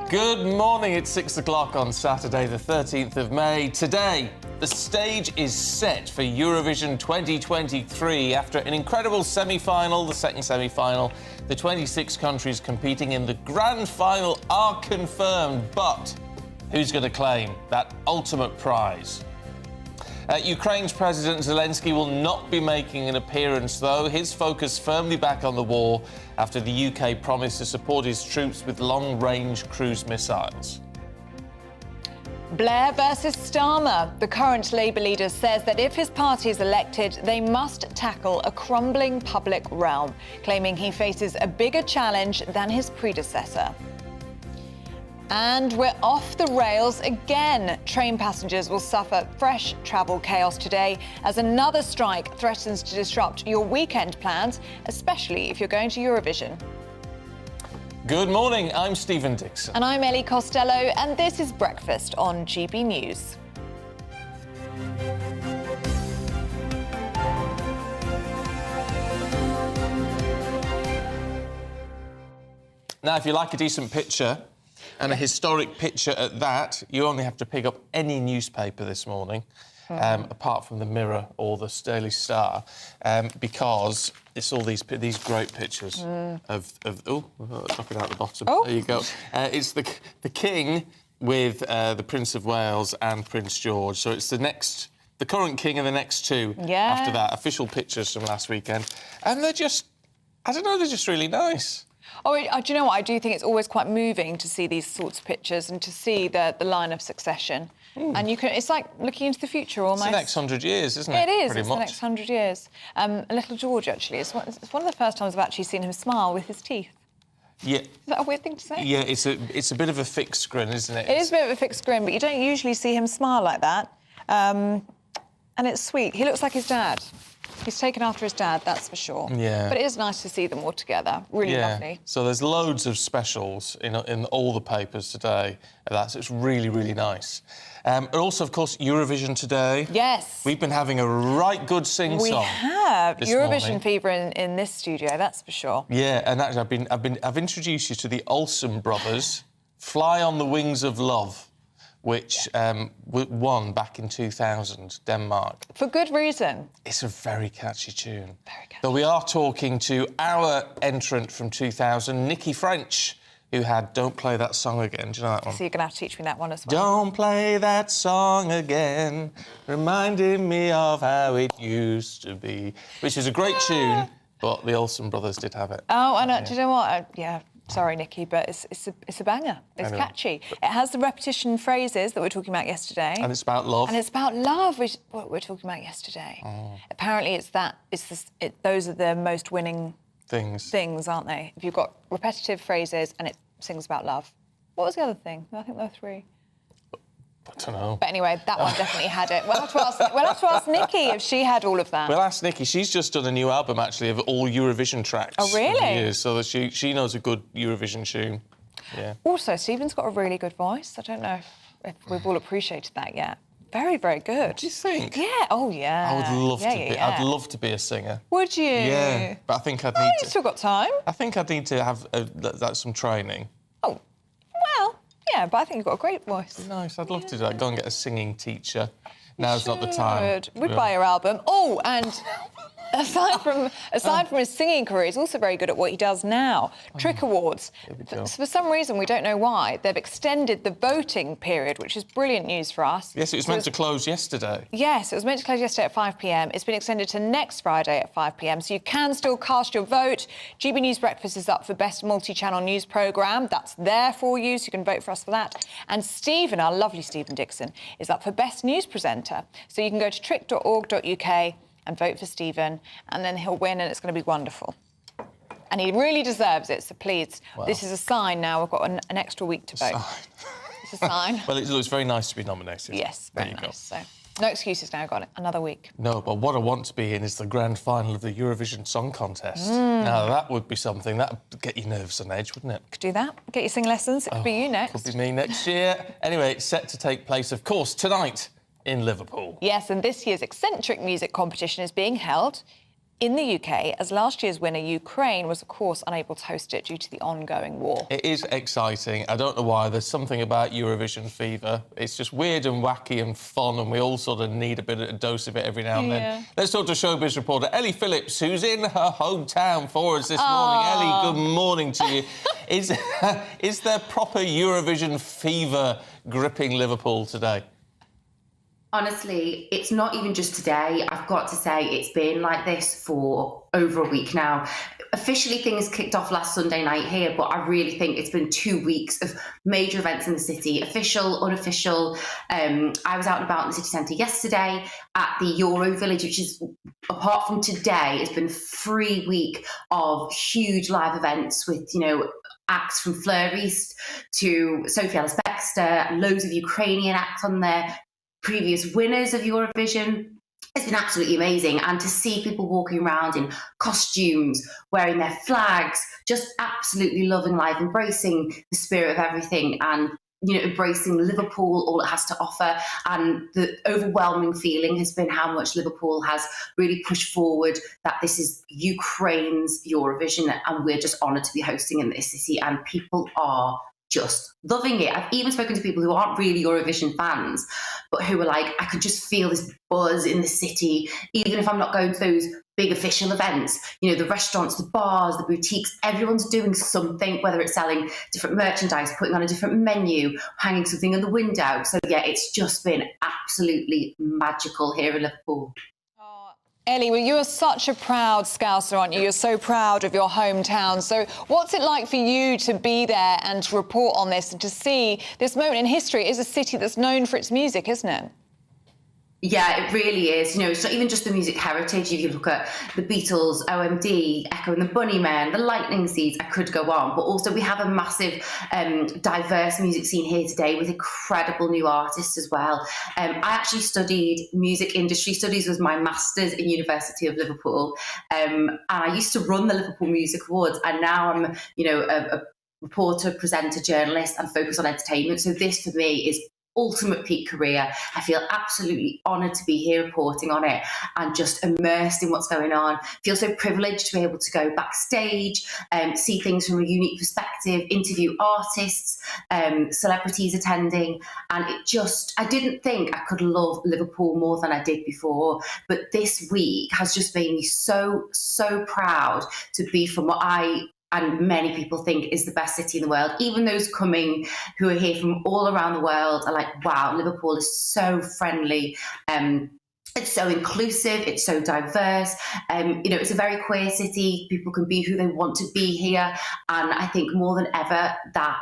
Good morning, it's 6 o'clock on Saturday the 13th of May. Today, the stage is set for Eurovision 2023. After an incredible semi-final, the second semi-final, the 26 countries competing in the grand final are confirmed. But who's going to claim that ultimate prize? Ukraine's President Zelensky will not be making an appearance, though. His focus firmly back on the war after the UK promised to support his troops with long-range cruise missiles. Blair versus Starmer. The current Labour leader says that if his party is elected, they must tackle a crumbling public realm, claiming he faces a bigger challenge than his predecessor. And we're off the rails again. Train passengers will suffer fresh travel chaos today as another strike threatens to disrupt your weekend plans, especially if you're going to Eurovision. Good morning, I'm Stephen Dixon. And I'm Ellie Costello, and this is Breakfast on GB News. Now, if you like a decent picture, and a historic picture at that, you only have to pick up any newspaper this morning, apart from the Mirror or the Daily Star, because it's all these great pictures of drop it out the bottom. Oh. There you go. It's the King with the Prince of Wales and Prince George. So it's the current King and the next two after that. Official pictures from last weekend. And they're just, I don't know, they're just really nice. Oh, do you know what? I do think it's always quite moving to see these sorts of pictures and to see the line of succession. And it's like looking into the future almost. It's the next 100 years, isn't it? It is, Pretty it's much. the next 100 years. Little George, actually, it's one of the first times I've actually seen him smile with his teeth. Yeah. Is that a weird thing to say? Yeah, it's a bit of a fixed grin, isn't it? It is a bit of a fixed grin, but you don't usually see him smile like that. And it's sweet. He looks like his dad. He's taken after his dad, that's for sure. Yeah. But it is nice to see them all together. Really lovely. So there's loads of specials in all the papers today. So it's really, really nice. And also, of course, Eurovision today. Yes. We've been having a right good sing-song. We have. Eurovision morning. fever in this studio, that's for sure. Yeah, and actually, I've introduced you to the Olsen brothers, "Fly on the Wings of Love," which won back in 2000, Denmark. For good reason. It's a very catchy tune. Very catchy. But we are talking to our entrant from 2000, Nikki French, who had Don't Play That Song Again. Do you know that one? So you're going to have to teach me that one as well. Don't play that song again, reminding me of how it used to be. Which is a great tune, but the Olsen brothers did have it. Oh, I know. Do you know what? Sorry, Nikki, but it's a banger. It's catchy. It has the repetition phrases that we were talking about yesterday. And it's about love. And it's about love, which is what we were talking about yesterday. Apparently, those are the most winning things, aren't they? If you've got repetitive phrases and it sings about love. What was the other thing? I think there were three. I don't know. But anyway, that one definitely had it. We'll have to ask Nikki if she had all of that. We'll ask Nikki. She's just done a new album, actually, of all Eurovision tracks. Oh, really? So that she knows a good Eurovision tune. Yeah. Also, Stephen's got a really good voice. I don't know if we've all appreciated that yet. Very, very good. Do you think? Yeah. Oh, yeah. I would love to be. Yeah. I'd love to be a singer. Would you? Yeah, but I think I'd need You've still got time. I think I'd need to have some training. Oh, well, yeah, but I think you've got a great voice. Nice. I'd love to do that. Go and get a singing teacher. Now's not the time. We'd buy your album. Oh, and aside from his singing career, he's also very good at what he does now. Trick Awards. For some reason, we don't know why, they've extended the voting period, which is brilliant news for us. Yes, it was meant to close yesterday. Yes, it was meant to close yesterday at 5 p.m. It's been extended to next Friday at 5 p.m, so you can still cast your vote. GB News Breakfast is up for Best Multi-Channel News Programme. That's there for you, so you can vote for us for that. And Stephen, our lovely Stephen Dixon, is up for Best News Presenter. So you can go to trick.org.uk and vote for Stephen, and then he'll win, and it's going to be wonderful. And he really deserves it, so please, this is a sign now. We've got an extra week to vote. It's a sign. Well, it's very nice to be nominated. Yes, very nice. So, no excuses now, got it. Another week. No, but what I want to be in is the grand final of the Eurovision Song Contest. Now, that would be something. That would get your nerves on edge, wouldn't it? Could do that. Get your singing lessons. It could be you next. Could be me next year. Anyway, it's set to take place, of course, tonight in Liverpool. Yes, and this year's eccentric music competition is being held in the UK, as last year's winner, Ukraine, was, of course, unable to host it due to the ongoing war. It is exciting. I don't know why. There's something about Eurovision fever. It's just weird and wacky and fun, and we all sort of need a dose of it every now and then. Let's talk to showbiz reporter Ellie Phillips, who's in her hometown for us this morning. Ellie, good morning to you. Is there proper Eurovision fever gripping Liverpool today? Honestly, it's not even just today. I've got to say it's been like this for over a week now. Officially, things kicked off last Sunday night here, but I really think it's been 2 weeks of major events in the city, official, unofficial. I was out and about in the city centre yesterday at the Euro Village, which is, apart from today, it's been a 3 week of huge live events with, you know, acts from Fleur East to Sophie Ellis-Bextor, loads of Ukrainian acts on there, previous winners of Eurovision. It's been absolutely amazing. And to see people walking around in costumes, wearing their flags, just absolutely loving life, embracing the spirit of everything and, you know, embracing Liverpool, all it has to offer. And the overwhelming feeling has been how much Liverpool has really pushed forward that this is Ukraine's Eurovision and we're just honoured to be hosting in this city. And people are just loving it. I've even spoken to people who aren't really Eurovision fans, but who are like, I could just feel this buzz in the city, even if I'm not going to those big official events. You know, the restaurants, the bars, the boutiques, everyone's doing something, whether it's selling different merchandise, putting on a different menu, hanging something in the window. So yeah, it's just been absolutely magical here in Liverpool. Ellie, well, you're such a proud Scouser, aren't you? You're so proud of your hometown. So what's it like for you to be there and to report on this and to see this moment in history? It is a city that's known for its music, isn't it? Yeah, it really is. You know, it's not even just the music heritage. If you look at the Beatles, OMD, Echo and the Bunnymen, the Lightning Seeds, I could go on. But also we have a massive, diverse music scene here today with incredible new artists as well. I actually studied music industry studies, was my master's in University of Liverpool. And I used to run the Liverpool Music Awards. And now I'm, you know, a reporter, presenter, journalist and focus on entertainment. So this for me is ultimate peak career. I feel absolutely honoured to be here reporting on it and just immersed in what's going on. Feel so privileged to be able to go backstage, see things from a unique perspective, interview artists, celebrities attending. And it just, I didn't think I could love Liverpool more than I did before. But this week has just made me so, so proud to be from what I and many people think is the best city in the world. Even those coming who are here from all around the world are like, wow, Liverpool is so friendly. It's so inclusive, it's so diverse. You know, it's a very queer city. People can be who they want to be here. And I think more than ever that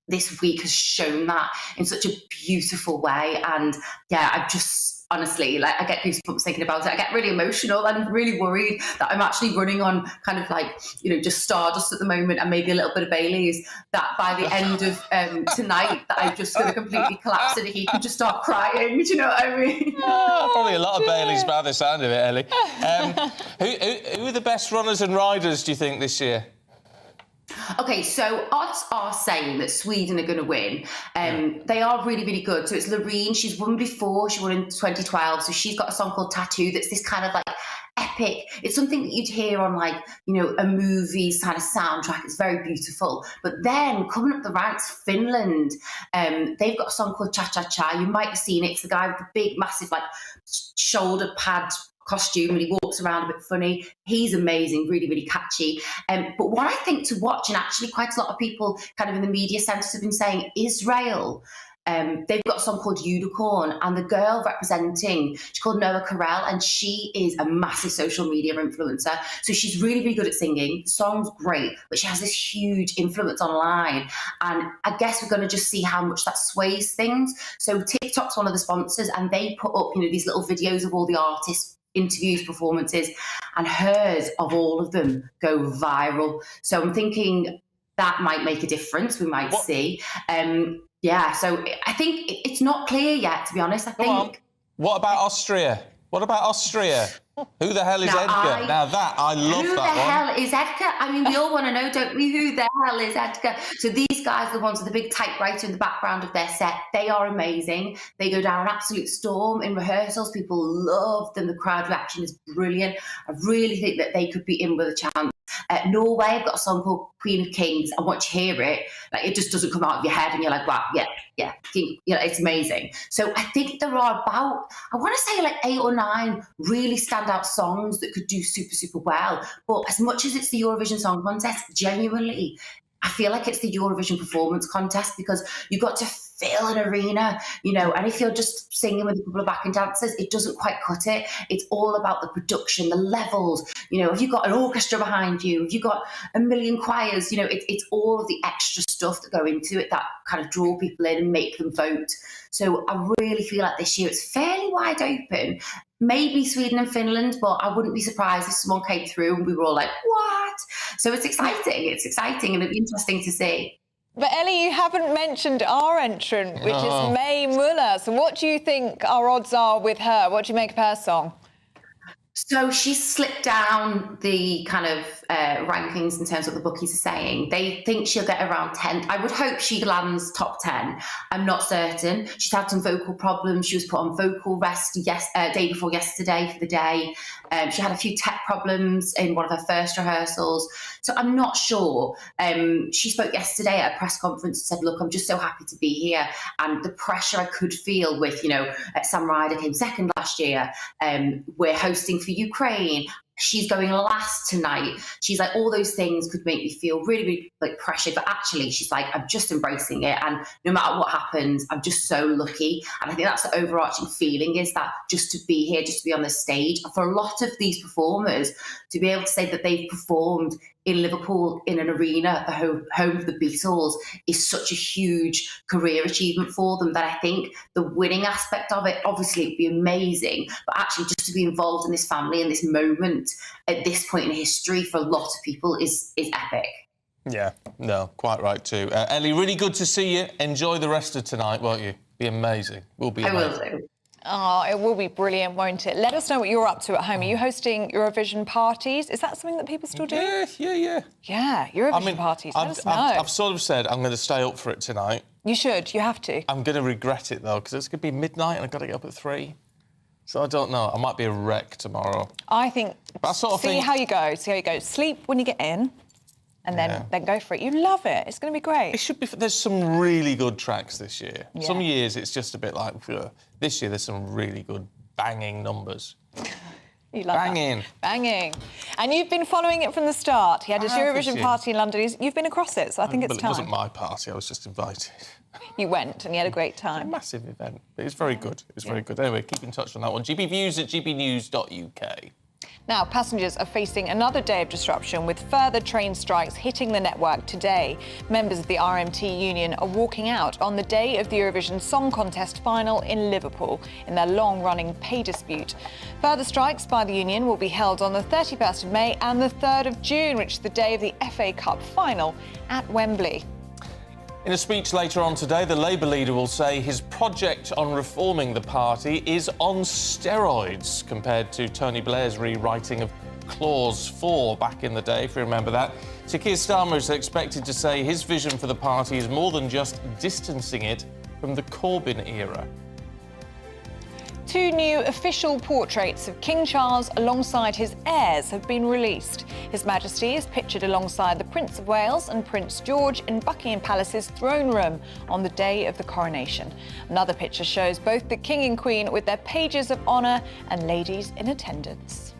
this week has shown that in such a beautiful way. And yeah, I've just, honestly, like, I get goosebumps thinking about it. I get really emotional. I'm really worried that I'm actually running on kind of like, you know, just stardust at the moment and maybe a little bit of Bailey's, that by the end of tonight that I'm just going to completely collapse in a heap and just start crying. Do you know what I mean? Oh, probably a lot of Bailey's by the sound of it, Ellie. Who are the best runners and riders, do you think, this year? Okay, so odds are saying that Sweden are going to win. They are really, really good. So it's Loreen. She's won before. She won in 2012. So she's got a song called Tattoo that's this kind of like epic. It's something that you'd hear on like, you know, a movie's kind of soundtrack. It's very beautiful. But then coming up the ranks, Finland, they've got a song called Cha Cha Cha. You might have seen it. It's the guy with the big, massive like shoulder pad costume and he walks around a bit funny. He's amazing, really, really catchy. But what I think to watch, and actually quite a lot of people kind of in the media centres have been saying, Israel, they've got a song called Unicorn, and the girl representing, she's called Noah Carell, and she is a massive social media influencer. So she's really, really good at singing. The song's great, but she has this huge influence online. And I guess we're going to just see how much that sways things. So TikTok's one of the sponsors, and they put up, you know, these little videos of all the artists, interviews, performances, and hers of all of them go viral. So I'm thinking that might make a difference. We might see. Yeah, so I think it's not clear yet, to be honest. I think. What about Austria? What about Austria? Who the hell is Now, Edgar? Now that, I love Who the that one. hell is Edgar? I mean, we all want to know, don't we? Who the hell is Edgar? So these guys, the ones with the big typewriter in the background of their set, they are amazing. They go down an absolute storm in rehearsals. People love them. The crowd reaction is brilliant. I really think that they could be in with a chance. Norway, I've got a song called Queen of Kings, and once you hear it, like, it just doesn't come out of your head, and you're like, wow, yeah, King, it's amazing. So I think there are about, I want to say like 8 or 9 really standout songs that could do super, super well. But as much as it's the Eurovision Song Contest, genuinely, I feel like it's the Eurovision Performance Contest, because you've got to fill an arena, and if you're just singing with a couple of backing dancers, it doesn't quite cut it. It's all about the production, the levels, if you've got an orchestra behind you, if you've got a million choirs, it's all of the extra stuff that go into it that kind of draw people in and make them vote. So I really feel like this year it's fairly wide open. Maybe Sweden and Finland, but I wouldn't be surprised if someone came through and we were all like, what? So it's exciting, and it'd be interesting to see. But Ellie, you haven't mentioned our entrant, which is May Muller. So what do you think our odds are with her? What do you make of her song? So she's slipped down the kind of rankings in terms of what the bookies are saying. They think she'll get around 10. I would hope she lands top 10. I'm not certain. She's had some vocal problems. She was put on vocal rest day before yesterday for the day. She had a few tech problems in one of her first rehearsals. So I'm not sure. She spoke yesterday at a press conference and said, look, I'm just so happy to be here. And the pressure I could feel with, Sam Ryder came second last year. We're hosting for Ukraine. She's going last tonight. She's like, all those things could make me feel really, really like pressured. But actually, she's like, I'm just embracing it. And no matter what happens, I'm just so lucky. And I think that's the overarching feeling, is that just to be here, just to be on the stage. For a lot of these performers, to be able to say that they've performed in Liverpool in an arena, the home of the Beatles, is such a huge career achievement for them, that I think the winning aspect of it, obviously it'd be amazing, but actually just to be involved in this family and this moment at this point in history for a lot of people is epic. Yeah, no, quite right too. Ellie, really good to see you. Enjoy the rest of tonight, won't you? Be amazing. We'll be amazing. I will do. Oh, it will be brilliant, won't it? Let us know what you're up to at home. Are you hosting Eurovision parties? Is that something that people still do? Yeah. Yeah, Eurovision parties. Let us know. I've sort of said I'm going to stay up for it tonight. You should. You have to. I'm going to regret it, though, because it's going to be midnight and I've got to get up at 3. So I don't know. I might be a wreck tomorrow. I think... See how you go. Sleep when you get in. And then go for it. You love it. It's going to be great. It should be. There's some really good tracks this year. Yeah. Some years it's just a bit like, ugh. This year there's some really good banging numbers. You love banging. That. Banging. And you've been following it from the start. He had his Eurovision party in London. You've been across it, so I think it's time. It wasn't my party. I was just invited. You went and you had a great time. A massive event. But it was very good. It was very good. Anyway, keep in touch on that one. GBNews at gbnews.uk. Now, passengers are facing another day of disruption, with further train strikes hitting the network today. Members of the RMT union are walking out on the day of the Eurovision Song Contest final in Liverpool in their long-running pay dispute. Further strikes by the union will be held on the 31st of May and the 3rd of June, which is the day of the FA Cup final at Wembley. In a speech later on today, the Labour leader will say his project on reforming the party is on steroids compared to Tony Blair's rewriting of Clause 4 back in the day, if you remember that. So Keir Starmer is expected to say his vision for the party is more than just distancing it from the Corbyn era. 2 new official portraits of King Charles alongside his heirs have been released. His Majesty is pictured alongside the Prince of Wales and Prince George in Buckingham Palace's throne room on the day of the coronation. Another picture shows both the King and Queen with their pages of honour and ladies in attendance.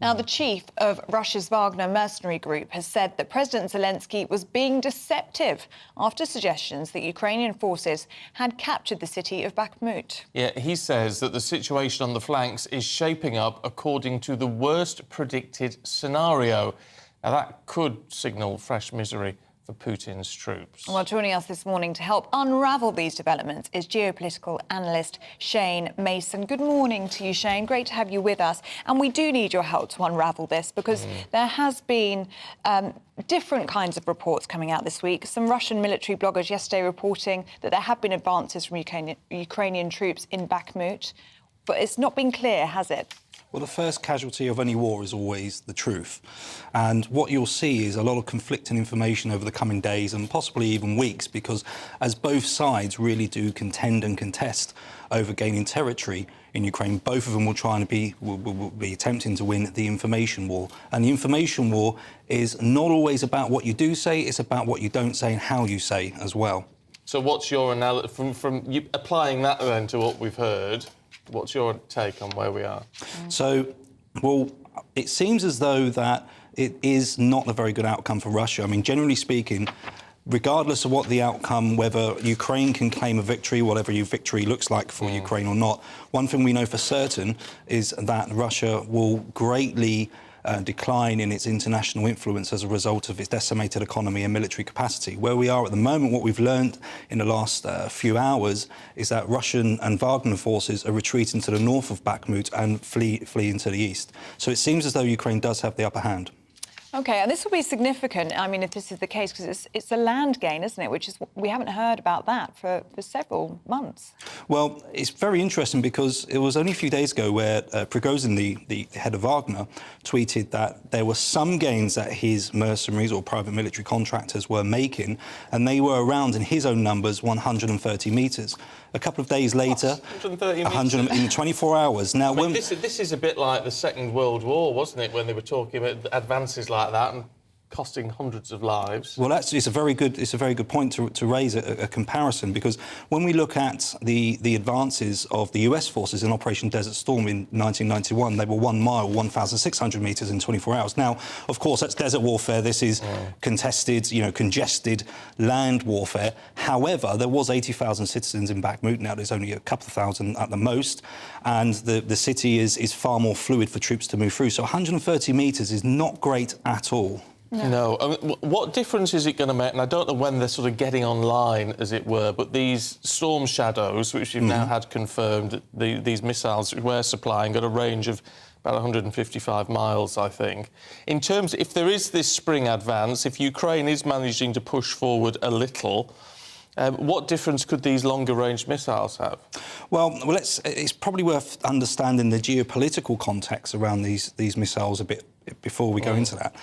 Now, the chief of Russia's Wagner mercenary group has said that President Zelensky was being deceptive after suggestions that Ukrainian forces had captured the city of Bakhmut. Yeah, he says that the situation on the flanks is shaping up according to the worst predicted scenario. Now, that could signal fresh misery for Putin's troops. Well, joining us this morning to help unravel these developments is geopolitical analyst Shane Mason. Good morning to you, Shane. Great to have you with us. And we do need your help to unravel this because there has been different kinds of reports coming out this week. Some Russian military bloggers yesterday reporting that there have been advances from Ukrainian troops in Bakhmut. But it's not been clear, has it? Well, the first casualty of any war is always the truth. And what you'll see is a lot of conflicting information over the coming days and possibly even weeks, because as both sides really do contend and contest over gaining territory in Ukraine, both of them will try and will be attempting to win the information war. And the information war is not always about what you do say, it's about what you don't say and how you say as well. So what's your analysis, from you applying that then to what we've heard, what's your take on where we are? So, well, it seems as though that it is not a very good outcome for Russia. I mean, generally speaking, regardless of what the outcome, whether Ukraine can claim a victory, whatever your victory looks like for Ukraine or not, one thing we know for certain is that Russia will greatly decline in its international influence as a result of its decimated economy and military capacity. Where we are at the moment, what we've learned in the last few hours is that Russian and Wagner forces are retreating to the north of Bakhmut and fleeing to the east. So it seems as though Ukraine does have the upper hand. OK, and this will be significant, I mean, if this is the case, because it's a land gain, isn't it? Which is, we haven't heard about that for several months. Well, it's very interesting because it was only a few days ago where Prigozhin, the head of Wagner, tweeted that there were some gains that his mercenaries or private military contractors were making, and they were around, in his own numbers, 130 metres. A couple of days later, 100 in 24 hours. Now, this is a bit like the Second World War, wasn't it, when they were talking about advances like that and costing hundreds of lives? Well, it's a very good point to raise a comparison, because when we look at the advances of the US forces in Operation Desert Storm in 1991, they were 1 mile, 1,600 metres in 24 hours. Now, of course, that's desert warfare. This is contested, congested land warfare. However, there was 80,000 citizens in Bakhmut. Now there's only a couple of thousand at the most, and the city is far more fluid for troops to move through. So 130 metres is not great at all. No. I mean, what difference is it going to make? And I don't know when they're sort of getting online, as it were, but these storm shadows, which you've now had confirmed, these missiles which we're supplying, got a range of about 155 miles, I think. In terms, if there is this spring advance, if Ukraine is managing to push forward a little, what difference could these longer-range missiles have? Well, it's probably worth understanding the geopolitical context around these missiles a bit before we go into that.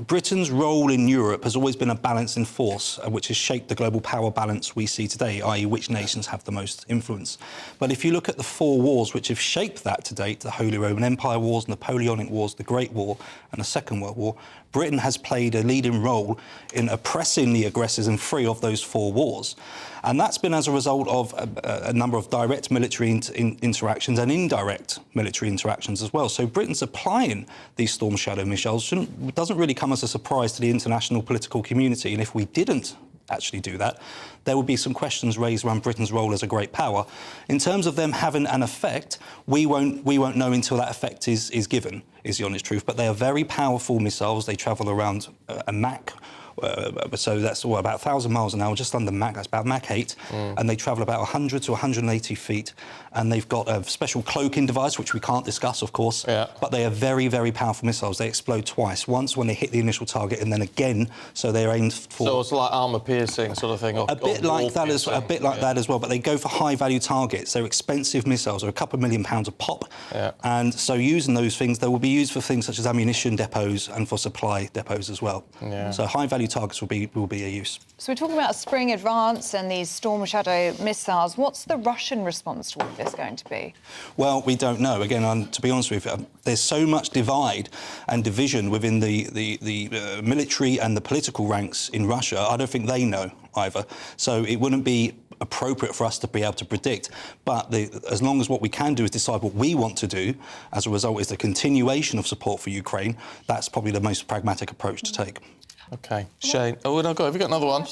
Britain's role in Europe has always been a balancing force, which has shaped the global power balance we see today, i.e. which nations have the most influence. But if you look at the 4 wars which have shaped that to date, the Holy Roman Empire Wars, Napoleonic Wars, the Great War and the Second World War, Britain has played a leading role in oppressing the aggressors in 3 of those 4 wars. And that's been as a result of a number of direct military interactions and indirect military interactions as well. So Britain's applying these Storm Shadow missiles doesn't really come as a surprise to the international political community. And if we didn't actually do that, there would be some questions raised around Britain's role as a great power. In terms of them having an effect, we won't know until that effect is given, is the honest truth. But they are very powerful missiles. They travel around a Mach. So that's about 1,000 miles an hour, just under Mach. That's about Mach 8, and they travel about 100 to 180 feet. And they've got a special cloaking device, which we can't discuss, of course. Yeah. But they are very, very powerful missiles. They explode twice. Once when they hit the initial target, and then again, so they're aimed for. So it's like armour-piercing sort of thing. A bit like that as well. But they go for high-value targets. They're expensive missiles. They're a couple of £1 million a pop. Yeah. And so using those things, they will be used for things such as ammunition depots and for supply depots as well. Yeah. So high-value targets will be a use. So we're talking about a spring advance and these Storm Shadow missiles. What's the Russian response to all of this going to be? Well, we don't know. Again, to be honest with you, there's so much divide and division within the military and the political ranks in Russia. I don't think they know either. So it wouldn't be appropriate for us to be able to predict. But as long as what we can do is decide what we want to do, as a result is the continuation of support for Ukraine, that's probably the most pragmatic approach to take. OK. Shane. Oh, no, go. Have you got another one? I'm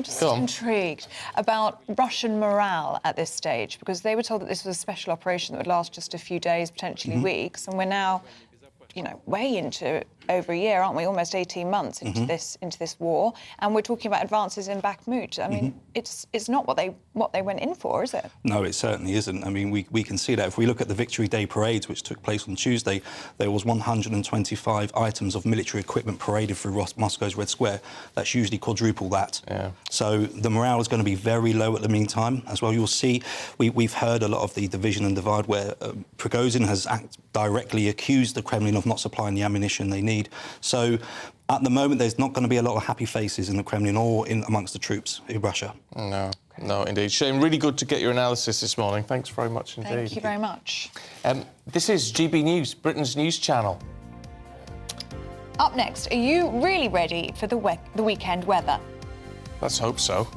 just intrigued about Russian morale at this stage, because they were told that this was a special operation that would last just a few days, potentially weeks, and we're now way into over a year, aren't we? Almost 18 months into this war, and we're talking about advances in Bakhmut. I mean, it's not what they went in for, is it? No, it certainly isn't. I mean, we can see that if we look at the Victory Day parades, which took place on Tuesday, there was 125 items of military equipment paraded through Moscow's Red Square. That's usually quadruple that. Yeah. So the morale is going to be very low at the meantime as well. You'll see, we've heard a lot of the division and divide where Prigozhin has directly accused the Kremlin of not supplying the ammunition they need. So at the moment, there's not going to be a lot of happy faces in the Kremlin or amongst the troops in Russia. No, indeed. Shane, really good to get your analysis this morning. Thanks very much indeed. Thank you very much. This is GB News, Britain's news channel. Up next, are you really ready for the weekend weather? Let's hope so.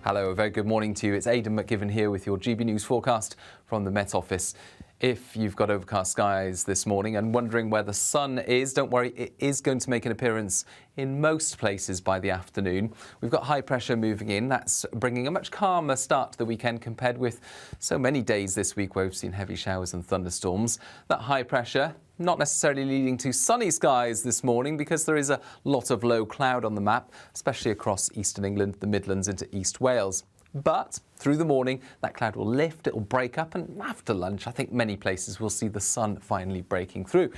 Hello, a very good morning to you. It's Aidan McGivern here with your GB News forecast from the Met Office. If you've got overcast skies this morning and wondering where the sun is, don't worry, it is going to make an appearance in most places by the afternoon. We've got high pressure moving in. That's bringing a much calmer start to the weekend compared with so many days this week where we've seen heavy showers and thunderstorms. That high pressure not necessarily leading to sunny skies this morning because there is a lot of low cloud on the map, especially across eastern England, the Midlands into East Wales. But through the morning, that cloud will lift, it will break up, and after lunch, I think many places will see the sun finally breaking through.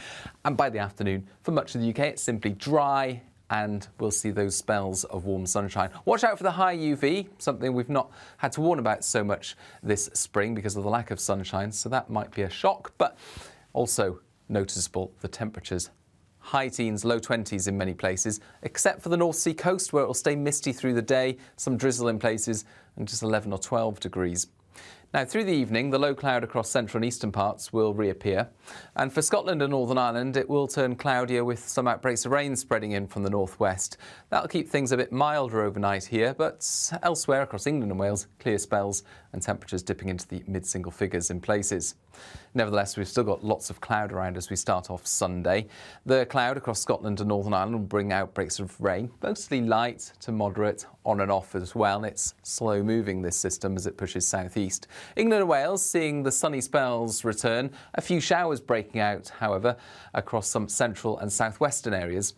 And by the afternoon, for much of the UK, it's simply dry, and we'll see those spells of warm sunshine. Watch out for the high UV, something we've not had to warn about so much this spring because of the lack of sunshine, so that might be a shock, but also noticeable the temperatures. High teens, low 20s in many places, except for the North Sea coast where it will stay misty through the day, some drizzle in places, and just 11 or 12 degrees. Now, through the evening, the low cloud across central and eastern parts will reappear. And for Scotland and Northern Ireland, it will turn cloudier with some outbreaks of rain spreading in from the northwest. That'll keep things a bit milder overnight here, but elsewhere across England and Wales, clear spells and temperatures dipping into the mid-single figures in places. Nevertheless, we've still got lots of cloud around as we start off Sunday. The cloud across Scotland and Northern Ireland will bring outbreaks of rain, mostly light to moderate, on and off as well. It's slow moving, this system, as it pushes southeast. England and Wales seeing the sunny spells return. A few showers breaking out, however, across some central and southwestern areas.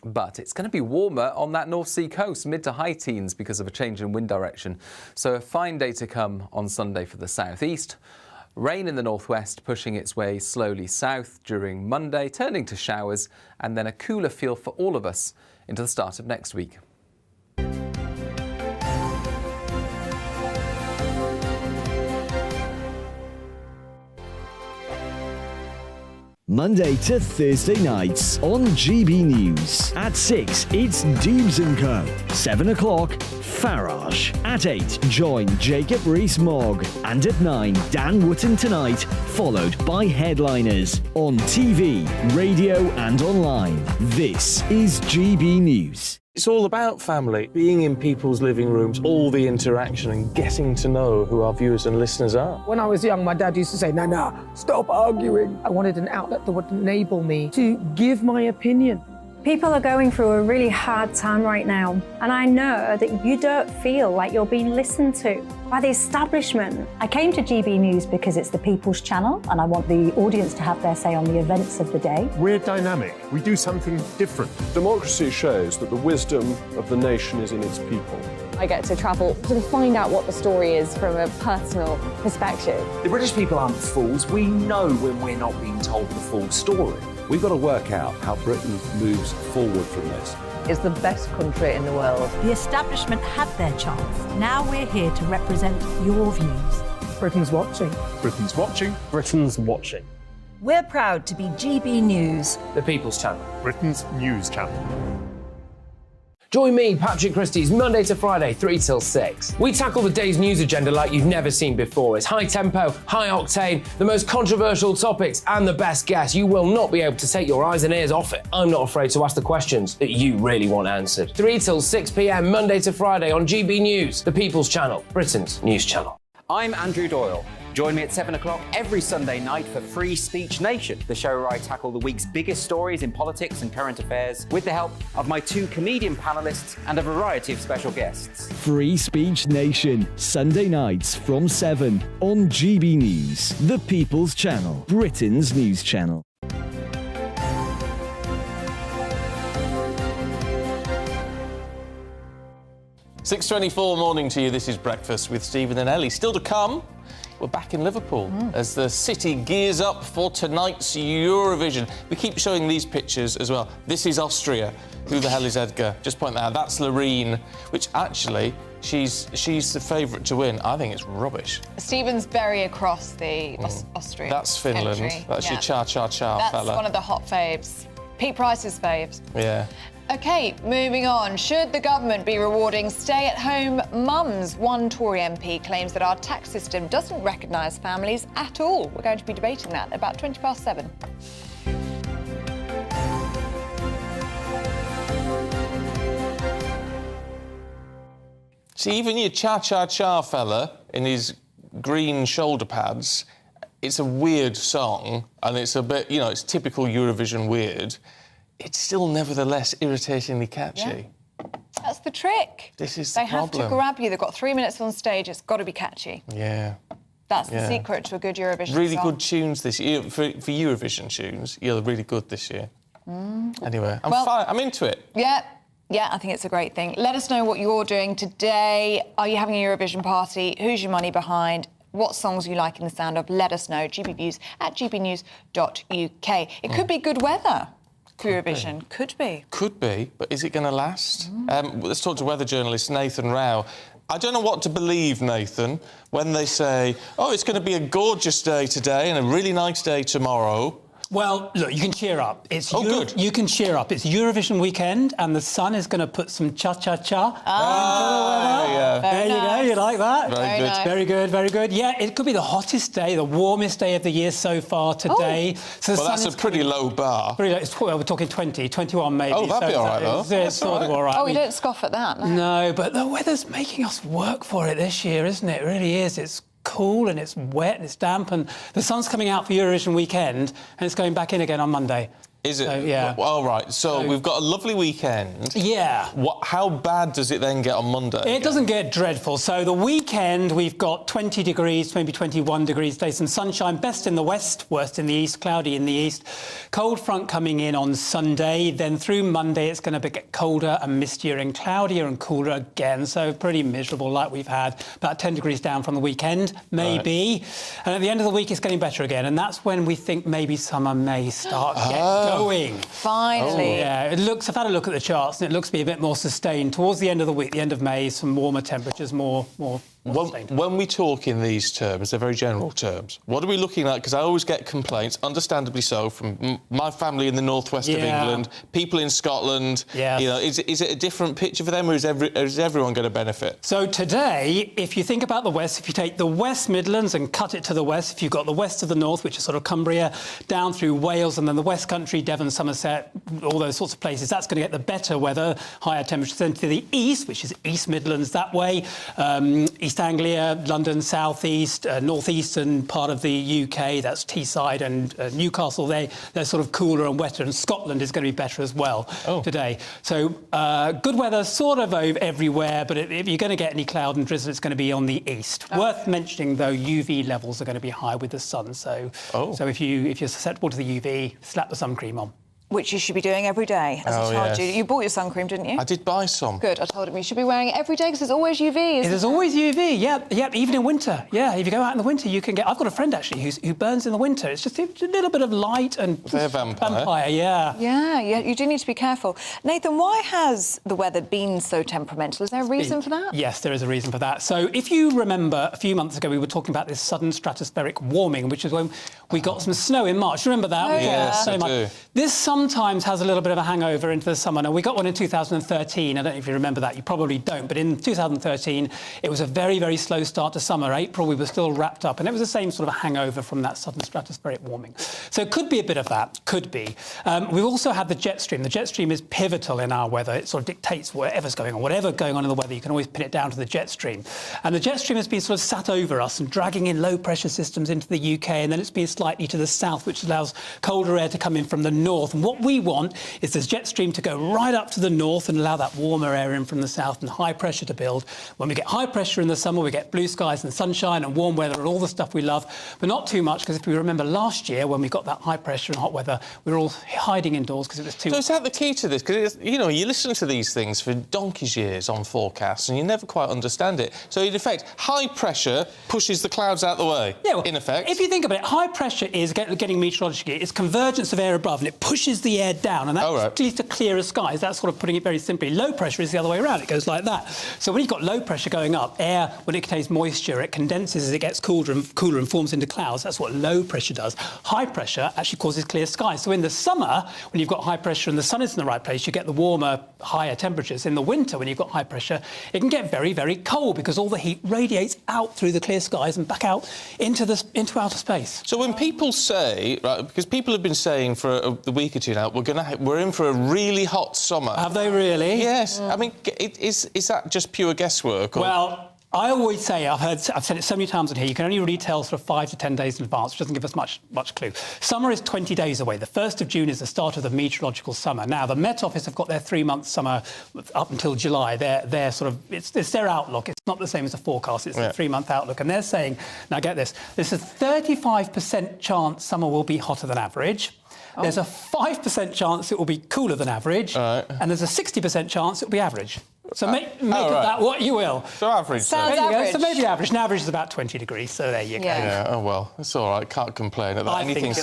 But it's going to be warmer on that North Sea coast, mid to high teens because of a change in wind direction. So a fine day to come on Sunday for the southeast. Rain in the northwest pushing its way slowly south during Monday, turning to showers, and then a cooler feel for all of us into the start of next week. Monday to Thursday nights on GB News. At 6, it's Dubes & Co. 7 o'clock, Farage. At 8, join Jacob Rees-Mogg. And at 9, Dan Wootton Tonight, followed by Headliners. On TV, radio and online. This is GB News. It's all about family, being in people's living rooms, all the interaction and getting to know who our viewers and listeners are. When I was young, my dad used to say, Nana, stop arguing. I wanted an outlet that would enable me to give my opinion. People are going through a really hard time right now, and I know that you don't feel like you're being listened to by the establishment. I came to GB News because it's the People's Channel, and I want the audience to have their say on the events of the day. We're dynamic. We do something different. Democracy shows that the wisdom of the nation is in its people. I get to travel to find out what the story is from a personal perspective. The British people aren't fools. We know when we're not being told the full story. We've got to work out how Britain moves forward from this. It's the best country in the world. The establishment had their chance. Now we're here to represent your views. Britain's watching. Britain's watching. Britain's watching. We're proud to be GB News. The People's Channel. Britain's news channel. Join me, Patrick Christie's, Monday to Friday, 3 till 6. We tackle the day's news agenda like you've never seen before. It's high tempo, high octane, the most controversial topics, and the best guests. You will not be able to take your eyes and ears off it. I'm not afraid to ask the questions that you really want answered. 3 till 6 p.m, Monday to Friday on GB News, the People's Channel, Britain's news channel. I'm Andrew Doyle. Join me at 7 o'clock every Sunday night for Free Speech Nation, the show where I tackle the week's biggest stories in politics and current affairs with the help of my 2 comedian panellists and a variety of special guests. Free Speech Nation, Sunday nights from 7 on GB News, the People's Channel, Britain's news channel. 6:24 morning to you. This is Breakfast with Stephen and Ellie. Still to come, we're back in Liverpool as the city gears up for tonight's Eurovision. We keep showing these pictures as well. This is Austria. Who the hell is Edgar? Just point that out. That's Loreen, which actually, she's the favourite to win. I think it's rubbish. Stephen's very across the Austria. That's Finland. Entry. That's your cha-cha-cha That's fella. one of the hot faves. Pete Price's faves. Yeah. OK, moving on. Should the government be rewarding stay-at-home mums? One Tory MP claims that our tax system doesn't recognise families at all. We're going to be debating that at about 7:20. See, even your cha-cha-cha fella in his green shoulder pads, it's a weird song, and it's a bit, you know, it's typical Eurovision weird. It's still nevertheless irritatingly catchy. Yeah. That's the trick. This is They the have problem. to grab you. They've got 3 minutes on stage. It's got to be catchy. Yeah. That's the secret to a good Eurovision Really song. good tunes this year. For Eurovision tunes, you're really good this year. Anyway, I'm into it. Yeah, I think it's a great thing. Let us know what you're doing today. Are you having a Eurovision party? Who's your money behind? What songs you like in the sound of? Let us know. GBNews at gbnews.uk. It could be good weather for Eurovision. Could be. Could be, but is it going to last? Let's talk to weather journalist Nathan Rao. I don't know what to believe, Nathan, when they say, oh, it's going to be a gorgeous day today and a really nice day tomorrow. Well, look, you can cheer up. good. You can cheer up. It's Eurovision weekend, and the sun is going to put some cha-cha-cha into the weather. Yeah. There you go. You like that? Very good. nice. Very good, very good. Yeah, it could be the hottest day, the warmest day of the year so far today. So the Well, sun that's is a pretty low bar. pretty low. We're talking 20, 21 maybe. Oh, that'd be all right, though. It's That's sort of all all right. Oh, we don't scoff at that. No. No, but the weather's making us work for it this year, isn't it? It really is. It's cool and it's wet and it's damp, and the sun's coming out for Eurovision weekend and it's going back in again on Monday. Is it? So, yeah. All right. So we've got a lovely weekend. Yeah. How bad does it then get on Monday? It doesn't get dreadful. So the weekend, we've got 20 degrees, maybe 21 degrees today, some sunshine, best in the west, worst in the east, cloudy in the east. Cold front coming in on Sunday. Then through Monday, it's going to get colder and mistier and cloudier and cooler again. So pretty miserable like we've had. About 10 degrees down from the weekend, maybe. Right. And at the end of the week, it's getting better again. And that's when we think maybe summer may start going. Finally. Yeah, I've had a look at the charts and it looks to be a bit more sustained. Towards the end of the week, the end of May, some warmer temperatures, more sustained. When we talk in these terms, they're very general terms. What are we looking at? Because I always get complaints, understandably so, from my family in the northwest of England, people in Scotland. Yes. You know, is it a different picture for them, or is everyone going to benefit? So today, if you think about the west, if you take the West Midlands and cut it to the west, if you've got the west of the north, which is sort of Cumbria, down through Wales, and then the West Country, Devon, Somerset, all those sorts of places, that's going to get the better weather, higher temperatures. Then to the east, which is East Midlands that way, East Anglia, London, South East, northeastern part of the UK, that's Teesside and Newcastle, they're sort of cooler and wetter, and Scotland is going to be better as well today. So good weather sort of everywhere, but if you're going to get any cloud and drizzle, it's going to be on the east. Worth mentioning, though, UV levels are going to be high with the sun, so if you're susceptible to the UV, slap the sun cream on. Which you should be doing every day, as I told you. You bought your sun cream, didn't you? I did buy some. Good. I told him you should be wearing it every day because there's always UV. There's always UV. Yeah, even in winter. Yeah, if you go out in the winter, you can get. I've got a friend actually who burns in the winter. It's just a little bit of light and they're vampire. Yeah. You do need to be careful. Nathan, why has the weather been so temperamental? Is there a reason for that? Yes, there is a reason for that. So if you remember, a few months ago we were talking about this sudden stratospheric warming, which is when we got some snow in March. Remember that? Yes, I do. This summer sometimes has a little bit of a hangover into the summer. Now, we got one in 2013. I don't know if you remember that. You probably don't. But in 2013, it was a very, very slow start to summer. April, we were still wrapped up. And it was the same sort of hangover from that sudden stratospheric warming. So it could be a bit of that. Could be. We've also had the jet stream. The jet stream is pivotal in our weather. It sort of dictates whatever's going on. Whatever going on in the weather, you can always pin it down to the jet stream. And the jet stream has been sort of sat over us and dragging in low-pressure systems into the UK. And then it's been slightly to the south, which allows colder air to come in from the north. And what we want is this jet stream to go right up to the north and allow that warmer air in from the south and high pressure to build. When we get high pressure in the summer, we get blue skies and sunshine and warm weather and all the stuff we love, but not too much, because if we remember last year when we got that high pressure and hot weather, we were all hiding indoors because it was too... So is that the key to this? Because, you know, you listen to these things for donkey's years on forecasts and you never quite understand it. So, in effect, high pressure pushes the clouds out the way, yeah, well, in effect. If you think about it, high pressure is getting meteorologically, it's convergence of air above and it pushes the air down, and that leads to clearer skies. That's sort of putting it very simply. Low pressure is the other way around. It goes like that. So when you've got low pressure going up, air, when it contains moisture, it condenses as it gets cooler and forms into clouds. That's what low pressure does. High pressure actually causes clear skies. So in the summer, when you've got high pressure and the sun is in the right place, you get the warmer, higher temperatures. In the winter, when you've got high pressure, it can get very, very cold because all the heat radiates out through the clear skies and back out into outer space. So when people say, right, because people have been saying for a week or two now, we're in for a really hot summer. Have they really? Yes. I mean, is that just pure guesswork? Or? Well, I always say, I've said it so many times on here, you can only really tell sort of 5 to 10 days in advance, which doesn't give us much clue. Summer is 20 days away. The 1st of June is the start of the meteorological summer. Now, the Met Office have got their 3-month summer up until July. They're sort of, it's their outlook. It's not the same as a forecast. It's a 3-month outlook. And they're saying, now get this, there's a 35% chance summer will be hotter than average. There's a 5% chance it will be cooler than average. And there's a 60% chance it will be average. So make of that what you will. So average. Sounds average. So maybe average. And average is about 20 degrees. So there you go. Yeah. Oh well, it's all right. Can't complain about anything.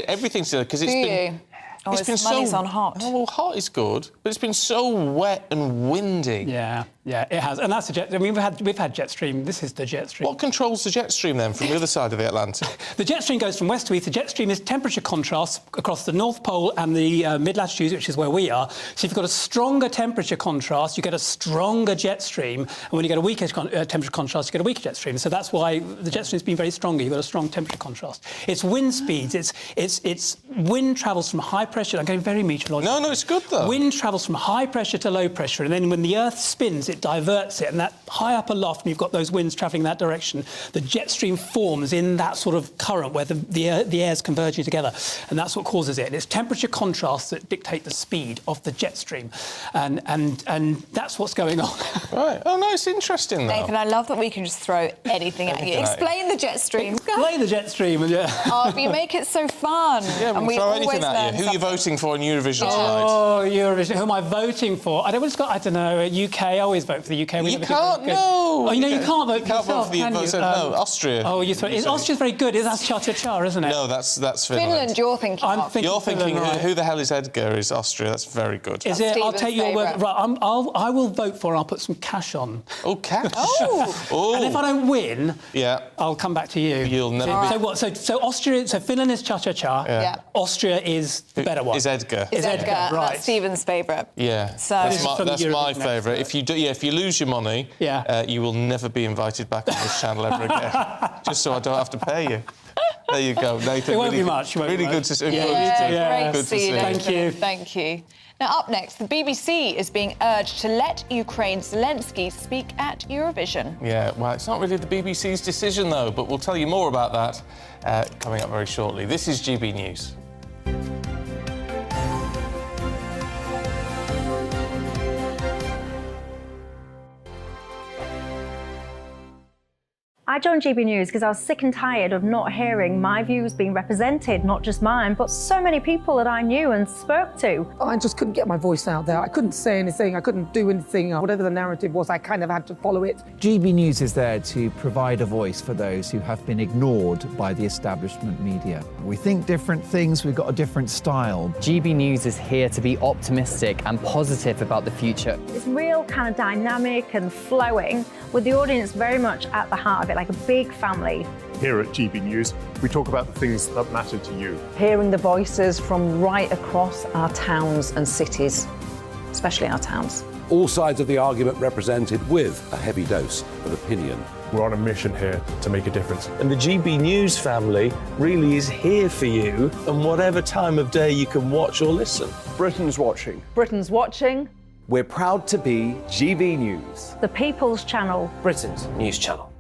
Everything's because it's been. Oh, it's been so on hot. Oh, well, hot is good, but it's been so wet and windy. Yeah, it has, and that's the jet. I mean, we've had jet stream. This is the jet stream. What controls the jet stream then from the other side of the Atlantic? The jet stream goes from west to east. The jet stream is temperature contrast across the North Pole and the mid-latitudes, which is where we are. So if you've got a stronger temperature contrast, you get a stronger jet stream, and when you get a weaker temperature contrast, you get a weaker jet stream. So that's why the jet stream's been very stronger. You've got a strong temperature contrast. It's wind speeds. It's wind travels from high pressure. I'm getting very meteorological. No, it's good though. Wind travels from high pressure to low pressure, and then when the Earth spins, it diverts it, and that high up aloft, and you've got those winds travelling that direction, the jet stream forms in that sort of current where the air's converging together, and that's what causes it. And it's temperature contrasts that dictate the speed of the jet stream, and that's what's going on. Right. Oh no, it's interesting though. Nathan, I love that we can just throw anything at you. Explain the jet stream. Explain the jet stream. Oh, but you make it so fun. Yeah, we can throw anything at you. Who are you voting for in Eurovision tonight? Oh, Eurovision. Who am I voting for? I don't know, UK. I always vote for the UK. You can't, no. Oh, you know, you can't vote for yourself, yourself, can you? No, Austria. Oh, Austria's very good. That's cha-cha-cha, isn't it? No, that's Finland. Finland, you're thinking of. You're thinking, Finland, right. Who the hell is Edgar is Austria. That's very good. Is it? I'll take your word. Right, I will vote for, I'll put some cash on. Oh, cash? Oh. And if I don't win, I'll come back to you. You'll never be... So what? So Austria, so Finland is cha-cha-cha. Yeah. Austria is the better one. Is Edgar. Is Edgar. Right. That's Stephen's favourite. Yeah. So that's my favourite. If you lose your money, you will never be invited back on this channel ever again. Just so I don't have to pay you. There you go, Nathan. It won't be much. Really good to see you. Great Good to see you, Thank you. Thank you. Now, up next, the BBC is being urged to let Ukraine's Zelensky speak at Eurovision. Yeah, well, it's not really the BBC's decision, though, but we'll tell you more about that coming up very shortly. This is GB News. I joined GB News because I was sick and tired of not hearing my views being represented, not just mine, but so many people that I knew and spoke to. I just couldn't get my voice out there. I couldn't say anything. I couldn't do anything. Whatever the narrative was, I kind of had to follow it. GB News is there to provide a voice for those who have been ignored by the establishment media. We think different things, we've got a different style. GB News is here to be optimistic and positive about the future. It's real kind of dynamic and flowing, with the audience very much at the heart of it. Like, like a big family. Here at GB News, we talk about the things that matter to you. Hearing the voices from right across our towns and cities, especially our towns. All sides of the argument represented with a heavy dose of opinion. We're on a mission here to make a difference. And the GB News family really is here for you, and whatever time of day you can watch or listen. Britain's watching. Britain's watching. We're proud to be GB News, The People's Channel. Britain's news channel.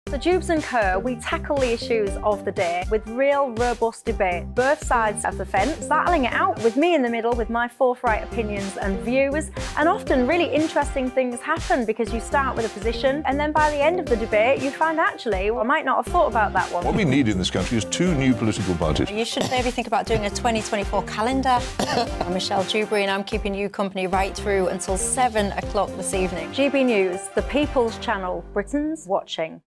So Dubes & Co, we tackle the issues of the day with real robust debate, both sides of the fence, battling it out with me in the middle with my forthright opinions and views. And often really interesting things happen because you start with a position and then by the end of the debate you find actually, well, I might not have thought about that one. What we need in this country is 2 new political parties. You should maybe think about doing a 2024 calendar. I'm Michelle Dewberry and I'm keeping you company right through until 7 o'clock this evening. GB News, The People's Channel, Britain's watching.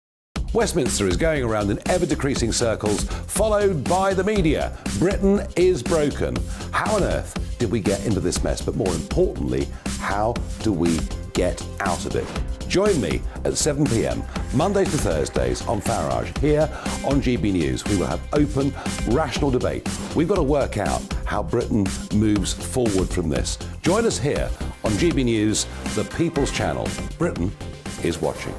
Westminster is going around in ever-decreasing circles, followed by the media. Britain is broken. How on earth did we get into this mess? But more importantly, how do we get out of it? Join me at 7 p.m, Mondays to Thursdays on Farage, here on GB News. We will have open, rational debate. We've got to work out how Britain moves forward from this. Join us here on GB News, the People's Channel. Britain is watching.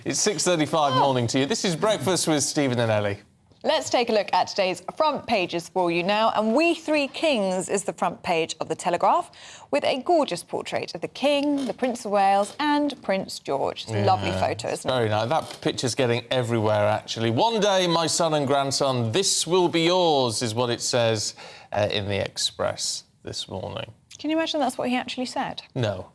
It's 6:35 morning to you. This is Breakfast with Stephen and Ellie. Let's take a look at today's front pages for you now. And We Three Kings is the front page of The Telegraph with a gorgeous portrait of the King, the Prince of Wales and Prince George. It's a lovely photo, isn't it? Very nice. That picture's getting everywhere, actually. One day, my son and grandson, this will be yours, is what it says in the Express this morning. Can you imagine that's what he actually said? No.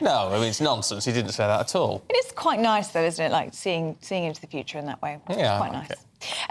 No, I mean, it's nonsense. He didn't say that at all. It is quite nice, though, isn't it? Like seeing into the future in that way. Yeah, quite nice.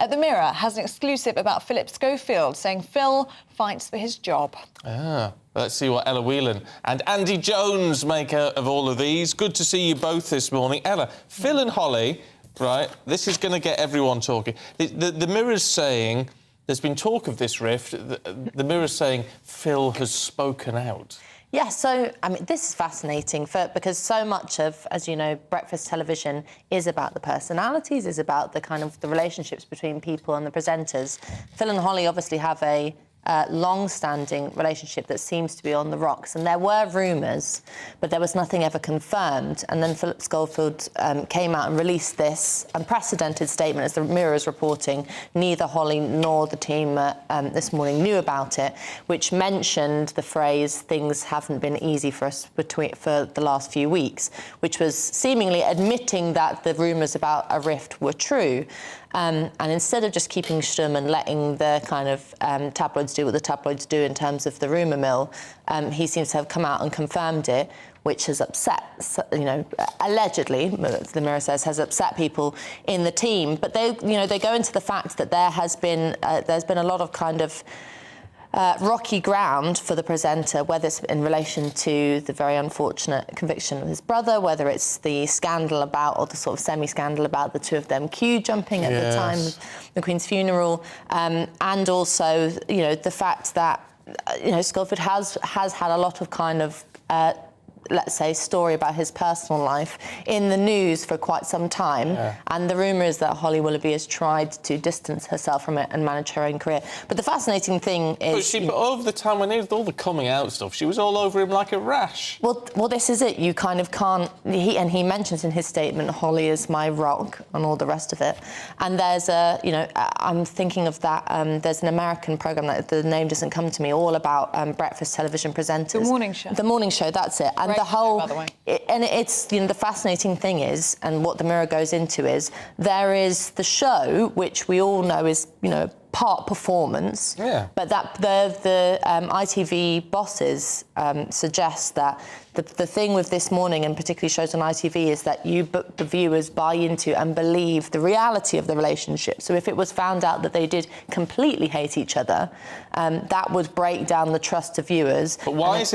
The Mirror has an exclusive about Philip Schofield, saying Phil fights for his job. Let's see what Ella Whelan and Andy Jones make of all of these. Good to see you both this morning. Ella, Phil and Holly, right, this is going to get everyone talking. The Mirror's saying, there's been talk of this rift, the Mirror's saying Phil has spoken out. Yeah, so, I mean, this is fascinating because so much of, as you know, breakfast television is about the personalities, is about the kind of the relationships between people and the presenters. Phil and Holly obviously have a long-standing relationship that seems to be on the rocks, and there were rumours, but there was nothing ever confirmed. And then Philip Schofield came out and released this unprecedented statement, as the Mirror is reporting. Neither Holly nor the team this morning knew about it, which mentioned the phrase, things haven't been easy for us for the last few weeks, which was seemingly admitting that the rumours about a rift were true. And instead of just keeping stum and letting the kind of tabloids do what the tabloids do in terms of the rumour mill, he seems to have come out and confirmed it, which has upset, you know, allegedly, the Mirror says, has upset people in the team. But they go into the fact that there's been a lot of kind of rocky ground for the presenter, whether it's in relation to the very unfortunate conviction of his brother, whether it's the scandal about, or the sort of semi-scandal about the two of them queue jumping at the time of the Queen's funeral, and also, you know, the fact that, you know, Schofield has had a lot of kind of let's say, story about his personal life in the news for quite some time. And the rumour is that Holly Willoughby has tried to distance herself from it and manage her own career. But the fascinating thing is... But over the time when he was all the coming out stuff, she was all over him like a rash. Well, this is it. You kind of can't... He mentions in his statement, Holly is my rock and all the rest of it. And there's a, you know, I'm thinking of that, there's an American programme, that the name doesn't come to me, all about breakfast television presenters. The Morning Show. The Morning Show, that's it. And the whole... By the way. And it's, you know, the fascinating thing is, and what the Mirror goes into is, there is the show, which we all know is, you know, part performance. But that the ITV bosses suggest that the thing with This Morning, and particularly shows on ITV, is that the viewers buy into and believe the reality of the relationship. So if it was found out that they did completely hate each other, that would break down the trust of viewers. But why is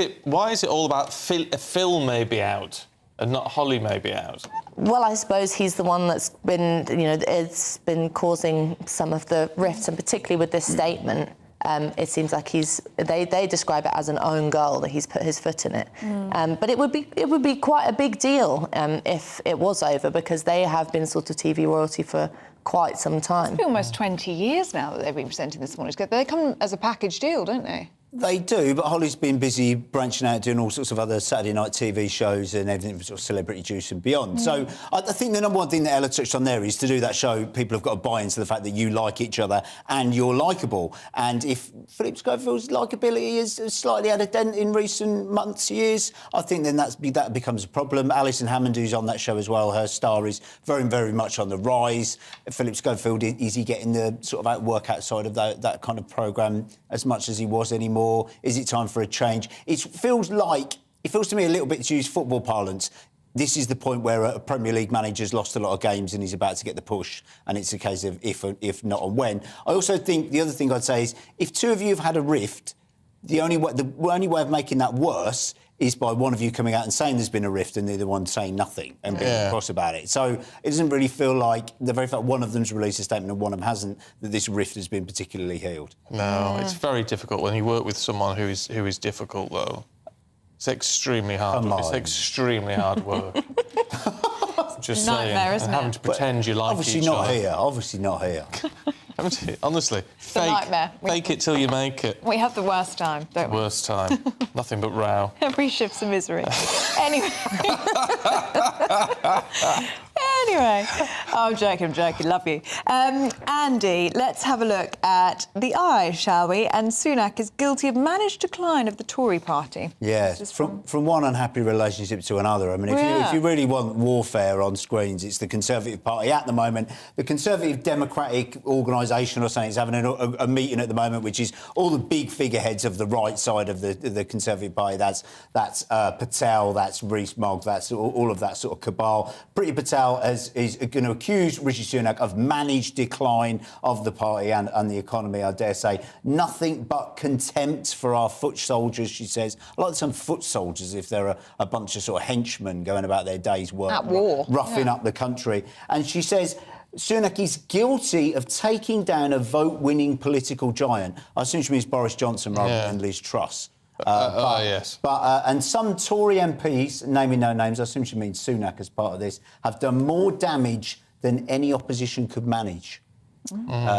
it all about Phil may be out and not Holly may be out? Well, I suppose he's the one that's been, you know, it's been causing some of the rifts, and particularly with this statement. it seems like they describe it as an own goal, that he's put his foot in it. But it would be quite a big deal if it was over, because they have been sort of TV royalty for quite some time. It's been almost 20 years now that they've been presenting this morning. They come as a package deal, don't they? They do, but Holly's been busy branching out, doing all sorts of other Saturday night TV shows and everything, sort of Celebrity Juice and beyond. So I think the number one thing that Ella touched on there is to do that show, people have got to buy into the fact that you like each other and you're likeable. And if Philip Schofield's likeability is slightly had a dent in recent months, years, I think then that becomes a problem. Alison Hammond, who's on that show as well, her star is very, very much on the rise. Philip Schofield, is he getting the sort of work outside of that kind of programme as much as he was anymore? Is it time for a change? It feels to me a little bit, to use football parlance, this is the point where a Premier League manager's lost a lot of games and he's about to get the push, and it's a case of if not and when. I also think the other thing I'd say is if two of you have had a rift, the only way of making that worse is by one of you coming out and saying there's been a rift and the other one saying nothing and being cross about it. So it doesn't really feel like the very fact one of them's released a statement and one of them hasn't, that this rift has been particularly healed. No, it's very difficult when you work with someone who is difficult, though. It's extremely hard. It's extremely hard work. Just saying. Nightmare, isn't it? Having to pretend you like each other. Obviously not here. Honestly, it's a nightmare. Fake it till you make it. We have the worst time, don't we? Worst time. Nothing but row. Every shift's a misery. Anyway. Anyway, I'm joking, love you. Andy, let's have a look at the eyes, shall we? And Sunak is guilty of managed decline of the Tory party. Yeah, from one unhappy relationship to another. I mean, if you really want warfare on screens, it's the Conservative Party at the moment. The Conservative Democratic Organisation or something is having a meeting at the moment, which is all the big figureheads of the right side of the Conservative Party. That's Patel, that's Rees-Mogg, that's all of that sort of cabal. Priti Patel is going to accuse Rishi Sunak of managed decline of the party and the economy, I dare say. Nothing but contempt for our foot soldiers, she says. I like some foot soldiers if they're a bunch of sort of henchmen going about their day's work. At war. Roughing up the country. And she says Sunak is guilty of taking down a vote-winning political giant. I assume she means Boris Johnson rather than Liz Truss. Yes. And some Tory MPs, naming no names, I assume she means Sunak as part of this, have done more damage than any opposition could manage.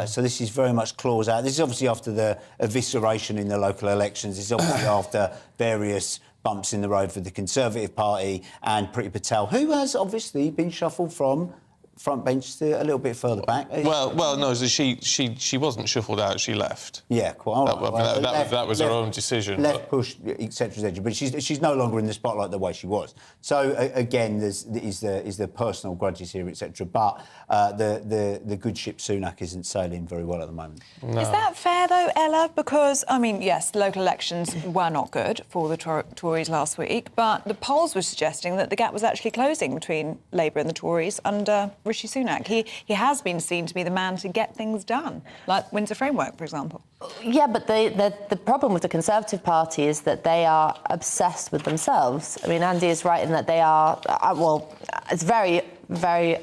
So this is very much claws out. This is obviously after the evisceration in the local elections. This is obviously after various bumps in the road for the Conservative Party and Priti Patel, who has obviously been shuffled from front bench to a little bit further back. Well, no, she wasn't shuffled out, she left. Yeah, quite. That was her own decision. Left, push, etc. But she's no longer in the spotlight the way she was. So again, there's the personal grudges here, etc. But the good ship Sunak isn't sailing very well at the moment. No. Is that fair though, Ella? Because I mean, yes, local elections were not good for the Tories last week, but the polls were suggesting that the gap was actually closing between Labour and the Tories under Rishi Sunak. He has been seen to be the man to get things done, like Windsor Framework, for example. Yeah, but the problem with the Conservative Party is that they are obsessed with themselves. I mean, Andy is right in that they are, it's very, very...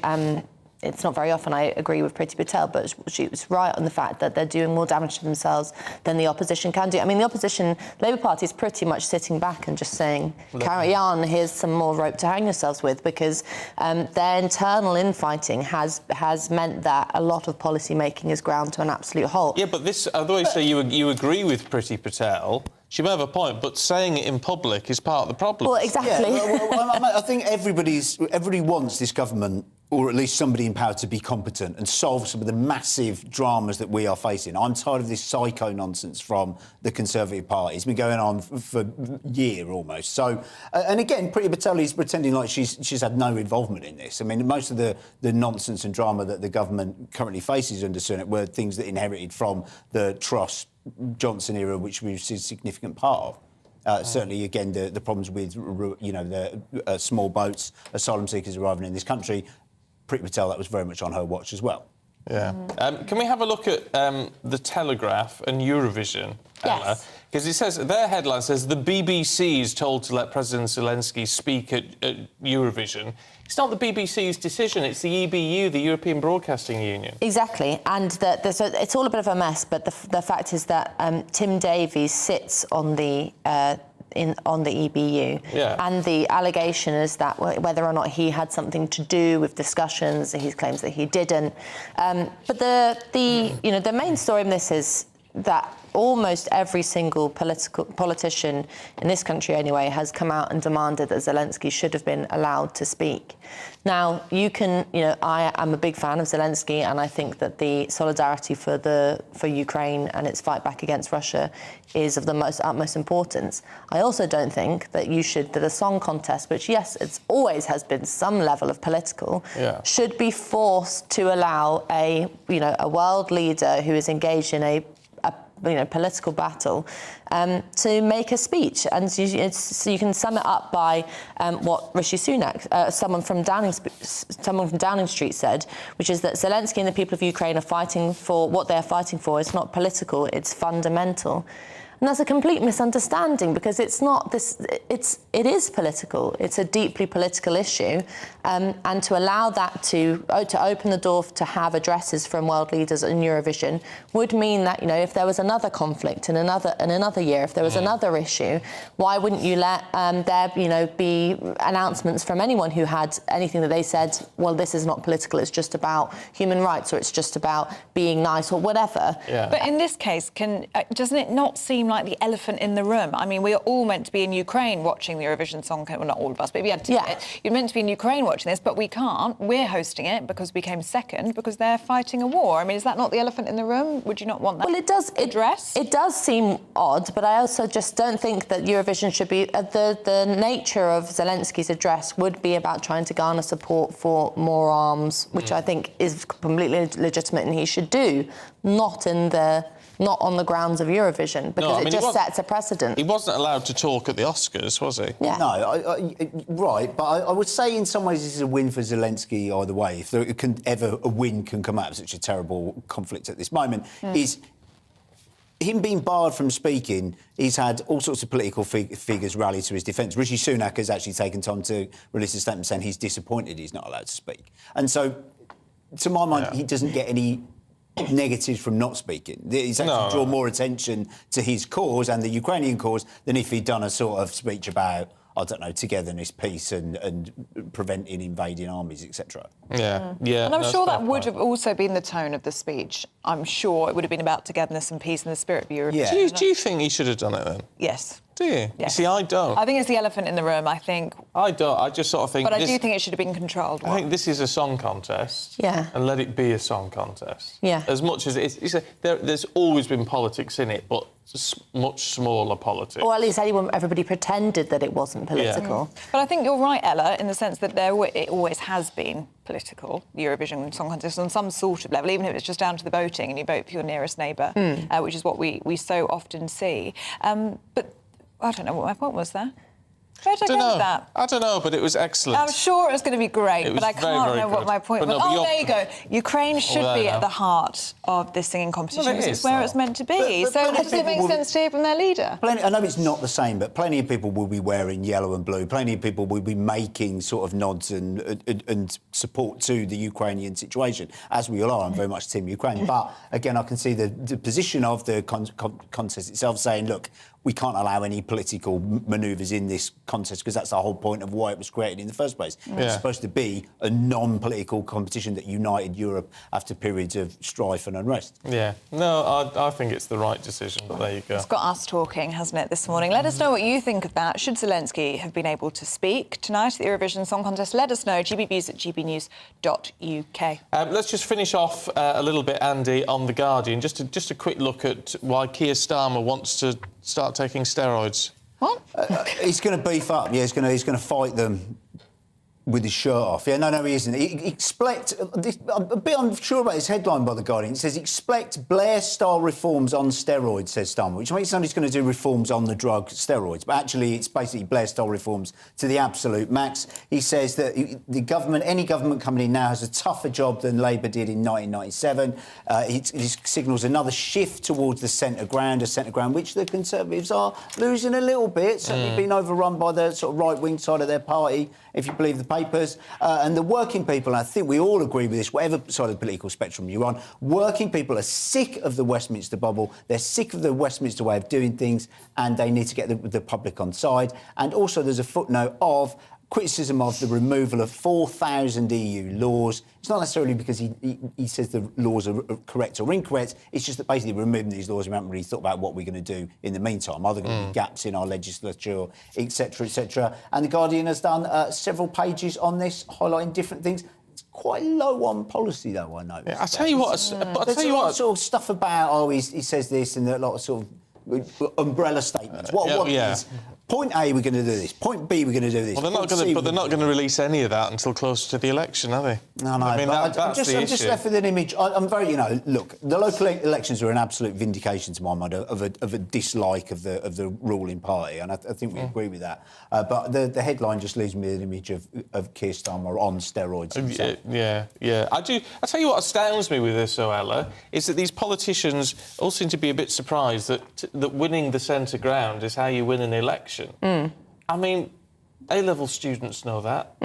it's not very often I agree with Priti Patel, but she was right on the fact that they're doing more damage to themselves than the opposition can do. I mean, the opposition, Labour Party, is pretty much sitting back and just saying, carry on, here's some more rope to hang yourselves with, because their internal infighting has meant that a lot of policy making is ground to an absolute halt. Yeah, but this, although you say you agree with Priti Patel, she may have a point, but saying it in public is part of the problem. Well, exactly. Yeah, I think everybody wants this government, or at least somebody in power, to be competent and solve some of the massive dramas that we are facing. I'm tired of this psycho nonsense from the Conservative Party. It's been going on for a year almost. So, and again, Priti Patel is pretending like she's had no involvement in this. I mean, most of the nonsense and drama that the government currently faces under Sunak were things that inherited from the Truss Johnson era, which we was a significant part of. Certainly, again, the problems with, the small boats, asylum seekers arriving in this country, Priti Patel, that was very much on her watch as well. Yeah. Can we have a look at the Telegraph and Eurovision, Ella? Yes. Because it says, their headline says, the BBC is told to let President Zelensky speak at Eurovision. It's not the BBC's decision, it's the EBU, the European Broadcasting Union. Exactly, and so it's all a bit of a mess, but the fact is that Tim Davies sits on the EBU, and the allegation is that whether or not he had something to do with discussions, he claims that he didn't. But the main story in this is that almost every single politician in this country anyway has come out and demanded that Zelensky should have been allowed to speak. Now, I am a big fan of Zelensky, and I think that the solidarity for Ukraine and its fight back against Russia is of the utmost importance. I also don't think that that a song contest, which yes, it always has been some level of political, should be forced to allow a world leader who is engaged in a political battle to make a speech. And so you can sum it up by what Rishi Sunak, someone from Downing Street said, which is that Zelensky and the people of Ukraine are fighting for what they are fighting for. It's not political, it's fundamental. And that's a complete misunderstanding, because it's not this. It is political. It's a deeply political issue, and to allow that to open the door to have addresses from world leaders in Eurovision would mean that if there was another conflict in another year, if there was another issue, why wouldn't you let there be announcements from anyone who had anything that they said? Well, this is not political. It's just about human rights, or it's just about being nice, or whatever. Yeah. But in this case, doesn't it not seem like the elephant in the room? I mean, we are all meant to be in Ukraine watching the Eurovision Song Contest. Well, not all of us, but if you had to, you're meant to be in Ukraine watching this, but we can't. We're hosting it because we came second, because they're fighting a war. I mean, is that not the elephant in the room? Would you not want that? Well, it does. It does seem odd, but I also just don't think that Eurovision should be the nature of Zelensky's address would be about trying to garner support for more arms, which I think is completely legitimate and he should do, not on the grounds of Eurovision, because it just sets a precedent. He wasn't allowed to talk at the Oscars, was he? Yeah. No, right, but I would say in some ways this is a win for Zelensky either way. If there can ever a win can come out of such a terrible conflict at this moment, is him being barred from speaking. He's had all sorts of political figures rally to his defence. Rishi Sunak has actually taken time to release a statement saying he's disappointed he's not allowed to speak. And so, to my mind, he doesn't get any negatives from not speaking. He's actually drawn more attention to his cause and the Ukrainian cause than if he'd done a sort of speech about, I don't know, togetherness, peace and preventing invading armies, etc. Yeah. And I'm sure that would have also been the tone of the speech. I'm sure it would have been about togetherness and peace and the spirit of Europe. Yeah. Do you think he should have done it then? Yes. Do you? Yes. See, I don't. I think it's the elephant in the room, I think. I don't. I just sort of think... But I do think it should have been controlled. I think this is a song contest. Yeah. And let it be a song contest. Yeah. As much as there's always been politics in it, but much smaller politics. Or at least everybody pretended that it wasn't political. Yeah. But I think you're right, Ella, in the sense that it always has been political, the Eurovision Song Contest, on some sort of level, even if it's just down to the voting and you vote for your nearest neighbour, which is what we so often see. But I don't know what my point was there. Where did I go with that? I don't know, but it was excellent. I'm sure it was going to be great, but I can't remember what my point was. There you go. Ukraine should be at the heart of this singing competition. Well, it's where it's meant to be. So does it make sense to hear from their leader? I know it's not the same, but plenty of people will be wearing yellow and blue. Plenty of people will be making sort of nods and support to the Ukrainian situation, as we all are. I'm very much Team Ukraine. But, again, I can see the position of the contest itself saying, look, we can't allow any political manoeuvres in this contest because that's the whole point of why it was created in the first place. It's supposed to be a non-political competition that united Europe after periods of strife and unrest. Yeah. No, I think it's the right decision, but there you go. It's got us talking, hasn't it, this morning? Let us know what you think of that. Should Zelensky have been able to speak tonight at the Eurovision Song Contest? Let us know. gbnews@gbnews.uk. Let's just finish off a little bit, Andy, on The Guardian. Just a quick look at why Keir Starmer wants to start taking steroids. What? He's going to beef up. Yeah, he's going to fight them with his shirt off. Yeah, no, he isn't. Expect... I'm a bit unsure about this headline by The Guardian. It says, expect Blair-style reforms on steroids, says Starmer, which makes it sound he's going to do reforms on the drug steroids. But actually, it's basically Blair-style reforms to the absolute max. He says that any government coming in now has a tougher job than Labour did in 1997. It signals another shift towards the centre ground, which the Conservatives are losing a little bit, certainly being overrun by the sort of right-wing side of their party, if you believe the papers. And the working people, and I think we all agree with this, whatever side of the political spectrum you're on, working people are sick of the Westminster bubble, they're sick of the Westminster way of doing things, and they need to get the public on side. And also there's a footnote of criticism of the removal of 4,000 EU laws. It's not necessarily because he says the laws are correct or incorrect, it's just that basically removing these laws, we haven't really thought about what we're going to do in the meantime. Are there going to be gaps in our legislature, etc., etc.? And The Guardian has done several pages on this, highlighting different things. It's quite low on policy, though, I know. Yeah, I'll tell you what... There's a lot of sort of stuff about, he says this, and a lot of sort of umbrella statements. What is... Point A, we're going to do this. Point B, we're going to do this. Well, they're not going to release any of that until closer to the election, are they? No. I mean, I'm that's just left with an image. I'm very, look, the local elections are an absolute vindication to my mind of a dislike of the ruling party, and I think we agree with that. But the headline just leaves me with an image of Keir Starmer on steroids. Yeah. I tell you what astounds me with this, Ella, is that these politicians all seem to be a bit surprised that winning the centre ground is how you win an election. I mean, A-level students know that.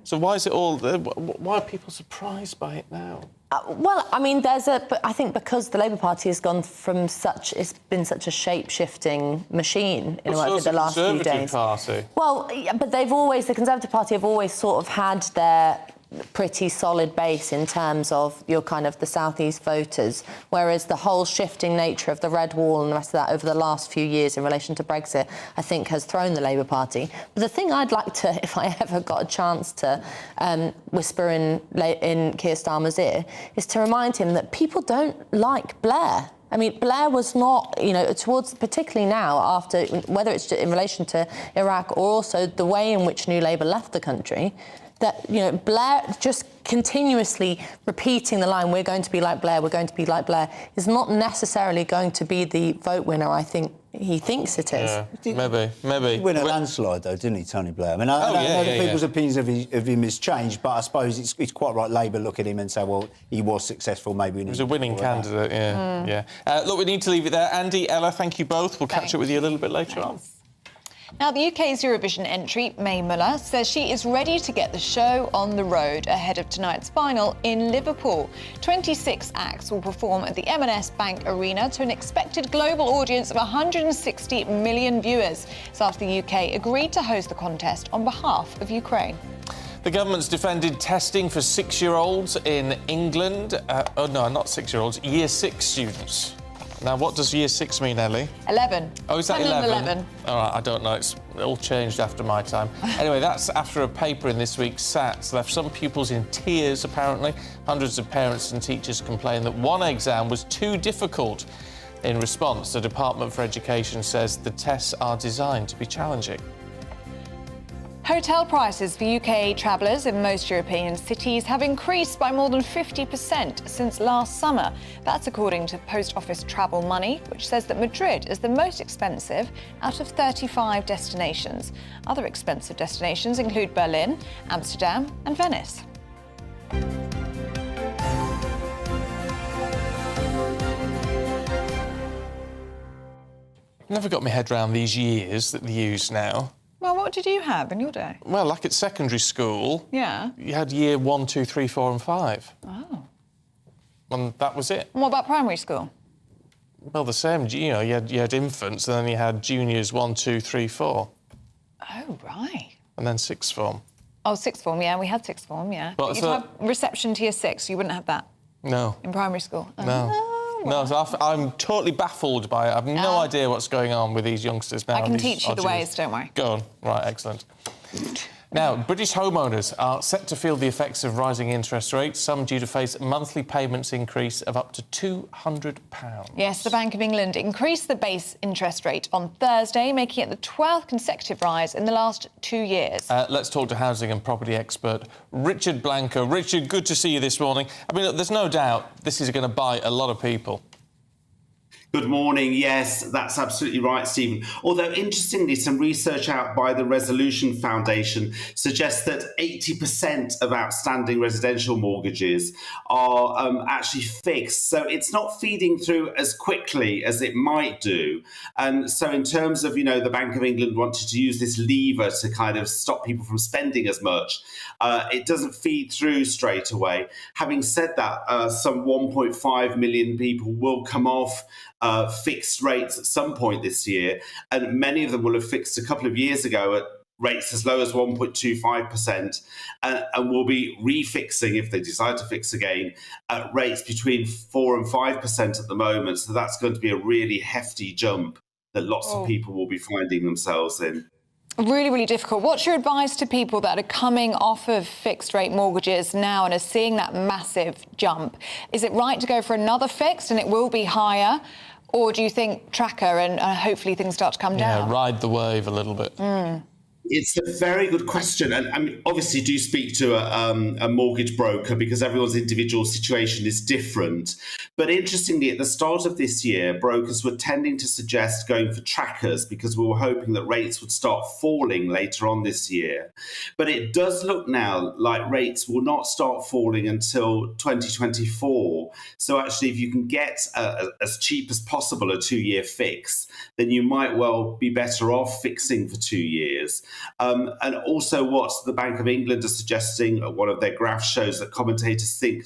So why is it all... Why are people surprised by it now? Well, I mean, I think because the Labour Party has gone from it's been such a shape-shifting machine in a way for the last few days. Party. Well, yeah, but the Conservative Party have always sort of had their pretty solid base in terms of your kind of the South East voters, whereas the whole shifting nature of the Red Wall and the rest of that over the last few years in relation to Brexit, I think, has thrown the Labour Party. But the thing I'd like to, if I ever got a chance to whisper in Keir Starmer's ear, is to remind him that people don't like Blair. I mean, Blair was not, particularly now, after, whether it's in relation to Iraq or also the way in which New Labour left the country, that, Blair just continuously repeating the line, we're going to be like Blair, we're going to be like Blair, is not necessarily going to be the vote winner, I think he thinks it is. Yeah, maybe. He won a landslide, though, didn't he, Tony Blair? I mean, I know that people's opinions of him has changed, but I suppose it's quite right Labour look at him and say, well, he was successful, maybe... He was a winning candidate, yeah. Look, we need to leave it there. Andy, Ella, thank you both. We'll catch up with you a little bit later on. Now, the UK's Eurovision entry, May Muller, says she is ready to get the show on the road ahead of tonight's final in Liverpool. 26 acts will perform at the M&S Bank Arena to an expected global audience of 160 million viewers. It's after the UK agreed to host the contest on behalf of Ukraine. The government's defended testing for 6-year-olds in England. No, not 6-year-olds, Year 6 students. Now, what does Year 6 mean, Ellie? 11. Oh, is that 11? 11. All right, I don't know. It's all changed after my time. Anyway, that's after a paper in this week's SATs left some pupils in tears, apparently. Hundreds of parents and teachers complained that one exam was too difficult. In response, the Department for Education says the tests are designed to be challenging. Hotel prices for UK travellers in most European cities have increased by more than 50% since last summer. That's according to Post Office Travel Money, which says that Madrid is the most expensive out of 35 destinations. Other expensive destinations include Berlin, Amsterdam and Venice. Never got my head around these years that they use now. Well, what did you have in your day? Well, like at secondary school, yeah, you had year 1, 2, 3, 4 and 5. Oh. And that was it. And what about primary school? Well, the same. You had infants, and then you had juniors 1, 2, 3, 4. Oh, right. And then sixth form. Oh, sixth form, yeah, we had sixth form, yeah. But you'd have reception to year 6, you wouldn't have that? No. In primary school? No. Oh, well. No, so I'm totally baffled by it. I've no idea what's going on with these youngsters now. I can teach you the ways, don't worry. Go on. Right, excellent. Now, British homeowners are set to feel the effects of rising interest rates, some due to face monthly payments increase of up to £200. Yes, the Bank of England increased the base interest rate on Thursday, making it the 12th consecutive rise in the last 2 years. Let's talk to housing and property expert Richard Blanco. Richard, good to see you this morning. I mean, look, there's no doubt this is going to bite a lot of people. Good morning. Yes, that's absolutely right, Stephen. Although, interestingly, some research out by the Resolution Foundation suggests that 80% of outstanding residential mortgages are actually fixed. So it's not feeding through as quickly as it might do. And so in terms of, the Bank of England wanted to use this lever to kind of stop people from spending as much, it doesn't feed through straight away. Having said that, some 1.5 million people will come off fixed rates at some point this year, and many of them will have fixed a couple of years ago at rates as low as 1.25%, and will be refixing, if they decide to fix again, at rates between 4 and 5% at the moment. So that's going to be a really hefty jump that lots of people will be finding themselves in. Really, really difficult. What's your advice to people that are coming off of fixed-rate mortgages now and are seeing that massive jump? Is it right to go for another fixed and it will be higher? Or do you think tracker and hopefully things start to come down? Yeah, ride the wave a little bit. It's a very good question. And I mean, obviously do speak to a mortgage broker, because everyone's individual situation is different. But interestingly, at the start of this year, brokers were tending to suggest going for trackers because we were hoping that rates would start falling later on this year. But it does look now like rates will not start falling until 2024. So actually, if you can get as cheap as possible a 2-year fix, then you might well be better off fixing for 2 years. And also what the Bank of England are suggesting, one of their graphs shows that commentators think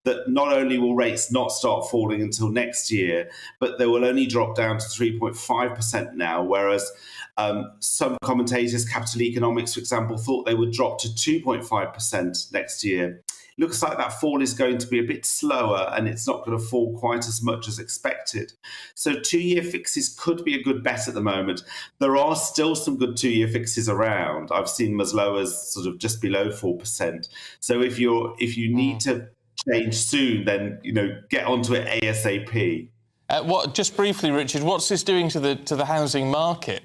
that not only will rates not start falling until next year, but they will only drop down to 3.5% now, whereas some commentators, Capital Economics, for example, thought they would drop to 2.5% next year. Looks like that fall is going to be a bit slower, and it's not going to fall quite as much as expected. So 2-year fixes could be a good bet at the moment. There are still some good 2-year fixes around. I've seen them as low as sort of just below 4%. So if you need to change soon, then get onto it ASAP. Just briefly, Richard, what's this doing to the housing market?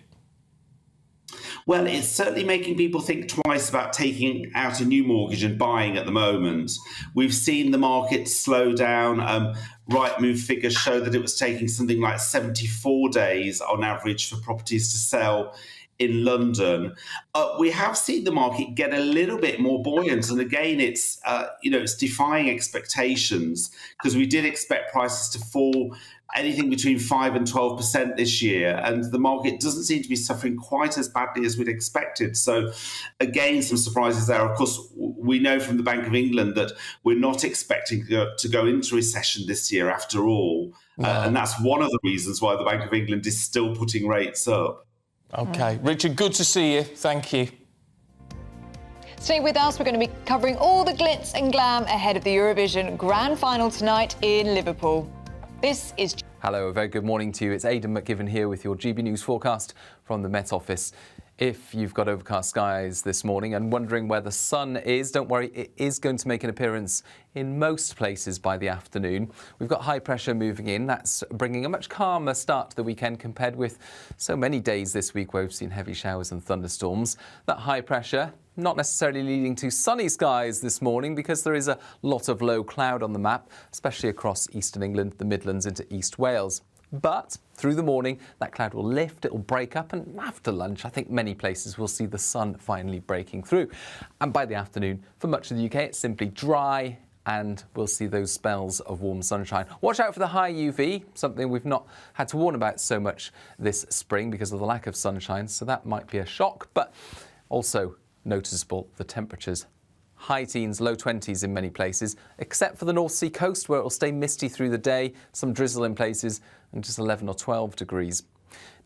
Well, it's certainly making people think twice about taking out a new mortgage and buying at the moment. We've seen the market slow down. Rightmove figures show that it was taking something like 74 days on average for properties to sell in London. We have seen the market get a little bit more buoyant, and again, it's defying expectations, because we did expect prices to fall anything between 5 and 12% this year, and the market doesn't seem to be suffering quite as badly as we'd expected. So again, some surprises there. Of course, we know from the Bank of England that we're not expecting to go into recession this year after all. And that's one of the reasons why the Bank of England is still putting rates up. OK. Richard, good to see you. Thank you. Stay with us. We're going to be covering all the glitz and glam ahead of the Eurovision Grand Final tonight in Liverpool. This is... Hello, a very good morning to you. It's Aidan McGivern here with your GB News forecast from the Met Office. If you've got overcast skies this morning and wondering where the sun is, don't worry, it is going to make an appearance in most places by the afternoon. We've got high pressure moving in. That's bringing a much calmer start to the weekend compared with so many days this week where we've seen heavy showers and thunderstorms. That high pressure not necessarily leading to sunny skies this morning, because there is a lot of low cloud on the map, especially across eastern England, the Midlands into East Wales. But through the morning, that cloud will lift, it will break up, and after lunch, I think many places will see the sun finally breaking through. And by the afternoon, for much of the UK, it's simply dry, and we'll see those spells of warm sunshine. Watch out for the high UV, something we've not had to warn about so much this spring because of the lack of sunshine, so that might be a shock, but also noticeable the temperatures. High teens, low 20s in many places, except for the North Sea coast, where it will stay misty through the day, some drizzle in places, and just 11 or 12 degrees.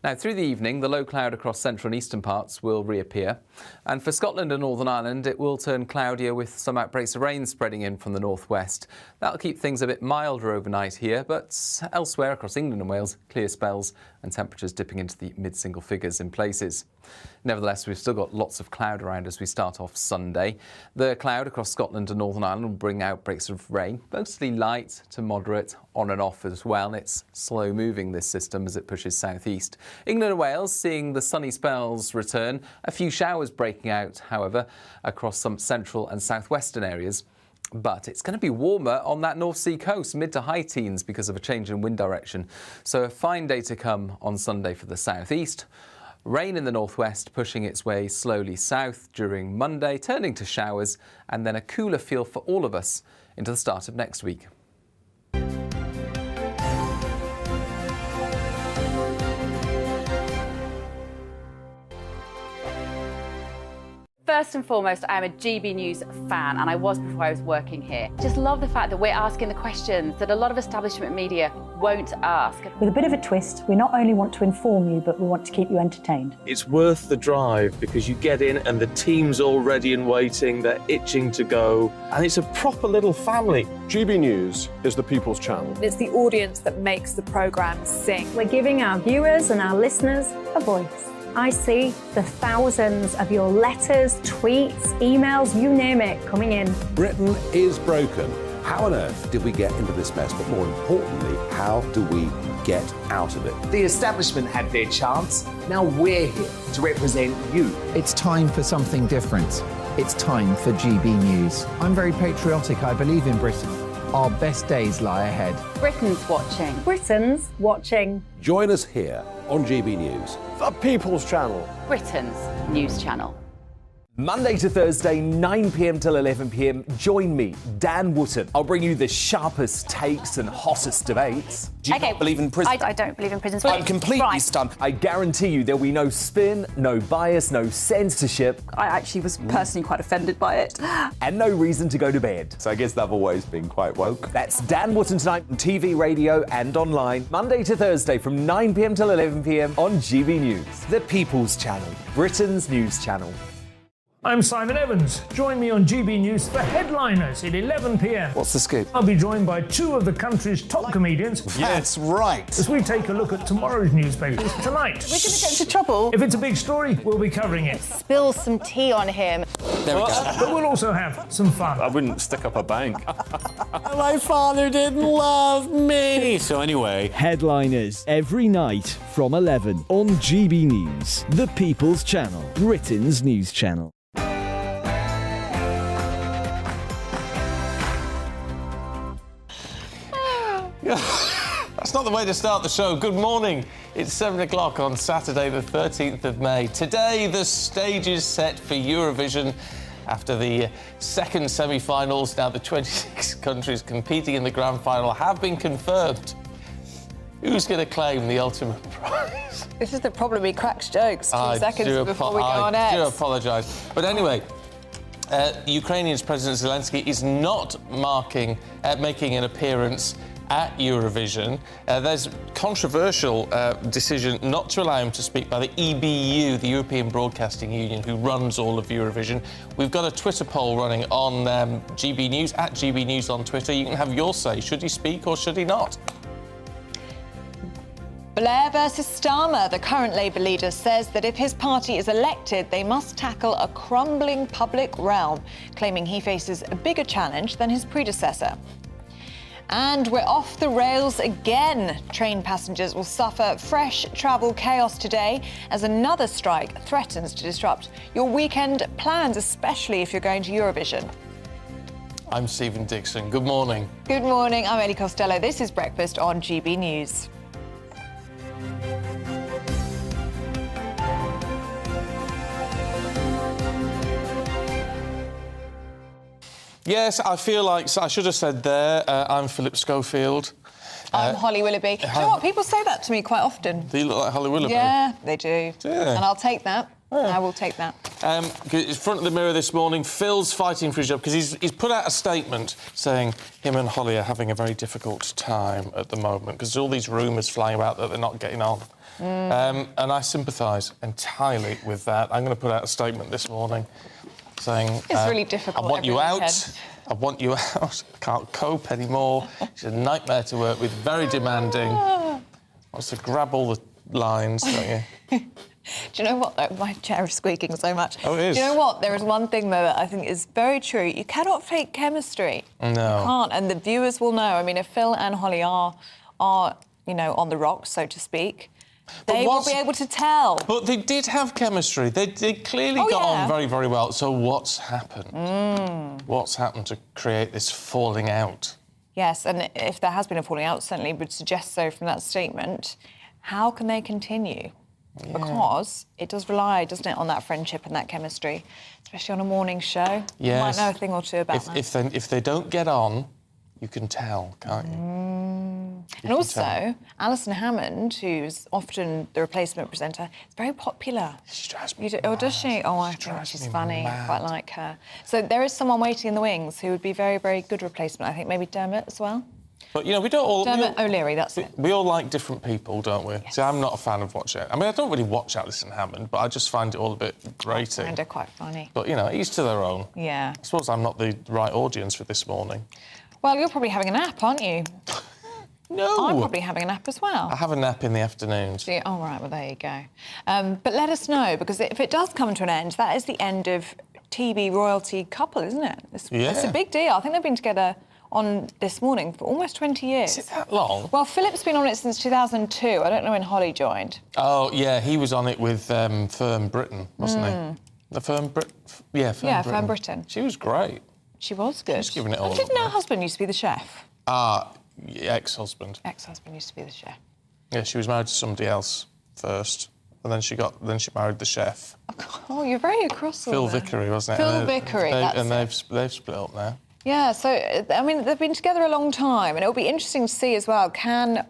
Now, through the evening, the low cloud across central and eastern parts will reappear. And for Scotland and Northern Ireland, it will turn cloudier with some outbreaks of rain spreading in from the northwest. That'll keep things a bit milder overnight here, but elsewhere across England and Wales, clear spells and temperatures dipping into the mid-single figures in places. Nevertheless, we've still got lots of cloud around as we start off Sunday. The cloud across Scotland and Northern Ireland will bring outbreaks of rain, mostly light to moderate, on and off as well. It's slow moving, this system, as it pushes southeast. England and Wales seeing the sunny spells return. A few showers breaking out, however, across some central and southwestern areas. But it's going to be warmer on that North Sea coast, mid to high teens because of a change in wind direction. So a fine day to come on Sunday for the southeast. Rain in the northwest pushing its way slowly south during Monday, turning to showers, and then a cooler feel for all of us into the start of next week. First and foremost, I am a GB News fan, and I was before I was working here. Just love the fact that we're asking the questions that a lot of establishment media won't ask. With a bit of a twist, we not only want to inform you, but we want to keep you entertained. It's worth the drive because you get in and the team's all ready and waiting, they're itching to go, and it's a proper little family. GB News is the people's channel. It's the audience that makes the programme sing. We're giving our viewers and our listeners a voice. I see the thousands of your letters, tweets, emails, you name it, coming in. Britain is broken. How on earth did we get into this mess? But more importantly, how do we get out of it? The establishment had their chance. Now we're here to represent you. It's time for something different. It's time for GB News. I'm very patriotic. I believe in Britain. Our best days lie ahead. Britain's watching. Britain's watching. Join us here on GB News. The people's channel. Britain's news channel. Monday to Thursday, 9 p.m. till 11 p.m. Join me, Dan Wootton. I'll bring you the sharpest takes and hottest debates. Do you not believe in prisons? I don't believe in prisons. I'm completely stunned. I guarantee you there'll be no spin, no bias, no censorship. I actually was personally quite offended by it. And no reason to go to bed. So I guess they've always been quite woke. That's Dan Wootton tonight on TV, radio and online. Monday to Thursday from 9 p.m. till 11 p.m. on GB News. The People's Channel, Britain's news channel. I'm Simon Evans. Join me on GB News for Headliners at 11 p.m. What's the scoop? I'll be joined by two of the country's top comedians. That's right. As we take a look at tomorrow's newspapers tonight. We're going to get into trouble. If it's a big story, we'll be covering it. Spill some tea on him. There we go. But we'll also have some fun. I wouldn't stick up a bank. My father didn't love me. So anyway. Headliners every night from 11 on GB News, the People's Channel, Britain's news channel. That's not the way to start the show. Good morning. It's 7 o'clock on Saturday, the 13th of May. Today, the stage is set for Eurovision. After the second semi-finals, now the 26 countries competing in the grand final have been confirmed. Who's going to claim the ultimate prize? This is the problem. He cracks jokes 2 seconds before we go on air. I do apologise. But anyway, Ukrainian's President Zelensky is not making an appearance at Eurovision. There's a controversial decision not to allow him to speak by the EBU, the European Broadcasting Union, who runs all of Eurovision. We've got a Twitter poll running on GB News, at GB News on Twitter. You can have your say. Should he speak or should he not? Blair versus Starmer. The current Labour leader says that if his party is elected, they must tackle a crumbling public realm, claiming he faces a bigger challenge than his predecessor. And we're off the rails again. Train passengers will suffer fresh travel chaos today as another strike threatens to disrupt your weekend plans, especially if you're going to Eurovision. I'm Stephen Dixon. Good morning. Good morning. I'm Ellie Costello. This is Breakfast on GB News. Yes, I feel like I should have said there, I'm Philip Schofield. I'm Holly Willoughby. You know what? People say that to me quite often. Do you look like Holly Willoughby? Yeah, they do. Yeah. And I'll take that. I will take that. In front of the mirror this morning, Phil's fighting for his job because he's put out a statement saying him and Holly are having a very difficult time at the moment because there's all these rumours flying about that they're not getting on. And I sympathise entirely with that. I'm going to put out a statement this morning saying... It's really difficult. I want you every out. weekend. I want you out. I can't cope anymore. She's a nightmare to work with, very demanding. Wants to grab all the lines, don't you? Do you know what, though? My chair is squeaking so much. Oh, it is? Do you know what? There is one thing, though, that I think is very true. You cannot fake chemistry. No. You can't, and the viewers will know. I mean, if Phil and Holly are you know, on the rocks, so to speak, they will be able to tell. But they did have chemistry. They clearly got on very, very well. So what's happened? What's happened to create this falling out? Yes, and if there has been a falling out, certainly would suggest so from that statement. How can they continue? Yeah. Because it does rely, doesn't it, on that friendship and that chemistry, especially on a morning show. Yes. You might know a thing or two about that. If they don't get on, you can tell, can't you? And also, Alison Hammond, who's often the replacement presenter, is very popular. She drives me Oh, does she? Oh, I think she's funny. I quite like her. So there is someone waiting in the wings who would be very, very good replacement. I think maybe Dermot as well. But, you know, we don't all... Dermot O'Leary, that's it. We all like different people, don't we? Yes. See, I'm not a fan of watching it. I mean, I don't really watch Alison Hammond, but I just find it all a bit grating. I find her quite funny. But, you know, each to their own. Yeah. I suppose I'm not the right audience for this morning. Well, you're probably having a nap, aren't you? No. I'm probably having a nap as well. I have a nap in the afternoons. Oh, right, well, there you go. But let us know, because if it does come to an end, that is the end of TV royalty couple, isn't it? It's a big deal. I think they've been together on This Morning for almost 20 years. Is it that long? Well, Philip's been on it since 2002. I don't know when Holly joined. Oh, yeah, he was on it with Firm Britain, wasn't he? The Firm Britain? Yeah, Firm Britain. She was great. She was good. She's giving it all Didn't up. her husband used to be the chef? Ex-husband. Ex-husband used to be the chef. Yeah, she was married to somebody else first, and then she married the chef. Oh, you're very across all Phil that. Vickery, wasn't it? Phil Vickery, they've split up now. Yeah, so, I mean, they've been together a long time, and it'll be interesting to see as well, can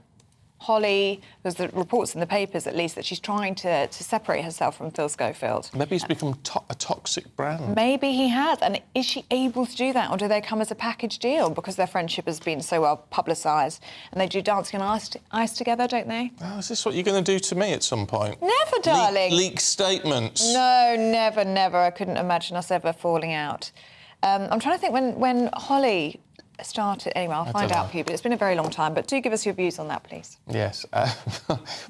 Holly, there's the reports in the papers at least, that she's trying to separate herself from Phil Schofield. Maybe he's become a toxic brand. Maybe he has, and is she able to do that, or do they come as a package deal because their friendship has been so well publicised, and they do Dancing on Ice together, don't they? Oh, is this what you're going to do to me at some point? Never, darling. Leak statements. No, never, never. I couldn't imagine us ever falling out. I'm trying to think when Holly started... Anyway, I'll find out for you, but it's been a very long time. But do give us your views on that, please. Yes.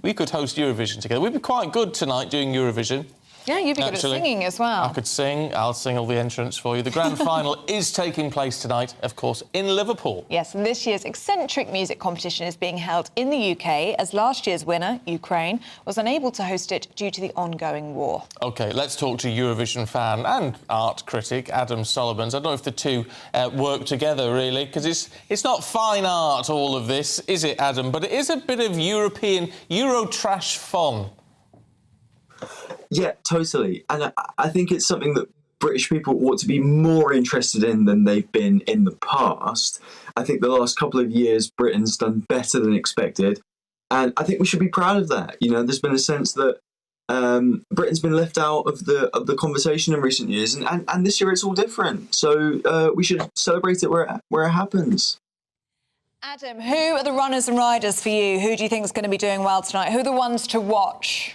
We could host Eurovision together. We'd be quite good tonight doing Eurovision. Yeah, you'd be good at singing as well. I could sing. I'll sing all the entrants for you. The grand final is taking place tonight, of course, in Liverpool. Yes, and this year's eccentric music competition is being held in the UK as last year's winner, Ukraine, was unable to host it due to the ongoing war. OK, let's talk to Eurovision fan and art critic Adam Solomons. I don't know if the two work together, really, because it's not fine art, all of this, is it, Adam? But it is a bit of European Eurotrash fun. Yeah, totally. And I think it's something that British people ought to be more interested in than they've been in the past. I think the last couple of years, Britain's done better than expected. And I think we should be proud of that. You know, there's been a sense that Britain's been left out of the conversation in recent years. And this year it's all different. So we should celebrate it where it happens. Adam, who are the runners and riders for you? Who do you think is going to be doing well tonight? Who are the ones to watch?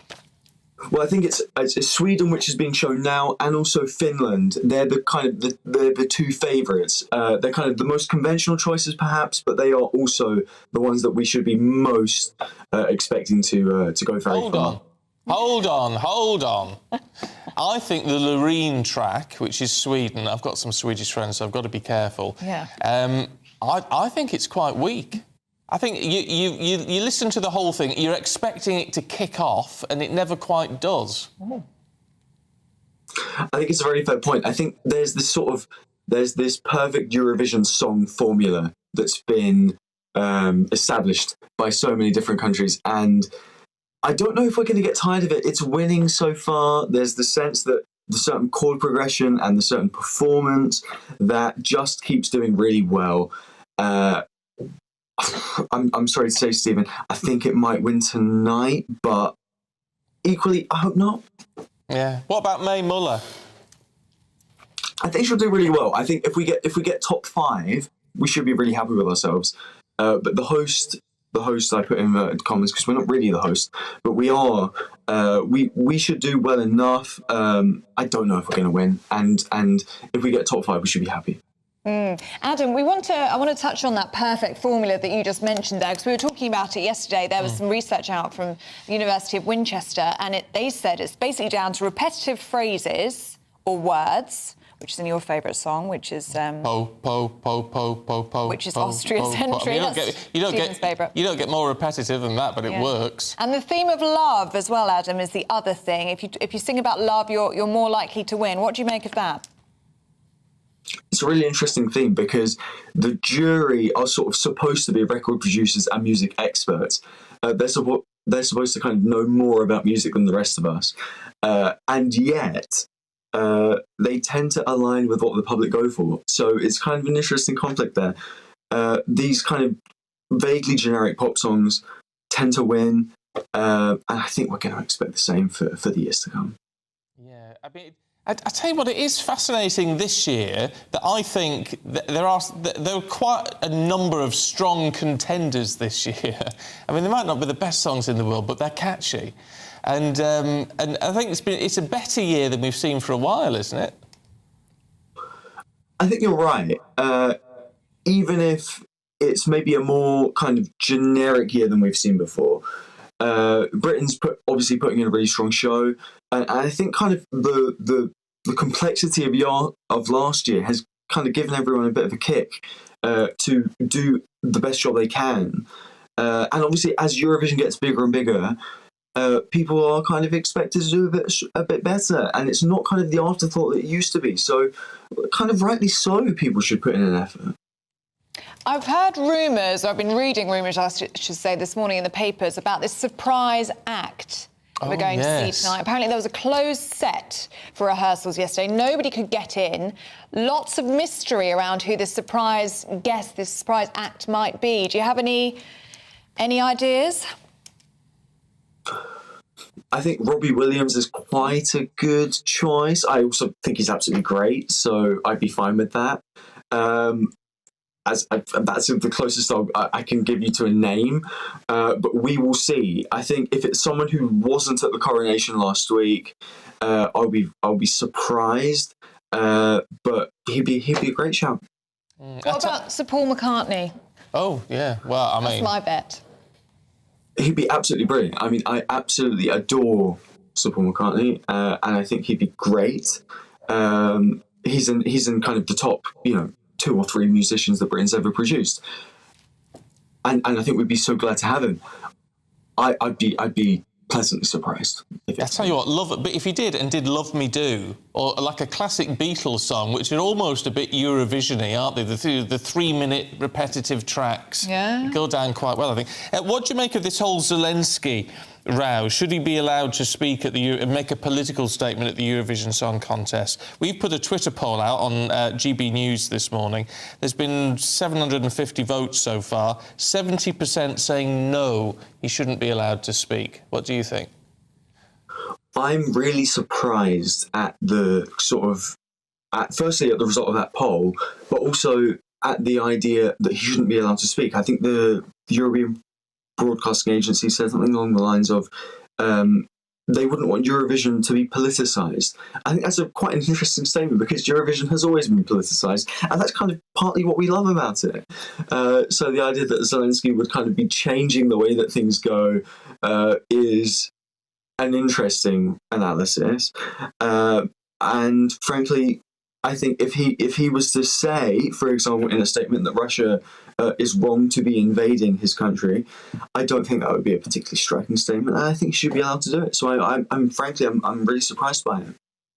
Well, I think it's Sweden, which is being shown now, and also Finland. They're the two favourites. They're kind of the most conventional choices, perhaps, but they are also the ones that we should be most expecting to go very far. Hold on. I think the Loreen track, which is Sweden, I've got some Swedish friends, so I've got to be careful. Yeah. I think it's quite weak. I think you listen to the whole thing, you're expecting it to kick off, and it never quite does. I think it's a very fair point. I think there's this perfect Eurovision song formula that's been established by so many different countries, and I don't know if we're going to get tired of it. It's winning so far. There's the sense that the certain chord progression and the certain performance that just keeps doing really well. I'm sorry to say, Stephen, I think it might win tonight, but equally, I hope not. Yeah. What about May Muller? I think she'll do really well. I think if we get top 5, we should be really happy with ourselves. But the host I put in inverted commas because we're not really the host, but we are. We should do well enough. I don't know if we're going to win, and if we get top 5, we should be happy. Adam, I want to touch on that perfect formula that you just mentioned there, because we were talking about it yesterday. There was some research out from the University of Winchester, and they said it's basically down to repetitive phrases or words, which is in your favourite song, which is which is Austria's entry. You don't get more repetitive than that, but it works. And the theme of love as well, Adam, is the other thing. If you sing about love, you're more likely to win. What do you make of that? It's a really interesting theme because the jury are sort of supposed to be record producers and music experts. They're supposed to kind of know more about music than the rest of us, and yet they tend to align with what the public go for. So it's kind of an interesting conflict there. These kind of vaguely generic pop songs tend to win, and I think we're going to expect the same for the years to come. Yeah, I mean, I tell you what, it is fascinating this year that I think that there are quite a number of strong contenders this year. I mean, they might not be the best songs in the world, but they're catchy. And I think it's a better year than we've seen for a while, isn't it? I think you're right. Even if it's maybe a more kind of generic year than we've seen before, Britain's obviously putting in a really strong show, and I think kind of the complexity of last year has kind of given everyone a bit of a kick to do the best job they can. And obviously, as Eurovision gets bigger and bigger, people are kind of expected to do a bit better, and it's not kind of the afterthought that it used to be. So, kind of rightly so, people should put in an effort. I've heard rumours, or I've been reading rumours, I should say, this morning in the papers about this surprise act we're going to see tonight. Apparently there was a closed set for rehearsals yesterday. Nobody could get in. Lots of mystery around who this surprise guest, this surprise act might be. Do you have any ideas? I think Robbie Williams is quite a good choice. I also think he's absolutely great, so I'd be fine with that. That's the closest I can give you to a name, but we will see. I think if it's someone who wasn't at the coronation last week, I'll be surprised. But he'd be a great shout. What about Sir Paul McCartney? Oh yeah, well I mean that's my bet. He'd be absolutely brilliant. I mean, I absolutely adore Sir Paul McCartney, and I think he'd be great. He's in kind of the top, 2 or 3 musicians that Britain's ever produced, and I think we'd be so glad to have him. I'd be pleasantly surprised. I tell you what, love it. But if he did "Love Me Do," or like a classic Beatles song, which are almost a bit Eurovision-y, aren't they? The 3-minute repetitive tracks go down quite well, I think. What do you make of this whole Zelensky row? Should he be allowed to speak at and make a political statement at the Eurovision Song Contest? We've put a Twitter poll out on GB News this morning. There's been 750 votes so far. 70% saying no, he shouldn't be allowed to speak. What do you think? I'm really surprised at the firstly at the result of that poll, but also at the idea that he shouldn't be allowed to speak. I think the European Broadcasting Agency said something along the lines of they wouldn't want Eurovision to be politicised. I think that's quite an interesting statement because Eurovision has always been politicised, and that's kind of partly what we love about it. So the idea that Zelensky would kind of be changing the way that things go is an interesting analysis. And frankly, I think if he was to say, for example, in a statement that Russia is wrong to be invading his country, I don't think that would be a particularly striking statement, and I think he should be allowed to do it. So I'm frankly really surprised by it.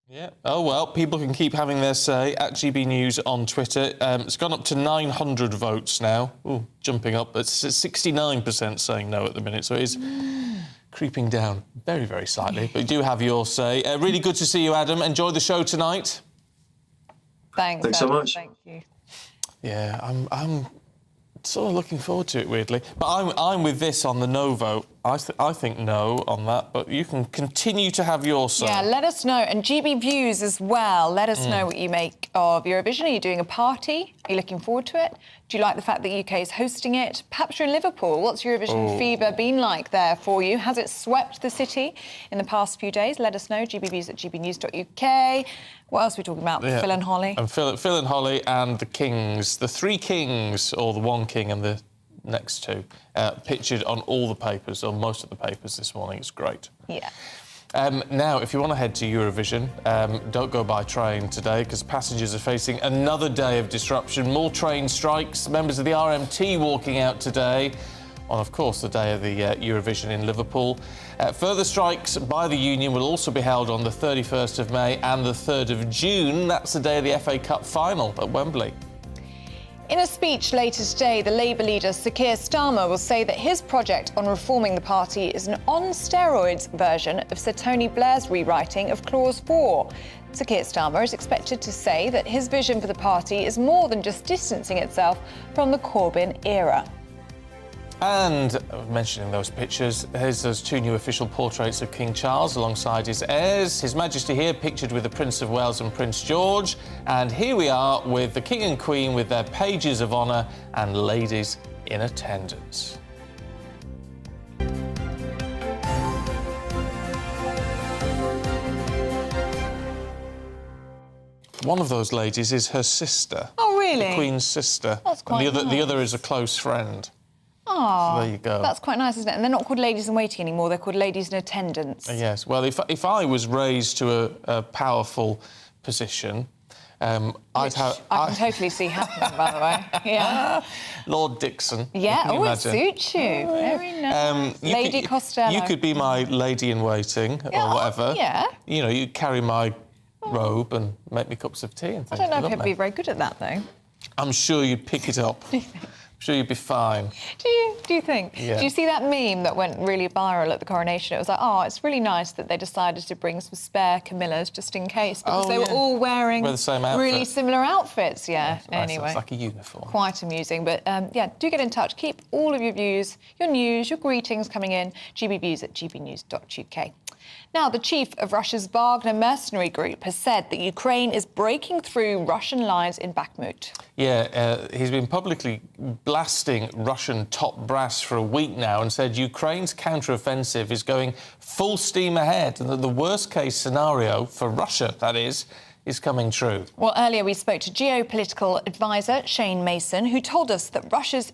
Yeah. Oh, well, people can keep having their say at GB News on Twitter. It's gone up to 900 votes now. Ooh, jumping up. It's 69% saying no at the minute, so it is creeping down very, very slightly. But you do have your say. Really good to see you, Adam. Enjoy the show tonight. Thanks so much. Thank you. Yeah, I'm sort of looking forward to it, weirdly. But I'm with this on the no vote. I think no on that, but you can continue to have your say. Yeah, let us know. And GB Views as well. Let us know what you make of Eurovision. Are you doing a party? Are you looking forward to it? Do you like the fact that UK is hosting it? Perhaps you're in Liverpool. What's Eurovision fever been like there for you? Has it swept the city in the past few days? Let us know. GBViews at gbnews.uk. What else are we talking about? Yeah. Phil and Holly. And Phil and Holly and the Kings, the three kings, or the one king and the next two, pictured on all the papers, or most of the papers this morning. It's great. Yeah. Now, if you want to head to Eurovision, don't go by train today because passengers are facing another day of disruption. More train strikes, members of the RMT walking out today on, of course, the day of the Eurovision in Liverpool. Further strikes by the union will also be held on the 31st of May and the 3rd of June. That's the day of the FA Cup final at Wembley. In a speech later today, the Labour leader Sir Keir Starmer will say that his project on reforming the party is an on-steroids version of Sir Tony Blair's rewriting of Clause 4. Sir Keir Starmer is expected to say that his vision for the party is more than just distancing itself from the Corbyn era. And mentioning those pictures, here's those two new official portraits of King Charles alongside his heirs. His Majesty here pictured with the Prince of Wales and Prince George. And here we are with the King and Queen with their pages of honour and ladies in attendance. One of those ladies is her sister. Oh, really? The Queen's sister. That's quite and the nice. other is a close friend. Oh, So there you go. That's quite nice, isn't it? And they're not called ladies in waiting anymore, they're called ladies in attendance. Yes, well, if I was raised to a powerful position, I'd have... I can totally see happening, by the way. Yeah. Lord Dixon. Yeah, can you oh, it imagine? suits you. Very nice. Lady Costello. You could be my lady in waiting or whatever. Yeah. You know, you'd carry my robe and make me cups of tea and I things. don't know if wouldn't he'd be they? very good at that, though. I'm sure you'd pick it up. I'm sure you'd be fine. Do you think? Yeah. Do you see that meme that went really viral at the coronation? It was like, oh, it's really nice that they decided to bring some spare Camillas just in case, because they were all wearing Wear the same outfit. really similar outfits. Yeah, It's nice. anyway. It's like a uniform. Quite amusing. But, yeah, do get in touch. Keep all of your views, your news, your greetings coming in. gbviews at gbnews.uk. Now, the chief of Russia's Wagner mercenary group has said that Ukraine is breaking through Russian lines in Bakhmut. Yeah, he's been publicly blasting Russian top brass for a week now and said Ukraine's counter-offensive is going full steam ahead and that the worst-case scenario, for Russia, that is coming true. Well, earlier we spoke to geopolitical advisor Shane Mason, who told us that Russia's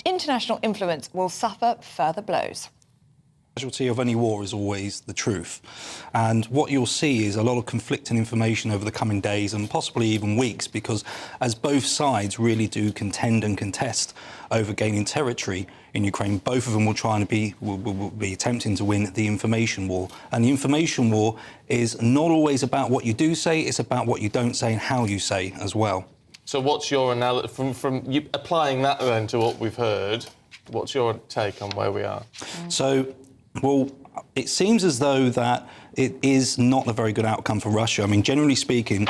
international influence will suffer further blows. Casualty of any war is always the truth. And what you'll see is a lot of conflicting information over the coming days and possibly even weeks, because as both sides really do contend and contest over gaining territory in Ukraine, both of them will try and will be attempting to win the information war. And the information war is not always about what you do say, it's about what you don't say and how you say as well. So what's your analysis, from you applying that then to what we've heard, what's your take on where we are? So, well, it seems as though that it is not a very good outcome for Russia. I mean, generally speaking,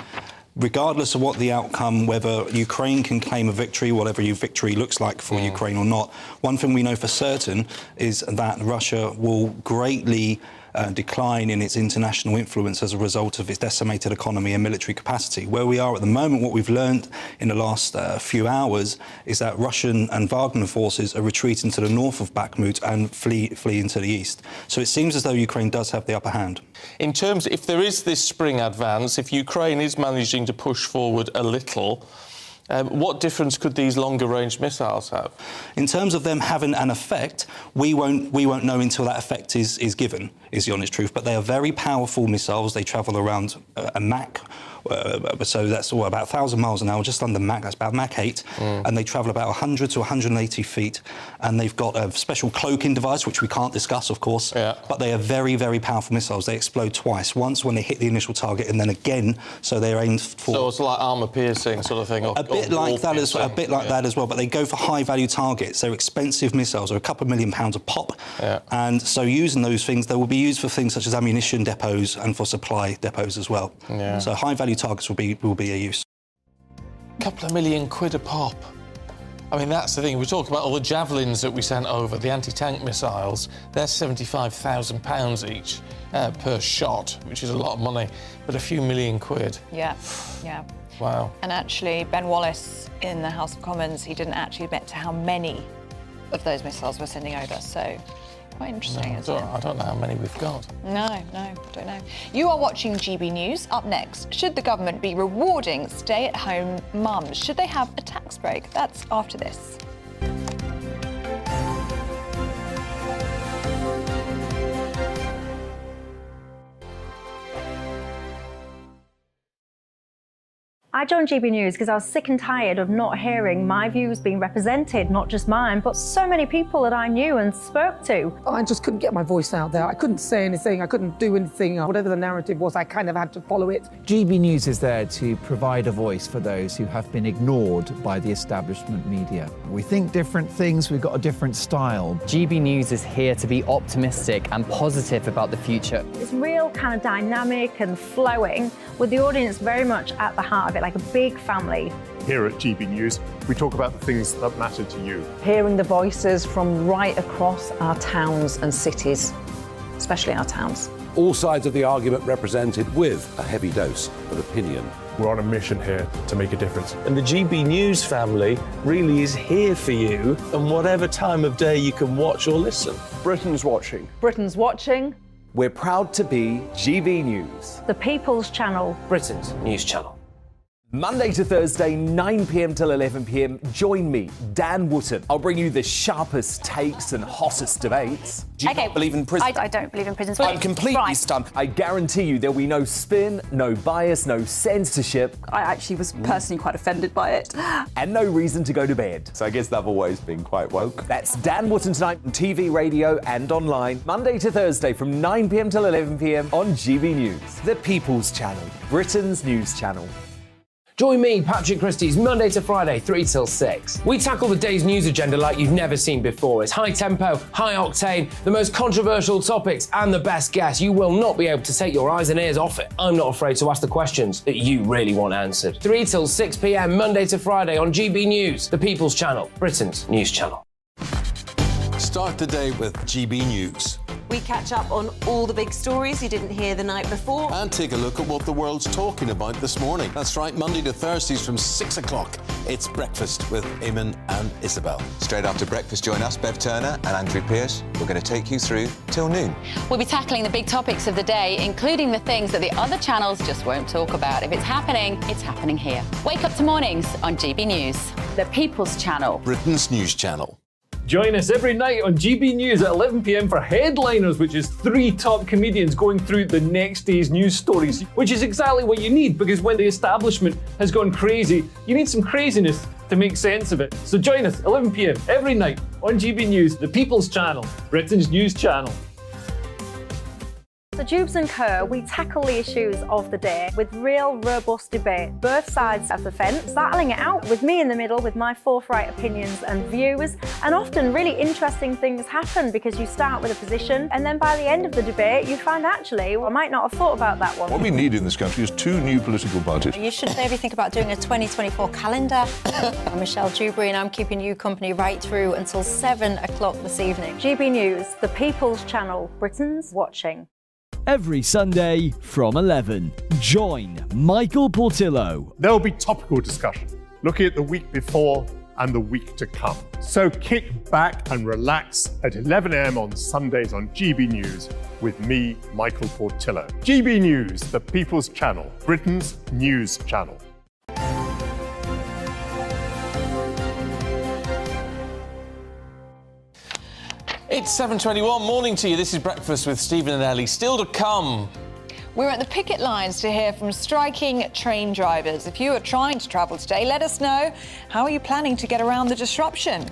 regardless of what the outcome, whether Ukraine can claim a victory, whatever your victory looks like for Ukraine or not, one thing we know for certain is that Russia will greatly decline in its international influence as a result of its decimated economy and military capacity. Where we are at the moment, what we've learned in the last few hours is that Russian and Wagner forces are retreating to the north of Bakhmut and flee into the east. So it seems as though Ukraine does have the upper hand. In terms, if there is this spring advance, if Ukraine is managing to push forward a little, what difference could these longer-range missiles have? In terms of them having an effect, we won't know until that effect is given, is the honest truth. But they are very powerful missiles. They travel around a Mach, so that's about 1,000 miles an hour, just under Mach. That's about Mach 8, and they travel about 100 to 180 feet. And they've got a special cloaking device, which we can't discuss, of course. Yeah. But they are very, very powerful missiles. They explode twice. Once when they hit the initial target, and then again, so they're aimed for. So it's like armour-piercing sort of thing. A bit like that as well, but they go for high-value targets. They're expensive missiles, they're a couple of £1 million a pop. Yeah. And so using those things, they will be used for things such as ammunition depots and for supply depots as well. Yeah. So high-value targets will be a use. A couple of £1 million a pop. I mean, that's the thing. We talk about all the javelins that we sent over, the anti-tank missiles. They're £75,000 each per shot, which is a lot of money, but a few million quid. Yeah, yeah. Wow. And actually, Ben Wallace in the House of Commons, he didn't actually admit to how many of those missiles we're sending over, so quite interesting, isn't it? I don't know how many we've got. No, don't know. You are watching GB News. Up next, should the government be rewarding stay-at-home mums? Should they have a tax break? That's after this. I joined GB News because I was sick and tired of not hearing my views being represented, not just mine, but so many people that I knew and spoke to. I just couldn't get my voice out there. I couldn't say anything. I couldn't do anything. Whatever the narrative was, I kind of had to follow it. GB News is there to provide a voice for those who have been ignored by the establishment media. We think different things, we've got a different style. GB News is here to be optimistic and positive about the future. It's real kind of dynamic and flowing, with the audience very much at the heart of it, like a big family. Here at GB News, we talk about the things that matter to you. Hearing the voices from right across our towns and cities, especially our towns. All sides of the argument represented with a heavy dose of opinion. We're on a mission here to make a difference. And the GB News family really is here for you, and whatever time of day you can watch or listen. Britain's watching. Britain's watching. We're proud to be GB News. The People's Channel. Britain's news channel. Monday to Thursday, 9 p.m. till 11 p.m. Join me, Dan Wootton. I'll bring you the sharpest takes and hottest debates. Do you not believe in prison? I don't believe in prisons. I'm completely stunned. I guarantee you there'll be no spin, no bias, no censorship. I actually was personally quite offended by it. And no reason to go to bed. So I guess they've always been quite woke. That's Dan Wootton tonight on TV, radio and online. Monday to Thursday from 9 p.m. till 11 p.m. on GB News. The People's Channel, Britain's news channel. Join me, Patrick Christie's, Monday to Friday, 3 till 6. We tackle the day's news agenda like you've never seen before. It's high tempo, high octane, the most controversial topics, and the best guests. You will not be able to take your eyes and ears off it. I'm not afraid to ask the questions that you really want answered. 3 till 6 p.m, Monday to Friday on GB News, the People's Channel, Britain's news channel. Start the day with GB News. We catch up on all the big stories you didn't hear the night before. And take a look at what the world's talking about this morning. That's right, Monday to Thursdays from 6 o'clock. It's Breakfast with Eamon and Isabel. Straight after breakfast, join us, Bev Turner and Andrew Pearce. We're going to take you through till noon. We'll be tackling the big topics of the day, including the things that the other channels just won't talk about. If it's happening here. Wake up to mornings on GB News, the People's Channel, Britain's news channel. Join us every night on GB News at 11 p.m. for Headliners, which is 3 top comedians going through the next day's news stories, which is exactly what you need, because when the establishment has gone crazy, you need some craziness to make sense of it. So join us 11 p.m. every night on GB News, the People's Channel, Britain's news channel. So Dubes & Co, we tackle the issues of the day with real robust debate, both sides of the fence, battling it out with me in the middle with my forthright opinions and views, and often really interesting things happen because you start with a position and then by the end of the debate you find actually, well, I might not have thought about that one. What we need in this country is 2 new political parties. You should maybe think about doing a 2024 calendar. I'm Michelle Dewberry and I'm keeping you company right through until 7 o'clock this evening. GB News, the People's Channel, Britain's watching. Every Sunday from 11, join Michael Portillo. There will be topical discussion, looking at the week before and the week to come. So kick back and relax at 11 a.m. on Sundays on GB News with me, Michael Portillo. GB News, the People's Channel, Britain's news channel. It's 7:21. Morning to you. This is Breakfast with Stephen and Ellie. Still to come. We're at the picket lines to hear from striking train drivers. If you are trying to travel today, let us know. How are you planning to get around the disruption?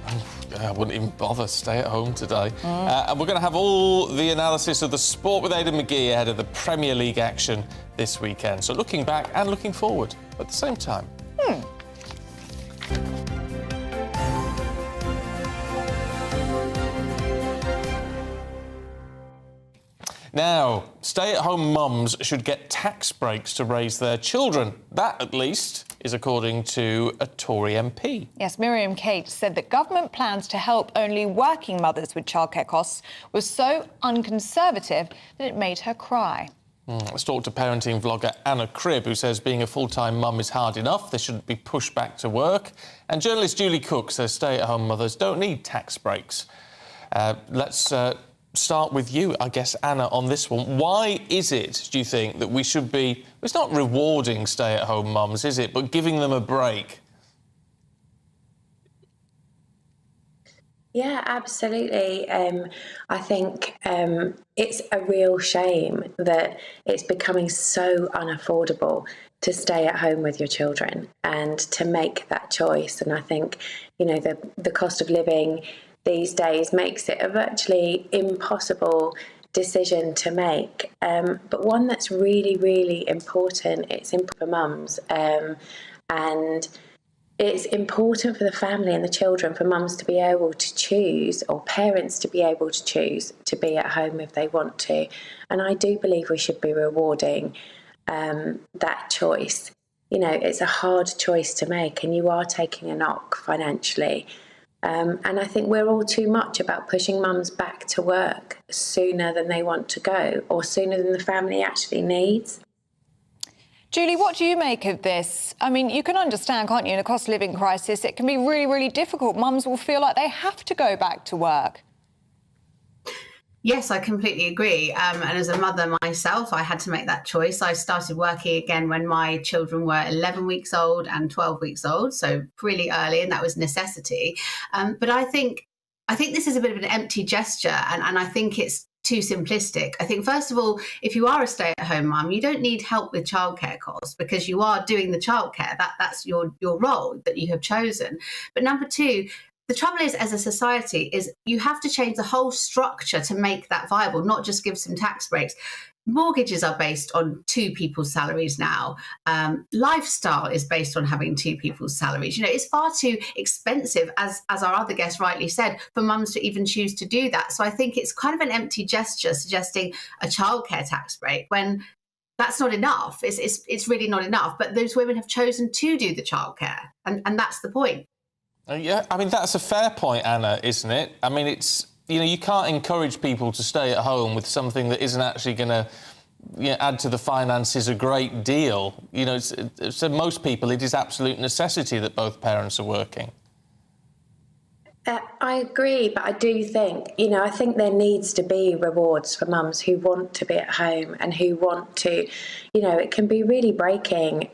I wouldn't even bother. Stay at home today. And we're going to have all the analysis of the sport with Aidan McGee ahead of the Premier League action this weekend. So looking back and looking forward at the same time. Now, stay-at-home mums should get tax breaks to raise their children. That, at least, is according to a Tory MP. Yes, Miriam Kate said that government plans to help only working mothers with childcare costs was so unconservative that it made her cry. Let's talk to parenting vlogger Anna Cribb, who says being a full-time mum is hard enough. They shouldn't be pushed back to work. And journalist Julie Cook says stay-at-home mothers don't need tax breaks. Let's start with you, I guess, Anna, on this one. Why is it, do you think, that we should be... It's not rewarding stay-at-home mums, is it, but giving them a break? Yeah, absolutely. I think it's a real shame that it's becoming so unaffordable to stay at home with your children and to make that choice. And I think, you know, the cost of living these days makes it a virtually impossible decision to make, but one that's really, really important. It's important for mums, and it's important for the family and the children, for mums to be able to choose, or parents to be able to choose to be at home if they want to. And I do believe we should be rewarding that choice. You know, it's a hard choice to make, and you are taking a knock financially. And I think we're all too much about pushing mums back to work sooner than they want to go, or sooner than the family actually needs. Julie, what do you make of this? I mean, you can understand, can't you, in a cost of living crisis, it can be really, really difficult. Mums will feel like they have to go back to work. Yes, I completely agree. And as a mother myself, I had to make that choice. I started working again when my children were 11 weeks old and 12 weeks old, so really early, and that was necessity. But I think this is a bit of an empty gesture, and I think it's too simplistic. I think, first of all, if you are a stay-at-home mum, you don't need help with childcare costs because you are doing the childcare. That's your role that you have chosen. But number two, the trouble is, as a society, is you have to change the whole structure to make that viable, not just give some tax breaks. Mortgages are based on two people's salaries now. Lifestyle is based on having two people's salaries. You know, it's far too expensive, as our other guest rightly said, for mums to even choose to do that. So I think it's kind of an empty gesture suggesting a childcare tax break when that's not enough. It's really not enough. But those women have chosen to do the childcare, and that's the point. Yeah, I mean, that's a fair point, Anna, isn't it? I mean, it's, you know, you can't encourage people to stay at home with something that isn't actually going to, you know, add to the finances a great deal. You know, so most people, it is absolute necessity that both parents are working. I agree, but I do think, you know, I think there needs to be rewards for mums who want to be at home and who want to, you know, it can be really breaking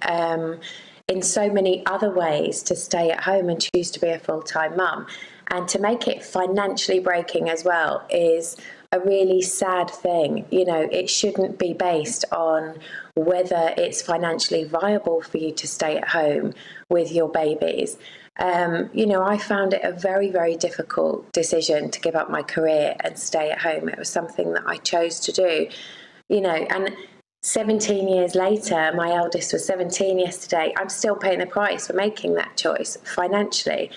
in so many other ways to stay at home and choose to be a full-time mum. And to make it financially breaking as well is a really sad thing. You know, it shouldn't be based on whether it's financially viable for you to stay at home with your babies. You know, I found it a very, very difficult decision to give up my career and stay at home. It was something that I chose to do, you know, and 17 years later, my eldest was 17 yesterday, I'm still paying the price for making that choice financially.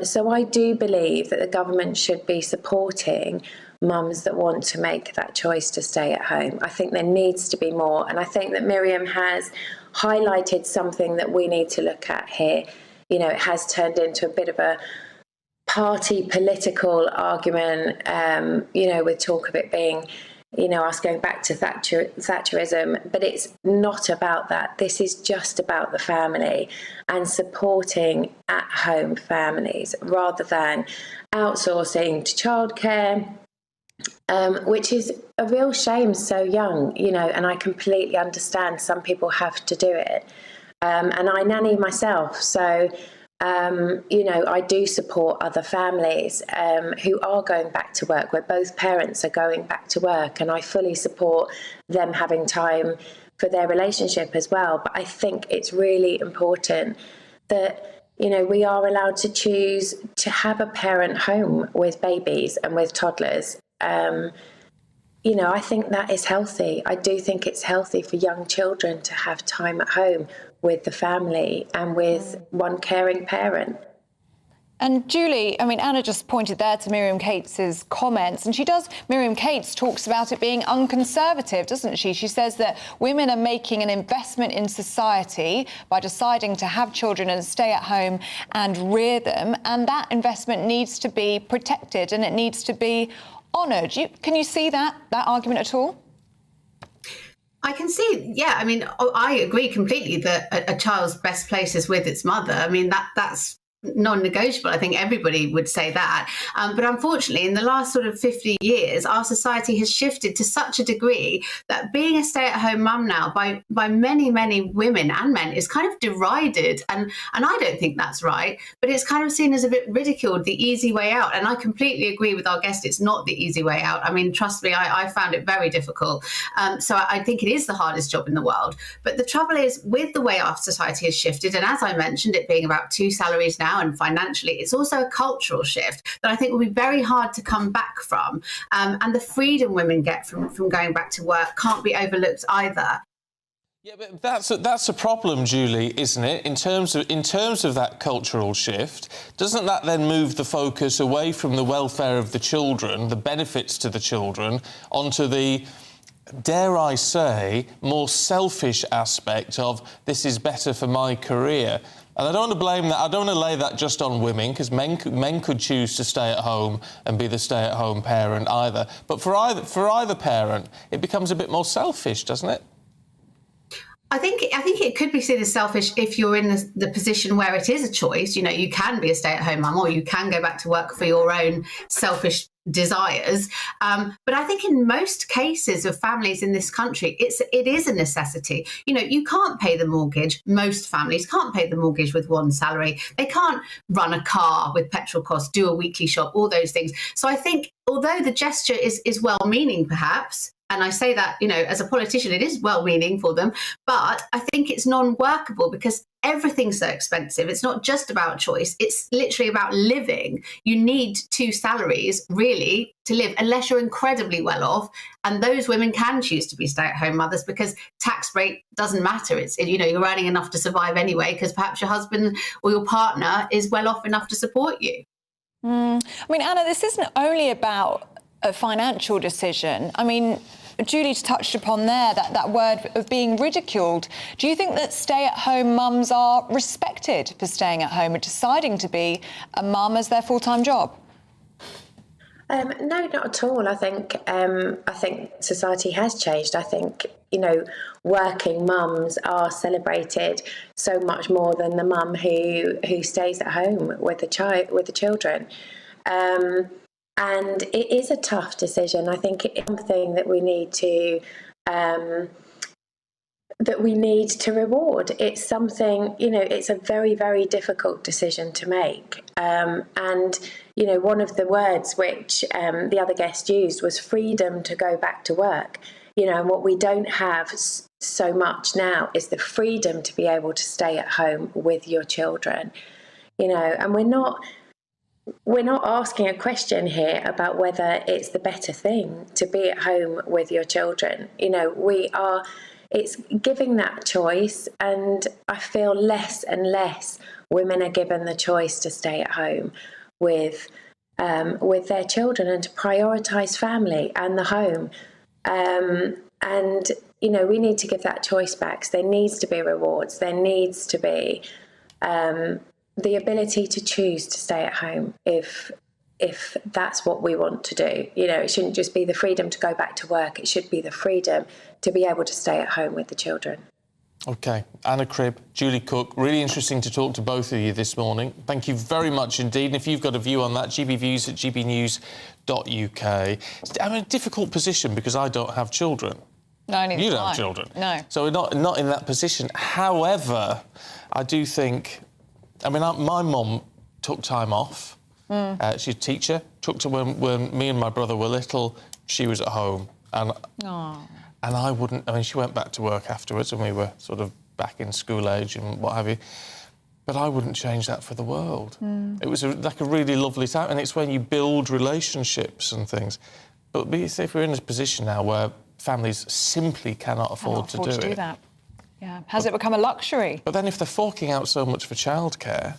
So I do believe that the government should be supporting mums that want to make that choice to stay at home. I think there needs to be more, and I think that Miriam has highlighted something that we need to look at here. You know, it has turned into a bit of a party political argument, you know, with talk of it being, you know, us going back to Thatcherism, but it's not about that. This is just about the family and supporting at-home families rather than outsourcing to childcare, which is a real shame so young, you know, and I completely understand some people have to do it. And I nanny myself, so you know, I do support other families who are going back to work, where both parents are going back to work, and I fully support them having time for their relationship as well. But I think it's really important that, you know, we are allowed to choose to have a parent home with babies and with toddlers. You know, I think that is healthy. I do think it's healthy for young children to have time at home with the family and with one caring parent. And Julie, I mean, Anna just pointed there to Miriam Cates's comments, and Miriam Cates talks about it being unconservative, doesn't she? She says that women are making an investment in society by deciding to have children and stay at home and rear them, and that investment needs to be protected and it needs to be honoured. Can you see that argument at all? I can see, yeah. I mean, I agree completely that a child's best place is with its mother. I mean, that's non-negotiable. I think everybody would say that. But unfortunately, in the last sort of 50 years, our society has shifted to such a degree that being a stay-at-home mum now by many, many women and men is kind of derided. And I don't think that's right, but it's kind of seen as a bit ridiculed, the easy way out. And I completely agree with our guest. It's not the easy way out. I mean, trust me, I found it very difficult. So I think it is the hardest job in the world. But the trouble is, with the way our society has shifted, and as I mentioned, it being about 2 salaries now, and financially, it's also a cultural shift that I think will be very hard to come back from. And the freedom women get from going back to work can't be overlooked either. Yeah, but that's a problem, Julie, isn't it? In terms of that cultural shift, doesn't that then move the focus away from the welfare of the children, the benefits to the children, onto the, dare I say, more selfish aspect of this is better for my career? And I don't want to blame that. I don't want to lay that just on women, because men could choose to stay at home and be the stay-at-home parent either. But for either parent, it becomes a bit more selfish, doesn't it? I think it could be seen as selfish if you're in the position where it is a choice. You know, you can be a stay-at-home mum, or you can go back to work for your own selfish desires. But I think in most cases of families in this country, it is a necessity. You know, you can't pay the mortgage. Most families can't pay the mortgage with one salary. They can't run a car with petrol costs, do a weekly shop, all those things. So I think although the gesture is well-meaning, perhaps, and I say that, you know, as a politician, it is well-meaning for them, but I think it's non-workable because everything's so expensive. It's not just about choice. It's literally about living. You need 2 salaries, really, to live, unless you're incredibly well off. And those women can choose to be stay-at-home mothers because tax rate doesn't matter. It's, you know, you're earning enough to survive anyway because perhaps your husband or your partner is well off enough to support you. I mean, Anna, this isn't only about a financial decision. I mean, Julie touched upon there that word of being ridiculed. Do you think that stay-at-home mums are respected for staying at home and deciding to be a mum as their full-time job? No, not at all. I think society has changed. I think, you know, working mums are celebrated so much more than the mum who stays at home with the children. And it is a tough decision. I think it's something that we need to reward. It's something, you know, it's a very, very difficult decision to make. And, you know, one of the words which the other guest used was freedom to go back to work. You know, and what we don't have so much now is the freedom to be able to stay at home with your children. You know, and we're not asking a question here about whether it's the better thing to be at home with your children. You know, it's giving that choice, and I feel less and less women are given the choice to stay at home with their children and to prioritise family and the home. And, you know, we need to give that choice back. So there needs to be rewards. There needs to be the ability to choose to stay at home if that's what we want to do. You know, it shouldn't just be the freedom to go back to work. It should be the freedom to be able to stay at home with the children. OK, Anna Cribb, Julie Cook, really interesting to talk to both of you this morning. Thank you very much indeed. And if you've got a view on that, gbviews@gbnews.uk. I'm in a difficult position because I don't have children. No, neither you do don't I. have children. No. So we're not in that position. However, I do think... I mean, my mum took time off. She's a teacher. Took to when me and my brother were little, she was at home. And I wouldn't... I mean, she went back to work afterwards and we were sort of back in school age and what have you. But I wouldn't change that for the world. It was like a really lovely time, and it's when you build relationships and things. But if we're in a position now where families simply cannot afford to do that. Yeah. Has it become a luxury? But then if they're forking out so much for childcare,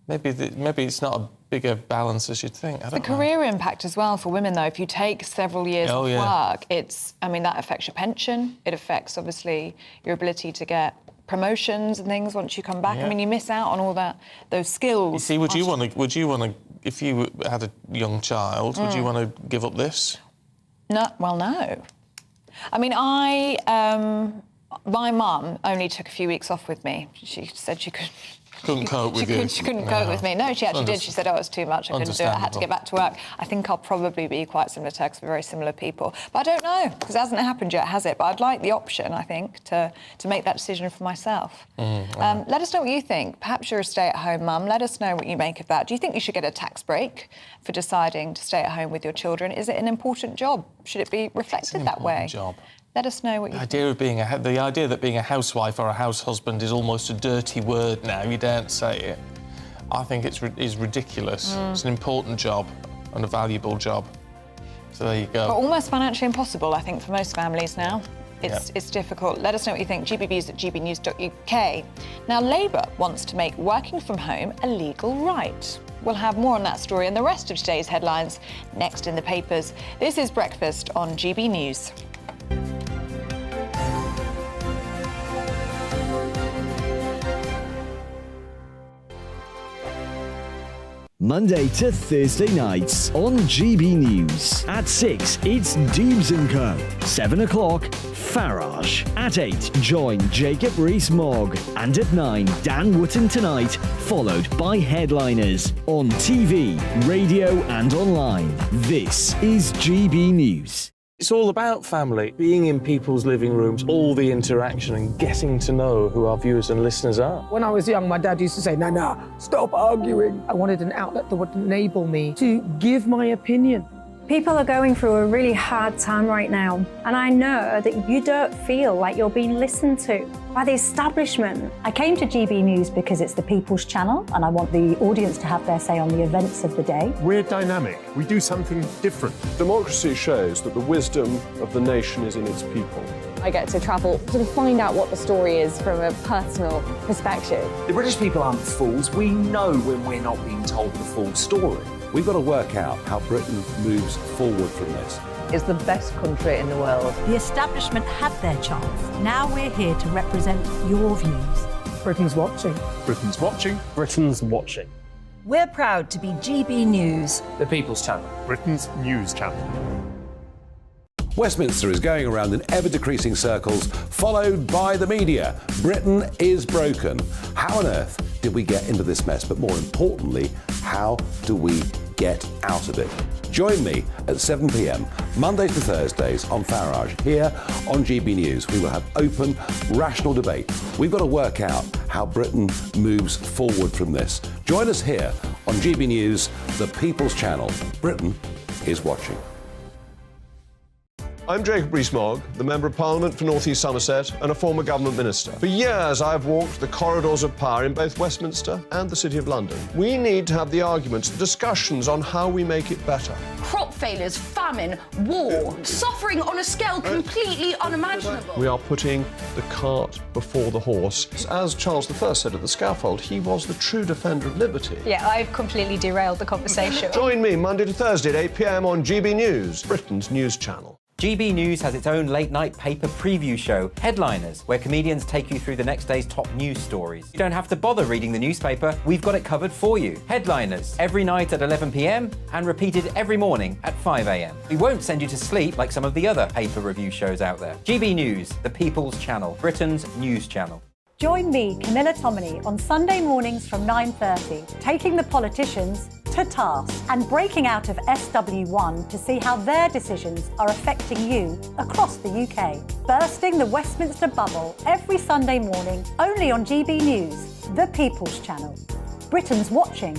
Maybe it's not a bigger balance as you'd think. I don't The know. career impact as well for women, though. If you take several years of work, that affects your pension. It affects, obviously, your ability to get promotions and things once you come back. Yeah. I mean, you miss out on all those skills. You see, would you want to, if you had a young child, would you want to give up this? No. Well, no. I mean, my mum only took a few weeks off with me. She said she couldn't cope with you. She couldn't cope with me. No, she actually did. She said, it's too much. I couldn't do it. I had to get back to work. I think I'll probably be quite similar to her because we're very similar people. But I don't know, because it hasn't happened yet, has it? But I'd like the option, I think, to make that decision for myself. Let us know what you think. Perhaps you're a stay-at-home mum. Let us know what you make of that. Do you think you should get a tax break for deciding to stay at home with your children? Is it an important job? Should it be reflected that way? Job. Let us know what you think. The idea that being a housewife or a house husband is almost a dirty word now, you daren't say it, I think is ridiculous. It's an important job and a valuable job. So there you go. But almost financially impossible, I think, for most families now. It's difficult. Let us know what you think. gbnews@gbnews.uk. Now, Labour wants to make working from home a legal right. We'll have more on that story and the rest of today's headlines next in the papers. This is Breakfast on GB News. Monday to Thursday nights on GB News. At 6, it's Dubes & Co. 7 o'clock, Farage. At 8, join Jacob Rees-Mogg. And at 9, Dan Wootton Tonight, followed by Headliners. On TV, radio and online. This is GB News. It's all about family, being in people's living rooms, all the interaction and getting to know who our viewers and listeners are. When I was young, my dad used to say, Nana, stop arguing. I wanted an outlet that would enable me to give my opinion. People are going through a really hard time right now, and I know that you don't feel like you're being listened to by the establishment. I came to GB News because it's the People's Channel, and I want the audience to have their say on the events of the day. We're dynamic. We do something different. Democracy shows that the wisdom of the nation is in its people. I get to travel to find out what the story is from a personal perspective. The British people aren't fools. We know when we're not being told the full story. We've got to work out how Britain moves forward from this. It's the best country in the world. The establishment had their chance. Now we're here to represent your views. Britain's watching. Britain's watching. Britain's watching. We're proud to be GB News. The People's Channel. Britain's news channel. Westminster is going around in ever-decreasing circles, followed by the media. Britain is broken. How on earth did we get into this mess? But more importantly, how do we get out of it? Join me at 7 p.m, Mondays to Thursdays on Farage, here on GB News. We will have open, rational debate. We've got to work out how Britain moves forward from this. Join us here on GB News, the People's Channel. Britain is watching. I'm Jacob Rees-Mogg, the Member of Parliament for North East Somerset and a former government minister. For years, I've walked the corridors of power in both Westminster and the City of London. We need to have the arguments, the discussions on how we make it better. Crop failures, famine, war, suffering on a scale completely unimaginable. We are putting the cart before the horse. As Charles I said at the scaffold, he was the true defender of liberty. Yeah, I've completely derailed the conversation. Join me Monday to Thursday at 8 p.m. on GB News, Britain's news channel. GB News has its own late-night paper preview show, Headliners, where comedians take you through the next day's top news stories. You don't have to bother reading the newspaper, we've got it covered for you. Headliners, every night at 11 p.m. and repeated every morning at 5 a.m. We won't send you to sleep like some of the other paper review shows out there. GB News, the People's Channel, Britain's news channel. Join me, Camilla Tominey, on Sunday mornings from 9:30, taking the politicians to task and breaking out of SW1 to see how their decisions are affecting you across the UK. Bursting the Westminster bubble every Sunday morning, only on GB News, the People's Channel. Britain's watching.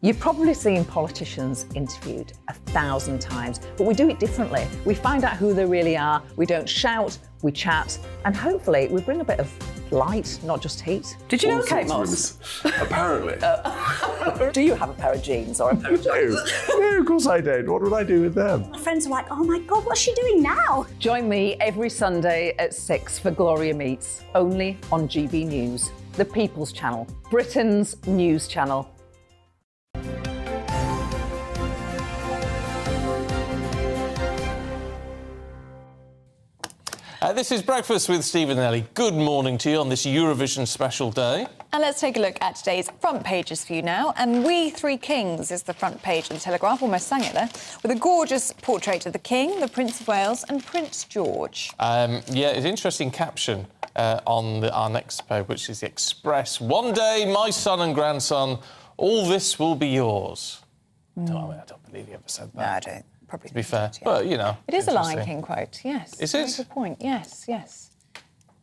You've probably seen politicians interviewed 1,000 times, but we do it differently. We find out who they really are, we don't shout, we chat, and hopefully we bring a bit of light, not just heat. Did you know Kate Moss? Apparently. Do you have a pair of jeans or a pair of jeans? No, of course I don't. What would I do with them? My friends are like, oh my God, what's she doing now? Join me every Sunday at 6 for Gloria Meets, only on GB News. the People's Channel, Britain's news channel. This is Breakfast with Stephen and Ellie. Good morning to you on this Eurovision special day. And let's take a look at today's front pages for you now. And We Three Kings is the front page of the Telegraph, almost sang it there, with a gorgeous portrait of the King, the Prince of Wales and Prince George. Yeah, it's an interesting caption on our next page, which is the Express. One day, my son and grandson, all this will be yours. No, I don't believe he ever said that. No, I don't. Probably to be fair. Yeah. But, you know. It is a Lion King quote, yes. Is it? Good point, yes, yes.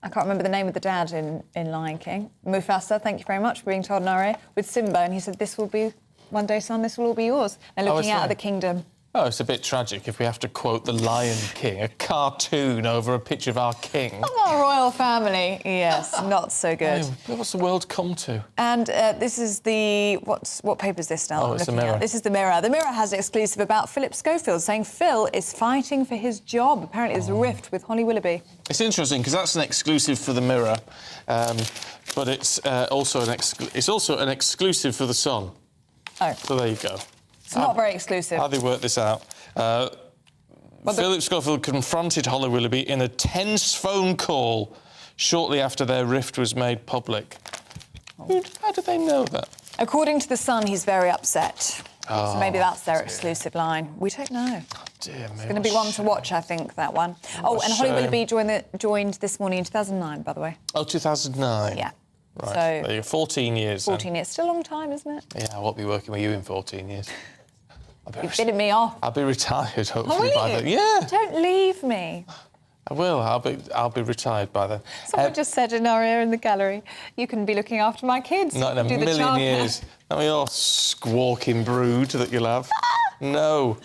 I can't remember the name of the dad in Lion King. Mufasa, thank you very much for being told in our ear, with Simba, and he said, this will be, one day, son, this will all be yours. They're looking out of the kingdom. Oh, it's a bit tragic if we have to quote The Lion King, a cartoon over a picture of our king. Of our royal family, yes, not so good. Hey, what's the world come to? And this is the... What paper is this now? Oh, it's the Mirror. This is the Mirror. The Mirror has an exclusive about Philip Schofield, saying Phil is fighting for his job. Apparently there's a rift with Holly Willoughby. It's interesting, because that's an exclusive for the Mirror, but it's also an exclusive for the Sun. Oh. So there you go. It's not very exclusive. How they work this out? Philip Schofield confronted Holly Willoughby in a tense phone call shortly after their rift was made public. How do they know that? According to The Sun, he's very upset. So maybe that's their exclusive line. We don't know. Dear me, it's going to be one to watch, I think, that one. Oh, and Holly Willoughby joined this morning in 2009, by the way. Oh, 2009? Yeah. Right, So, there you go. 14 years 14 years. Still a long time, isn't it? Yeah, I won't be working with you in 14 years. You've bidding me off. I'll be retired, hopefully, Oh, by then. Yeah. Don't leave me. I will. I'll be retired by then. Someone just said in our ear in the gallery, you can be looking after my kids. Not in a million years. Not with your squawking brood that you'll have. No.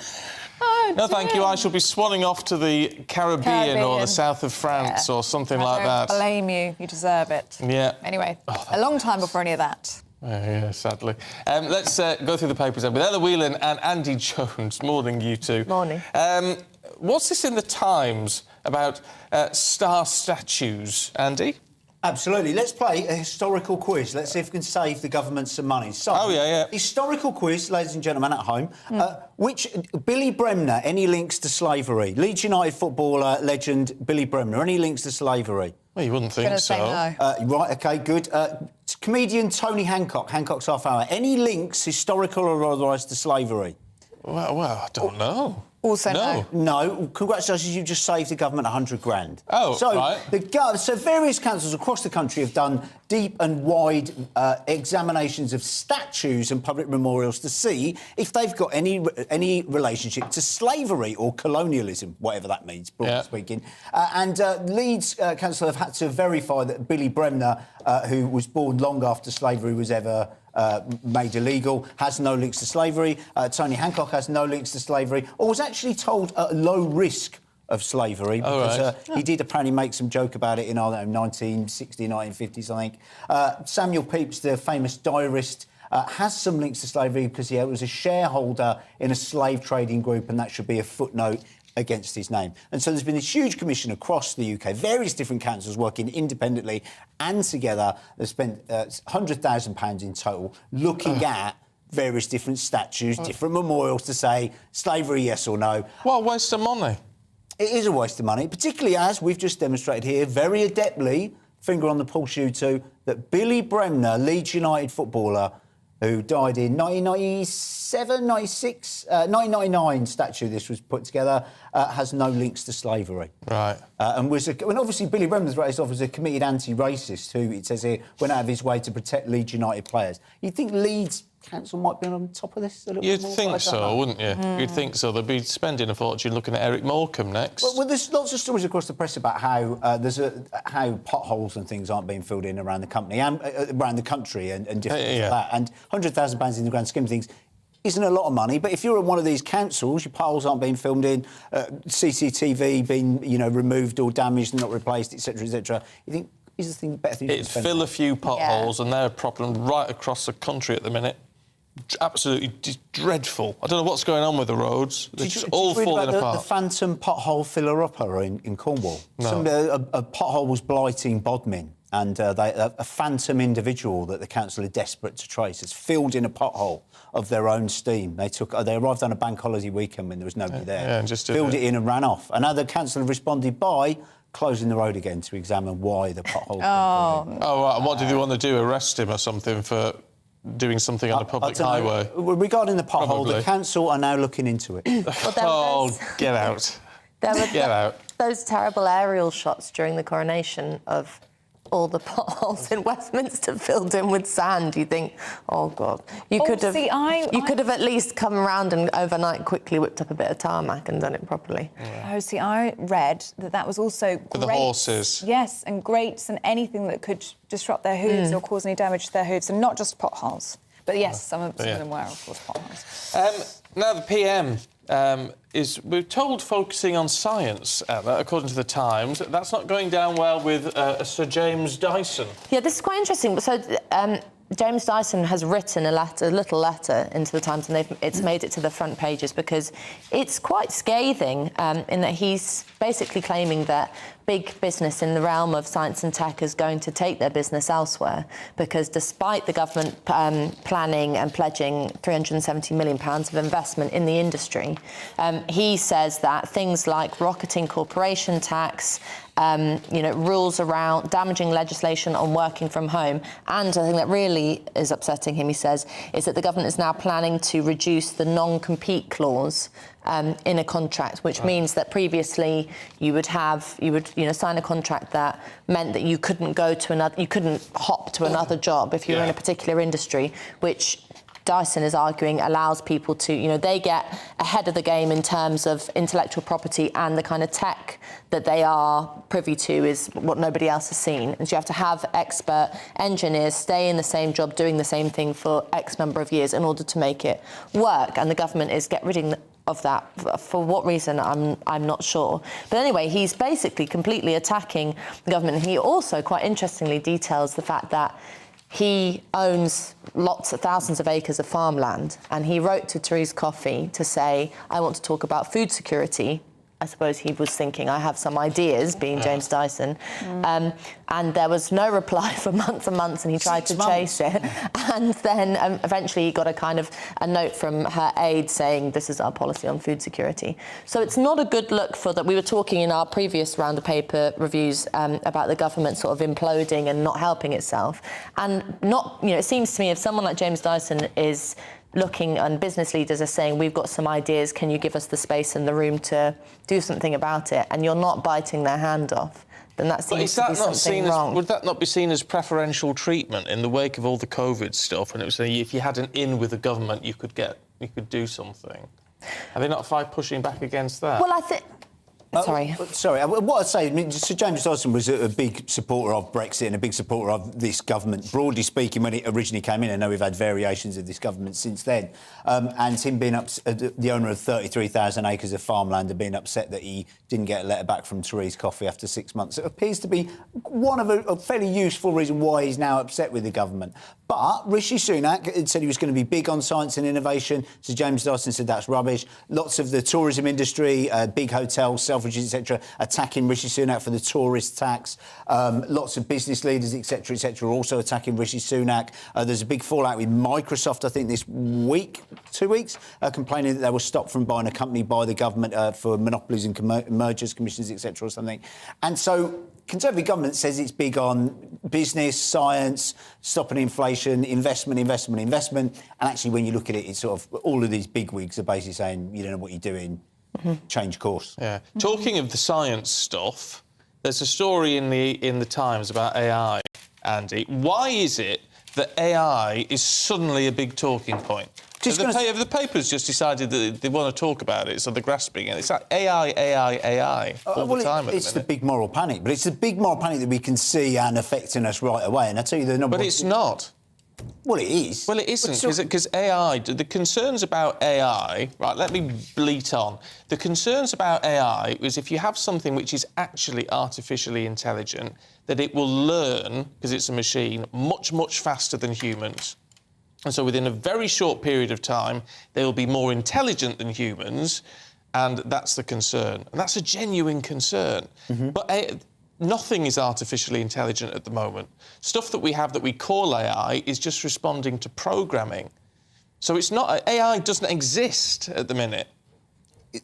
Oh, no, thank you. I shall be swanning off to the Caribbean or the south of France or something like that. I don't blame you. You deserve it. Yeah. Anyway, a long time before any of that. Yeah, sadly. Let's go through the papers then with Ella Whelan and Andy Jones. Morning, you two. Morning. What's this in the Times about star statues, Andy? Absolutely. Let's play a historical quiz. Let's see if we can save the government some money. So, historical quiz, ladies and gentlemen at home. Which Billy Bremner, any links to slavery? Leeds United footballer legend Billy Bremner, any links to slavery? Well, you wouldn't think so. Right, OK, good. Comedian Tony Hancock, Hancock's Half Hour. Any links, historical or otherwise, to slavery? Well, I don't know. Also no. No. Congratulations, you just saved the government 100 grand. Oh, so, right. So various councils across the country have done deep and wide examinations of statues and public memorials to see if they've got any relationship to slavery or colonialism, whatever that means, broadly speaking. And Leeds Council have had to verify that Billy Bremner, who was born long after slavery was ever made illegal, has no links to slavery. Tony Hancock has no links to slavery, or was actually told at low risk of slavery because he did apparently make some joke about it in 1960, 1950s, I think. Samuel Pepys, the famous diarist, has some links to slavery because he was a shareholder in a slave trading group, and that should be a footnote against his name. And so there's been this huge commission across the UK, various different councils working independently and together. They've spent £100,000 in total looking at various different statues, different memorials to say slavery, yes or no. What a waste of money. It is a waste of money, particularly as we've just demonstrated here, very adeptly, finger on the pulse, you two, that Billy Bremner, Leeds United footballer, who died in 1997, 96, 1999 statue this was put together, has no links to slavery. Right. And obviously Billy Bremner's raised off as a committed anti-racist who, it says here, went out of his way to protect Leeds United players. You'd think Leeds Council might be on top of this a little bit more? You'd think so, wouldn't you? You'd think so. They'd be spending a fortune looking at Eric Morecambe next. Well, there's lots of stories across the press about how how potholes and things aren't being filled in around the company and around the country and different things like that. And £100,000 in the grand scheme of things isn't a lot of money, but if you're at one of these councils, your potholes aren't being filmed in, CCTV being removed or damaged and not replaced, etc., etc. You think is the better thing to spend? It'd fill a few potholes, and they're a problem right across the country at the minute. Absolutely dreadful. I don't know what's going on with the roads. They're just all falling apart. The phantom pothole filler-upper in Cornwall. No. A pothole was blighting Bodmin. And a phantom individual that the council are desperate to trace has filled in a pothole of their own steam. They arrived on a bank holiday weekend when there was nobody there, and just filled it in and ran off. And now the council have responded by closing the road again to examine why the pothole. Right. And what do they want to do? Arrest him or something for doing something on a public highway? Regarding the pothole, Probably. the council are now looking into it. Get out. There were Get out. those terrible aerial shots during the coronation of all the potholes in Westminster filled in with sand. You think, oh God, you could have at least come around and overnight quickly whipped up a bit of tarmac and done it properly. Oh, see, I read that was also For the horses. Yes, and grates and anything that could disrupt their hooves or cause any damage to their hooves, and not just potholes. But yes, some of them were, of course, potholes. Now the PM is, we're told, focusing on science, according to the Times. That's not going down well with Sir James Dyson. Yeah, this is quite interesting. So James Dyson has written a little letter into the Times, and it's made it to the front pages because it's quite scathing in that he's basically claiming that big business in the realm of science and tech is going to take their business elsewhere because despite the government planning and pledging £370 million of investment in the industry, he says that things like rocketing corporation tax, rules around damaging legislation on working from home, and I think that really is upsetting him, he says, is that the government is now planning to reduce the non-compete clause in a contract, which means that previously you would sign a contract that meant that you couldn't hop to another job if you were in a particular industry, which Dyson is arguing allows people to, they get ahead of the game in terms of intellectual property, and the kind of tech that they are privy to is what nobody else has seen. And so you have to have expert engineers stay in the same job doing the same thing for X number of years in order to make it work. And the government is getting rid of that. For what reason, I'm not sure. But anyway, he's basically completely attacking the government. And he also, quite interestingly, details the fact that he owns thousands of acres of farmland, and he wrote to Therese Coffey to say, I want to talk about food security. I suppose he was thinking, I have some ideas, being James Dyson. And there was no reply for months and months, and he tried to chase it. And then eventually he got a note from her aide saying, this is our policy on food security. So it's not a good look for that. We were talking in our previous round of paper reviews about the government sort of imploding and not helping itself. And it seems to me if someone like James Dyson is looking, and business leaders are saying, we've got some ideas, can you give us the space and the room to do something about it, and you're not biting their hand off, then that seems to be something wrong. Would that not be seen as preferential treatment in the wake of all the COVID stuff? And it was saying if you had an in with the government, you could do something. Are they not pushing back against that? Well, I think. Sorry. What I'd say, Sir James Dyson was a big supporter of Brexit and a big supporter of this government, broadly speaking, when it originally came in. I know we've had variations of this government since then. And him being the owner of 33,000 acres of farmland and being upset that he didn't get a letter back from Therese Coffey after 6 months. It appears to be one of a fairly useful reason why he's now upset with the government. But Rishi Sunak said he was going to be big on science and innovation. Sir James Dyson said that's rubbish. Lots of the tourism industry, big hotels, Selfridges, etc., attacking Rishi Sunak for the tourist tax. Lots of business leaders, etc., also attacking Rishi Sunak. There's a big fallout with Microsoft, I think, this week, 2 weeks, complaining that they were stopped from buying a company by the government for monopolies and mergers, commissions, etc., or something. And so Conservative government says it's big on business, science, stopping inflation, investment. And actually, when you look at it, it's sort of all of these bigwigs are basically saying, you don't know what you're doing, change course. Yeah. Talking of the science stuff, there's a story in the Times about AI, Andy. Why is it that AI is suddenly a big talking point? The paper's just decided that they want to talk about it, so they're grasping it. It's like AI all the time. It's the big moral panic, but it's the big moral panic that we can see and affecting us right away. And I tell you, the number. But it's not. Well, it is. Well, it isn't, because AI, the concerns about AI, right, let me bleat on. The concerns about AI is if you have something which is actually artificially intelligent, that it will learn, because it's a machine, much, much faster than humans. And so within a very short period of time, they will be more intelligent than humans, and that's the concern. And that's a genuine concern. But nothing is artificially intelligent at the moment. Stuff that we have that we call AI is just responding to programming. So it's not... AI doesn't exist at the minute.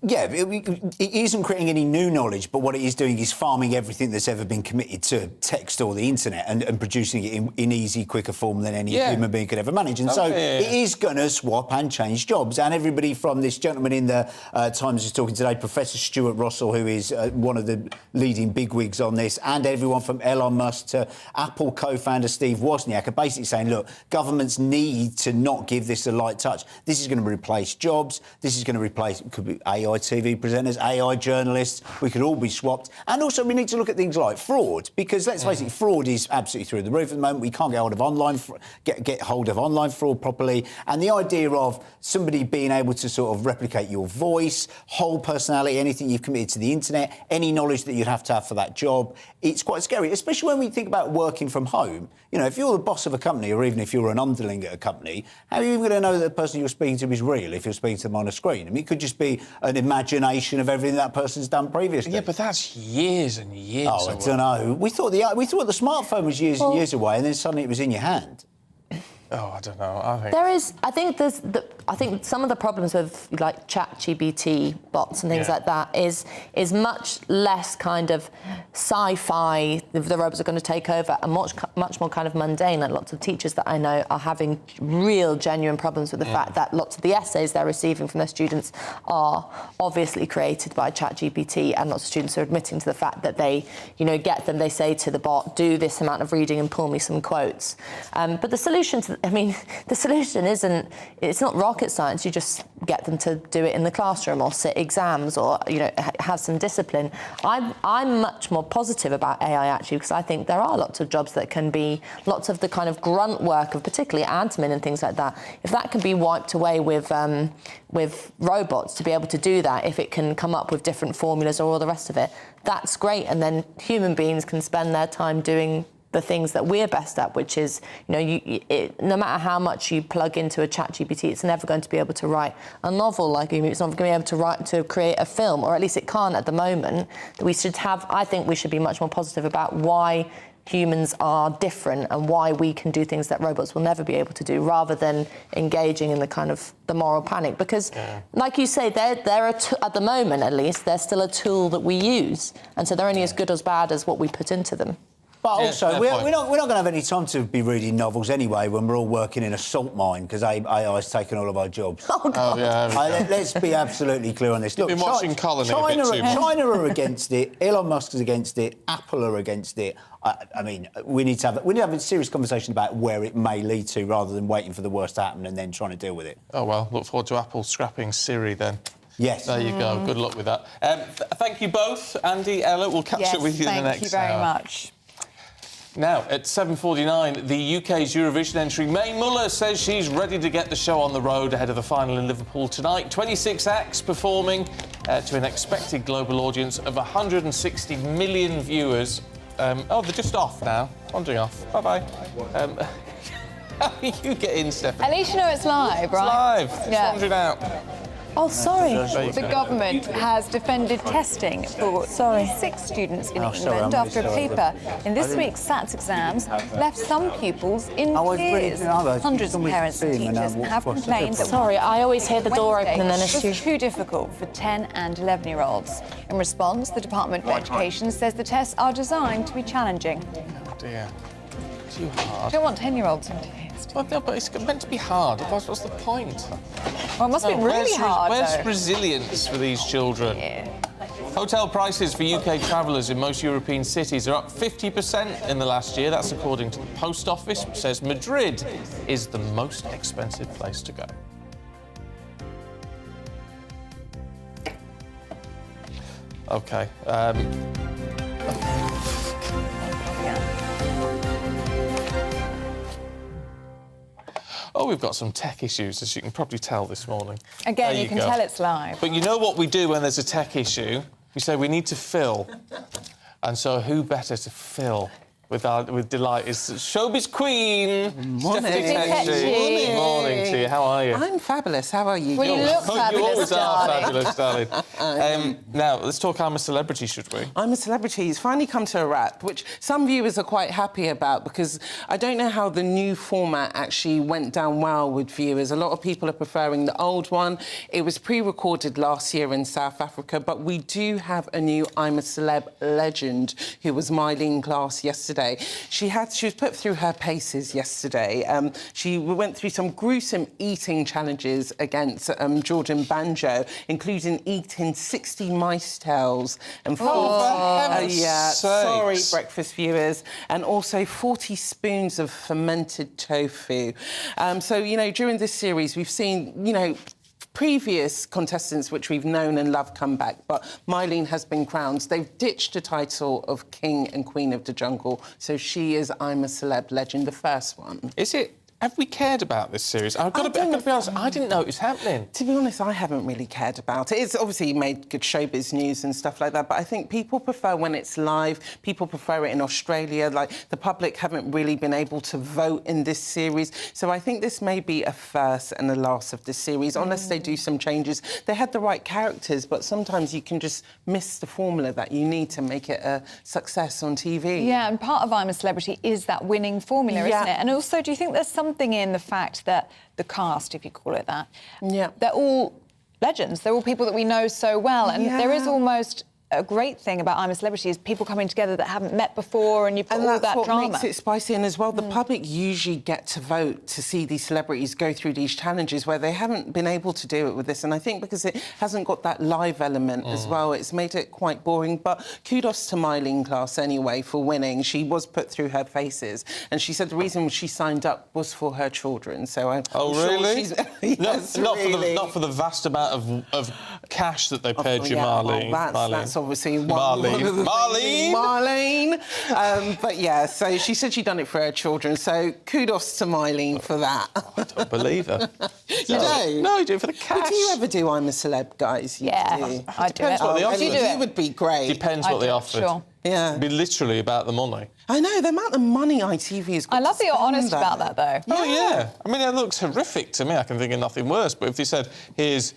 Yeah, it isn't creating any new knowledge, but what it is doing is farming everything that's ever been committed to text or the internet and producing it in easy, quicker form than any human being could ever manage. And it is going to swap and change jobs. And everybody from this gentleman in the Times is talking today, Professor Stuart Russell, who is one of the leading bigwigs on this, and everyone from Elon Musk to Apple co-founder Steve Wozniak are basically saying, look, governments need to not give this a light touch. This is going to replace jobs. This is going to replace... could be AI TV presenters, AI journalists, we could all be swapped. And also we need to look at things like fraud, because let's face it, fraud is absolutely through the roof at the moment. We can't get hold of online fraud properly. And the idea of somebody being able to sort of replicate your voice, whole personality, anything you've committed to the internet, any knowledge that you'd have to have for that job, it's quite scary, especially when we think about working from home. You know, if you're the boss of a company, or even if you're an underling at a company, how are you even going to know that the person you're speaking to is real if you're speaking to them on a screen? I mean, it could just be an imagination of everything that person's done previously. Yeah, but that's years and years away. I don't know. We thought the smartphone was years and years away, and then suddenly it was in your hand. Oh, I don't know. I think some of the problems with like ChatGPT bots and things like that is much less kind of sci-fi. The robots are going to take over, and much more kind of mundane. Like lots of teachers that I know are having real, genuine problems with the fact that lots of the essays they're receiving from their students are obviously created by ChatGPT, and lots of students are admitting to the fact that they, get them. They say to the bot, "Do this amount of reading and pull me some quotes." But the solution isn't. It's not rocket science. You just get them to do it in the classroom or sit exams or have some discipline. I'm much more positive about AI actually, because I think there are lots of jobs that can be lots of the kind of grunt work of particularly admin and things like that. If that can be wiped away with robots to be able to do that, if it can come up with different formulas or all the rest of it, that's great. And then human beings can spend their time doing the things that we're best at, which is, no matter how much you plug into a ChatGPT, it's never going to be able to write a novel like you. It's not going to be able to create a film, or at least it can't at the moment. I think we should be much more positive about why humans are different and why we can do things that robots will never be able to do, rather than engaging in the kind of the moral panic. Because, like you say, at the moment at least, they're still a tool that we use, and so they're only as good or as bad as what we put into them. But also, we're not going to have any time to be reading novels anyway when we're all working in a salt mine because AI's taken all of our jobs. Oh, God. Let's be absolutely clear on this. Look, been watching Colin China are against it. Elon Musk is against it. Apple are against it. I mean, we need to have a serious conversation about where it may lead to, rather than waiting for the worst to happen and then trying to deal with it. Oh, well, look forward to Apple scrapping Siri then. Yes. There you go. Good luck with that. Thank you both, Andy, Ella. We'll catch up with you in the next hour. Thank you very much. Now, at 7:49, the UK's Eurovision entry, Mae Muller, says she's ready to get the show on the road ahead of the final in Liverpool tonight. 26 acts performing to an expected global audience of 160 million viewers. They're just off now. Wandering off. Bye-bye. How are you get in, Stephanie? At least you know it's live, right? It's live. It's wandering out. Oh, sorry. There you The go. government has defended testing for 6 students in England after a paper in this week's SATs exams left some pupils in tears. Hundreds of parents and teachers have complained that... Sorry, I always hear the door open and then it's was too difficult for 10 and 11-year-olds. In response, the Department of Education says the tests are designed to be challenging. Oh, dear. Too hard. I don't want 10-year-olds in tears. Well, no, but it's meant to be hard. Otherwise, what's the point? Well, it must have been really hard, Where's resilience for these children? Yeah. Hotel prices for UK travellers in most European cities are up 50% in the last year. That's according to the Post Office, which says Madrid is the most expensive place to go. OK. Oh, we've got some tech issues, as you can probably tell this morning. Again, you can tell it's live. But you know what we do when there's a tech issue? We say we need to fill. And so who better to fill with delight is showbiz queen, Morning. Stephanie Tetchy. Morning to you. How are you? I'm fabulous. How are you? Well, you look fabulous, You always are darling. fabulous, darling. Now, let's talk I'm a Celebrity, should we? I'm a Celebrity. It's finally come to a wrap, which some viewers are quite happy about because I don't know how the new format actually went down well with viewers. A lot of people are preferring the old one. It was pre-recorded last year in South Africa, but we do have a new I'm a Celeb legend who was Mylene Glass yesterday. She was put through her paces yesterday. She went through some gruesome eating challenges against Jordan Banjo, including eating 60 mice tails and sorry, breakfast viewers, and also 40 spoons of fermented tofu. So, you know, during this series, we've seen, you know, previous contestants which we've known and loved come back, but Mylene has been crowned. They've ditched the title of King and Queen of the Jungle, so she is I'm a Celeb legend, the first one. Is it? Have we cared about this series? I've got to be honest, I didn't know it was happening. To be honest, I haven't really cared about it. It's obviously made good showbiz news and stuff like that, but I think people prefer when it's live. People prefer it in Australia. Like, the public haven't really been able to vote in this series. So I think this may be a first and the last of this series, unless they do some changes. They had the right characters, but sometimes you can just miss the formula that you need to make it a success on TV. Yeah, and part of I'm a Celebrity is that winning formula, isn't it? And also, do you think there's something in the fact that the cast, if you call it that, they're all legends. They're all people that we know so well, and there is almost a great thing about I'm a Celebrity is people coming together that haven't met before, and you've got all that drama. And that's what makes it spicy. And as well, the public usually get to vote to see these celebrities go through these challenges where they haven't been able to do it with this. And I think because it hasn't got that live element as well, it's made it quite boring. But kudos to Mylene Glass anyway for winning. She was put through her paces, and she said the reason she signed up was for her children. So I'm really? Sure yes, not for the vast amount of cash that they paid you, Marlene. Well, that's obviously Marlene. But yeah, so she said she'd done it for her children. So kudos to Mylene for that. I don't believe her. You don't? No, you do it for the cash. But do you ever do I'm a Celeb, guys? I do it. Depends what they offer. You would be great. Depends what they offered. Sure. Yeah. It'd be literally about the money. I know, the amount of money ITV has got. I love that you're honest about that, though. Oh, yeah. I mean, it looks horrific to me. I can think of nothing worse. But if they said, here's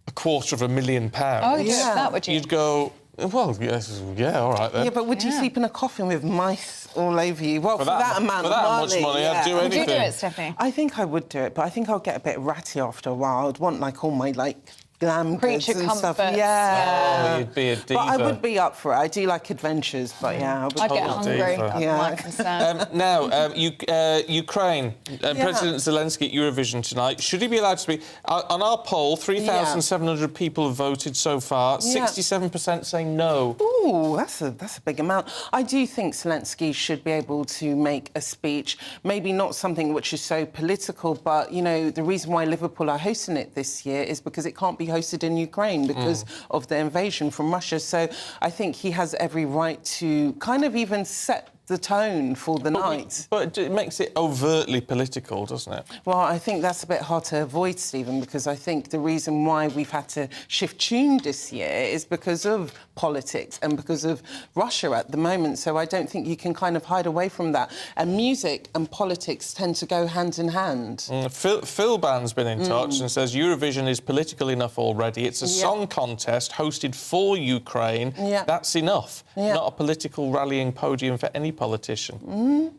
£250,000... Oh, yeah. That would you? You'd go, well, yes, yeah, all right then. Yeah, but would you sleep in a coffin with mice all over you? Well, for that amount of much money, I'd do anything. Would you do it, Stephanie? I think I would do it, but I think I'll get a bit ratty after a while. I'd want, like, all my, like, glam goods Creature and stuff. comforts. Yeah. Oh, you'd be a diva. But I would be up for it. I do like adventures, but yeah, I would. I'd get hungry. Yeah. My concern. Now, Ukraine. President Zelensky at Eurovision tonight. Should he be allowed to speak? On our poll, 3,700 people have voted so far. 67% say no. Ooh, that's a big amount. I do think Zelensky should be able to make a speech, maybe not something which is so political, but, you know, the reason why Liverpool are hosting it this year is because it can't be hosted in Ukraine because of the invasion from Russia. So I think he has every right to kind of even set the tone for the night. But it makes it overtly political, doesn't it? Well, I think that's a bit hard to avoid, Stephen, because I think the reason why we've had to shift tune this year is because of politics and because of Russia at the moment. So I don't think you can kind of hide away from that. And music and politics tend to go hand in hand. Phil Band's been in touch and says Eurovision is political enough already. It's a song contest hosted for Ukraine. That's enough. Not a political rallying podium for any politician.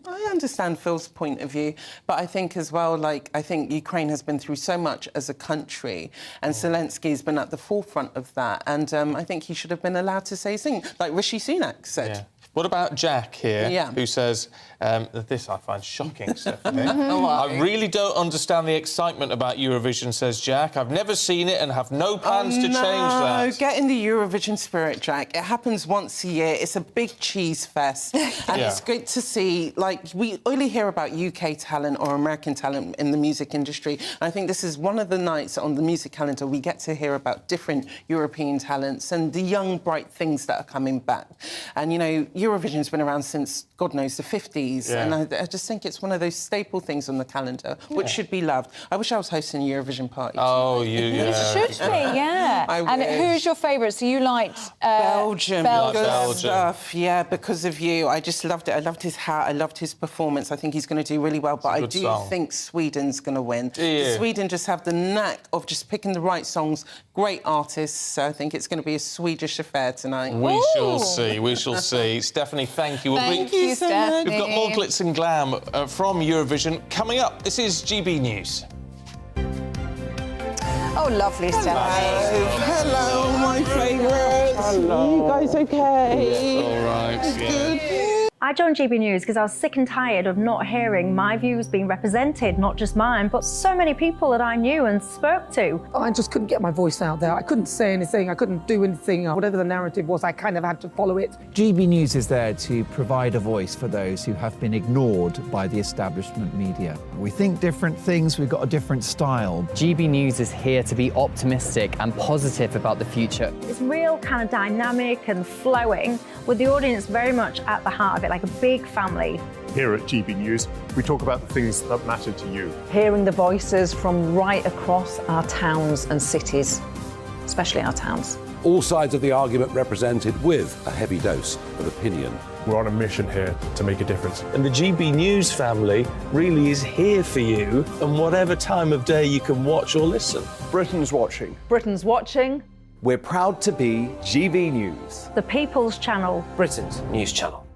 I understand Phil's point of view, but I think as well, like, I think Ukraine has been through so much as a country, and Zelensky's been at the forefront of that, and I think he should have been allowed to say something, like Rishi Sunak said. Yeah. What about Jack here, who says, this I find shocking, Stephanie. I really don't understand the excitement about Eurovision, says Jack. I've never seen it and have no plans to change that. Get in the Eurovision spirit, Jack. It happens once a year. It's a big cheese fest. And it's great to see, like, we only hear about UK talent or American talent in the music industry. And I think this is one of the nights on the music calendar we get to hear about different European talents and the young, bright things that are coming back. And, you know, Eurovision's been around since, God knows, the 50s. Yeah. And I just think it's one of those staple things on the calendar, which should be loved. I wish I was hosting a Eurovision party. Oh, You should be, yeah. And who's your favourite? So you liked Belgium. Belgium. Good stuff, yeah, because of you. I just loved it. I loved his hat. I loved his performance. I think he's going to do really well. But I do think Sweden's going to win. Yeah. Sweden just have the knack of just picking the right songs, great artists. So I think it's going to be a Swedish affair tonight. We shall see. We shall see. Stephanie, thank you. Thank you, Stephanie. We've got more glitz and glam from Eurovision coming up. This is GB News. Oh, lovely, Stephanie. Hello, my favourites. Hello. You guys okay? Yes, all right. Good. I joined GB News because I was sick and tired of not hearing my views being represented, not just mine, but so many people that I knew and spoke to. I just couldn't get my voice out there. I couldn't say anything. I couldn't do anything. Whatever the narrative was, I kind of had to follow it. GB News is there to provide a voice for those who have been ignored by the establishment media. We think different things, we've got a different style. GB News is here to be optimistic and positive about the future. It's real kind of dynamic and flowing, with the audience very much at the heart of it, like a big family. Here at GB News, we talk about the things that matter to you. Hearing the voices from right across our towns and cities, especially our towns. All sides of the argument represented with a heavy dose of opinion. We're on a mission here to make a difference. And the GB News family really is here for you, and whatever time of day you can watch or listen. Britain's watching. Britain's watching. We're proud to be GB News, The People's Channel. Britain's news channel.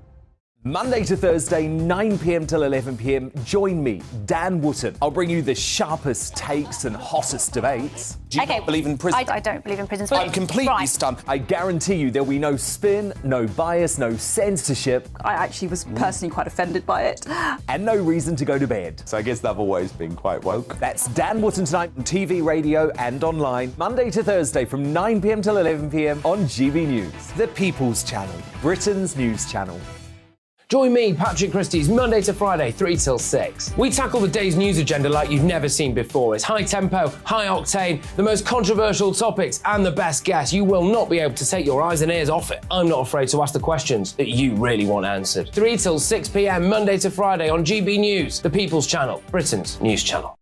Monday to Thursday, 9 p.m. till 11 p.m. Join me, Dan Wootton. I'll bring you the sharpest takes and hottest debates. Do you not believe in prison? I don't believe in prisons. I'm completely stunned. I guarantee you there'll be no spin, no bias, no censorship. I actually was personally quite offended by it. And no reason to go to bed. So I guess they've always been quite woke. That's Dan Wootton tonight on TV, radio and online. Monday to Thursday from 9 p.m. till 11 p.m. on GB News. The People's Channel, Britain's news channel. Join me, Patrick Christie's Monday to Friday, 3 till 6. We tackle the day's news agenda like you've never seen before. It's high tempo, high octane, the most controversial topics and the best guests. You will not be able to take your eyes and ears off it. I'm not afraid to ask the questions that you really want answered. 3 till 6 p.m. Monday to Friday on GB News, the People's Channel, Britain's news channel.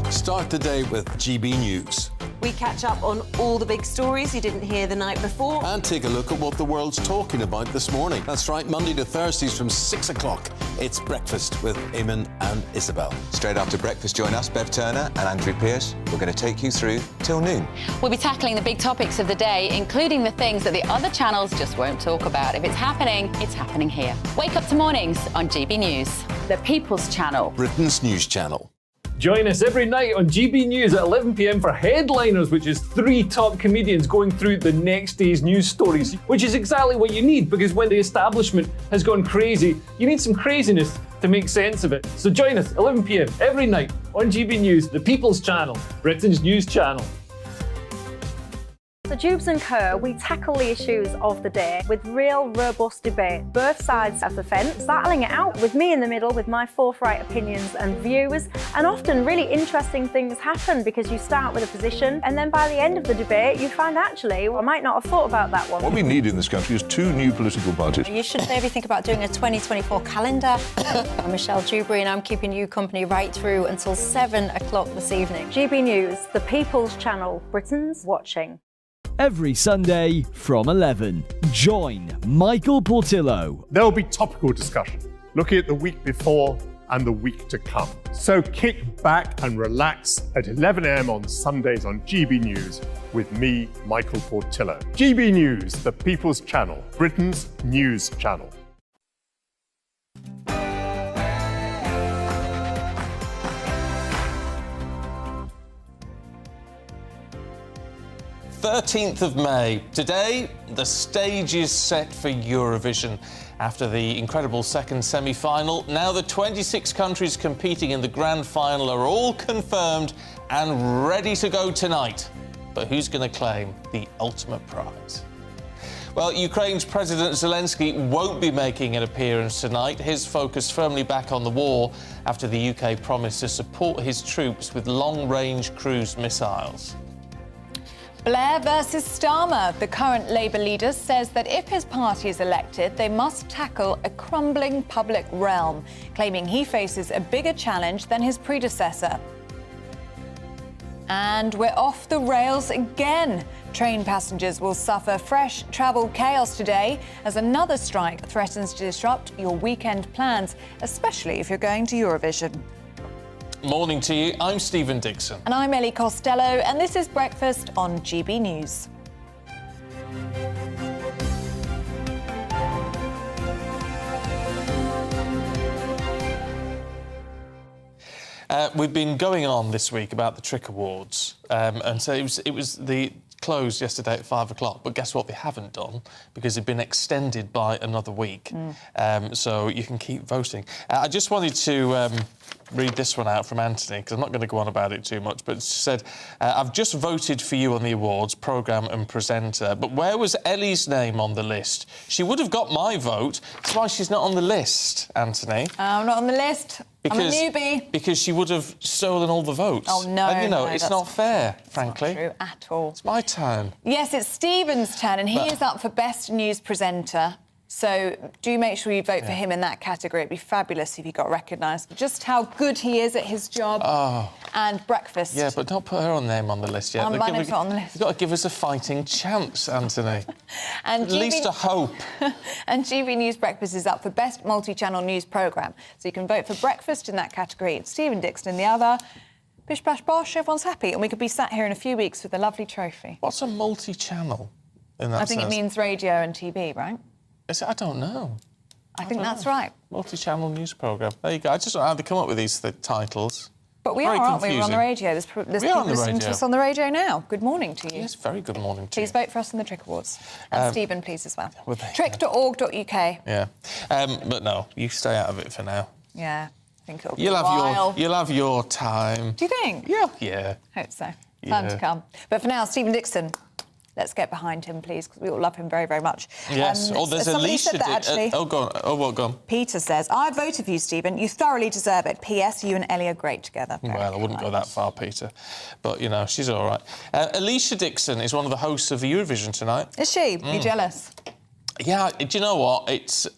Start the day with GB News. We catch up on all the big stories you didn't hear the night before. And take a look at what the world's talking about this morning. That's right, Monday to Thursdays from 6 o'clock. It's Breakfast with Eamon and Isabel. Straight after breakfast, join us, Bev Turner and Andrew Pearce. We're going to take you through till noon. We'll be tackling the big topics of the day, including the things that the other channels just won't talk about. If it's happening here. Wake up to mornings on GB News, the People's Channel. Britain's news channel. Join us every night on GB News at 11 p.m. for Headliners, which is 3 top comedians going through the next day's news stories, which is exactly what you need, because when the establishment has gone crazy, you need some craziness to make sense of it. So join us 11 p.m. every night on GB News, the People's Channel, Britain's news channel. So Jubes and Kerr, we tackle the issues of the day with real robust debate, both sides of the fence, battling it out with me in the middle with my forthright opinions and views. And often really interesting things happen because you start with a position and then by the end of the debate you find actually, well, I might not have thought about that one. What we need in this country is 2 new political parties. You should maybe think about doing a 2024 calendar. I'm Michelle Dewberry and I'm keeping you company right through until 7 o'clock this evening. GB News, the People's Channel, Britain's watching. Every Sunday from 11. Join Michael Portillo. There'll be topical discussion, looking at the week before and the week to come. So kick back and relax at 11 a.m. on Sundays on GB News with me, Michael Portillo. GB News, the People's Channel, Britain's news channel. 13th of May. Today, the stage is set for Eurovision. After the incredible second semi-final, now the 26 countries competing in the grand final are all confirmed and ready to go tonight. But who's going to claim the ultimate prize? Well, Ukraine's President Zelensky won't be making an appearance tonight. His focus firmly back on the war after the UK promised to support his troops with long-range cruise missiles. Blair versus Starmer. The current Labour leader says that if his party is elected, they must tackle a crumbling public realm, claiming he faces a bigger challenge than his predecessor. And we're off the rails again. Train passengers will suffer fresh travel chaos today as another strike threatens to disrupt your weekend plans, especially if you're going to Eurovision. Morning to you. I'm Stephen Dixon. And I'm Ellie Costello, and this is Breakfast on GB News. We've been going on this week about the Trick Awards, and so it was the closed yesterday at 5 o'clock. But guess what? They haven't done because they've been extended by another week, so you can keep voting. I just wanted to read this one out from Anthony because I'm not going to go on about it too much. But she said, "I've just voted for you on the awards programme and presenter, but where was Ellie's name on the list? She would have got my vote. That's why she's not on the list, Anthony." I'm not on the list. I'm a newbie. Because she would have stolen all the votes. Oh, no. And, no, it's not fair, frankly. Not true at all. It's my turn. Yes, it's Stephen's turn, and he is up for Best News Presenter. So do make sure you vote for him in that category. It'd be fabulous if he got recognised for just how good he is at his job. And Breakfast. Yeah, but don't put her name on the list yet. I'm planning to put on the list. You've got to give us a fighting chance, Anthony. And at least a hope. And GB News Breakfast is up for Best Multi-Channel News Programme. So you can vote for Breakfast in that category. It's Stephen Dixon in the other. Bish, bash, bosh, everyone's happy. And we could be sat here in a few weeks with a lovely trophy. What's a multi-channel in that I think sense? it means radio and TV, right? I don't know. I think that's right. Multi-channel news programme. There you go. I just don't know how they come up with these titles. But we are, aren't we? We're on the radio. There's people listening to us on the radio now. Good morning to you. Yes, very good morning to you. Please vote for us in the Trick Awards. And Stephen, please, as well. Trick.org.uk. Yeah. But no, you stay out of it for now. Yeah, I think it'll be a while. You'll have your time. Do you think? Yeah. Hope so. Time to come. But for now, Stephen Dixon. Let's get behind him, please, because we all love him very, very much. Yes. There's Alicia. Said that, actually. Go on. What, go on? Peter says, I voted for you, Stephen. You thoroughly deserve it. P.S. You and Ellie are great together. Well, I wouldn't go that far, Peter. But, she's all right. Alicia Dixon is one of the hosts of Eurovision tonight. Is she? Are you jealous? Yeah. Do you know what? It's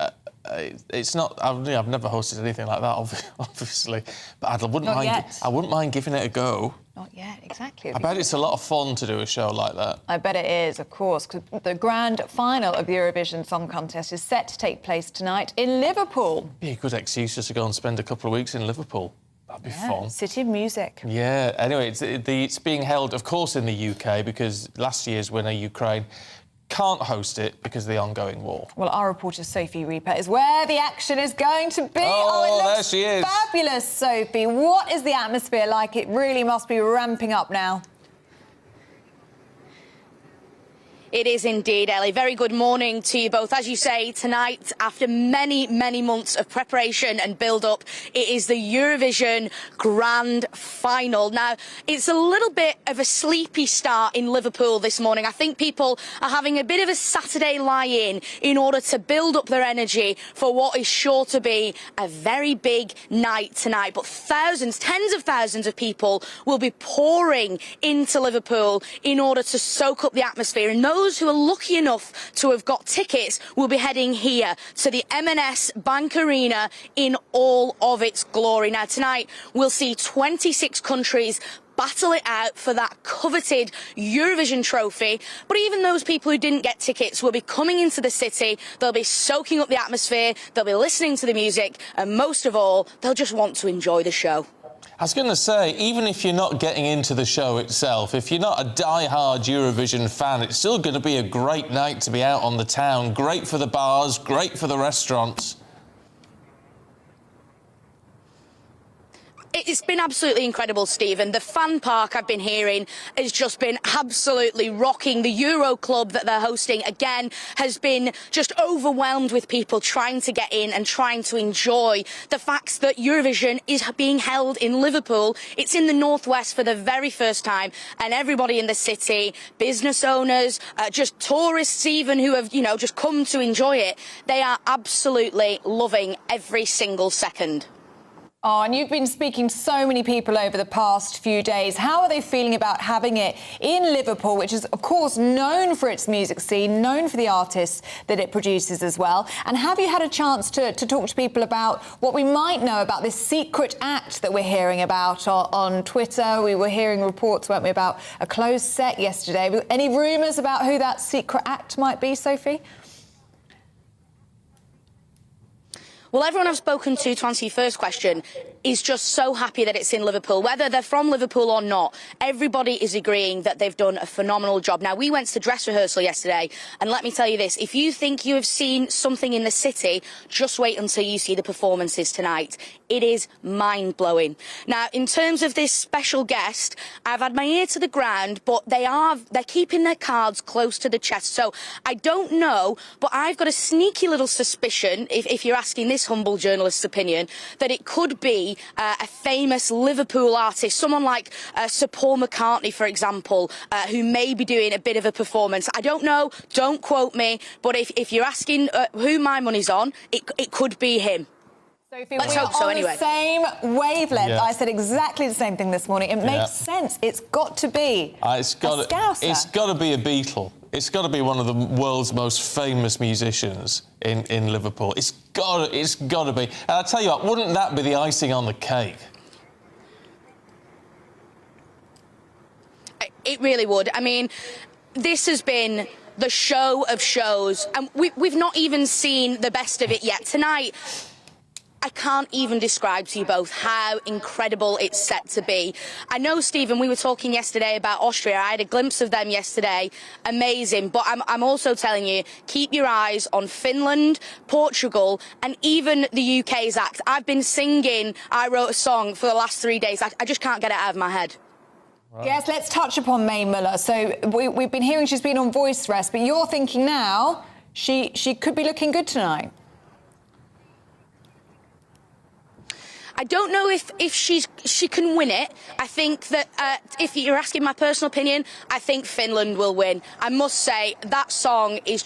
not. I've never hosted anything like that, obviously. But I wouldn't mind giving it a go. Not yet, exactly. I bet it's a lot of fun to do a show like that. I bet it is, of course, because the grand final of the Eurovision Song Contest is set to take place tonight in Liverpool. Be a good excuse just to go and spend a couple of weeks in Liverpool. That'd be fun. City of Music. Yeah. Anyway, it's being held, of course, in the UK because last year's winner, Ukraine, can't host it because of the ongoing war. Well, our reporter Sophie Reaper is where the action is going to be. Oh, it looks there she is. Fabulous, Sophie. What is the atmosphere like? It really must be ramping up now. It is indeed, Ellie. Very good morning to you both. As you say, tonight, after many, many months of preparation and build-up, it is the Eurovision Grand Final. Now, it's a little bit of a sleepy start in Liverpool this morning. I think people are having a bit of a Saturday lie-in in order to build up their energy for what is sure to be a very big night tonight. But thousands, tens of thousands of people will be pouring into Liverpool in order to soak up the atmosphere. And those who are lucky enough to have got tickets will be heading here to the M&S Bank Arena in all of its glory. Now, tonight we'll see 26 countries battle it out for that coveted Eurovision trophy. But even those people who didn't get tickets will be coming into the city. They'll be soaking up the atmosphere. They'll be listening to the music. And most of all, they'll just want to enjoy the show. I was going to say, even if you're not getting into the show itself, if you're not a die-hard Eurovision fan, it's still going to be a great night to be out on the town. Great for the bars, great for the restaurants. It's been absolutely incredible, Stephen. The fan park I've been hearing has just been absolutely rocking. The Euro Club that they're hosting, again, has been just overwhelmed with people trying to get in and trying to enjoy the fact that Eurovision is being held in Liverpool. It's in the northwest for the very first time, and everybody in the city, business owners, just tourists even who have, just come to enjoy it, they are absolutely loving every single second. Oh, and you've been speaking to so many people over the past few days. How are they feeling about having it in Liverpool, which is, of course, known for its music scene, known for the artists that it produces as well? And have you had a chance to talk to people about what we might know about this secret act that we're hearing about on Twitter? We were hearing reports, weren't we, about a closed set yesterday. Any rumours about who that secret act might be, Sophie? Well, everyone I've spoken to answer your first question is just so happy that it's in Liverpool. Whether they're from Liverpool or not, everybody is agreeing that they've done a phenomenal job. Now, we went to dress rehearsal yesterday, and let me tell you this, if you think you have seen something in the city, just wait until you see the performances tonight. It is mind-blowing. Now, in terms of this special guest, I've had my ear to the ground, but they're keeping their cards close to the chest. So I don't know, but I've got a sneaky little suspicion, if you're asking this humble journalist's opinion, that it could be a famous Liverpool artist, someone like Sir Paul McCartney, for example, who may be doing a bit of a performance. I don't know, don't quote me, but if you're asking who my money's on, it could be him. Sophie, Let's we hope are so on anyway. the same wavelength. Yeah. I said exactly the same thing this morning. It makes sense. It's got to be It's got to be a Beatle. It's got to be one of the world's most famous musicians in Liverpool. It's got to be. And I'll tell you what, wouldn't that be the icing on the cake? It really would. I mean, this has been the show of shows, and we've not even seen the best of it yet. Tonight, I can't even describe to you both how incredible it's set to be. I know, Stephen, we were talking yesterday about Austria. I had a glimpse of them yesterday. Amazing. But I'm also telling you, keep your eyes on Finland, Portugal, and even the UK's act. I've been singing I Wrote a Song for the last 3 days. I just can't get it out of my head. Right. Yes, let's touch upon Mae Muller. So we've been hearing she's been on voice rest, but you're thinking now she could be looking good tonight. I don't know if she can win it. I think that if you're asking my personal opinion, I think Finland will win. I must say that song is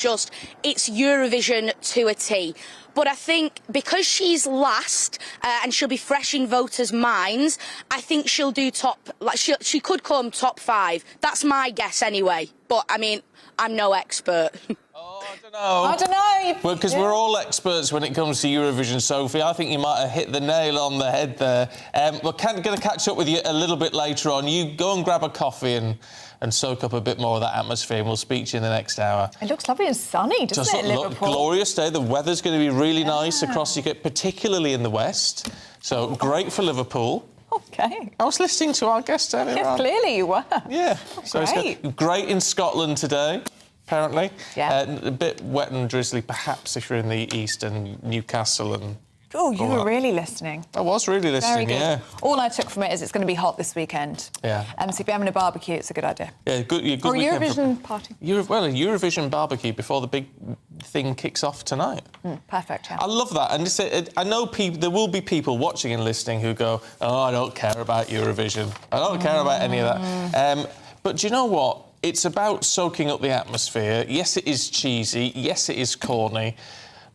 it's Eurovision to a T. But I think because she's last and she'll be fresh in voters' minds, I think she'll do she could come top 5. That's my guess anyway. But I mean, I'm no expert. I don't know. Well, because we're all experts when it comes to Eurovision, Sophie. I think you might have hit the nail on the head there. We're going to catch up with you a little bit later on. You go and grab a coffee and soak up a bit more of that atmosphere, and we'll speak to you in the next hour. It looks lovely and sunny, doesn't it, Liverpool? Glorious day. The weather's going to be really nice across the particularly in the west. So great for Liverpool. OK. I was listening to our guest earlier on. Clearly you were. Yeah. So great. Great in Scotland today. Apparently. Yeah. A bit wet and drizzly, perhaps, if you're in the east and Newcastle and... Oh, you were really listening. I was really listening, Very good. yeah. All I took from it is it's going to be hot this weekend. Yeah. So if you're having a barbecue, it's a good idea. Yeah, good Or a weekend Eurovision party. a Eurovision barbecue before the big thing kicks off tonight. Perfect, yeah. I love that. And I know there will be people watching and listening who go, oh, I don't care about Eurovision. I don't care about any of that. But do you know what? It's about soaking up the atmosphere. Yes, it is cheesy. Yes, it is corny.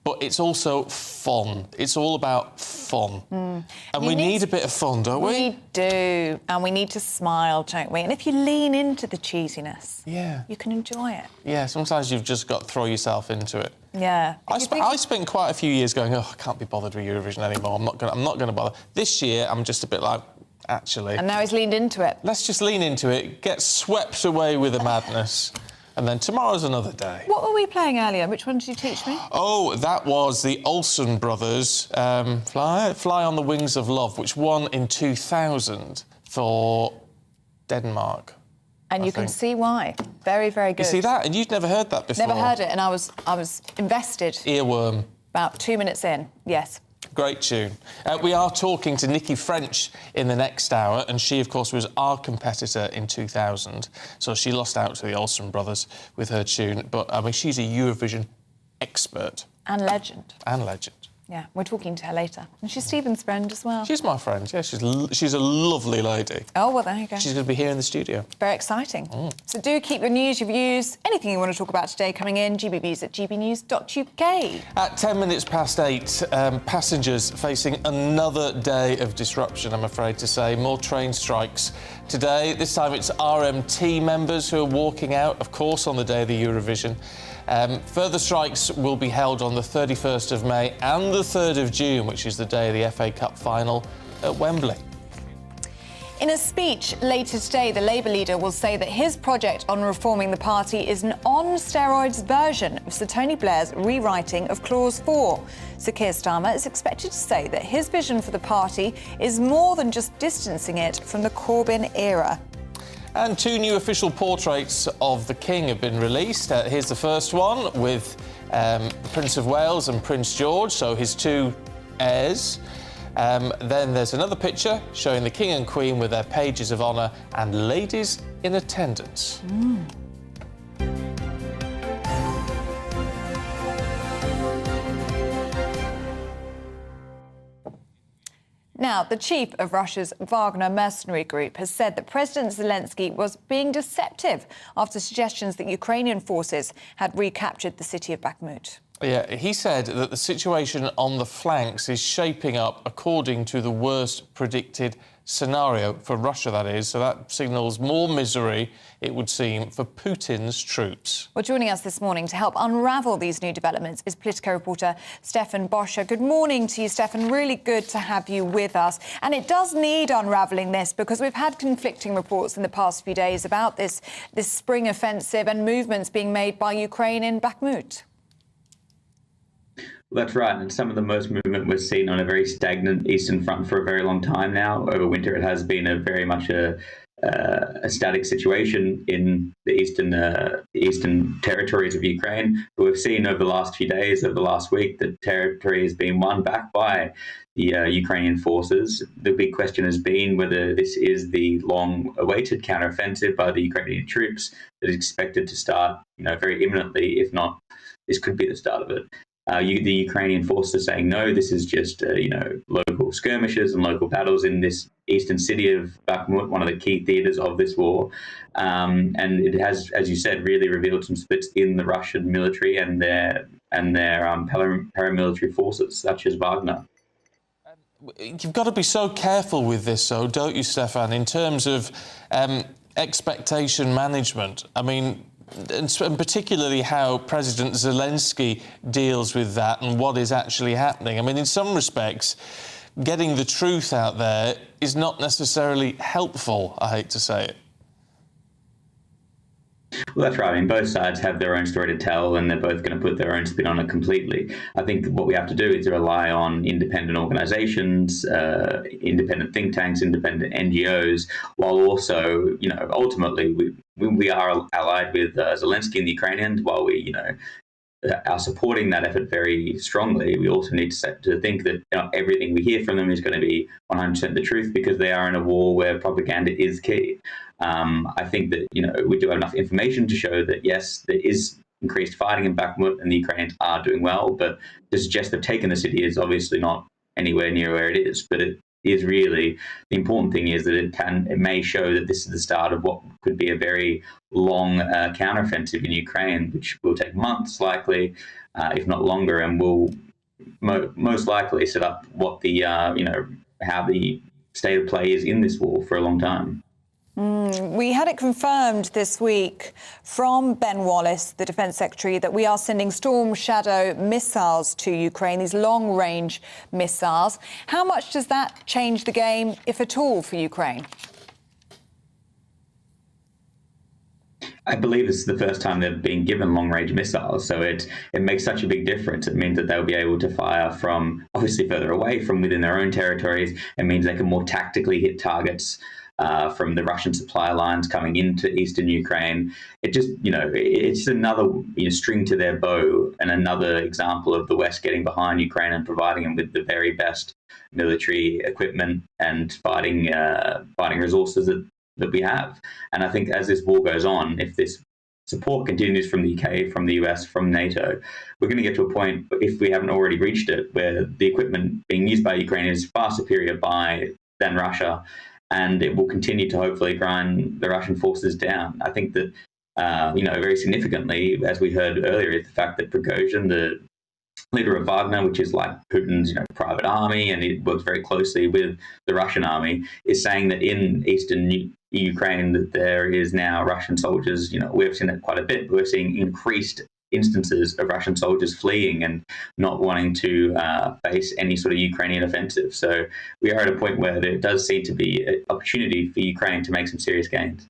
But it's also fun. It's all about fun. And we need a bit of fun, don't we? We do. And we need to smile, don't we? And if you lean into the cheesiness, you can enjoy it. Yeah, sometimes you've just got to throw yourself into it. Yeah. I spent quite a few years going, oh, I can't be bothered with Eurovision anymore. I'm not going to bother. This year, I'm just a bit like, actually. And now he's leaned into it. Let's just lean into it, get swept away with the madness, and then tomorrow's another day. What were we playing earlier? Which one did you teach me? Oh, that was the Olsen brothers, Fly on the Wings of Love, which won in 2000 for Denmark. And you can see why. Very, very good. You see that? And you'd never heard that before? Never heard it, and I was invested. Earworm. About 2 minutes in, yes. Great tune. We are talking to Nikki French in the next hour, and she, of course, was our competitor in 2000. So she lost out to the Olsen brothers with her tune. But, I mean, she's a Eurovision expert. And legend. And legend. Yeah, we're talking to her later. And she's Stephen's friend as well. She's my friend, yeah. She's a lovely lady. Oh, well, there you go. She's going to be here in the studio. Very exciting. So do keep your news, your views, anything you want to talk about today coming in, gbviews@gbnews.uk. At 10 minutes past 8, passengers facing another day of disruption, I'm afraid to say. More train strikes today. This time it's RMT members who are walking out, of course, on the day of the Eurovision. Further strikes will be held on the 31st of May and the 3rd of June, which is the day of the FA Cup final at Wembley. In a speech later today, the Labour leader will say that his project on reforming the party is an on-steroids version of Sir Tony Blair's rewriting of Clause 4. Sir Keir Starmer is expected to say that his vision for the party is more than just distancing it from the Corbyn era. And 2 new official portraits of the King have been released. Here's the first one with Prince of Wales and Prince George, so his 2 heirs. Then there's another picture showing the King and Queen with their pages of honour and ladies in attendance. Now, the chief of Russia's Wagner mercenary group has said that President Zelensky was being deceptive after suggestions that Ukrainian forces had recaptured the city of Bakhmut. Yeah, he said that the situation on the flanks is shaping up according to the worst predicted scenario for Russia, that is. So that signals more misery, it would seem, for Putin's troops. Well, joining us this morning to help unravel these new developments is Politico reporter Stefan Boscher. Good morning to you, Stefan. Really good to have you with us. And it does need unravelling this because we've had conflicting reports in the past few days about this spring offensive and movements being made by Ukraine in Bakhmut. Well, that's right, and some of the most movement was seen on a very stagnant eastern front for a very long time now. Over winter, it has been very much a static situation in the eastern territories of Ukraine. But we've seen over the last few days, over the last week, that territory has been won back by the Ukrainian forces. The big question has been whether this is the long-awaited counteroffensive by the Ukrainian troops that is expected to start, very imminently. If not, this could be the start of it. The Ukrainian forces are saying, no, this is just, local skirmishes and local battles in this eastern city of Bakhmut, one of the key theatres of this war. And it has, as you said, really revealed some splits in the Russian military and their paramilitary forces, such as Wagner. You've got to be so careful with this, though, don't you, Stefan, in terms of expectation management? I mean, and particularly how President Zelensky deals with that and what is actually happening. I mean, in some respects, getting the truth out there is not necessarily helpful, I hate to say it. Well, that's right. I mean, both sides have their own story to tell, and they're both going to put their own spin on it completely. I think what we have to do is rely on independent organizations, independent think tanks, independent NGOs, while also, ultimately we are allied with Zelensky and the Ukrainians. While we, are supporting that effort very strongly, we also need to think that everything we hear from them is going to be 100% the truth, because they are in a war where propaganda is key. I think that, we do have enough information to show that, yes, there is increased fighting in Bakhmut and the Ukrainians are doing well, but to suggest they've taken the city is obviously not anywhere near where it is. But it is really, the important thing is that it may show that this is the start of what could be a very long counteroffensive in Ukraine, which will take months likely, if not longer, and will most likely set up what the, how the state of play is in this war for a long time. We had it confirmed this week from Ben Wallace, the Defence Secretary, that we are sending Storm Shadow missiles to Ukraine, these long-range missiles. How much does that change the game, if at all, for Ukraine? I believe this is the first time they've been given long-range missiles, so it makes such a big difference. It means that they'll be able to fire from, obviously, further away from within their own territories. It means they can more tactically hit targets from the Russian supply lines coming into eastern Ukraine. It just, it's another string to their bow, and another example of the West getting behind Ukraine and providing them with the very best military equipment and fighting resources that we have. And I think as this war goes on, if this support continues from the UK, from the US, from NATO, we're going to get to a point, if we haven't already reached it, where the equipment being used by Ukraine is far superior than Russia, and it will continue to hopefully grind the Russian forces down. I think that, very significantly, as we heard earlier, is the fact that Prigozhin, the leader of Wagner, which is like Putin's private army, and it works very closely with the Russian army, is saying that in eastern Ukraine that there is now Russian soldiers. We've seen it quite a bit. We're seeing increased instances of Russian soldiers fleeing and not wanting to face any sort of Ukrainian offensive. So we are at a point where there does seem to be an opportunity for Ukraine to make some serious gains.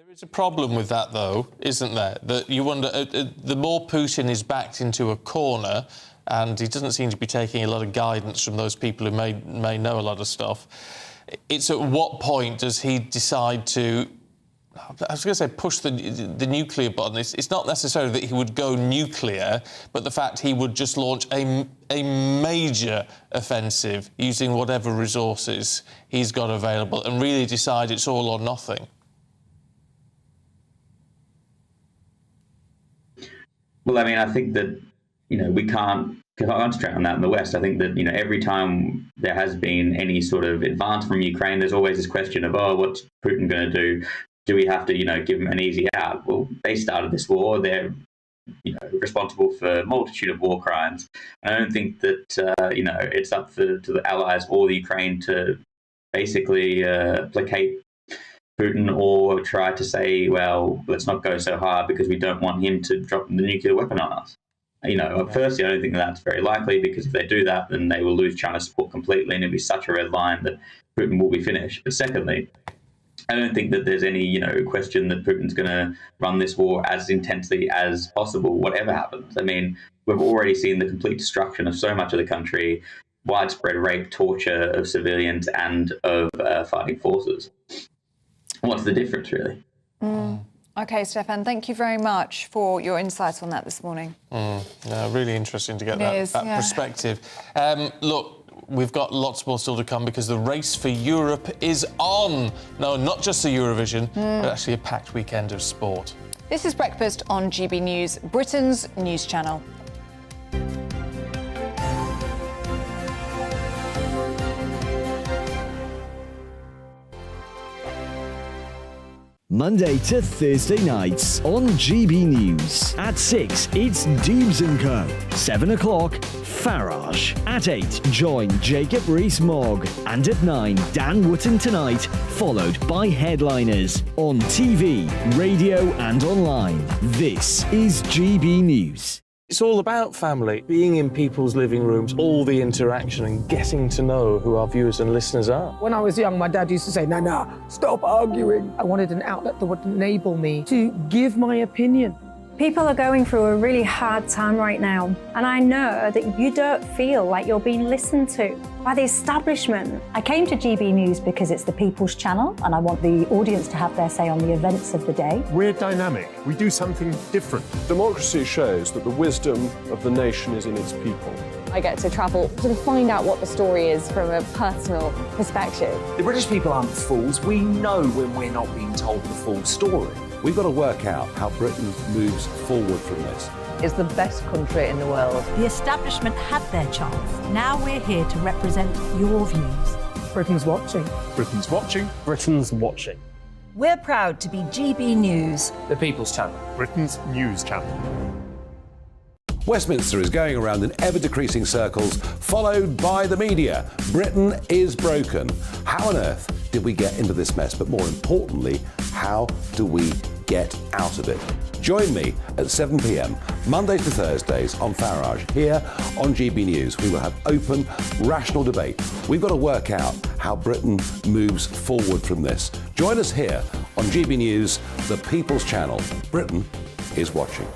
There's a problem with that, though, isn't there? That you wonder, the more Putin is backed into a corner, and he doesn't seem to be taking a lot of guidance from those people who may know a lot of stuff, it's at what point does he decide to, I was going to say, push the nuclear button. It's not necessarily that he would go nuclear, but the fact he would just launch a major offensive using whatever resources he's got available and really decide it's all or nothing. Well, I mean, I think that, we can't concentrate on that in the West. I think that, every time there has been any sort of advance from Ukraine, there's always this question of, what's Putin going to do? Do we have to, give them an easy out? Well, they started this war. They're, responsible for a multitude of war crimes. I don't think that, it's up to the Allies or the Ukraine to basically placate Putin or try to say, well, let's not go so hard because we don't want him to drop the nuclear weapon on us. Firstly, I don't think that's very likely, because if they do that, then they will lose China's support completely, and it'll be such a red line that Putin will be finished. But secondly, I don't think that there's any, question that Putin's going to run this war as intensely as possible, whatever happens. I mean, we've already seen the complete destruction of so much of the country, widespread rape, torture of civilians and of fighting forces. What's the difference, really? OK, Stefan, thank you very much for your insights on that this morning. Really interesting to get that perspective. Look, we've got lots more still to come, because the race for Europe is on. No, not just the Eurovision, but actually a packed weekend of sport. This is Breakfast on GB News, Britain's news channel. Monday to Thursday nights on GB News. At 6, it's Dubes & Co. 7 o'clock, Farage. At 8, join Jacob Rees-Mogg. And at 9, Dan Wootton Tonight, followed by headliners. On TV, radio and online. This is GB News. It's all about family, being in people's living rooms, all the interaction and getting to know who our viewers and listeners are. When I was young, my dad used to say, Nana, stop arguing. I wanted an outlet that would enable me to give my opinion. People are going through a really hard time right now, and I know that you don't feel like you're being listened to by the establishment. I came to GB News because it's the People's Channel, and I want the audience to have their say on the events of the day. We're dynamic. We do something different. Democracy shows that the wisdom of the nation is in its people. I get to travel to find out what the story is from a personal perspective. The British people aren't fools. We know when we're not being told the full story. We've got to work out how Britain moves forward from this. It's the best country in the world. The establishment had their chance. Now we're here to represent your views. Britain's watching. Britain's watching. Britain's watching. We're proud to be GB News. The People's Channel. Britain's news channel. Westminster is going around in ever-decreasing circles, followed by the media. Britain is broken. How on earth did we get into this mess? But more importantly, how do we get out of it? Join me at 7 p.m, Mondays to Thursdays on Farage, here on GB News. We will have open, rational debate. We've got to work out how Britain moves forward from this. Join us here on GB News, the People's Channel. Britain is watching.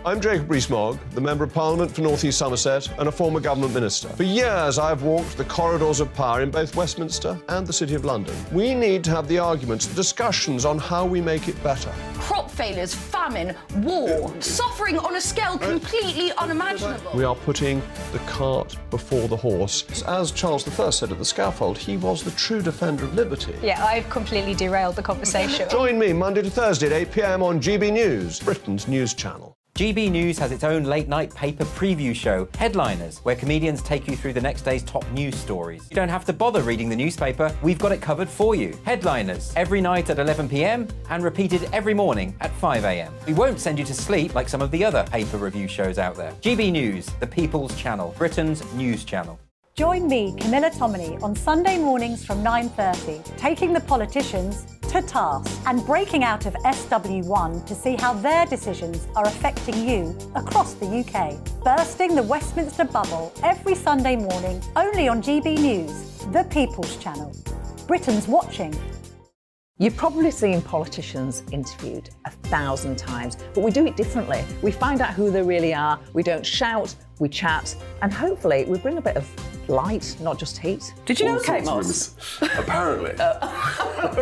I'm Jacob Rees-Mogg, the Member of Parliament for North East Somerset and a former government minister. For years, I've walked the corridors of power in both Westminster and the City of London. We need to have the arguments, the discussions on how we make it better. Crop failures, famine, war, suffering on a scale completely unimaginable. We are putting the cart before the horse. As Charles I said at the scaffold, he was the true defender of liberty. Yeah, I've completely derailed the conversation. Join me Monday to Thursday at 8 p.m. on GB News, Britain's news channel. GB News has its own late-night paper preview show, Headliners, where comedians take you through the next day's top news stories. You don't have to bother reading the newspaper, we've got it covered for you. Headliners, every night at 11 p.m. and repeated every morning at 5 a.m. We won't send you to sleep like some of the other paper review shows out there. GB News, the People's Channel, Britain's news channel. Join me, Camilla Tominey, on Sunday mornings from 9:30, taking the politicians to task and breaking out of SW1 to see how their decisions are affecting you across the UK. Bursting the Westminster bubble every Sunday morning, only on GB News, the People's Channel. Britain's watching. You've probably seen politicians interviewed 1,000 times, but we do it differently. We find out who they really are, we don't shout, we chat, and hopefully we bring a bit of light, not just heat. Did you know Kate Moss? Apparently.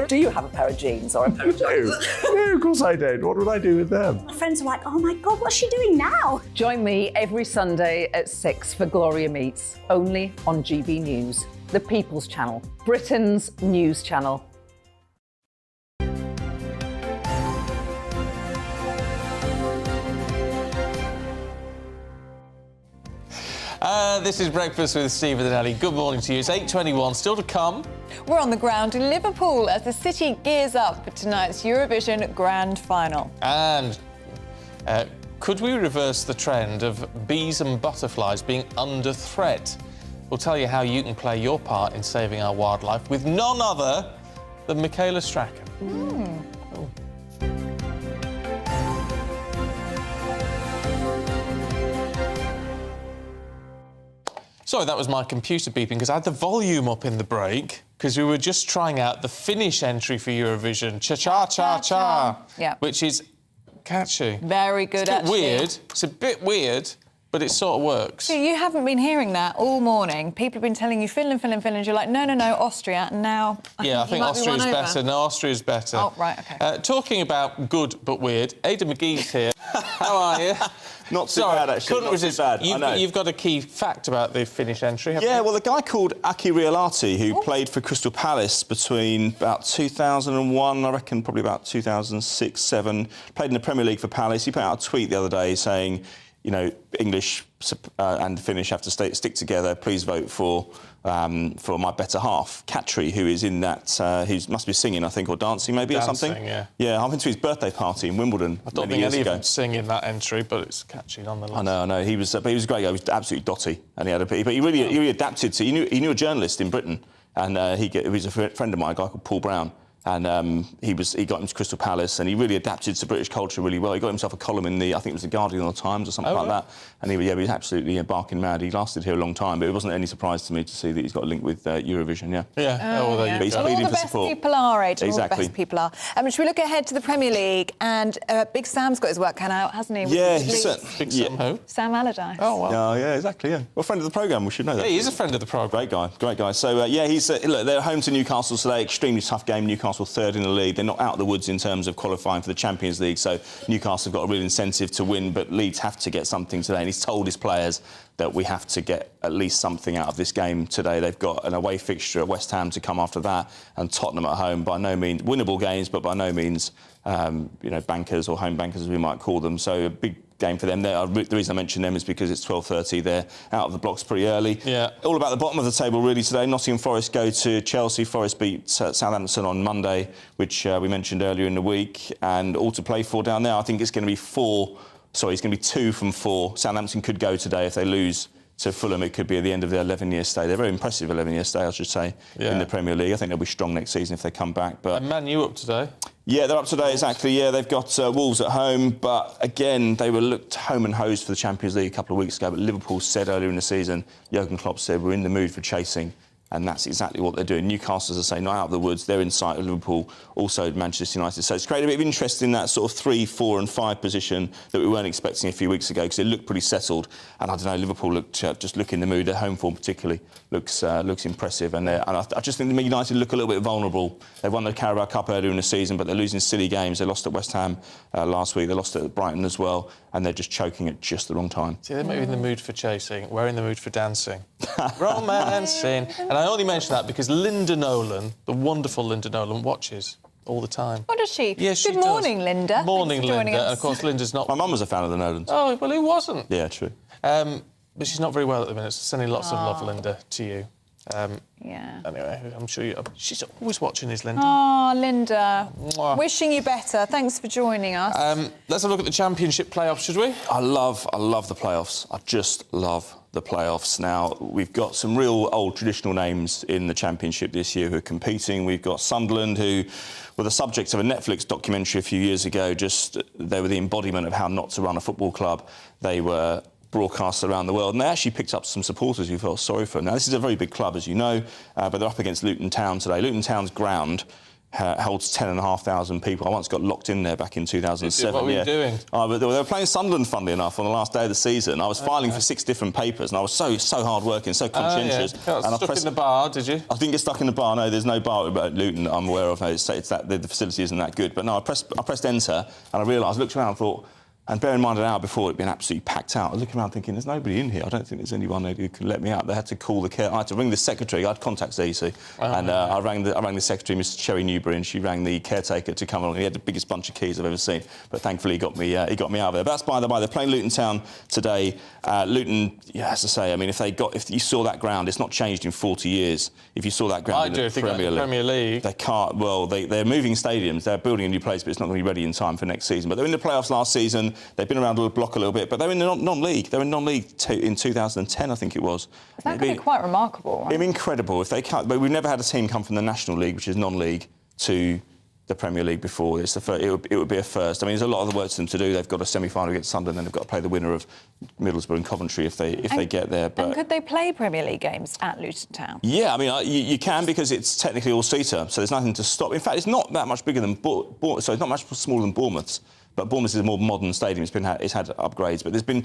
Do you have a pair of jeans or a pair of jeans? No, of course I don't. What would I do with them? My friends are like, oh my God, what's she doing now? Join me every Sunday at 6 for Gloria Meets, only on GB News, the People's Channel, Britain's news channel. This is Breakfast with Stephen and Ellie. Good morning to you. It's 8:21. Still to come. We're on the ground in Liverpool as the city gears up for tonight's Eurovision Grand Final. And could we reverse the trend of bees and butterflies being under threat? We'll tell you how you can play your part in saving our wildlife with none other than Michaela Strachan. Oh. Sorry, that was my computer beeping because I had the volume up in the break because we were just trying out the Finnish entry for Eurovision, Cha-Cha-Cha-Cha, Yeah. which is catchy. Very good, It's a bit actually. weird. It's a bit weird, but it sort of works. So you haven't been hearing that all morning. People have been telling you Finland, Finland, Finland. You're like, no, Austria. And now I think Austria's better. No, Austria's better. Oh, right, OK. Talking about good but weird, Ada McGee's here. How are you? Not too bad, actually. Couldn't resist. Not too bad. I know. You've got a key fact about the Finnish entry, haven't you? Yeah, well, a guy called Aki Riolahti, who played for Crystal Palace between about 2001, I reckon, probably about 2006, 2007, played in the Premier League for Palace. He put out a tweet the other day saying, you know, English and Finnish have to stick together. Please vote for my better half, Katri, who is in that, who must be singing, I think, or dancing maybe or something. Yeah. Yeah, I went to his birthday party in Wimbledon. I don't think any of them sing in that entry, but it's catchy nonetheless. I know. He was a great guy. He was absolutely dotty, and he really adapted to. He knew a journalist in Britain, and he was a friend of mine, a guy called Paul Brown. And he got him to Crystal Palace, and he really adapted to British culture really well. He got himself a column in I think it was the Guardian or the Times or something like that. And he was absolutely barking mad. He lasted here a long time, but it wasn't any surprise to me to see that he's got a link with Eurovision. Yeah. Yeah. But he's All pleading the for best support. people are, Ada. Exactly. All the best people are. Should we look ahead to the Premier League? And Big Sam's got his work cut out, hasn't he? Yeah, Big Sam who? Sam Allardyce. Oh, well. Yeah, exactly, yeah. Well, friend of the programme, we should know that. Yeah, he's a friend of the programme. Great guy. So, he's look, they're home to Newcastle today. Extremely tough game. Newcastle third in the league. They're not out of the woods in terms of qualifying for the Champions League, so Newcastle have got a real incentive to win, but Leeds have to get something today, and he's told his players that we have to get at least something out of this game today. They've got an away fixture at West Ham to come after that, and Tottenham at home. By no means winnable games, but by no means bankers or home bankers as we might call them. So a big game for them. The reason I mention them is because it's 12:30. They're out of the blocks pretty early. Yeah. All about the bottom of the table really today. Nottingham Forest go to Chelsea. Forest beat Southampton on Monday, which we mentioned earlier in the week, and all to play for down there. I think it's going to be it's going to be 2 from 4. Southampton could go today if they lose to Fulham. It could be at the end of their 11-year stay. They're a very impressive 11-year stay, I should say, in the Premier League. I think they'll be strong next season if they come back. But And Man U up today? Yeah, they're up today, exactly. Yeah, they've got Wolves at home, but again, they were looked home and hosed for the Champions League a couple of weeks ago. But Liverpool said earlier in the season, Jurgen Klopp said, we're in the mood for chasing. and that's exactly what they're doing. Newcastle, as I say, not out of the woods. They're in sight of Liverpool, also Manchester United. So it's created a bit of interest in that sort of 3, 4 and 5 position that we weren't expecting a few weeks ago, because it looked pretty settled. And I don't know, Liverpool looked just look in the mood. Their home form particularly looks impressive. And I just think United look a little bit vulnerable. They won the Carabao Cup earlier in the season, but they're losing silly games. They lost at West Ham last week. They lost at Brighton as well, and they're just choking at just the wrong time. See, they might be in the mood for chasing. We're in the mood for dancing. Romancing. And I only mention that because Linda Nolan, the wonderful Linda Nolan, watches all the time. What does she? Yes, she Good morning, does. Linda. Morning, Thanks for joining Linda. us. And of course, Linda's not... My mum was a fan of the Nolans. Oh, well, who wasn't? Yeah, true. But she's not very well at the minute, so sending lots of love, Linda, to you. Yeah. Anyway, I'm sure she's always watching us, Linda. Oh, Linda. Mwah. Wishing you better. Thanks for joining us. Let's have a look at the Championship playoffs, should we? I love the playoffs. I just love the playoffs. Now, we've got some real old traditional names in the Championship this year who are competing. We've got Sunderland, who were the subject of a Netflix documentary a few years ago. They were the embodiment of how not to run a football club. They were broadcast around the world, and they actually picked up some supporters who felt sorry for them. Now, this is a very big club, as you know, but they're up against Luton Town today. Luton Town's ground holds 10,500 people. I once got locked in there back in 2007. What were you doing? But they were playing Sunderland, funnily enough, on the last day of the season. I was filing for 6 different papers, and I was so hard-working, so conscientious. Yeah. And stuck in the bar, did you? I didn't get stuck in the bar. No, there's no bar at Luton I'm aware of. No, it's that the facility isn't that good. But no, I pressed enter, and I realised, looked around and thought... And bear in mind, an hour before, it'd been absolutely packed out. I was looking around thinking, there's nobody in here. I don't think there's anyone who can let me out. They had to call I had to ring the secretary. I had contacts there, you see. I rang the secretary, Mr. Cherry Newbury, and she rang the caretaker to come along. He had the biggest bunch of keys I've ever seen. But thankfully, he got me out of there. But that's by the by. They're playing Luton Town today. Luton, yeah, as I say, I mean, if you saw that ground, it's not changed in 40 years. If you saw that ground in the Premier League. They can't, well, they're moving stadiums. They're building a new place, but it's not going to be ready in time for next season. But they're in the playoffs last season. They've been around the block a little bit, but they're in the non-league. They're in non-league in 2010, I think it was. That could be quite remarkable, right? It'd be incredible if they can't. But we've never had a team come from the National League, which is non-league, to the Premier League before. It's the first, it would be a first. I mean, there's a lot of the work for them to do. They've got a semi-final against Sunderland, then they've got to play the winner of Middlesbrough and Coventry if they get there. But and could they play Premier League games at Luton Town? Yeah, I mean, you can, because it's technically all-seater, so there's nothing to stop. In fact, it's not that much bigger than so it's not much smaller than Bournemouth's. But Bournemouth is a more modern stadium. It's had upgrades. But there's been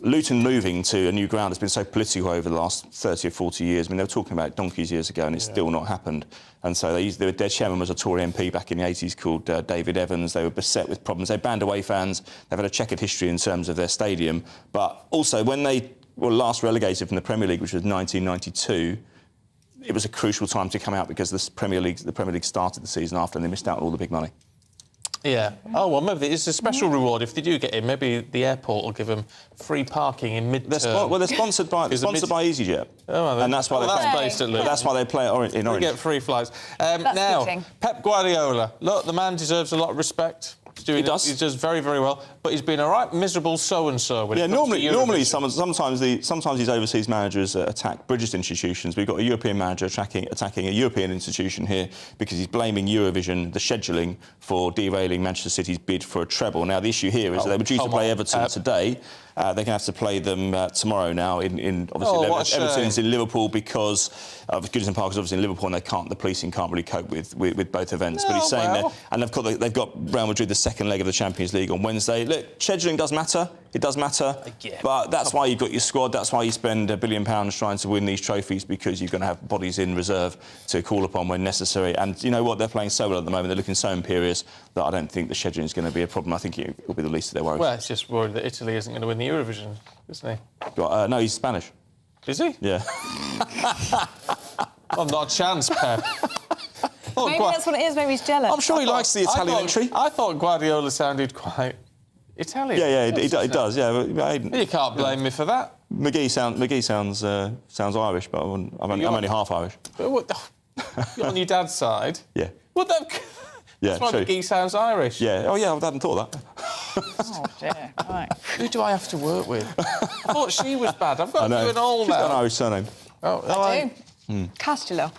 Luton moving to a new ground has been so political over the last 30 or 40 years. I mean, they were talking about it donkeys years ago, and it's still not happened. And so their chairman was a Tory MP back in the 80s called David Evans. They were beset with problems. They banned away fans. They've had a checkered history in terms of their stadium. But also, when they were last relegated from the Premier League, which was 1992, it was a crucial time to come out because the Premier League started the season after, and they missed out on all the big money. Yeah. Oh, well, maybe it's a special reward if they do get in. Maybe the airport will give them free parking in mid-term. They're sponsored by EasyJet. Oh, well, and that's why that's based at Luton. That's why they play in Orange. We get free flights. Now, fitting. Pep Guardiola. Look, the man deserves a lot of respect. He does very, very well. But he's been a right miserable so-and-so. Yeah, normally sometimes these overseas managers attack British institutions. We've got a European manager attacking a European institution here because he's blaming Eurovision, the scheduling, for derailing Manchester City's bid for a treble. Now, the issue here is that they were due to play Everton today. They're going to have to play them tomorrow now. Obviously, Everton's in Liverpool because Goodison Park is obviously in Liverpool, and the policing can't really cope with both events. But he's saying that, and they've got Real Madrid the second leg of the Champions League on Wednesday. Look, scheduling does matter. It does matter. But that's why you've got your squad. That's why you spend £1 billion trying to win these trophies, because you're going to have bodies in reserve to call upon when necessary. And you know what? They're playing so well at the moment. They're looking so imperious that I don't think the scheduling is going to be a problem. I think it will be the least of their worries. Well, it's just worried that Italy isn't going to win the Eurovision, isn't he? No, he's Spanish. Is he? Yeah. Well, not a chance, Pep. Maybe that's what it is. Maybe he's jealous. I'm sure he likes the Italian entry. I thought Guardiola sounded quite Italian. Yeah, he does. Yeah, you can't blame me for that. McGee sounds Irish, but I'm only half Irish. You're on your dad's side. Yeah. Well, that's why McGee sounds Irish. Yeah. Oh, yeah. I hadn't thought of that. Oh dear. Right. Who do I have to work with? I thought she was bad. I've got to do an all now. She's got an Irish surname. Oh, I do. Castillo.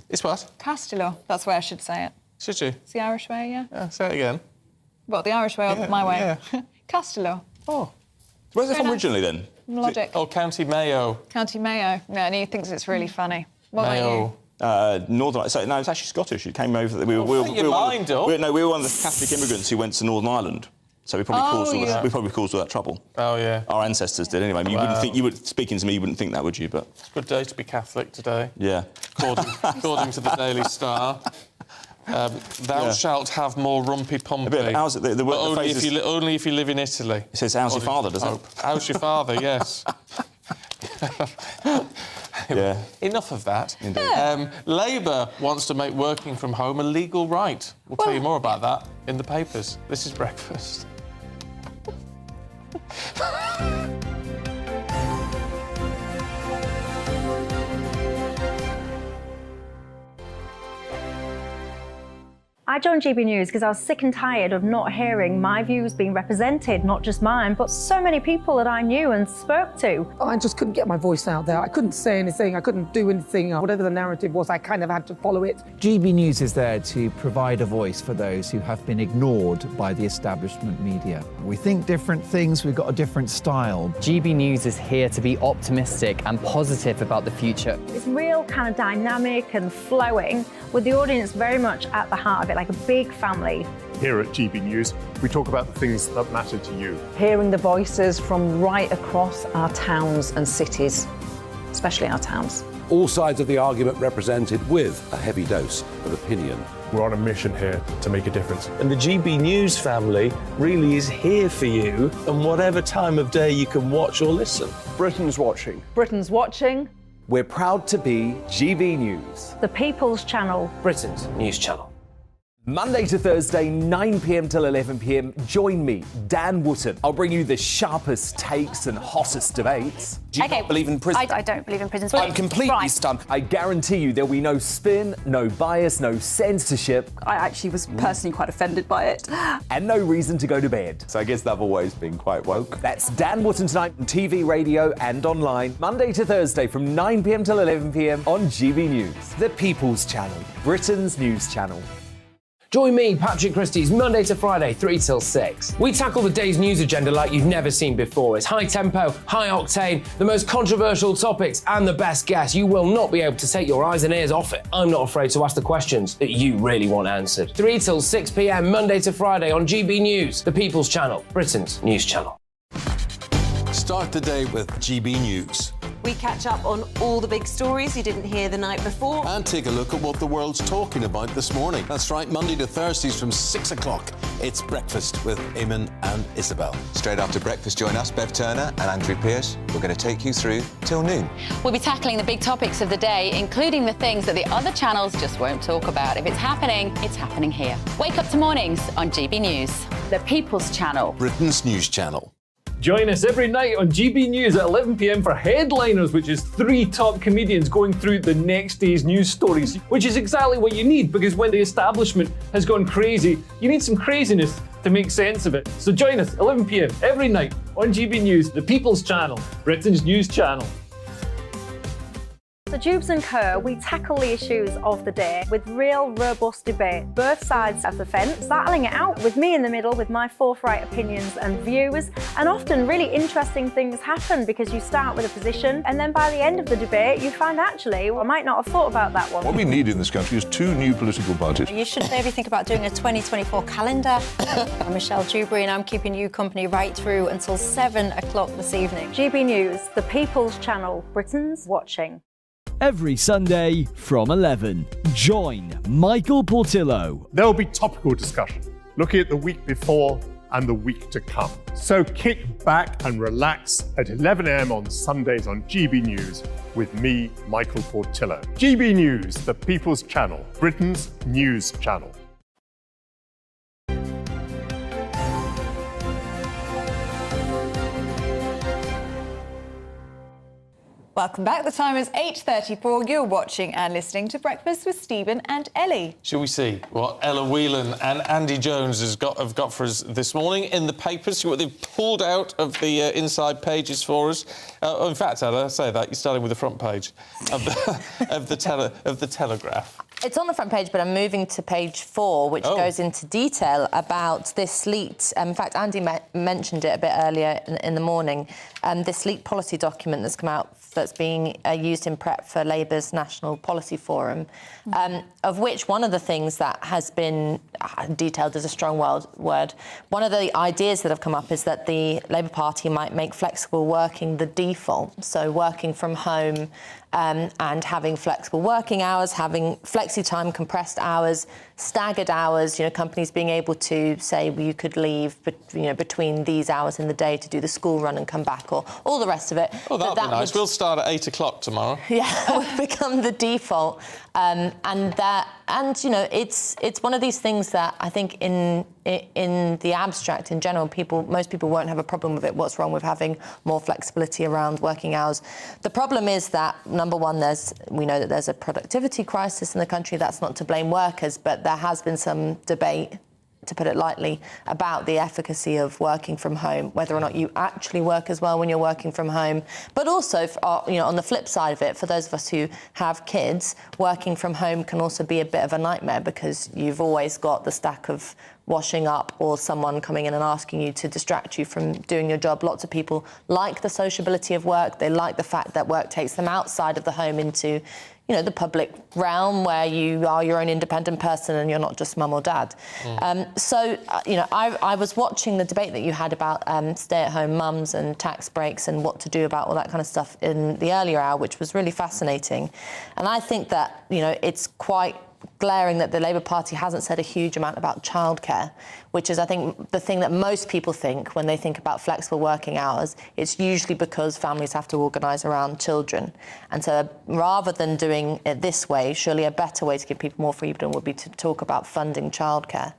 It's what? Castillo. That's where I should say it. Should you? It's the Irish way, yeah. Yeah. Say it again. Well, the Irish way or my way. Yeah. Castillo. Oh. Where's it from originally then? Logic. Oh, County Mayo. County Mayo. Yeah, and he thinks it's really funny. What about you? Northern. So no, it's actually Scottish. It came over. We were one of the Catholic immigrants who went to Northern Ireland. So we probably caused all that trouble. Oh yeah. Our ancestors did anyway. I mean, you wouldn't think speaking to me, you wouldn't think that, would you? But it's a good day to be Catholic today. Yeah. According to the Daily Star. Thou shalt have more rumpy pumpy. Only if you live in Italy. It says, how's your father, does it? How's your father, yes. Yeah. Enough of that. Indeed. Labour wants to make working from home a legal right. We'll tell you more about that in the papers. This is Breakfast. I joined GB News because I was sick and tired of not hearing my views being represented, not just mine, but so many people that I knew and spoke to. I just couldn't get my voice out there. I couldn't say anything. I couldn't do anything. Whatever the narrative was, I kind of had to follow it. GB News is there to provide a voice for those who have been ignored by the establishment media. We think different things, we've got a different style. GB News is here to be optimistic and positive about the future. It's real kind of dynamic and flowing, with the audience very much at the heart of it, like a big family. Here at GB News, we talk about the things that matter to you. Hearing the voices from right across our towns and cities, especially our towns. All sides of the argument represented with a heavy dose of opinion. We're on a mission here to make a difference. And the GB News family really is here for you, and whatever time of day you can watch or listen. Britain's watching. Britain's watching. We're proud to be GB News. The People's Channel. Britain's news channel. Monday to Thursday, 9 p.m. till 11 p.m. Join me, Dan Wootton. I'll bring you the sharpest takes and hottest debates. Do you not believe in prison? I don't believe in prisons. I'm completely stunned. I guarantee you there'll be no spin, no bias, no censorship. I actually was personally quite offended by it. And no reason to go to bed. So I guess they've always been quite woke. That's Dan Wootton tonight on TV, radio and online. Monday to Thursday from 9 p.m. till 11 p.m. on GB News. The People's Channel, Britain's news channel. Join me, Patrick Christie's, Monday to Friday, 3 till 6. We tackle the day's news agenda like you've never seen before. It's high tempo, high octane, the most controversial topics and the best guests. You will not be able to take your eyes and ears off it. I'm not afraid to ask the questions that you really want answered. 3 till 6 p.m, Monday to Friday on GB News, the People's Channel, Britain's news channel. Start the day with GB News. We catch up on all the big stories you didn't hear the night before. And take a look at what the world's talking about this morning. That's right, Monday to Thursdays from 6 o'clock. It's Breakfast with Eamon and Isabel. Straight after breakfast, join us, Bev Turner and Andrew Pearce. We're going to take you through till noon. We'll be tackling the big topics of the day, including the things that the other channels just won't talk about. If it's happening here. Wake up to mornings on GB News, the People's Channel, Britain's news channel. Join us every night on GB News at 11 p.m. for Headliners, which is 3 top comedians going through the next day's news stories, which is exactly what you need, because when the establishment has gone crazy, you need some craziness to make sense of it. So join us 11 p.m. every night on GB News, the People's Channel, Britain's news channel. So Jubes and Co, we tackle the issues of the day with real robust debate, both sides of the fence, battling it out with me in the middle with my forthright opinions and views. And often really interesting things happen because you start with a position and then by the end of the debate you find actually, well, I might not have thought about that one. What we need in this country is 2 new political parties. You should maybe think about doing a 2024 calendar. I'm Michelle Dewberry and I'm keeping you company right through until 7 o'clock this evening. GB News, the People's Channel, Britain's watching. Every Sunday from 11, join Michael Portillo. There'll be topical discussion, looking at the week before and the week to come. So kick back and relax at 11 a.m. on Sundays on GB News with me, Michael Portillo. GB News, the People's Channel, Britain's news channel. Welcome back. The time is 8:34. You're watching and listening to Breakfast with Stephen and Ellie. Shall we see what Ella Whelan and Andy Jones have got for us this morning in the papers? See what they've pulled out of the inside pages for us. In fact, Ella, I say that you're starting with the front page of the Telegraph. It's on the front page, but I'm moving to page 4, which goes into detail about this leaked... in fact, Andy mentioned it a bit earlier in the morning. This leaked policy document that's come out that's being used in prep for Labour's National Policy Forum, of which one of the things that has been detailed is a strong word. One of the ideas that have come up is that the Labour Party might make flexible working the default, so working from home and having flexible working hours, having flexi-time, compressed hours, staggered hours, companies being able to say, well, you could leave between these hours in the day to do the school run and come back, or all the rest of it. Oh, that'd be nice. We'll start at 8 o'clock tomorrow. Yeah, would become the default. It's one of these things that I think in the abstract, in general, most people won't have a problem with it. What's wrong with having more flexibility around working hours? The problem is that, number one, we know that there's a productivity crisis in the country. That's not to blame workers, but there has been some debate, to put it lightly, about the efficacy of working from home, whether or not you actually work as well when you're working from home. But also, on the flip side of it, for those of us who have kids, working from home can also be a bit of a nightmare because you've always got the stack of washing up or someone coming in and asking you to distract you from doing your job. Lots of people like the sociability of work. They like the fact that work takes them outside of the home into the public realm where you are your own independent person and you're not just mum or dad. I was watching the debate that you had about stay-at-home mums and tax breaks and what to do about all that kind of stuff in the earlier hour, which was really fascinating. And I think that, it's quite glaring that the Labour Party hasn't said a huge amount about childcare, which is, I think, the thing that most people think when they think about flexible working hours. It's usually because families have to organise around children. And so rather than doing it this way, surely a better way to give people more freedom would be to talk about funding childcare.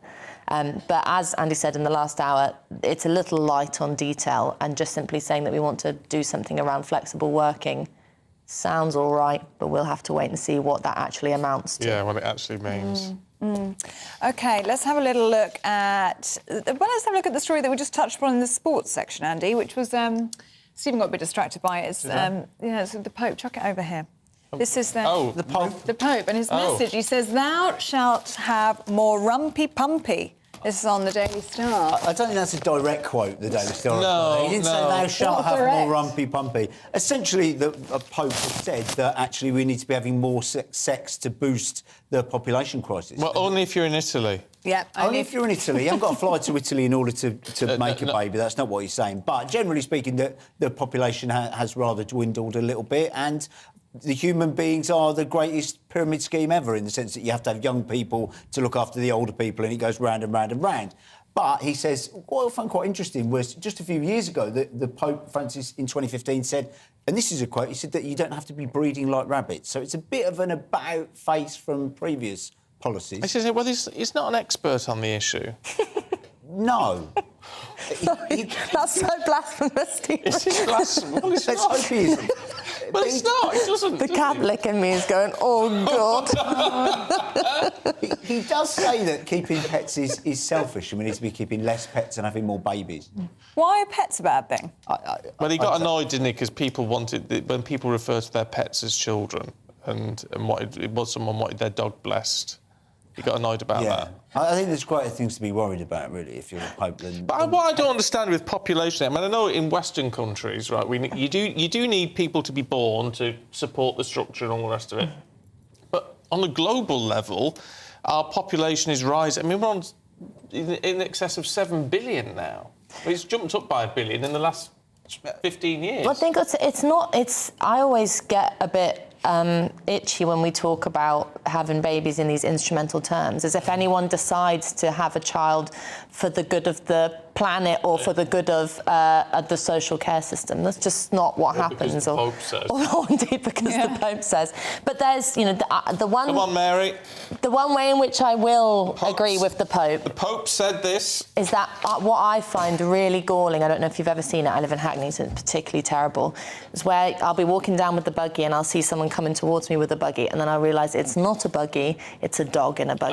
But as Andy said in the last hour, it's a little light on detail, and just simply saying that we want to do something around flexible working sounds all right, but we'll have to wait and see what that actually amounts to. Yeah, what it actually means. OK, let's have a little look at... let's have a look at the story that we just touched upon in the sports section, Andy, which was... Stephen got a bit distracted by it. It's the Pope. Chuck it over here. This is the Pope. The Pope, and his message. He says, "Thou shalt have more rumpy-pumpy." This is on the Daily Star. I don't think that's a direct quote, the Daily Star. No, he didn't say thou shalt have more rumpy-pumpy. Essentially, the Pope has said that actually we need to be having more sex to boost the population crisis. Well, only if you're in Italy. Yeah, only if you're in Italy. You haven't got to fly to Italy in order to make a baby. That's not what he's saying. But generally speaking, the population has rather dwindled a little bit, and the human beings are the greatest pyramid scheme ever, in the sense that you have to have young people to look after the older people, and it goes round and round and round. But he says, what I found quite interesting was just a few years ago, the Pope Francis in 2015 said, and this is a quote, he said that you don't have to be breeding like rabbits. So it's a bit of an about-face from previous policies. He says, well, he's not an expert on the issue. No. Sorry, that's so blasphemous, Stephen. It's blasphemous. Well, it's not. Hope he isn't. Well, it's not. It doesn't. The Catholic in me is going, oh, God. He does say that keeping pets is selfish and we need to be keeping less pets and having more babies. Why are pets a bad thing? Well, he got annoyed, didn't he, because people when people refer to their pets as children and someone wanted their dog blessed. He got annoyed about that. I think there's greater things to be worried about, really, if you're a Pope than... But what I don't understand with population... I mean, I know in Western countries, right, you do need people to be born to support the structure and all the rest of it. But on a global level, our population is rising. I mean, we're on in excess of 7 billion now. I mean, it's jumped up by 1 billion in the last 15 years. Well, I think I always get a bit itchy when we talk about having babies in these instrumental terms, as if anyone decides to have a child for the good of the planet or for the good of the social care system. That's just not what happens. Because the Pope says. Or indeed because the Pope says. But there's, the one... Come on, Mary. The one way in which I will agree with the Pope... The Pope said this. ...is that what I find really galling, I don't know if you've ever seen it, I live in Hackney, so it's particularly terrible, is where I'll be walking down with the buggy and I'll see someone coming towards me with a buggy, and then I realise it's not a buggy, it's a dog in a buggy.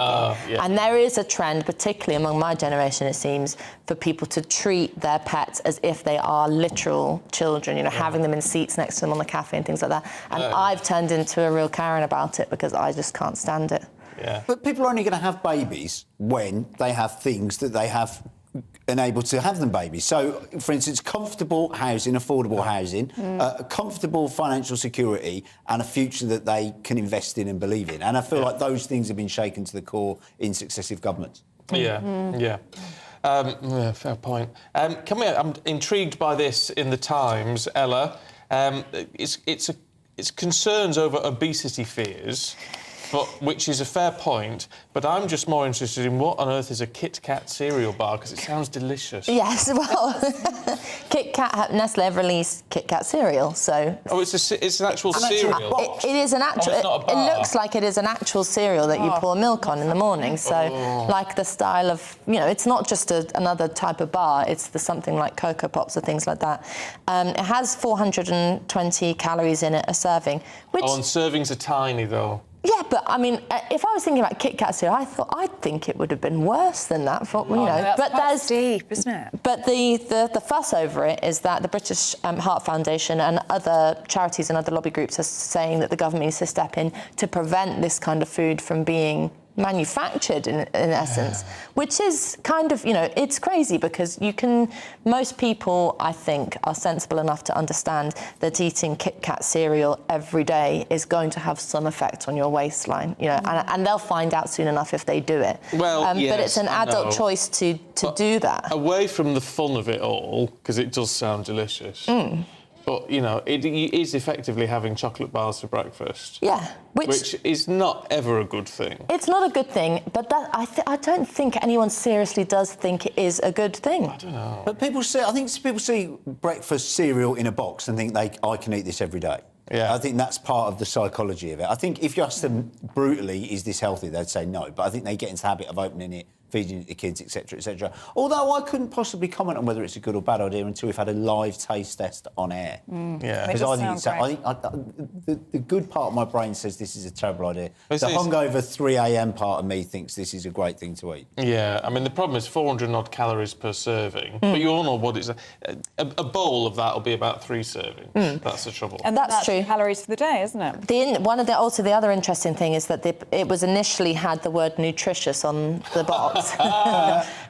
Yeah. And there is a trend, particularly among my generation, it seems, for people to treat their pets as if they are literal children, having them in seats next to them on the cafe and things like that. And I've turned into a real Karen about it because I just can't stand it. Yeah. But people are only going to have babies when they have things that they have enable to have them babies. So, for instance, comfortable housing, affordable housing, comfortable financial security and a future that they can invest in and believe in. And I feel like those things have been shaken to the core in successive governments. Yeah. Fair point. I'm intrigued by this in the Times, Ella. It's concerns over obesity fears, which is a fair point, but I'm just more interested in what on earth is a Kit Kat cereal bar, because it sounds delicious. Yes, well, Kit Kat, Nestle have released Kit Kat cereal, so... Oh, it's an actual cereal? It is an actual... it's not a bar. It looks like it is an actual cereal that you pour milk on in the morning, so like the style of... it's not just another type of bar, it's something like Cocoa Pops or things like that. It has 420 calories in it, a serving, which... Oh, and servings are tiny, though. Yeah, but I mean, if I was thinking about Kit Kat cereal, I'd think it would have been worse than that. But that's deep, isn't it? But the fuss over it is that the British Heart Foundation and other charities and other lobby groups are saying that the government needs to step in to prevent this kind of food from being manufactured in essence, which is kind of, it's crazy because most people, I think, are sensible enough to understand that eating Kit Kat cereal every day is going to have some effect on your waistline, and they'll find out soon enough if they do it. Well, but it's an adult choice to do that. Away from the fun of it all, because it does sound delicious. But, it is effectively having chocolate bars for breakfast. Yeah. Which is not ever a good thing. It's not a good thing, but I don't think anyone seriously does think it is a good thing. I don't know. But people see breakfast cereal in a box and think I can eat this every day. Yeah. I think that's part of the psychology of it. I think if you ask them brutally, is this healthy, they'd say no. But I think they get into the habit of opening it, feeding it to kids, etc., etc. Although I couldn't possibly comment on whether it's a good or bad idea until we've had a live taste test on air. Yeah. Because I think the good part of my brain says this is a terrible idea. The hungover 3 a.m. part of me thinks this is a great thing to eat. Yeah, I mean, the problem is 400 odd calories per serving. But you all know what it's... A bowl of that will be about 3 servings. That's the trouble. And that's true. Calories for the day, isn't it? The other interesting thing is that it was initially had the word nutritious on the box.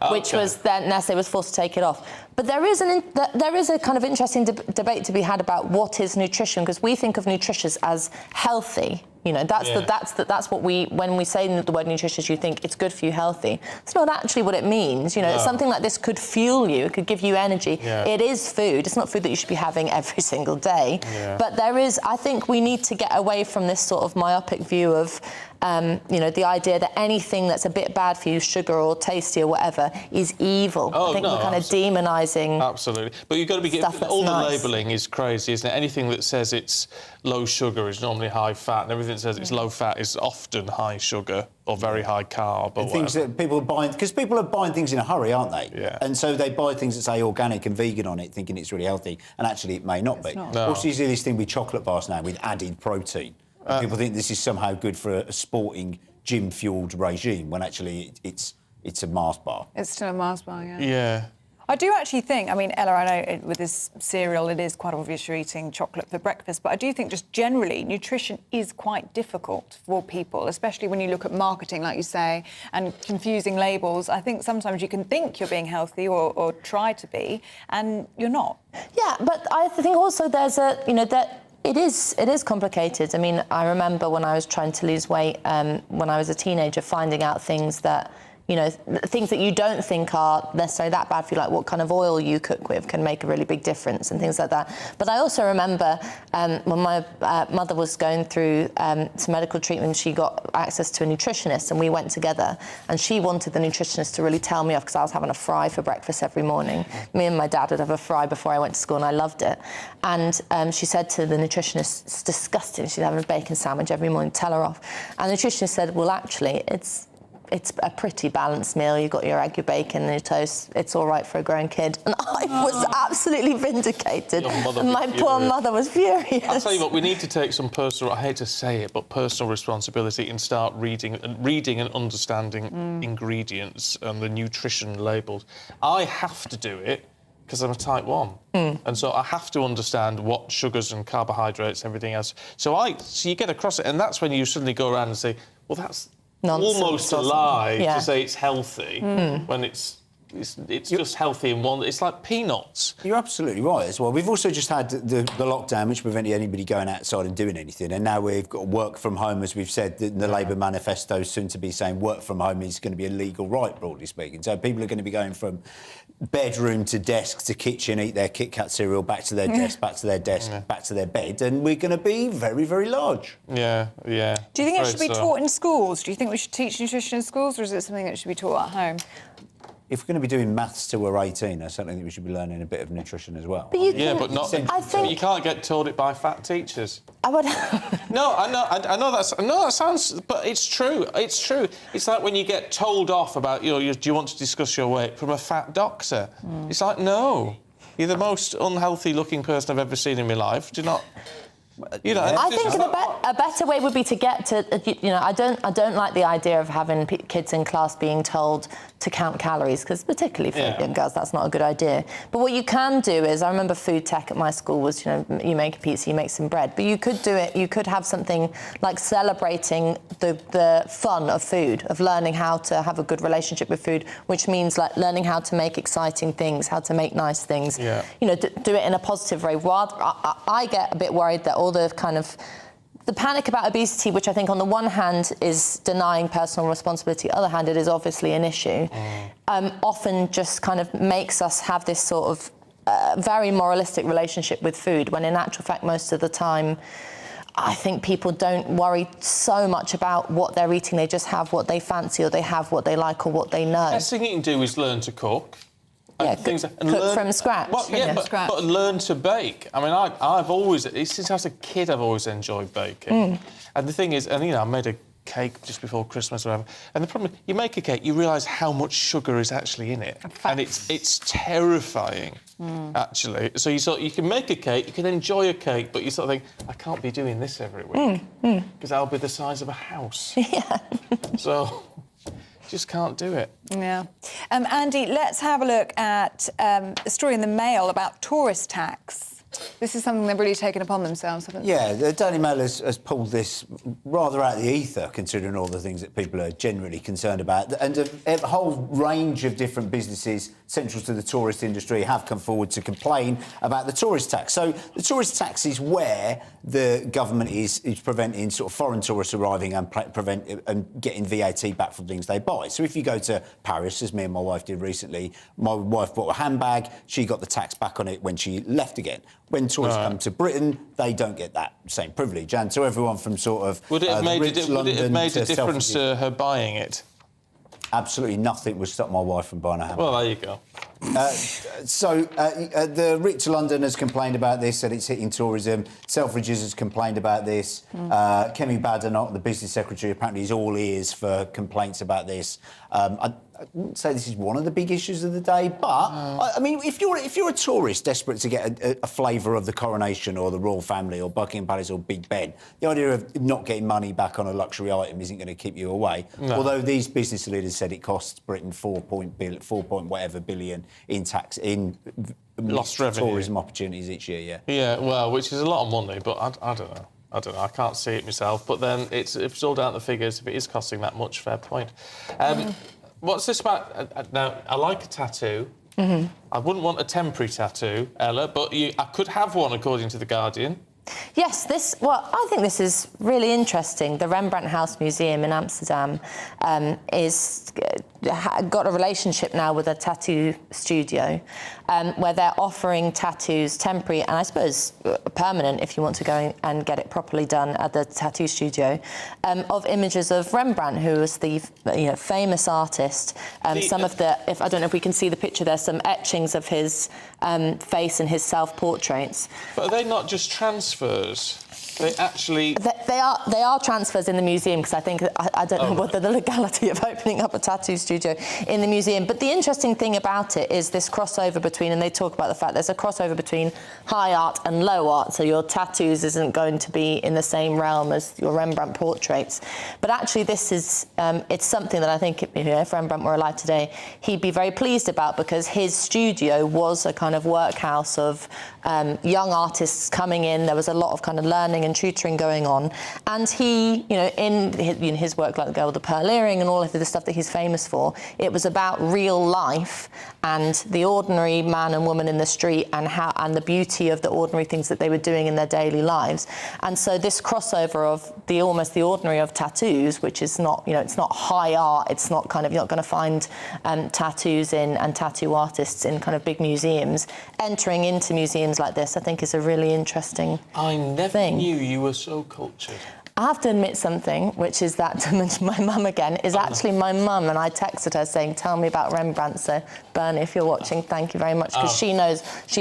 Which was then Nestle was forced to take it off. But there is a kind of interesting debate to be had about what is nutrition, because we think of nutritious as healthy. That's what when we say the word nutritious, you think it's good for you, healthy. It's not actually what it means. Something like this could fuel you, it could give you energy. Yeah. It is food. It's not food that you should be having every single day. Yeah. But I think we need to get away from this sort of myopic view of the idea that anything that's a bit bad for you, sugar or tasty or whatever, is evil. I think we're kind of demonising. Absolutely. But you've got to be... All the labelling is crazy, isn't it? Anything that says it's low sugar is normally high fat, and everything that says it's low fat is often high sugar or very high carb or things that people are buying... Because people are buying things in a hurry, aren't they? Yeah. And so they buy things that say organic and vegan on it, thinking it's really healthy, and actually it may not be. Also, you see this thing with chocolate bars now with added protein. People think this is somehow good for a sporting, gym-fuelled regime, when actually it's a Mars bar. It's still a Mars bar, yeah. Yeah. I do actually think, Ella, I know with this cereal it is quite obvious you're eating chocolate for breakfast, but I do think just generally nutrition is quite difficult for people, especially when you look at marketing, like you say, and confusing labels. I think sometimes you can think you're being healthy or try to be, and you're not. Yeah, but I think also there's it is complicated. I remember when I was trying to lose weight when I was a teenager, finding out things that things that you don't think are necessarily that bad for you, like what kind of oil you cook with can make a really big difference and things like that. But I also remember when my mother was going through some medical treatment, she got access to a nutritionist and we went together, and she wanted the nutritionist to really tell me off because I was having a fry for breakfast every morning. Me and my dad would have a fry before I went to school and I loved it. And she said to the nutritionist, it's disgusting, she's having a bacon sandwich every morning, tell her off. And the nutritionist said, well, actually, it's a pretty balanced meal. You've got your egg, your bacon, and your toast. It's all right for a grown kid. And I was absolutely vindicated. And my poor mother was furious. I'll tell you what, we need to take some personal, I hate to say it, but personal responsibility and start reading and understanding ingredients and the nutrition labels. I have to do it because I'm a type 1. And so I have to understand what sugars and carbohydrates and everything else. So you get across it, and that's when you suddenly go around and say, well, almost a lie Yeah. to say it's healthy when it's just healthy in one. It's like peanuts. You're absolutely right as well. We've also just had the lockdown, which prevented anybody going outside and doing anything, and now we've got work from home, as we've said. The Labour manifesto soon to be saying work from home is going to be a legal right, broadly speaking. So people are going to be going from bedroom to desk to kitchen, eat their Kit Kat cereal, back to their desk, back to their desk, back to their bed, and we're going to be very, very large. Yeah. Do you think it should be taught in schools? Do you think we should teach nutrition in schools, or is it something that should be taught at home? If we're going to be doing maths till we're 18, I certainly think we should be learning a bit of nutrition as well. But but not. You can't get taught it by fat teachers. I would. No, I know that sounds, but it's true. It's true. It's like when you get told off about do you want to discuss your weight from a fat doctor? It's like, no, you're the most unhealthy-looking person I've ever seen in my life. Do you not? I think a better way would be to get to, I don't like the idea of having kids in class being told to count calories, because particularly for young girls, that's not a good idea. But what you can do is, I remember food tech at my school was, you make a pizza, you make some bread, but you could do it, you could have something like celebrating the fun of food, of learning how to have a good relationship with food, which means like learning how to make exciting things, how to make nice things, do it in a positive way. I get a bit worried that all the kind of the panic about obesity, which I think on the one hand is denying personal responsibility, on the other hand it is obviously an issue, often just kind of makes us have this sort of very moralistic relationship with food, when in actual fact most of the time I think people don't worry so much about what they're eating. They just have what they fancy, or they have what they like, or what they know. Best thing you can do is learn to cook. Cook from scratch. But learn to bake. I mean, I've always, since I was a kid, I've always enjoyed baking. And the thing is, I made a cake just before Christmas or whatever. And the problem is, you make a cake, you realise how much sugar is actually in it. And it's terrifying, actually. So you can make a cake, you can enjoy a cake, but you sort of think, I can't be doing this every week, because I'll be the size of a house. So just can't do it. Yeah. Andy, let's have a look at a story in the Mail about tourist tax. This is something they've really taken upon themselves, haven't they? Yeah, the Daily Mail has pulled this rather out of the ether, considering all the things that people are generally concerned about. And a whole range of different businesses central to the tourist industry have come forward to complain about the tourist tax. So the tourist tax is where the government is preventing sort of foreign tourists arriving and getting VAT back from things they buy. So if you go to Paris, as me and my wife did recently, my wife bought a handbag, she got the tax back on it when she left again. When tourists come to Britain, they don't get that same privilege. And so everyone from sort of Would it have made a difference to her buying it? Absolutely nothing would stop my wife from buying a handbag. Well, there you go. The Rit to London has complained about this, said it's hitting tourism. Selfridges has complained about this. Kemi Badenoch, the business secretary, apparently is all ears for complaints about this. I wouldn't say this is one of the big issues of the day, but I mean, if you're a tourist desperate to get a flavour of the coronation or the royal family or Buckingham Palace or Big Ben, the idea of not getting money back on a luxury item isn't going to keep you away. No. Although these business leaders said it costs Britain 4 point whatever billion in tax in lost revenue, tourism opportunities each year. Yeah. Yeah, well, which is a lot of money, but I don't know. I can't see it myself. But then if it's all down to the figures, if it is costing that much, fair point. What's this about? Now, I like a tattoo. I wouldn't want a temporary tattoo, Ella, but I could have one, according to The Guardian. Yes, I think this is really interesting. The Rembrandt House Museum in Amsterdam got a relationship now with a tattoo studio where they're offering tattoos temporary and I suppose permanent if you want to go and get it properly done at the tattoo studio of images of Rembrandt, who was the famous artist. Some of I don't know if we can see the picture, there's some etchings of his face and his self-portraits. But are they not just transfers? They actually... They are transfers in the museum, because I think... I don't know whether the legality of opening up a tattoo studio in the museum. But the interesting thing about it is this crossover between... And they talk about the fact there's a crossover between high art and low art. So your tattoos isn't going to be in the same realm as your Rembrandt portraits. But actually this is... it's something that I think, if Rembrandt were alive today, he'd be very pleased about, because his studio was a kind kind of workhouse of young artists coming in. There was a lot of kind of learning and tutoring going on. And he, in his work, like The Girl with the Pearl Earring and all of the stuff that he's famous for, it was about real life and the ordinary man and woman in the street and the beauty of the ordinary things that they were doing in their daily lives. And so this crossover of almost the ordinary of tattoos, which is not, it's not high art, it's not kind of, you're not going to find tattoos and tattoo artists in kind of big museums. Entering into museums like this, I think, is a really interesting I never knew you were so cultured. I have to admit something, which is that, to mention my mum again, is actually my mum, and I texted her saying, tell me about Rembrandt. So, Bernie, if you're watching, thank you very much, because she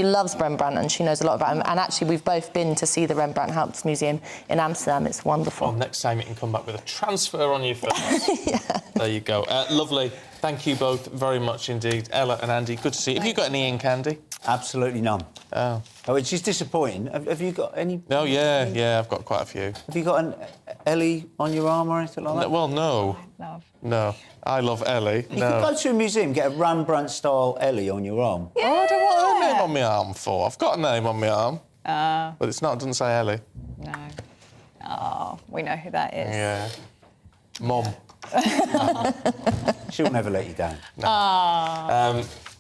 loves Rembrandt and she knows a lot about him. And actually, we've both been to see the Rembrandt Museum in Amsterdam. It's wonderful. Well, next time you can come back with a transfer on your face. Yeah. There you go. Lovely. Thank you both very much indeed. Ella and Andy, good to see you. Have you got any ink, Andy? Absolutely none. Oh. Which is disappointing. Have you got any? Oh, yeah, I've got quite a few. Have you got an Ellie on your arm or anything like that? No, well, no. No. I love Ellie. You could go to a museum, get a Rembrandt-style Ellie on your arm. Yeah. Oh, I don't want a name on my arm for. I've got a name on my arm. But it doesn't say Ellie. No. Oh, we know who that is. Yeah. Mum. She'll never let you down.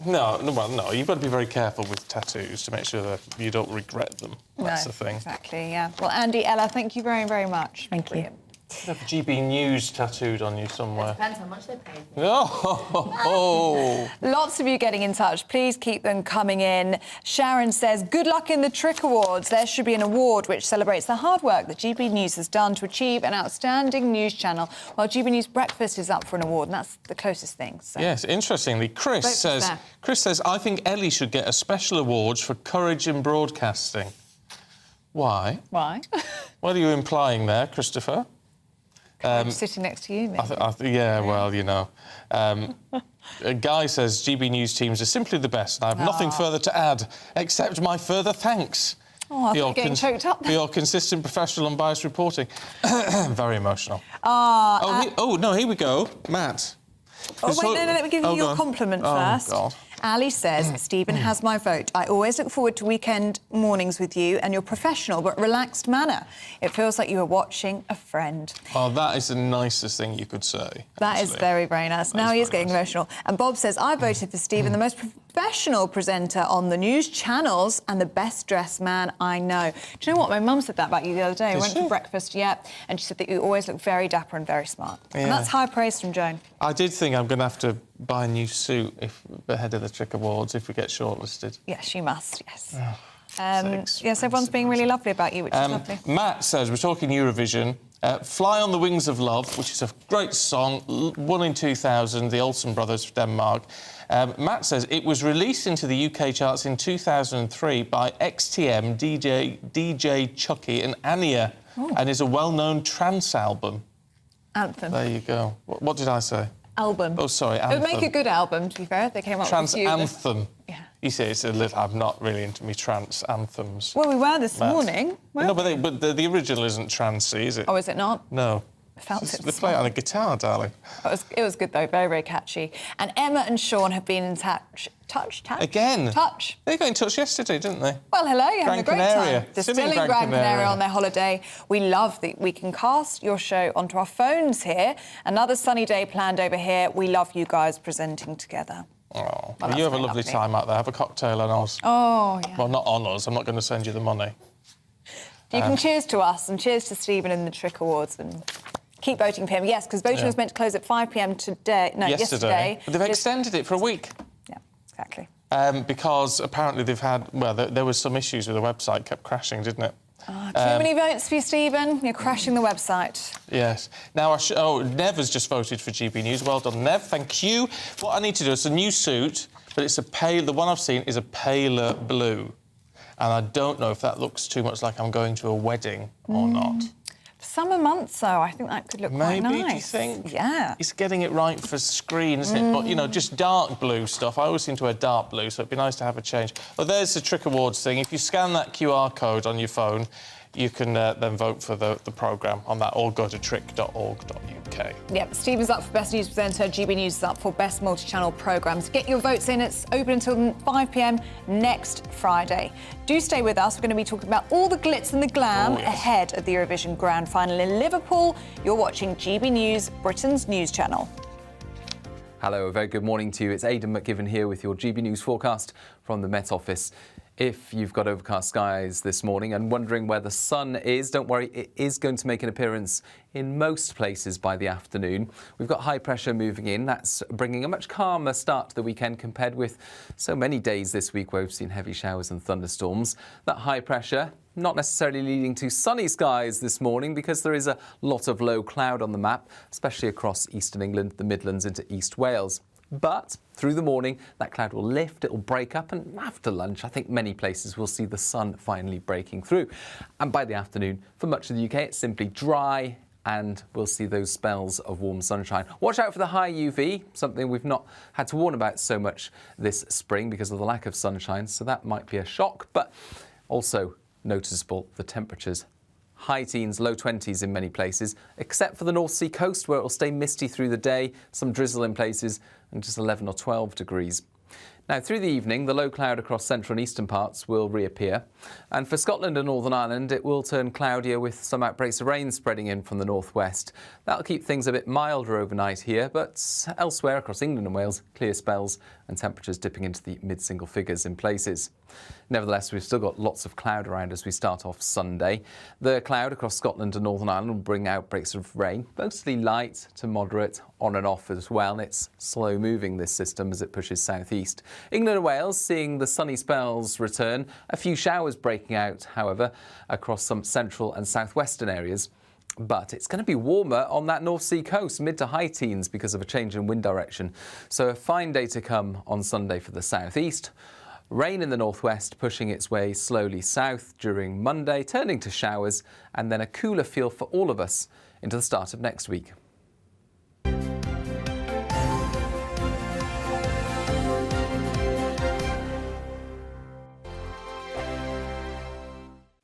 No, you've got to be very careful with tattoos to make sure that you don't regret them. That's the thing. Exactly, yeah. Well, Andy, Ella, thank you very, very much. Thank you. You have GB News tattooed on you somewhere. Depends how much they pay. Oh. Lots of you getting in touch. Please keep them coming in. Sharon says, good luck in the Trick Awards. There should be an award which celebrates the hard work that GB News has done to achieve an outstanding news channel, while GB News Breakfast is up for an award, and that's the closest thing. So. Yes, interestingly, Chris says, I think Ellie should get a special award for courage in broadcasting. Why? Why? What are you implying there, Christopher? Sitting next to you, maybe. A guy says GB News teams are simply the best, and I have nothing further to add except my further thanks. Oh, I'm getting choked up. For your consistent, professional, unbiased reporting. Very emotional. Here we go, Matt. Let me give you your compliment first. God. Ali says, Stephen has my vote. I always look forward to weekend mornings with you and your professional but relaxed manner. It feels like you are watching a friend. Oh, that is the nicest thing you could say. That is very, very nice. Now he is getting emotional. And Bob says, I voted for Stephen, the most professional presenter on the news channels and the best-dressed man I know. Do you know what? My mum said that about you the other day. We went for breakfast, and she said that you always look very dapper and very smart. Yeah. And that's high praise from Joan. I did think I'm going to have to buy a new suit ahead of the Trick Awards if we get shortlisted. Yes, you must, yes. Yes, everyone's being really lovely about you, which is lovely. Matt says, we're talking Eurovision. Fly on the Wings of Love, which is a great song, won in 2000, the Olsen brothers from Denmark. Matt says it was released into the UK charts in 2003 by XTM, DJ Chucky and Anya, and is a well-known trance album. Anthem. There you go. What did I say? Album. Oh, sorry, anthem. It would make a good album, to be fair, if they came up trance with a few. Anthem. Yeah. You see, it's a little... I'm not really into me trance anthems. Well, we were this morning. No, but the original isn't trancey, is it? Oh, is it not? No. I felt it. They play it on a guitar, darling. It was good, though. Very, very catchy. And Emma and Sean have been in touch. Again? Touch. They got in touch yesterday, didn't they? Well, hello, you're having a great time. They're still in Gran Canaria on their holiday. We love that we can cast your show onto our phones here. Another sunny day planned over here. We love you guys presenting together. Oh, well, you have a lovely time out there. Have a cocktail on us. Oh, yeah. Well, not on us. I'm not going to send you the money. You can cheers to us and cheers to Stephen in the Trick Awards and keep voting for him. Yes, because voting was meant to close at 5 p.m. today. No, yesterday. But they've extended it for a week. Yeah, exactly. Because apparently they've had... Well, there was some issues with the website. Kept crashing, didn't it? Too many votes for you, Stephen. You're crashing the website. Yes. Now, Nev has just voted for GB News. Well done, Nev. Thank you. What I need to do is a new suit, but it's a pale... The one I've seen is a paler blue. And I don't know if that looks too much like I'm going to a wedding or not. Summer months, though, I think that could look quite nice. Maybe, do you think? Yeah. It's getting it right for screen, isn't it? But, you know, just dark blue stuff. I always seem to wear dark blue, so it'd be nice to have a change. Oh, there's the Trick Awards thing. If you scan that QR code on your phone, you can then vote for the programme on that, or go to trick.org.uk. Yep, Stephen's up for Best News Presenter, GB News is up for Best Multi-Channel Programmes. Get your votes in, it's open until 5 p.m. next Friday. Do stay with us, we're going to be talking about all the glitz and the glam ahead of the Eurovision Grand Final in Liverpool. You're watching GB News, Britain's news channel. Hello, a very good morning to you. It's Aidan McGivern here with your GB News forecast from the Met Office. If you've got overcast skies this morning and wondering where the sun is, don't worry, it is going to make an appearance in most places by the afternoon. We've got high pressure moving in. That's bringing a much calmer start to the weekend compared with so many days this week where we've seen heavy showers and thunderstorms. That high pressure not necessarily leading to sunny skies this morning because there is a lot of low cloud on the map, especially across eastern England, the Midlands into East Wales. But through the morning, that cloud will lift, it will break up, and after lunch, I think many places will see the sun finally breaking through. And by the afternoon, for much of the UK, it's simply dry, and we'll see those spells of warm sunshine. Watch out for the high UV, something we've not had to warn about so much this spring because of the lack of sunshine, so that might be a shock, but also noticeable the temperatures. High teens, low 20s in many places, except for the North Sea coast where it will stay misty through the day, some drizzle in places, and just 11 or 12 degrees. Now, through the evening, the low cloud across central and eastern parts will reappear. And for Scotland and Northern Ireland, it will turn cloudier with some outbreaks of rain spreading in from the northwest. That'll keep things a bit milder overnight here, but elsewhere across England and Wales, clear spells and temperatures dipping into the mid-single figures in places. Nevertheless, we've still got lots of cloud around as we start off Sunday. The cloud across Scotland and Northern Ireland will bring outbreaks of rain, mostly light to moderate, on and off as well. It's slow moving, this system, as it pushes southeast. England and Wales seeing the sunny spells return. A few showers breaking out, however, across some central and southwestern areas. But it's going to be warmer on that North Sea coast, mid to high teens because of a change in wind direction. So a fine day to come on Sunday for the southeast. Rain in the northwest pushing its way slowly south during Monday, turning to showers, and then a cooler feel for all of us into the start of next week.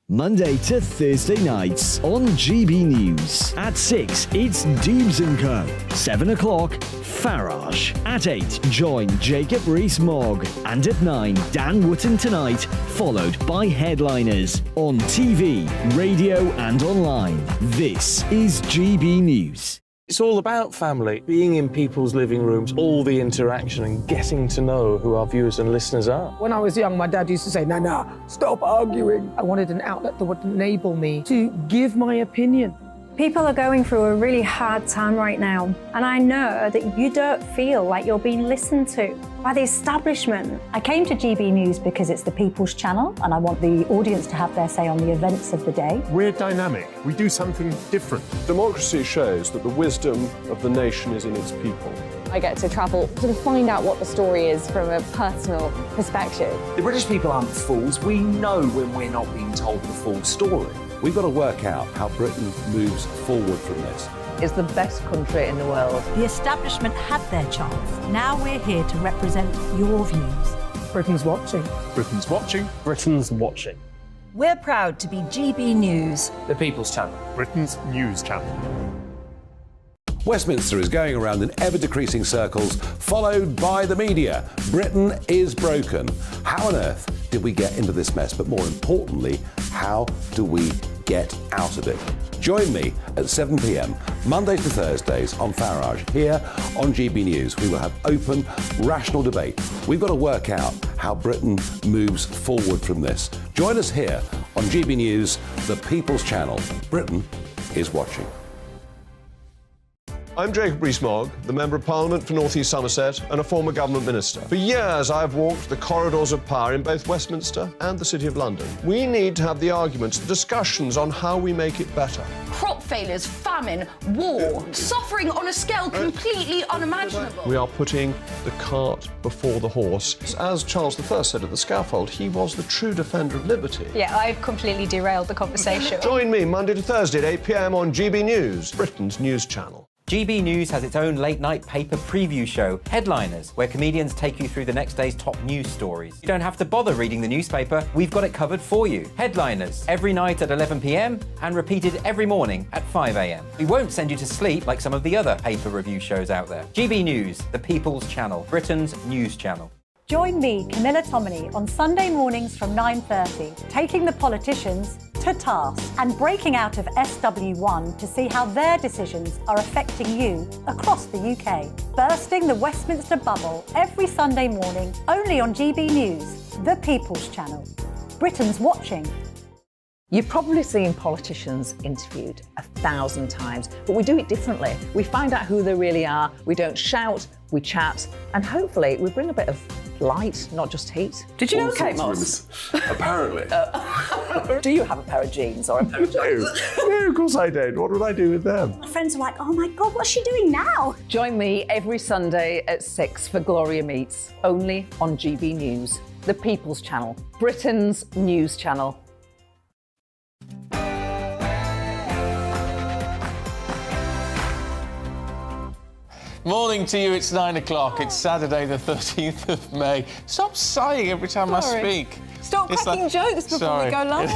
Monday to Thursday nights on GB News. At 6, it's Dubes & Co. 7 o'clock, Farage. At 8, join Jacob Rees-Mogg. And at 9, Dan Wootton Tonight, followed by headliners. On TV, radio and online. This is GB News. It's all about family, being in people's living rooms, all the interaction and getting to know who our viewers and listeners are. When I was young, my dad used to say, Nana, stop arguing. I wanted an outlet that would enable me to give my opinion. People are going through a really hard time right now, and I know that you don't feel like you're being listened to by the establishment. I came to GB News because it's the People's Channel, and I want the audience to have their say on the events of the day. We're dynamic. We do something different. Democracy shows that the wisdom of the nation is in its people. I get to travel to find out what the story is from a personal perspective. The British people aren't fools. We know when we're not being told the full story. We've got to work out how Britain moves forward from this. It's the best country in the world. The establishment had their chance. Now we're here to represent your views. Britain's watching. Britain's watching. Britain's watching. We're proud to be GB News. The People's Channel. Britain's news channel. Westminster is going around in ever-decreasing circles, followed by the media. Britain is broken. How on earth did we get into this mess? But more importantly, how do we get out of it? Join me at 7 p.m, Mondays to Thursdays on Farage, here on GB News. We will have open, rational debate. We've got to work out how Britain moves forward from this. Join us here on GB News, the People's Channel. Britain is watching. I'm Jacob Rees-Mogg, the Member of Parliament for North East Somerset and a former government minister. For years, I've walked the corridors of power in both Westminster and the City of London. We need to have the arguments, the discussions on how we make it better. Crop failures, famine, war, suffering on a scale completely unimaginable. We are putting the cart before the horse. As Charles I said at the scaffold, he was the true defender of liberty. Yeah, I've completely derailed the conversation. Join me Monday to Thursday at 8 p.m. on GB News, Britain's news channel. GB News has its own late-night paper preview show, Headliners, where comedians take you through the next day's top news stories. You don't have to bother reading the newspaper, we've got it covered for you. Headliners, every night at 11 p.m. and repeated every morning at 5 a.m. We won't send you to sleep like some of the other paper review shows out there. GB News, the People's Channel, Britain's news channel. Join me, Camilla Tominey, on Sunday mornings from 9:30, taking the politicians to task and breaking out of SW1 to see how their decisions are affecting you across the UK. Bursting the Westminster bubble every Sunday morning, only on GB News, the People's Channel. Britain's watching. You've probably seen politicians interviewed 1,000 times, but we do it differently. We find out who they really are, we don't shout, we chat, and hopefully we bring a bit of light, not just heat. Did you know Kate Moss? Apparently. Do you have a pair of jeans or a pair of jeans? No, of course I don't. What would I do with them? My friends are like, oh my God, what's she doing now? Join me every Sunday at 6 for Gloria Meets, only on GB News, the People's Channel, Britain's news channel. Morning to you, it's 9 o'clock. It's Saturday the 13th of May. Stop sighing every time I speak. Stop cracking jokes before we go live.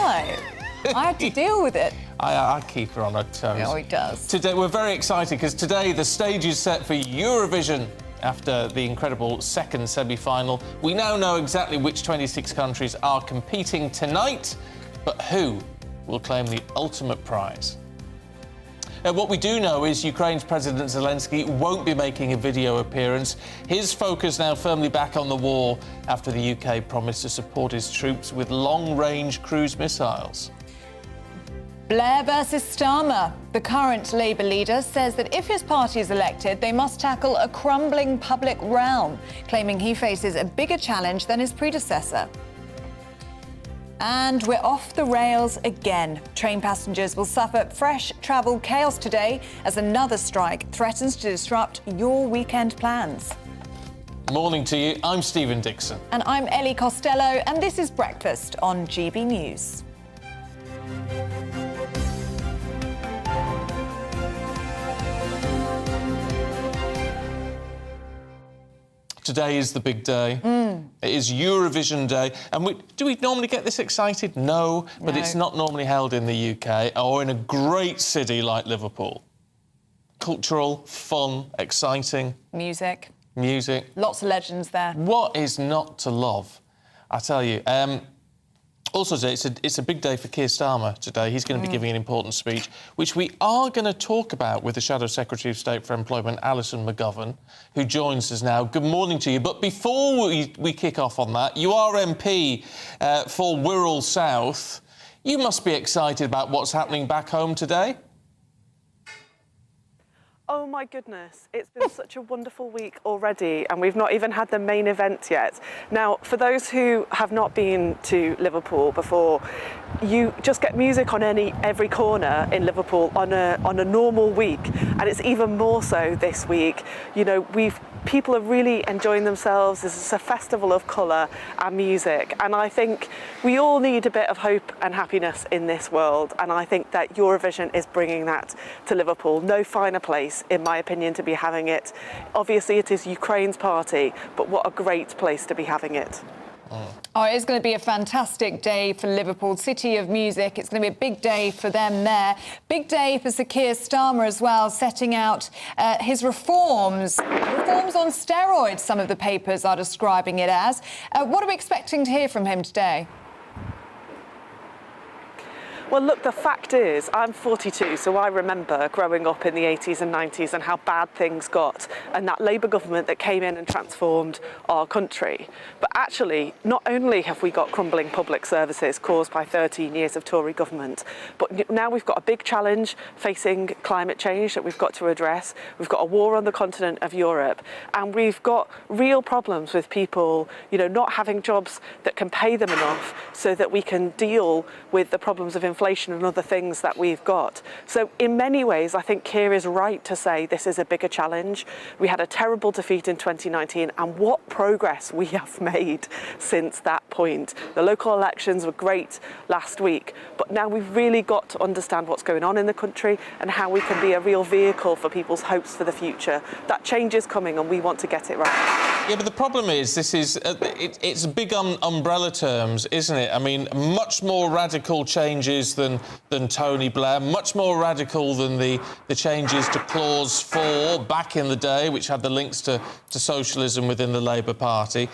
I had to deal with it. I keep her on her toes. Oh, he does. Today, we're very excited because today the stage is set for Eurovision. After the incredible second semi-final, we now know exactly which 26 countries are competing tonight, but who will claim the ultimate prize? What we do know is Ukraine's President Zelensky won't be making a video appearance. His focus now firmly back on the war after the UK promised to support his troops with long-range cruise missiles. Blair versus Starmer. The current Labour leader says that if his party is elected, they must tackle a crumbling public realm, claiming he faces a bigger challenge than his predecessor. And we're off the rails again. Train passengers will suffer fresh travel chaos today as another strike threatens to disrupt your weekend plans. Morning to you, I'm Stephen Dixon. And I'm Ellie Costello, and this is Breakfast on GB News. Today is the big day. It is Eurovision Day. And do we normally get this excited? No, but it's not normally held in the UK or in a great city like Liverpool. Cultural, fun, exciting. Music. Lots of legends there. What is not to love? I tell you. Also today, it's a big day for Keir Starmer today. He's going to be giving an important speech, which we are going to talk about with the Shadow Secretary of State for Employment, Alison McGovern, who joins us now. Good morning to you. But before we kick off on that, you are MP for Wirral South. You must be excited about what's happening back home today. Oh my goodness, it's been such a wonderful week already and we've not even had the main event yet. Now, for those who have not been to Liverpool before, you just get music on every corner in Liverpool on a normal week, and it's even more so this week. You know, people are really enjoying themselves. This is a festival of colour and music, and I think we all need a bit of hope and happiness in this world, and I think that Eurovision is bringing that to Liverpool. No finer place, in my opinion, to be having it. Obviously it is Ukraine's party, but what a great place to be having it. Oh, it's going to be a fantastic day for Liverpool, city of music. It's going to be a big day for them there. Big day for Sir Keir Starmer as well, setting out his reforms. Reforms on steroids, some of the papers are describing it as. What are we expecting to hear from him today? Well, look, the fact is, I'm 42, so I remember growing up in the 80s and 90s and how bad things got, and that Labour government that came in and transformed our country. But actually, not only have we got crumbling public services caused by 13 years of Tory government, but now we've got a big challenge facing climate change that we've got to address. We've got a war on the continent of Europe, and we've got real problems with people, you know, not having jobs that can pay them enough so that we can deal with the problems of inflation inflation and other things that we've got. So in many ways, I think Keir is right to say this is a bigger challenge. We had a terrible defeat in 2019, and what progress we have made since that point. The local elections were great last week, but now we've really got to understand what's going on in the country and how we can be a real vehicle for people's hopes for the future. That change is coming, and we want to get it right. Yeah, but the problem is, this is it's big umbrella terms, isn't it? I mean, much more radical changes than Tony Blair, much more radical than the changes to Clause 4 back in the day, which had the links to socialism within the Labour Party.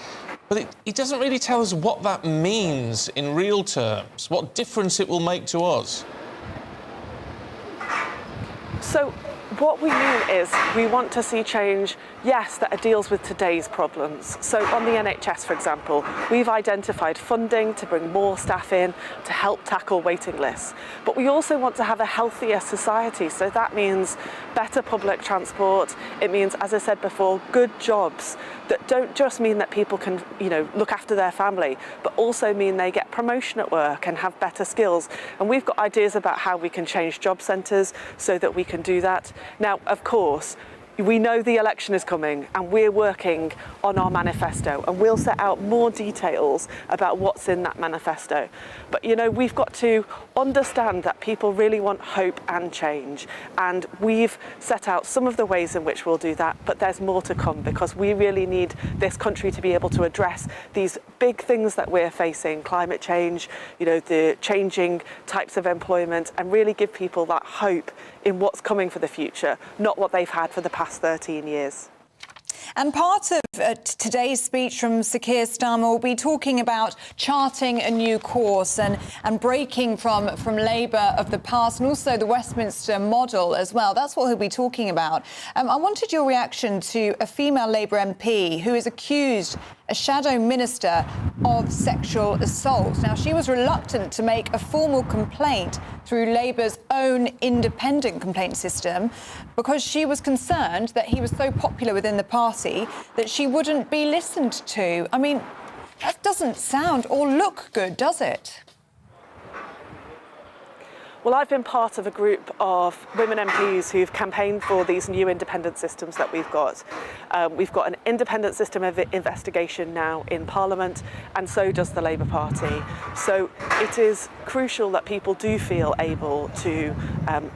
But it doesn't really tell us what that means in real terms, what difference it will make to us. So what we mean is we want to see change, yes, that deals with today's problems. So on the NHS, for example, we've identified funding to bring more staff in to help tackle waiting lists. But we also want to have a healthier society. So that means better public transport. It means, as I said before, good jobs that don't just mean that people can, look after their family, but also mean they get promotion at work and have better skills. And we've got ideas about how we can change job centres so that we can do that. Now, of course, we know the election is coming, and we're working on our manifesto, and we'll set out more details about what's in that manifesto. But, we've got to understand that people really want hope and change, and we've set out some of the ways in which we'll do that, but there's more to come, because we really need this country to be able to address these big things that we're facing, climate change, the changing types of employment, and really give people that hope in what's coming for the future, not what they've had for the past 13 years. And part of today's speech from Sir Keir Starmer will be talking about charting a new course and breaking from Labour of the past, and also the Westminster model as well. That's what he'll be talking about. I wanted your reaction to a female Labour MP who is accused, a shadow minister, of sexual assault. Now, she was reluctant to make a formal complaint through Labour's own independent complaint system because she was concerned that he was so popular within the party that she wouldn't be listened to. I mean, that doesn't sound or look good, does it? Well, I've been part of a group of women MPs who've campaigned for these new independent systems that we've got. We've got an independent system of investigation now in Parliament, and so does the Labour Party. So it is crucial that people do feel able to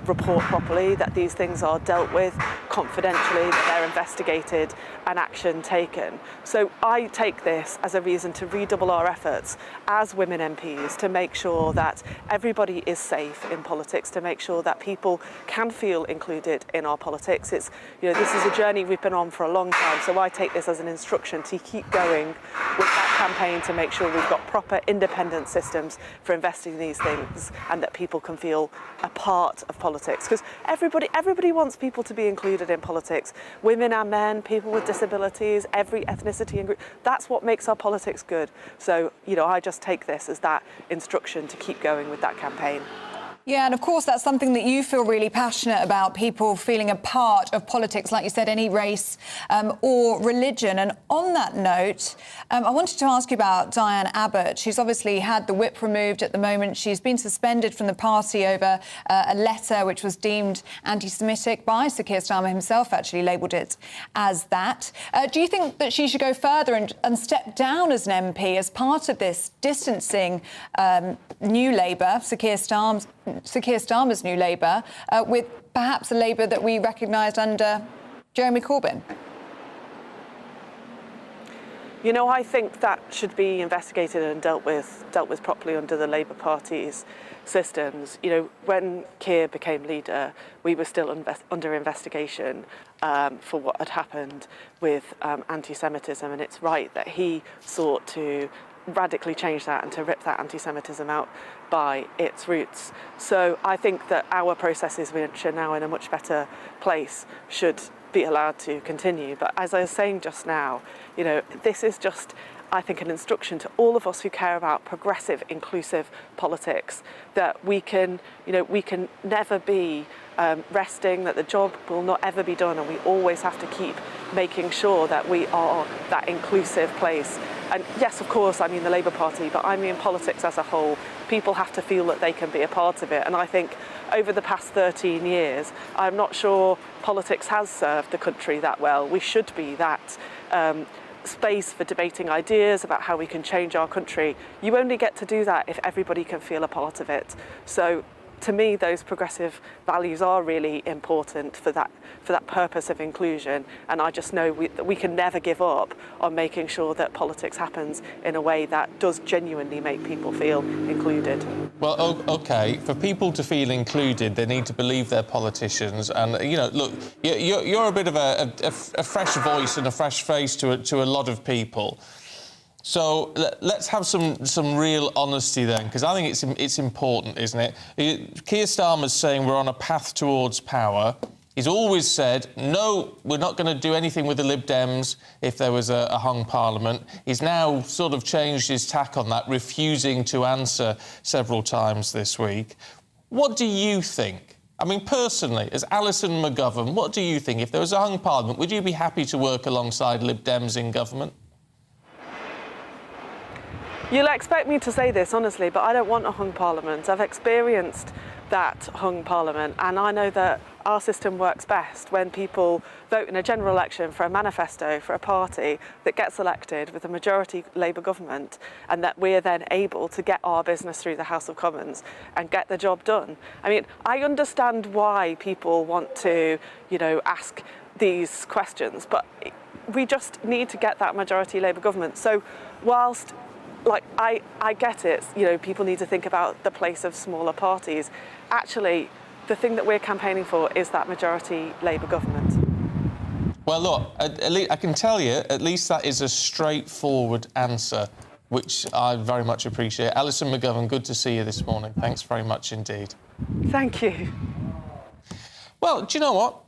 report properly, that these things are dealt with confidentially, that they're investigated and action taken. So I take this as a reason to redouble our efforts as women MPs to make sure that everybody is safe in politics, to make sure that people can feel included in our politics. It's, this is a journey we've been on for a long time, so I take this as an instruction to keep going with that campaign to make sure we've got proper independent systems for investigating these things and that people can feel a part of politics. Because everybody wants people to be included in politics. Women and men, people with disabilities, every ethnicity and group. That's what makes our politics good. So, I just take this as that instruction to keep going with that campaign. Yeah, and of course that's something that you feel really passionate about, people feeling a part of politics, like you said, any race or religion. And on that note, I wanted to ask you about Diane Abbott. She's obviously had the whip removed at the moment. She's been suspended from the party over a letter which was deemed anti-Semitic by Sir Keir Starmer himself, actually labelled it as that. Do you think that she should go further and step down as an MP as part of this distancing new Labour, Sir Keir Starmer's new Labour, with perhaps a Labour that we recognised under Jeremy Corbyn? I think that should be investigated and dealt with properly under the Labour Party's systems. When Keir became leader, we were still under investigation for what had happened with anti-Semitism, and it's right that he sought to radically change that and to rip that anti-Semitism out by its roots. So I think that our processes, which are now in a much better place, should be allowed to continue. But as I was saying just now, this is just I think, an instruction to all of us who care about progressive, inclusive politics, that we can never be resting, that the job will not ever be done, and we always have to keep making sure that we are that inclusive place. And yes, of course, I mean the Labour Party, but I mean politics as a whole. People have to feel that they can be a part of it. And I think over the past 13 years, I'm not sure politics has served the country that well. We should be that space for debating ideas about how we can change our country. You only get to do that if everybody can feel a part of it. So to me, those progressive values are really important for that purpose of inclusion, and I just know that we can never give up on making sure that politics happens in a way that does genuinely make people feel included. Well, OK, for people to feel included, they need to believe their politicians, and, look, you're a bit of a fresh voice and a fresh face to a lot of people. So let's have some real honesty then, because I think it's important, isn't it? Keir Starmer's saying we're on a path towards power. He's always said, no, we're not going to do anything with the Lib Dems if there was a hung parliament. He's now sort of changed his tack on that, refusing to answer several times this week. What do you think? I mean, personally, as Alison McGovern, what do you think? If there was a hung parliament, would you be happy to work alongside Lib Dems in government? You'll expect me to say this, honestly, but I don't want a hung parliament. I've experienced that hung parliament, and I know that our system works best when people vote in a general election for a manifesto for a party that gets elected with a majority Labour government, and that we're then able to get our business through the House of Commons and get the job done. I mean, I understand why people want to, ask these questions, but we just need to get that majority Labour government. So whilst I get it, people need to think about the place of smaller parties. Actually, the thing that we're campaigning for is that majority Labour government. Well, look, at least I can tell you, at least that is a straightforward answer, which I very much appreciate. Alison McGovern, good to see you this morning. Thanks very much indeed. Thank you. Well, do you know what?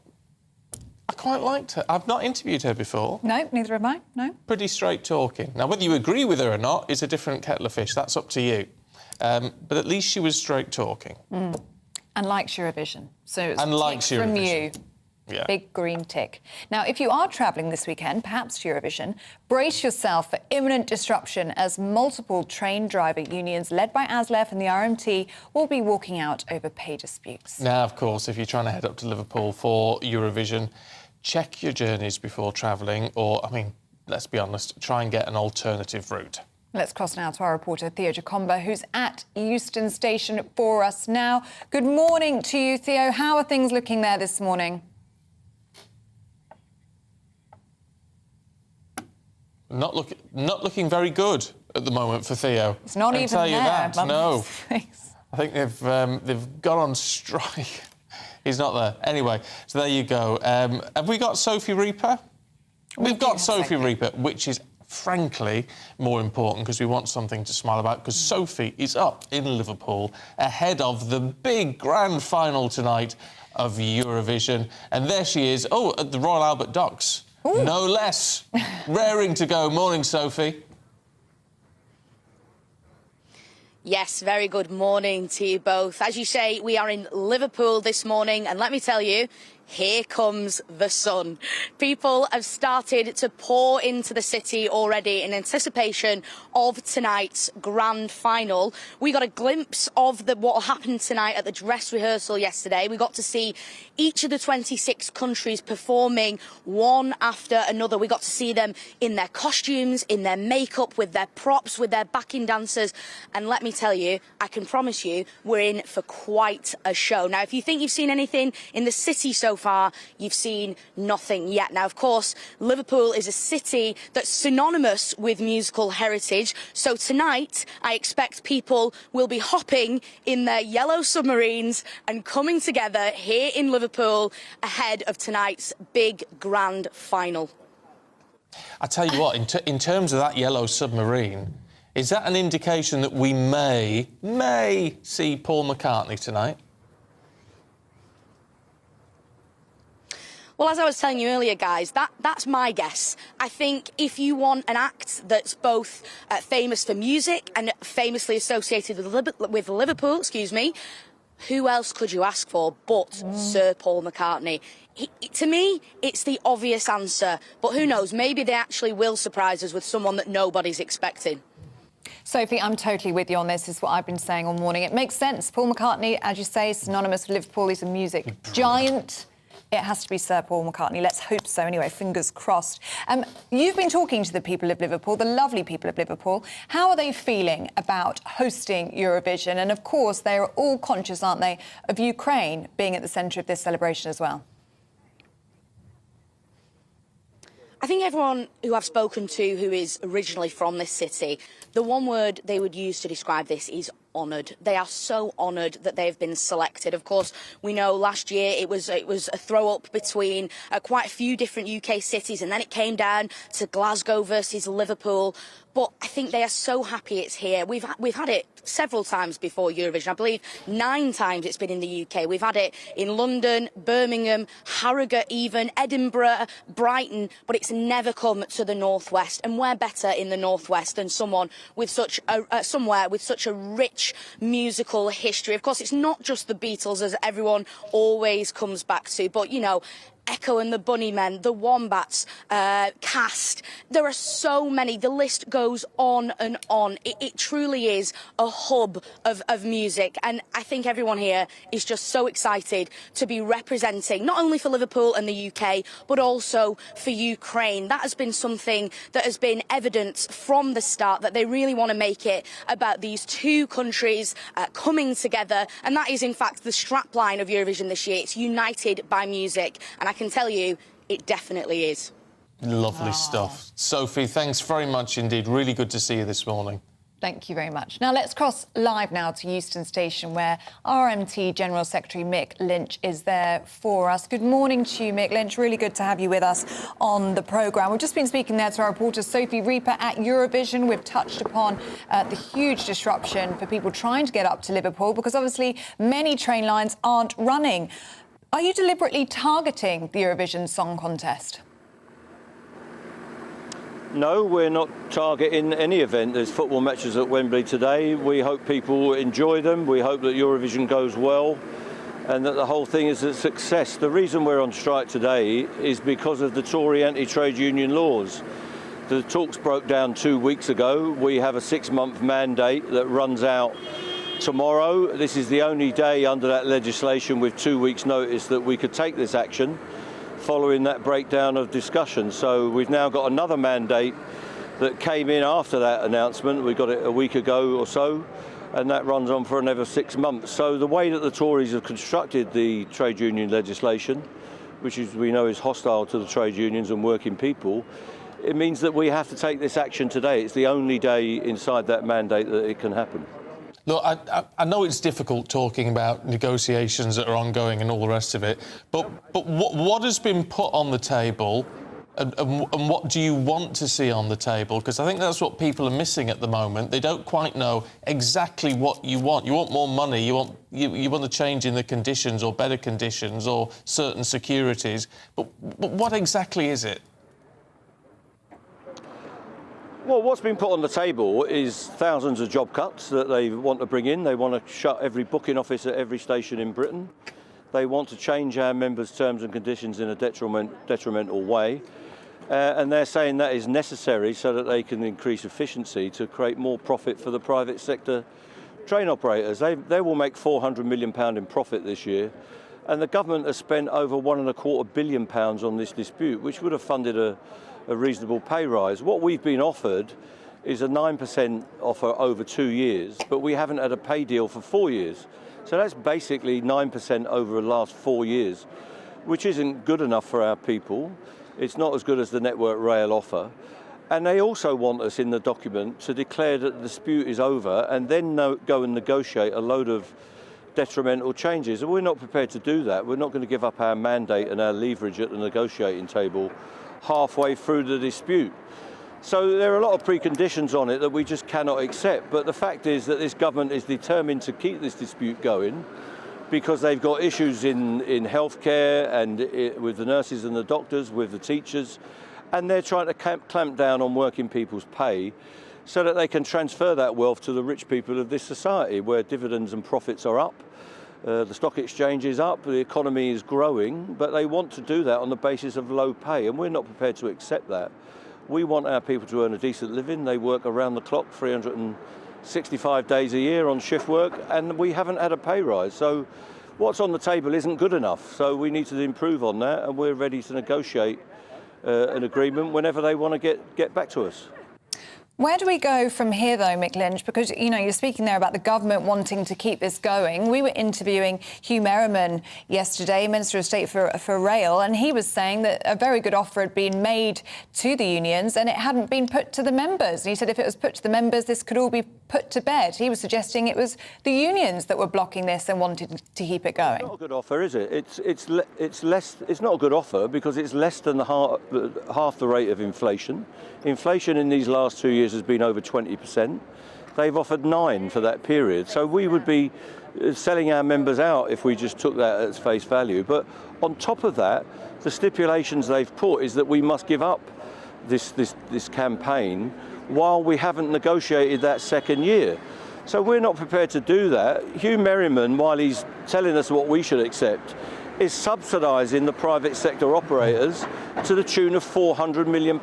I quite liked her. I've not interviewed her before. No, neither have I, no. Pretty straight talking. Now, whether you agree with her or not is a different kettle of fish. That's up to you. But at least she was straight talking. Mm. And likes Eurovision. So it's and likes tick from Eurovision. you. Yeah. Big green tick. Now, if you are travelling this weekend, perhaps to Eurovision, brace yourself for imminent disruption as multiple train driver unions led by ASLEF and the RMT will be walking out over pay disputes. Now, of course, if you're trying to head up to Liverpool for Eurovision, check your journeys before travelling, or, I mean, let's be honest, try and get an alternative route. Let's cross now to our reporter, Theo Jacomba, who's at Euston Station for us now. Good morning to you, Theo. How are things looking there this morning? Not looking very good at the moment for Theo. It's not even tell you there. that. No. I think they've gone on strike. He's not there. Anyway, so there you go. Have we got Sophie Reaper? We've got Sophie Reaper, which is, frankly, more important because we want something to smile about, because Sophie is up in Liverpool ahead of the big grand final tonight of Eurovision. And there she is, at the Royal Albert Docks. Ooh. No less. Raring to go. Morning, Sophie. Yes, very good morning to you both. As you say, we are in Liverpool this morning, and let me tell you, here comes the sun. People have started to pour into the city already in anticipation of tonight's grand final. We got a glimpse of what happened tonight at the dress rehearsal yesterday. We got to see each of the 26 countries performing one after another. We got to see them in their costumes, in their makeup, with their props, with their backing dancers. And let me tell you, I can promise you, we're in for quite a show. Now, if you think you've seen anything in the city so far, you've seen nothing yet. Now, of course, Liverpool is a city that's synonymous with musical heritage. So tonight, I expect people will be hopping in their yellow submarines and coming together here in Liverpool ahead of tonight's big grand final. I tell you what, in terms of that yellow submarine, is that an indication that we may see Paul McCartney tonight? Well, as I was telling you earlier, guys, that's my guess. I think if you want an act that's both famous for music and famously associated with Liverpool, excuse me, who else could you ask for but Sir Paul McCartney? To me, it's the obvious answer, but who knows, maybe they actually will surprise us with someone that nobody's expecting. Sophie, I'm totally with you on this. This is what I've been saying all morning. It makes sense. Paul McCartney, as you say, synonymous with Liverpool. He's a music giant. It has to be Sir Paul McCartney. Let's hope so. Anyway, fingers crossed. You've been talking to the people of Liverpool, the lovely people of Liverpool. How are they feeling about hosting Eurovision? And, of course, they're all conscious, aren't they, of Ukraine being at the centre of this celebration as well? I think everyone who I've spoken to who is originally from this city, the one word they would use to describe this is honoured. They are so honoured that they've been selected. Of course, we know last year it was a throw-up between quite a few different UK cities, and then it came down to Glasgow versus Liverpool. But I think they are so happy it's here. We've had it several times before Eurovision. I believe 9 times it's been in the UK. We've had it in London, Birmingham, Harrogate even, Edinburgh, Brighton, but it's never come to the Northwest. And we're better in the Northwest than someone with somewhere with such a rich musical history. Of course, it's not just the Beatles, as everyone always comes back to, but, you know, Echo and the Bunnymen, the Wombats, Cast. There are so many. The list goes on and on. It truly is a hub of music. And I think everyone here is just so excited to be representing not only for Liverpool and the UK, but also for Ukraine. That has been something that has been evidence from the start, that they really want to make it about these two countries coming together. And that is, in fact, the strapline of Eurovision this year. It's united by music. And I can tell you, it definitely is. Lovely stuff. Sophie, thanks very much indeed. Really good to see you this morning. Thank you very much. Now, let's cross live now to Euston Station, where RMT General Secretary Mick Lynch is there for us. Good morning to you, Mick Lynch. Really good to have you with us on the programme. We've just been speaking there to our reporter Sophie Reaper at Eurovision. We've touched upon the huge disruption for people trying to get up to Liverpool, because obviously many train lines aren't running. Are you deliberately targeting the Eurovision Song Contest? No, we're not targeting any event. There's football matches at Wembley today. We hope people enjoy them. We hope that Eurovision goes well and that the whole thing is a success. The reason we're on strike today is because of the Tory anti-trade union laws. The talks broke down 2 weeks ago. We have a 6-month mandate that runs out tomorrow. This is the only day under that legislation with 2 weeks' notice that we could take this action following that breakdown of discussion. So we've now got another mandate that came in after that announcement. We got it a week ago or so, and that runs on for another 6 months. So the way that the Tories have constructed the trade union legislation, which is, we know, is hostile to the trade unions and working people, it means that we have to take this action today. It's the only day inside that mandate that it can happen. Look, I know it's difficult talking about negotiations that are ongoing and all the rest of it, but what has been put on the table and what do you want to see on the table? Because I think that's what people are missing at the moment. They don't quite know exactly what you want. You want more money, you want a change in the conditions or better conditions or certain securities, but what exactly is it? Well, what's been put on the table is thousands of job cuts that they want to bring in. They want to shut every booking office at every station in Britain. They want to change our members' terms and conditions in a detrimental way. And they're saying that is necessary so that they can increase efficiency to create more profit for the private sector train operators. They will make £400 million in profit this year. And the government has spent over £1.25 billion on this dispute, which would have funded a reasonable pay rise. What we've been offered is a 9% offer over 2 years, but we haven't had a pay deal for 4 years. So that's basically 9% over the last 4 years, which isn't good enough for our people. It's not as good as the Network Rail offer. And they also want us in the document to declare that the dispute is over and then go and negotiate a load of detrimental changes. And we're not prepared to do that. We're not going to give up our mandate and our leverage at the negotiating table halfway through the dispute. So there are a lot of preconditions on it that we just cannot accept. But the fact is that this government is determined to keep this dispute going. because they've got issues in healthcare and with the nurses and the doctors, with the teachers, and they're trying to clamp down on working people's pay so that they can transfer that wealth to the rich people of this society, where dividends and profits are up, the stock exchange is up, the economy is growing, but they want to do that on the basis of low pay, and we're not prepared to accept that. We want our people to earn a decent living. They work around the clock, 365 days a year on shift work, and we haven't had a pay rise. So what's on the table isn't good enough. So we need to improve on that, and we're ready to negotiate an agreement whenever they want to get back to us. Where do we go from here, though, Mick Lynch? Because, you know, you're speaking there about the government wanting to keep this going. We were interviewing Hugh Merriman yesterday, Minister of State for Rail, and he was saying that a very good offer had been made to the unions and it hadn't been put to the members. And he said if it was put to the members, this could all be put to bed. He was suggesting it was the unions that were blocking this and wanted to keep it going. It's not a good offer, is it? It's less. It's not a good offer because it's less than half the rate of inflation. Inflation in these last 2 years has been over 20%. They've offered 9% for that period. So we would be selling our members out if we just took that at face value. But on top of that, the stipulations they've put is that we must give up this campaign while we haven't negotiated that second year. So we're not prepared to do that. Hugh Merriman, while he's telling us what we should accept, is subsidising the private sector operators to the tune of £400 million.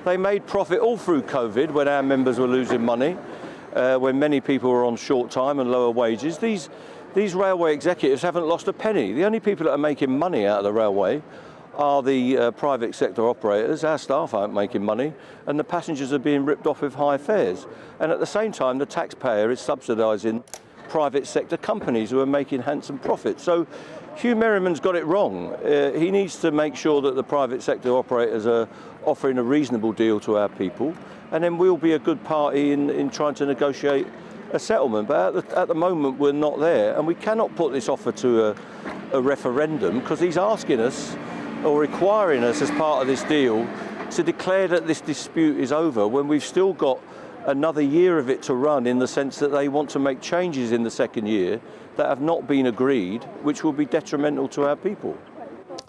They made profit all through COVID when our members were losing money, when many people were on short time and lower wages. These railway executives haven't lost a penny. The only people that are making money out of the railway are the private sector operators. Our staff aren't making money, and the passengers are being ripped off with high fares. And at the same time, the taxpayer is subsidising private sector companies who are making handsome profits. So Hugh Merriman's got it wrong. He needs to make sure that the private sector operators are offering a reasonable deal to our people, and then we'll be a good party in trying to negotiate a settlement. But at the moment, we're not there, and we cannot put this offer to a referendum because he's asking us or requiring us as part of this deal to declare that this dispute is over when we've still got another year of it to run, in the sense that they want to make changes in the second year that have not been agreed, which will be detrimental to our people.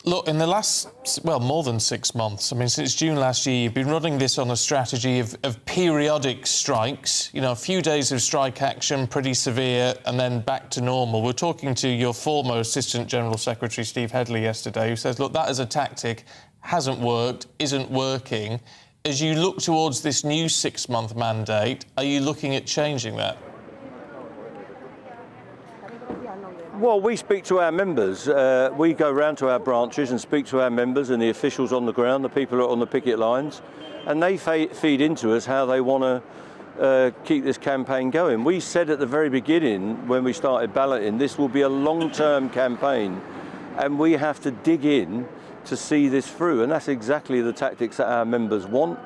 Look, in the last, well, more than 6 months, I mean, since June last year, you've been running this on a strategy of periodic strikes, you know, a few days of strike action, pretty severe, and then back to normal. We're talking to your former Assistant General Secretary, Steve Headley, yesterday, who says, look, that as a tactic hasn't worked, isn't working. As you look towards this new 6-month mandate, are you looking at changing that? Well, we speak to our members. We go round to our branches and speak to our members and the officials on the ground, the people who are on the picket lines, and they feed into us how they want to keep this campaign going. We said at the very beginning, when we started balloting, this will be a long-term campaign, and we have to dig in to see this through, and that's exactly the tactics that our members want.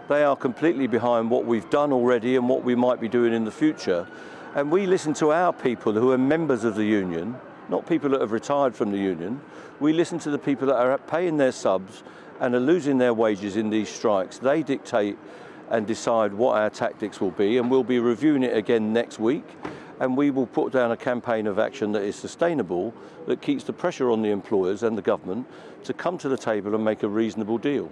They are completely behind what we've done already and what we might be doing in the future. And we listen to our people who are members of the union, not people that have retired from the union. We listen to the people that are paying their subs and are losing their wages in these strikes. They dictate and decide what our tactics will be, and we'll be reviewing it again next week. And we will put down a campaign of action that is sustainable, that keeps the pressure on the employers and the government to come to the table and make a reasonable deal.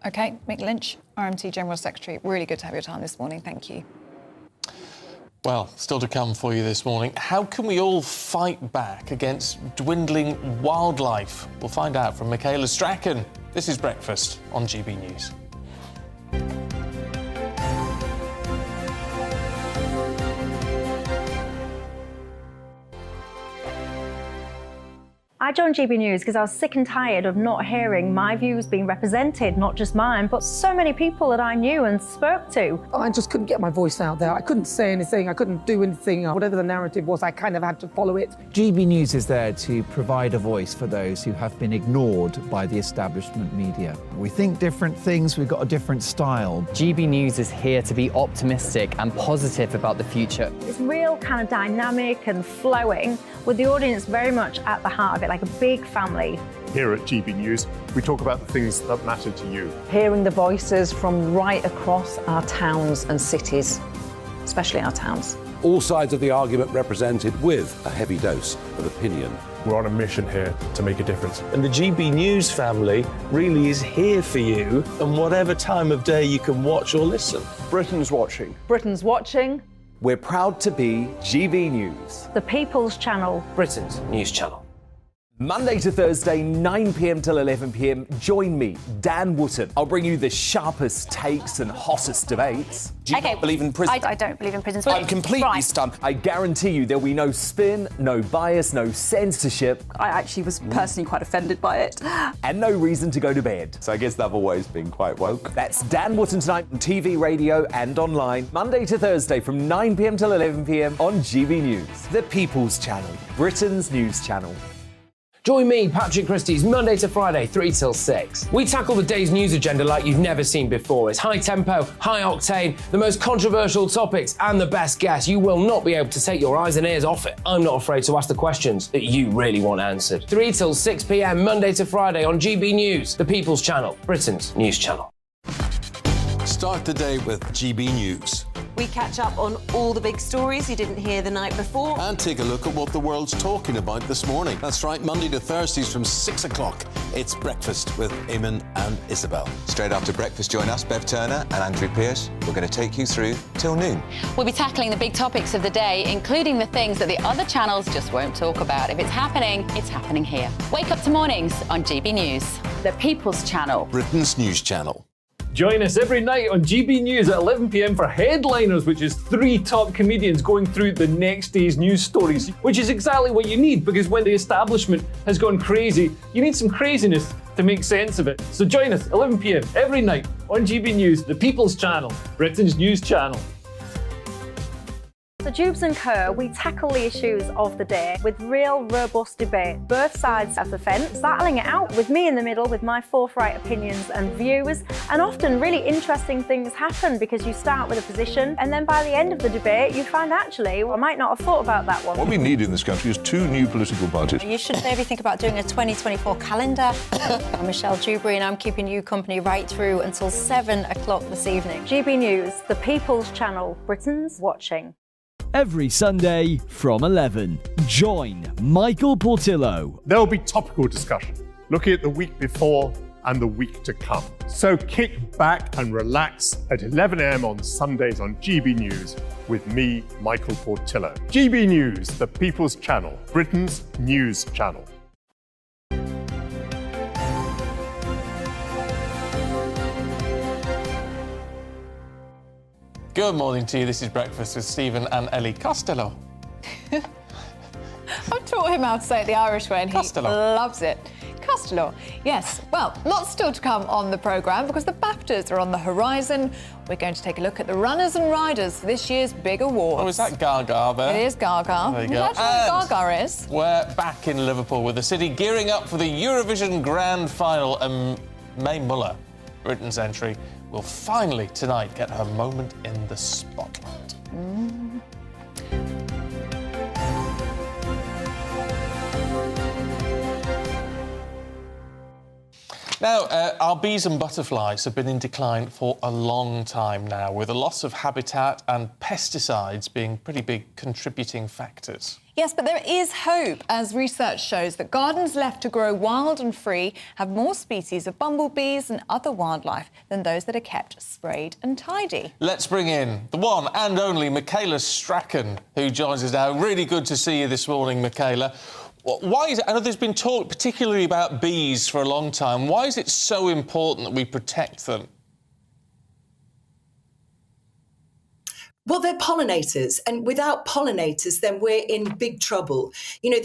OK, Mick Lynch, RMT General Secretary, really good to have your time this morning. Thank you. Well, still to come for you this morning. How can we all fight back against dwindling wildlife? We'll find out from Michaela Strachan. This is Breakfast on GB News. I joined GB News because I was sick and tired of not hearing my views being represented, not just mine, but so many people that I knew and spoke to. I just couldn't get my voice out there. I couldn't say anything. I couldn't do anything. Whatever the narrative was, I kind of had to follow it. GB News is there to provide a voice for those who have been ignored by the establishment media. We think different things, we've got a different style. GB News is here to be optimistic and positive about the future. It's real kind of dynamic and flowing, with the audience very much at the heart of it, like a big family. Here at GB News, we talk about the things that matter to you. Hearing the voices from right across our towns and cities, especially our towns. All sides of the argument represented with a heavy dose of opinion. We're on a mission here to make a difference. And the GB News family really is here for you, and whatever time of day you can watch or listen. Britain's watching. Britain's watching. We're proud to be GB News, The People's Channel. Britain's news channel. Monday to Thursday, 9 p.m. till 11 p.m. Join me, Dan Wootton. I'll bring you the sharpest takes and hottest debates. Do you not believe in prisons? I don't believe in prisons. I'm completely stunned. I guarantee you there'll be no spin, no bias, no censorship. I actually was personally quite offended by it. And no reason to go to bed. So I guess they've always been quite woke. That's Dan Wootton tonight on TV, radio and online. Monday to Thursday from 9 p.m. till 11 p.m. on GB News. The People's Channel, Britain's news channel. Join me, Patrick Christie's, Monday to Friday, 3 till 6. We tackle the day's news agenda like you've never seen before. It's high tempo, high octane, the most controversial topics and the best guests. You will not be able to take your eyes and ears off it. I'm not afraid to ask the questions that you really want answered. 3 till 6 p.m, Monday to Friday on GB News, the People's Channel, Britain's news channel. Start the day with GB News. We catch up on all the big stories you didn't hear the night before. And take a look at what the world's talking about this morning. That's right, Monday to Thursdays from 6 o'clock. It's Breakfast with Eamon and Isabel. Straight after breakfast, join us, Bev Turner and Andrew Pearce. We're going to take you through till noon. We'll be tackling the big topics of the day, including the things that the other channels just won't talk about. If it's happening here. Wake up to mornings on GB News, the People's Channel, Britain's news channel. Join us every night on GB News at 11 p.m. for Headliners, which is 3 top comedians going through the next day's news stories, which is exactly what you need, because when the establishment has gone crazy, you need some craziness to make sense of it. So join us 11 p.m. every night on GB News, the People's Channel, Britain's news channel. So Jubes and Co, we tackle the issues of the day with real robust debate, both sides of the fence, battling it out with me in the middle with my forthright opinions and views. And often really interesting things happen because you start with a position and then by the end of the debate you find actually, well, I might not have thought about that one. What we need in this country is 2 new political parties. You should maybe think about doing a 2024 calendar. I'm Michelle Dewberry and I'm keeping you company right through until 7 o'clock this evening. GB News, the People's Channel, Britain's watching. Every Sunday from 11, join Michael Portillo. There'll be topical discussion, looking at the week before and the week to come. So kick back and relax at 11 a.m. on Sundays on GB News with me, Michael Portillo. GB News, the People's Channel, Britain's news channel. Good morning to you. This is Breakfast with Stephen and Ellie Costello. I've taught him how to say it the Irish way and he loves it. Costello. Yes, well, lots still to come on the programme because the BAFTAs are on the horizon. We're going to take a look at the runners and riders for this year's big awards. Oh, is that Gaga there? It is Gaga. There you Do go. know what Gaga is? We're back in Liverpool with the city gearing up for the Eurovision Grand Final, and Mae Muller, Britain's entry, will finally tonight get her moment in the spotlight. Now, our bees and butterflies have been in decline for a long time now, with a loss of habitat and pesticides being pretty big contributing factors. Yes, but there is hope, as research shows that gardens left to grow wild and free have more species of bumblebees and other wildlife than those that are kept sprayed and tidy. Let's bring in the one and only Michaela Strachan, who joins us now. Really good to see you this morning, Michaela. Why is it, I know there's been talk particularly about bees for a long time. Why is it so important that we protect them? Well, they're pollinators, and without pollinators, then we're in big trouble. You know,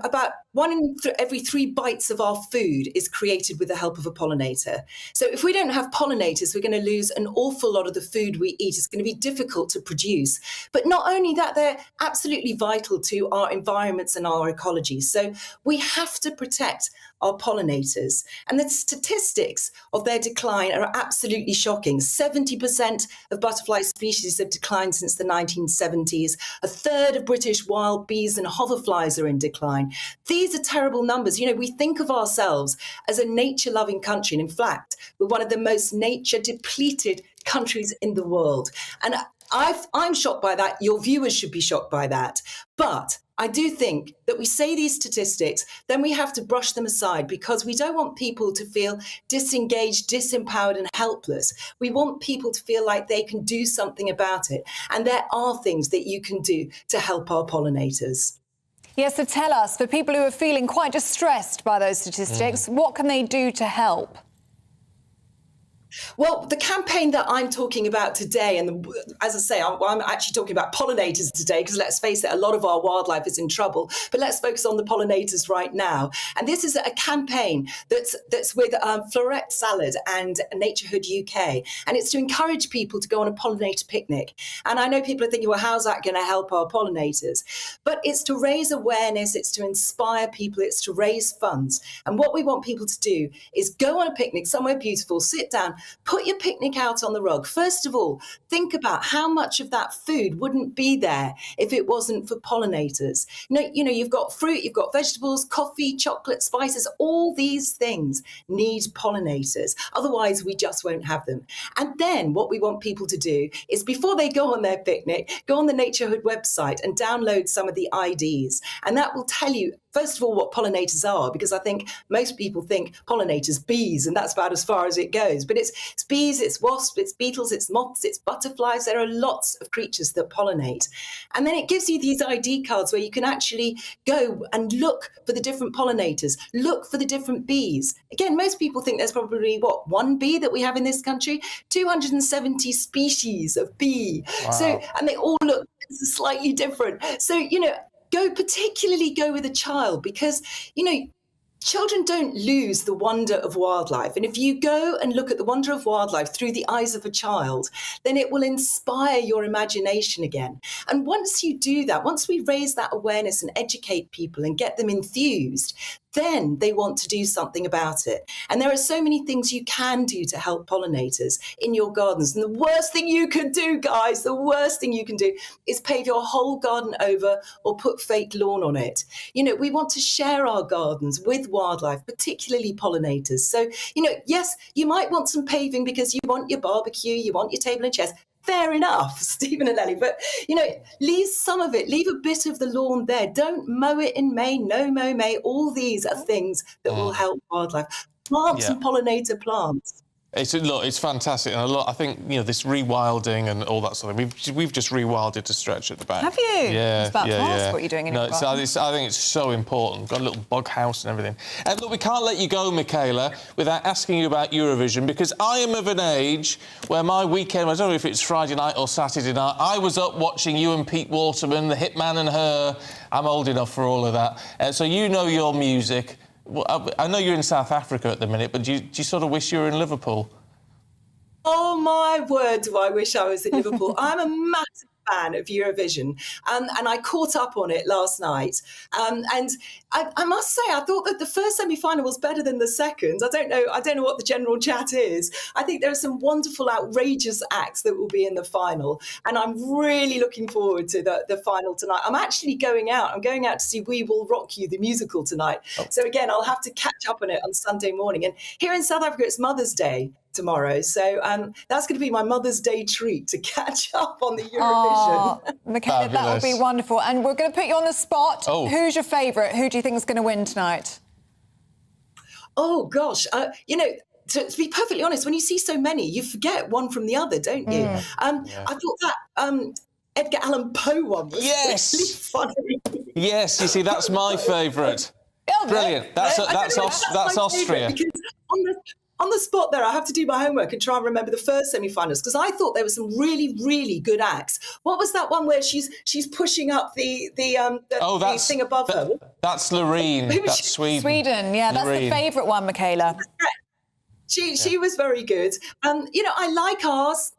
about 1 in every 3 bites of our food is created with the help of a pollinator. So if we don't have pollinators, we're going to lose an awful lot of the food we eat. It's going to be difficult to produce. But not only that, they're absolutely vital to our environments and our ecology. So we have to protect our pollinators. And the statistics of their decline are absolutely shocking. 70% of butterfly species have declined since the 1970s. A third of British wild bees and hoverflies are in decline. These are terrible numbers. You know, we think of ourselves as a nature-loving country. And in fact, we're one of the most nature-depleted countries in the world. And I'm shocked by that. Your viewers should be shocked by that. But I do think that we say these statistics, then we have to brush them aside because we don't want people to feel disengaged, disempowered and helpless. We want people to feel like they can do something about it. And there are things that you can do to help our pollinators. Yes, so tell us, for people who are feeling quite distressed by those statistics, what can they do to help? Well, the campaign that I'm talking about today, and as I say, I'm actually talking about pollinators today, because let's face it, a lot of our wildlife is in trouble. But let's focus on the pollinators right now. And this is a campaign that's with Floret Salad and Naturehood UK. And it's to encourage people to go on a pollinator picnic. And I know people are thinking, well, how's that going to help our pollinators? But it's to raise awareness, it's to inspire people, it's to raise funds. And what we want people to do is go on a picnic somewhere beautiful, sit down, put your picnic out on the rug. First of all, think about how much of that food wouldn't be there if it wasn't for pollinators. You know, you've got fruit, you've got vegetables, coffee, chocolate, spices, all these things need pollinators. Otherwise, we just won't have them. And then what we want people to do is before they go on their picnic, go on the Naturehood website and download some of the IDs. And that will tell you, first of all, what pollinators are, because I think most people think pollinators, bees, and that's about as far as it goes. But it's bees, it's wasps, it's beetles, it's moths, it's butterflies. There are lots of creatures that pollinate. And then it gives you these ID cards where you can actually go and look for the different pollinators, look for the different bees. Again, most people think there's probably, one bee that we have in this country? 270 species of bee. Wow. So, and they all look slightly different. So, particularly go with a child because, children don't lose the wonder of wildlife. And if you go and look at the wonder of wildlife through the eyes of a child, then it will inspire your imagination again. And once you do that, once we raise that awareness and educate people and get them enthused, then they want to do something about it. And there are so many things you can do to help pollinators in your gardens. And the worst thing you can do, guys, the worst thing you can do is pave your whole garden over or put fake lawn on it. We want to share our gardens with wildlife, particularly pollinators. So, yes, you might want some paving because you want your barbecue, you want your table and chairs. Fair enough, Stephen and Ellie, but, leave some of it, leave a bit of the lawn there. Don't mow it in May, no mow May. All these are things that will help wildlife. Plants and pollinator plants. It's fantastic, and I think this rewilding and all that sort of thing. We've just rewilded to stretch at the back. Have you? Yeah, I was about to ask what you're doing in your garden. I think it's so important. Got a little bug house and everything. And look, we can't let you go, Michaela, without asking you about Eurovision because I am of an age where my weekend, I don't know if it's Friday night or Saturday night, I was up watching you and Pete Waterman, the Hitman and Her. I'm old enough for all of that. So you know your music. Well, I know you're in South Africa at the minute, but do you sort of wish you were in Liverpool? Oh, my word, do I wish I was in Liverpool. I'm a massive fan of Eurovision, and I caught up on it last night. And I must say, I thought that the first semi-final was better than the second. I don't know what the general chat is. I think there are some wonderful, outrageous acts that will be in the final, and I'm really looking forward to the final tonight. I'm actually going out. I'm going out to see We Will Rock You, the musical, tonight. So again, I'll have to catch up on it on Sunday morning. And here in South Africa, it's Mother's Day tomorrow, so that's going to be my Mother's Day treat to catch up on the Eurovision. Oh, Michaela, that would be wonderful. And we're going to put you on the spot. Oh. Who's your favourite? Who do you think is going to win tonight? Oh gosh, to be perfectly honest, when you see so many, you forget one from the other, don't you? I thought that Edgar Allan Poe one was really funny. Yes, you see, that's my favourite. Brilliant. That's Austria. Because on the spot there, I have to do my homework and try and remember the first semi-finals because I thought there were some really, really good acts. What was that one where she's pushing up the thing above her? That's Loreen. That's Sweden. Sweden, yeah, that's the favourite one, Michaela. She was very good. I like ours.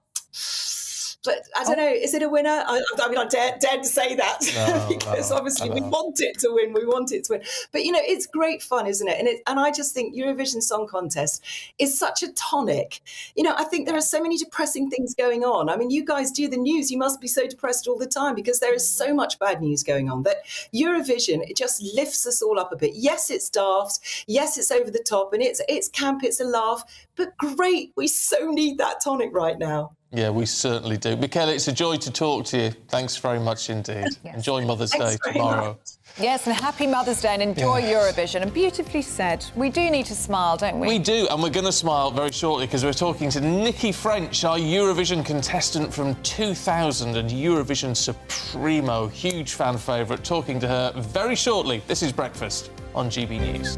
But I don't know, is it a winner? I mean, I dare to say that because obviously we want it to win. We want it to win. But, it's great fun, isn't it? And I just think Eurovision Song Contest is such a tonic. I think there are so many depressing things going on. I mean, you guys do the news. You must be so depressed all the time because there is so much bad news going on that Eurovision, it just lifts us all up a bit. Yes, it's daft. Yes, it's over the top and it's camp. It's a laugh. But great. We so need that tonic right now. Yeah, we certainly do. Michaela, it's a joy to talk to you. Thanks very much indeed. Yes. Enjoy Mother's Thanks Day very tomorrow. much. Yes, and happy Mother's Day and enjoy Eurovision. And beautifully said. We do need to smile, don't we? We do, and we're going to smile very shortly because we're talking to Nikki French, our Eurovision contestant from 2000 and Eurovision Supremo. Huge fan favourite. Talking to her very shortly. This is Breakfast on GB News.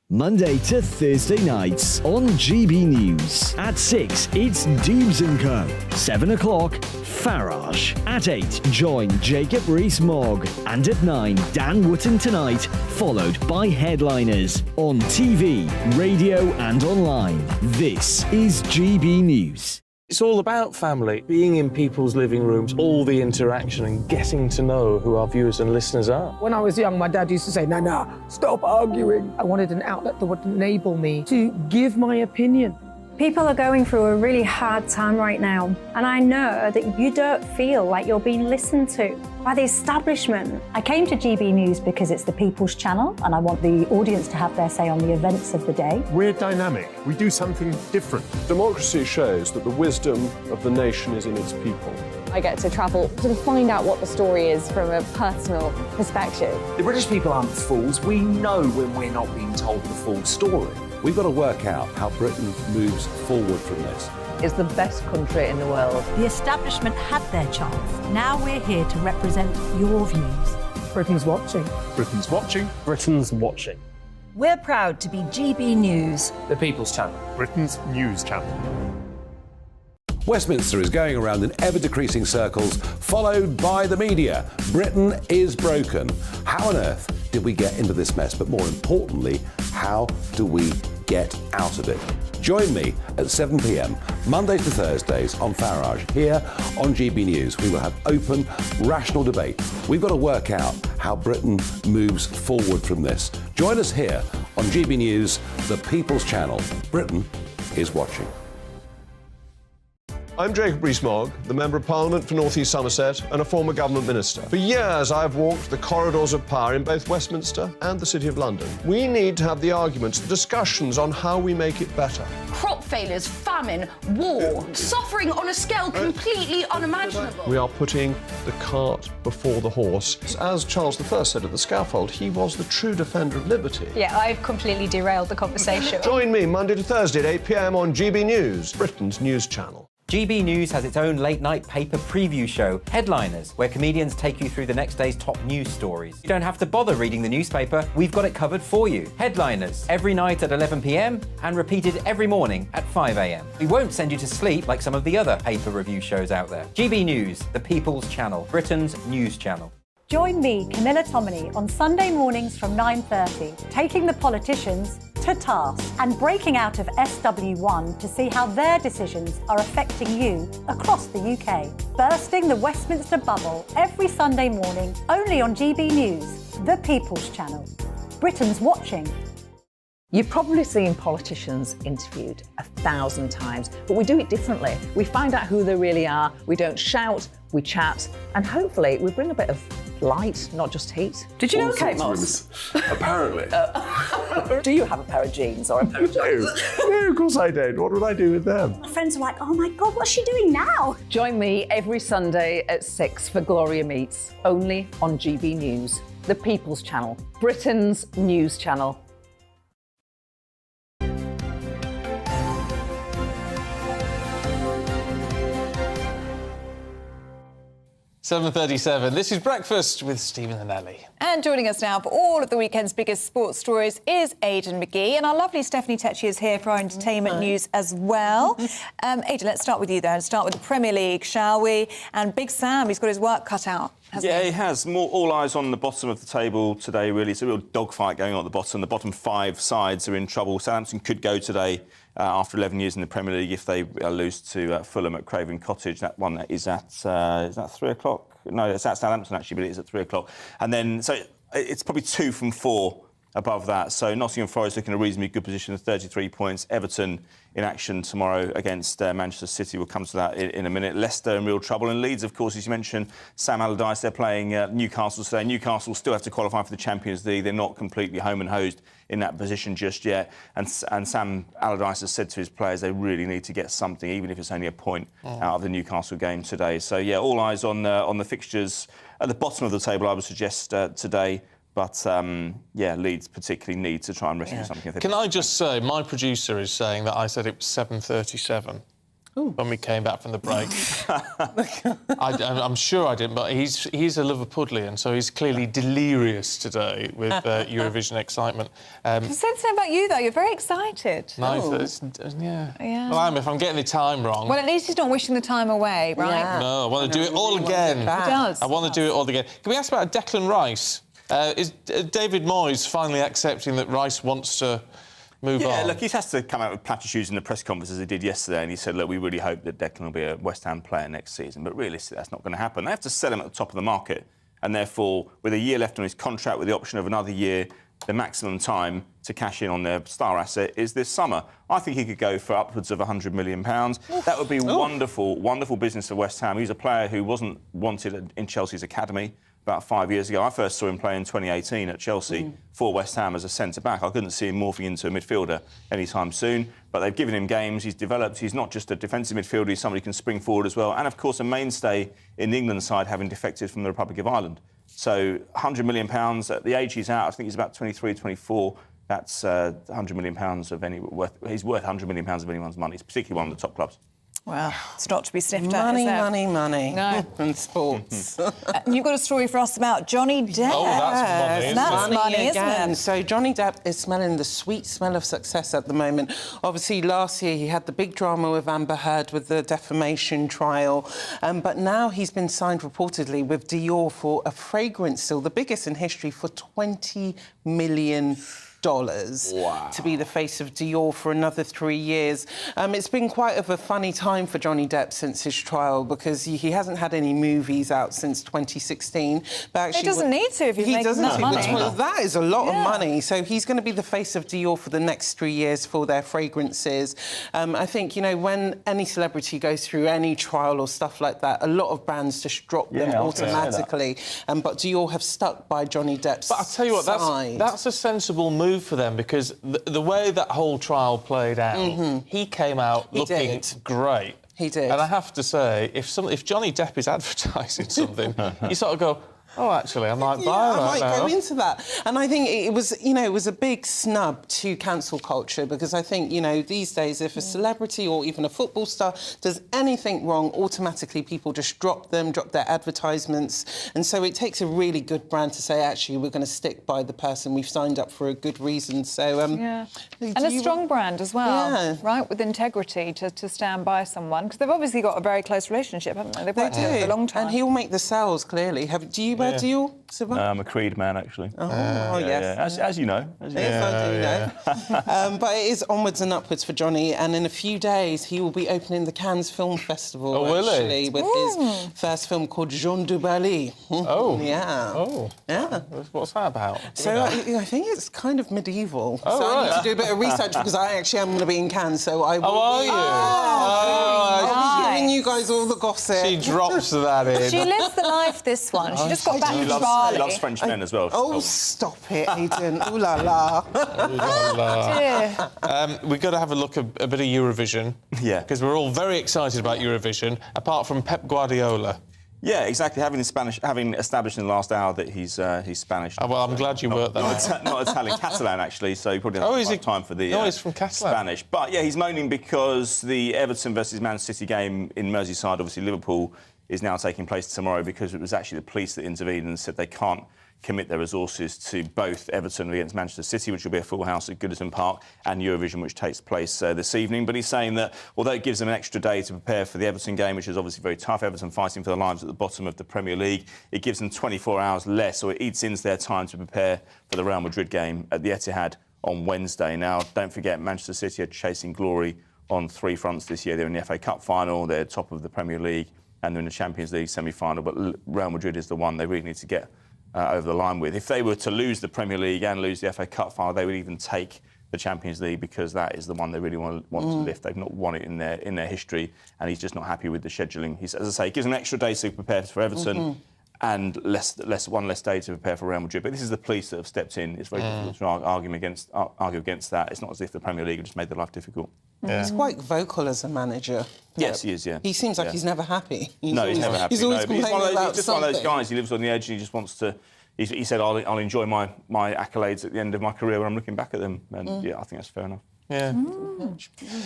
Monday to Thursday nights on GB News. At 6, it's Dubes & Co. 7 o'clock, Farage. At 8, join Jacob Rees-Mogg. And at 9, Dan Wootton Tonight, followed by Headliners. On TV, radio and online. This is GB News. It's all about family, being in people's living rooms, all the interaction and getting to know who our viewers and listeners are. When I was young, my dad used to say, Nana, stop arguing. I wanted an outlet that would enable me to give my opinion. People are going through a really hard time right now, and I know that you don't feel like you're being listened to by the establishment. I came to GB News because it's the People's Channel, and I want the audience to have their say on the events of the day. We're dynamic. We do something different. Democracy shows that the wisdom of the nation is in its people. I get to travel to find out what the story is from a personal perspective. The British people aren't fools. We know when we're not being told the full story. We've got to work out how Britain moves forward from this. It's the best country in the world. The establishment had their chance. Now we're here to represent your views. Britain's watching. Britain's watching. Britain's watching. We're proud to be GB News. The People's Channel. Britain's news channel. Westminster is going around in ever-decreasing circles, followed by the media. Britain is broken. How on earth did we get into this mess? But more importantly, how do we get out of it? Join me at 7 p.m, Mondays to Thursdays on Farage, here on GB News. We will have open, rational debate. We've got to work out how Britain moves forward from this. Join us here on GB News, the People's Channel. Britain is watching. I'm Jacob Rees-Mogg, the Member of Parliament for North East Somerset and a former government minister. For years, I've walked the corridors of power in both Westminster and the City of London. We need to have the arguments, the discussions on how we make it better. Crop failures, famine, war, suffering on a scale completely unimaginable. We are putting the cart before the horse. As Charles I said at the scaffold, he was the true defender of liberty. Yeah, I've completely derailed the conversation. Join me Monday to Thursday at 8 p.m. on GB News, Britain's news channel. GB News has its own late-night paper preview show, Headliners, where comedians take you through the next day's top news stories. You don't have to bother reading the newspaper, we've got it covered for you. Headliners, every night at 11 p.m. and repeated every morning at 5 a.m. We won't send you to sleep like some of the other paper review shows out there. GB News, the People's Channel, Britain's news channel. Join me, Camilla Tominey, on Sunday mornings from 9:30, taking the politicians to task and breaking out of SW1 to see how their decisions are affecting you across the UK. Bursting the Westminster bubble every Sunday morning, only on GB News, the People's Channel. Britain's watching. You've probably seen politicians interviewed 1,000 times, but we do it differently. We find out who they really are, we don't shout, we chat, and hopefully we bring a bit of light, not just heat. Did you know Kate Moss? Apparently. Do you have a pair of jeans or a pair of jeans? No, of course I don't. What would I do with them? My friends are like, oh my God, what's she doing now? Join me every Sunday at 6 for Gloria Meets, only on GB News, the People's Channel, Britain's news channel. 7:37. This is Breakfast with Stephen and Ellie. And joining us now for all of the weekend's biggest sports stories is Aidan McGee. And our lovely Stephanie Tetchy is here for our entertainment news as well. Aidan, let's start with you then. Start with the Premier League, shall we? And Big Sam, he's got his work cut out. Yeah, he has. All eyes on the bottom of the table today, really. It's a real dogfight going on at the bottom. The bottom 5 sides are in trouble. Southampton could go today after 11 years in the Premier League if they lose to Fulham at Craven Cottage. That one is at, is that 3 o'clock? No, it's at Southampton, actually, but it is at 3 o'clock. And then, so it's probably 2 from 4 above that. So Nottingham Forest looking in a reasonably good position at 33 points. Everton in action tomorrow against Manchester City. We'll come to that in a minute. Leicester in real trouble. And Leeds, of course, as you mentioned, Sam Allardyce, they're playing Newcastle today. Newcastle still have to qualify for the Champions League. They're not completely home and hosed in that position just yet. And Sam Allardyce has said to his players they really need to get something, even if it's only a point, out of the Newcastle game today. So, yeah, all eyes on the fixtures at the bottom of the table, I would suggest, today. But, yeah, Leeds particularly need to try and rescue something. Can I just say, my producer is saying that I said it was 7:37 when we came back from the break. I'm sure I didn't, but he's a Liverpudlian, so he's clearly delirious today with Eurovision excitement. I said something about you, though. You're very excited. Yeah. Well, if I'm getting the time wrong... Well, at least he's not wishing the time away, right? Yeah. No, I want to do it all again. He does. I want to do it all again. Can we ask about Declan Rice? Is David Moyes finally accepting that Rice wants to move on? Yeah, look, he has to come out with platitudes in the press conference as he did yesterday, and he said, look, we really hope that Declan will be a West Ham player next season, but realistically that's not going to happen. They have to sell him at the top of the market, and therefore, with a year left on his contract, with the option of another year, the maximum time to cash in on their star asset is this summer. I think he could go for upwards of £100 million. That would be wonderful, wonderful business for West Ham. He's a player who wasn't wanted in Chelsea's academy about 5 years ago. I first saw him play in 2018 at Chelsea for West Ham as a centre-back. I couldn't see him morphing into a midfielder anytime soon, but they've given him games, he's developed, he's not just a defensive midfielder, he's somebody who can spring forward as well, and of course a mainstay in the England side, having defected from the Republic of Ireland. So £100 million, at the age he's at, I think he's about 23, 24, that's £100 million he's worth £100 million of anyone's money. It's particularly one of the top clubs. Well, it's not to be sniffed at, Money, is it? money, money. No. And sports. You've got a story for us about Johnny Depp. Oh, that's money, That's money, isn't again. it? So Johnny Depp is smelling the sweet smell of success at the moment. Obviously, last year he had the big drama with Amber Heard with the defamation trial, but now he's been signed reportedly with Dior for a fragrance deal, the biggest in history, for $20 million. To be the face of Dior for another 3 years. It's been quite of a funny time for Johnny Depp since his trial because he hasn't had any movies out since 2016. But actually, he doesn't need to if he's making that money. Well, that is a lot of money. So he's going to be the face of Dior for the next 3 years for their fragrances. I think, you know, when any celebrity goes through any trial or stuff like that, a lot of brands just drop them automatically. But Dior have stuck by Johnny Depp's But I'll tell you what, side. that's a sensible move for them because the way that whole trial played out, he came out looking great. He did. And I have to say, if Johnny Depp is advertising something, you sort of go, oh, actually, I might buy that I might now. go into that. And I think it was, you know, it was a big snub to cancel culture because I think, you know, these days if a celebrity or even a football star does anything wrong, automatically people just drop their advertisements. And so it takes a really good brand to say, actually, we're going to stick by the person we've signed up for a good reason. So, and a strong brand as well, right, with integrity to stand by someone because they've obviously got a very close relationship, haven't they? They've worked together for a long time. And he'll make the sales, clearly. Do you wear Dior, Sivan? I'm a Creed man, actually. Yes. As you know. Yes, I do know. But it is onwards and upwards for Johnny, and in a few days he will be opening the Cannes Film Festival, actually, with his first film called Jean de Bali. Oh. Yeah. Oh. Yeah. What's that about? So I think it's kind of medieval. Oh, so right. I need to do a bit of research because I actually am going to be in Cannes, so I will are you? I'll be giving you guys all the gossip. She drops that in. She lives the life, this one. She just got back from Bali. He loves French men as well. Oh, stop it, Aidan. Ooh la la. We've got to have a look at a bit of Eurovision. Yeah. Because we're all very excited about Eurovision, apart from Pep Guardiola. Yeah, exactly. Having established in the last hour that he's Spanish. Oh, well, I'm glad you worked that out. Not Italian, Catalan, actually, so he probably doesn't have time for the he's from Catalan. Spanish. But, yeah, he's moaning because the Everton versus Man City game in Merseyside, obviously Liverpool, is now taking place tomorrow because it was actually the police that intervened and said they can't commit their resources to both Everton against Manchester City, which will be a full house at Goodison Park, and Eurovision, which takes place this evening. But he's saying that although it gives them an extra day to prepare for the Everton game, which is obviously very tough, Everton fighting for their lives at the bottom of the Premier League, it gives them 24 hours less, or it eats into their time to prepare for the Real Madrid game at the Etihad on Wednesday. Now, don't forget, Manchester City are chasing glory on 3 fronts this year. They're in the FA Cup final, they're top of the Premier League, and they're in the Champions League semi-final. But Real Madrid is the one they really need to get over the line with. If they were to lose the Premier League and lose the FA Cup final, they would even take the Champions League because that is the one they really want to lift. They've not won it in their history, and he's just not happy with the scheduling. He's, as I say, gives them an extra day to prepare for Everton. And one less day to prepare for Real Madrid. But this is the police that have stepped in. It's very difficult to argue against that. It's not as if the Premier League have just made their life difficult. He's quite vocal as a manager. Yes, he is, yeah. He seems like he's never happy. He's never happy. He's always complaining about he's just one of those guys. He lives on the edge and he just wants to... He said, I'll enjoy my accolades at the end of my career when I'm looking back at them. And, yeah, I think that's fair enough. Yeah.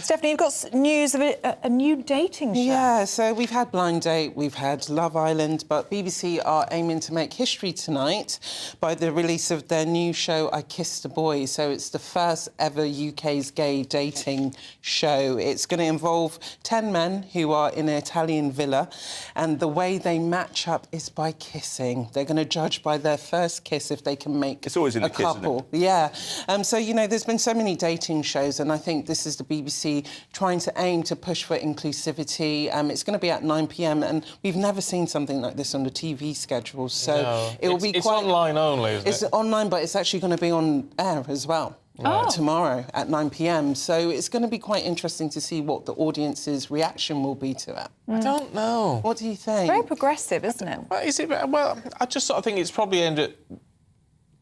Stephanie, you've got news of a new dating show. Yeah, so we've had Blind Date, we've had Love Island, but BBC are aiming to make history tonight by the release of their new show, I Kissed a Boy. So it's the first ever UK's gay dating show. It's going to involve 10 men who are in an Italian villa, and the way they match up is by kissing. They're going to judge by their first kiss if they can make it's always in a the kiss, couple. Isn't it? Yeah. So, you know, there's been so many dating shows, and I think this is the BBC trying to aim to push for inclusivity. It's going to be at 9 p.m, and we've never seen something like this on the TV schedule, so it will be it's quite... online only, isn't it? It's online, but it's actually going to be on air as well. Tomorrow at 9 p.m. So it's going to be quite interesting to see what the audience's reaction will be to it. I don't know. What do you think? Very progressive, isn't it? Well, is it? Well, I just sort of think it's probably aimed at...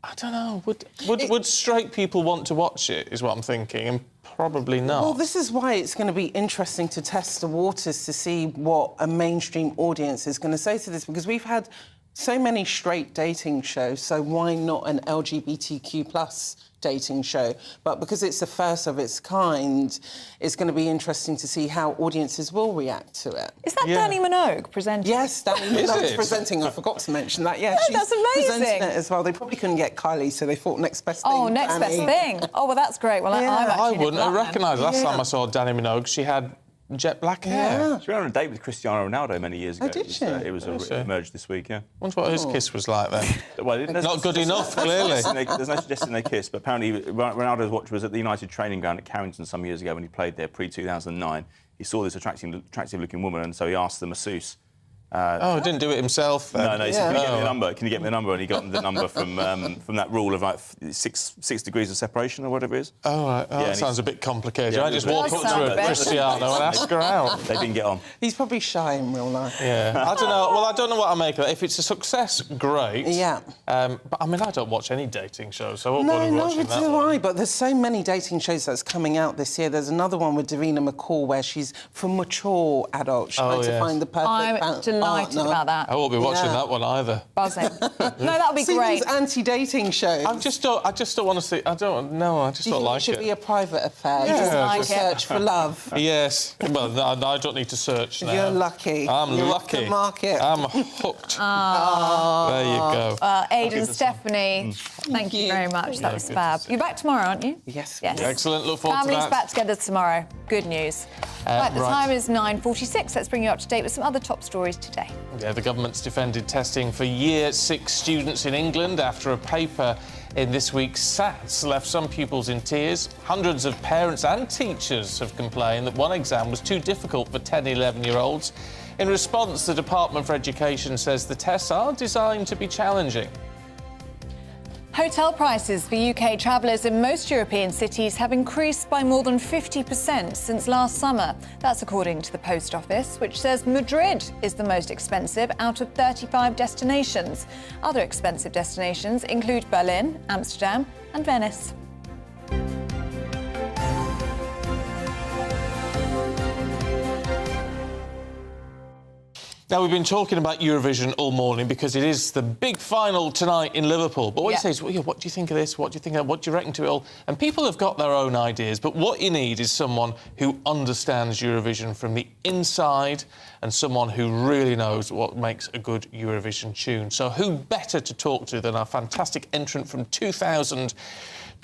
I don't know. Would straight people want to watch it, is what I'm thinking, and probably not. Well, this is why it's going to be interesting to test the waters to see what a mainstream audience is going to say to this, because we've had so many straight dating shows, so why not an LGBTQ+ dating show? But because it's the first of its kind, it's going to be interesting to see how audiences will react to it. Is that Danny Minogue presenting? Yes, Danny Minogue's presenting. I forgot to mention that. Yeah, she's that's amazing. presenting it as well. They probably couldn't get Kylie, so they thought next best thing. Oh, next best thing. Oh, well, that's great. Well, I wouldn't have recognised last time I saw Danny Minogue. She had jet black hair. She went on a date with Cristiano Ronaldo many years ago. Did she? It was emerged this week, yeah. Wonder what his kiss was like then. Well, not good enough, clearly. There's no suggestion they kissed, but apparently Ronaldo's watch was at the United training ground at Carrington some years ago when he played there pre-2009. He saw this attractive-looking woman, and so he asked the masseuse. He didn't do it himself then. No, he said, can you get me the number? Can you get me the number? And he got the number from that rule of like six degrees of separation or whatever it is. Oh, right. That sounds a bit complicated. Yeah, I just walk up to Cristiano and ask her out. They didn't get on. He's probably shy in real life. Yeah. I don't know. Well, I don't know what I make of it. If it's a success, great. Yeah. But, I mean, I don't watch any dating shows, so I won't bother No, watching that neither do one. I, but there's so many dating shows that's coming out this year. There's another one with Davina McCall where she's for mature adults trying to find the perfect I'm delighted about that. I won't be watching that one either. Buzzing. No, that'll be great. Anti-dating shows. I just don't want to see. I don't like it. It should be a private affair. Yeah, You just like search for love. Yes. Well, no, I don't need to search now. You're lucky. You're lucky. Off the market. I'm hooked. Oh. There you go. Aidan, Stephanie, thank you very much. That was fab. You're back tomorrow, aren't you? Yes. Excellent. Look forward to Family's that. back together tomorrow. Good news. Right, the right. time is 9:46. Let's bring you up to date with some other top stories today. Yeah, the government's defended testing for Year 6 students in England after a paper in this week's SATs left some pupils in tears. Hundreds of parents and teachers have complained that one exam was too difficult for 10, 11-year-olds. In response, the Department for Education says the tests are designed to be challenging. Hotel prices for UK travellers in most European cities have increased by more than 50% since last summer. That's according to the Post Office, which says Madrid is the most expensive out of 35 destinations. Other expensive destinations include Berlin, Amsterdam and Venice. Now, we've been talking about Eurovision all morning because it is the big final tonight in Liverpool. But what you say is, well, what do you think of this? What do you think of what do you reckon to it all? And people have got their own ideas, but what you need is someone who understands Eurovision from the inside and someone who really knows what makes a good Eurovision tune. So who better to talk to than our fantastic entrant from 2000?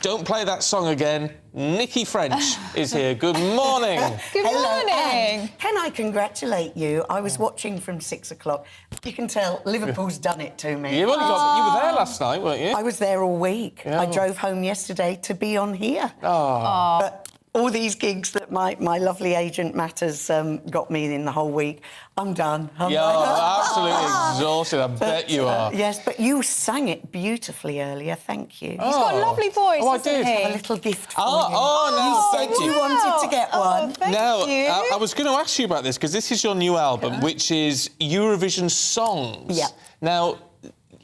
Don't play that song again. Nikki French is here. Good morning. Good morning. Can I congratulate you? I was watching from 6 o'clock. You can tell Liverpool's done it to me. You were there last night, weren't you? I was there all week. Yeah. I drove home yesterday to be on here. Oh. But all these gigs that my lovely agent Matt has got me in the whole week. I'm done. You're absolutely exhausted. I bet you are. Yes, but you sang it beautifully earlier. Thank you. He's got a lovely voice. Oh, I doesn't did. he? I have a little gift for you. Oh, no, thank you. You wanted to get one. Thank Now, you. I was going to ask you about this because this is your new album, which is Eurovision Songs. Yeah. Now,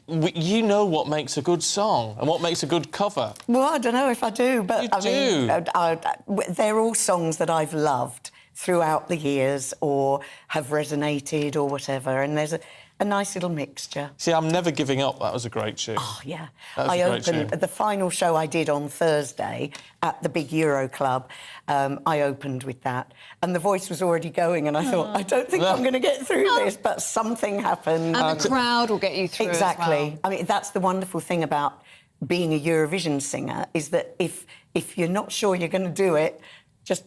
you know what makes a good song and what makes a good cover. Well, I don't know if I do, but You I do. mean, they're all songs that I've loved throughout the years or have resonated or whatever, and there's a nice little mixture. See, I'm Never Giving Up. That was a great tune. Oh, yeah. That was I a great opened tune. the final show I did on Thursday at the big Euro Club. I opened with that, and the voice was already going, and I thought, I don't think I'm going to get through this, but something happened. And the crowd will get you through Exactly. as well. I mean, that's the wonderful thing about being a Eurovision singer, is that if you're not sure you're going to do it, just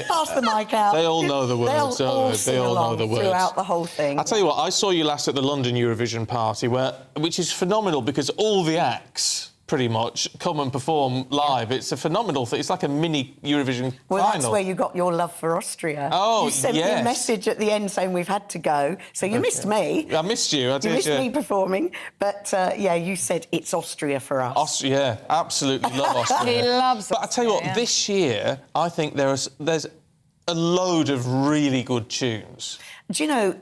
pass the mic out. They all know the words, don't they? They all know the words. Throughout the whole thing. I'll tell you what, I saw you last at the London Eurovision party, which is phenomenal because all the acts, pretty much, come and perform live. It's a phenomenal thing. It's like a mini Eurovision Well, final. that's where you got your love for Austria. Oh, you sent me a yes. message at the end saying we've had to go, so you missed me. I missed you. I did. You missed yeah. me performing, but yeah, you said it's Austria for us. Yeah, absolutely love Austria. He loves But I tell you what, Austria. this year I think there's a load of really good tunes. Do you know,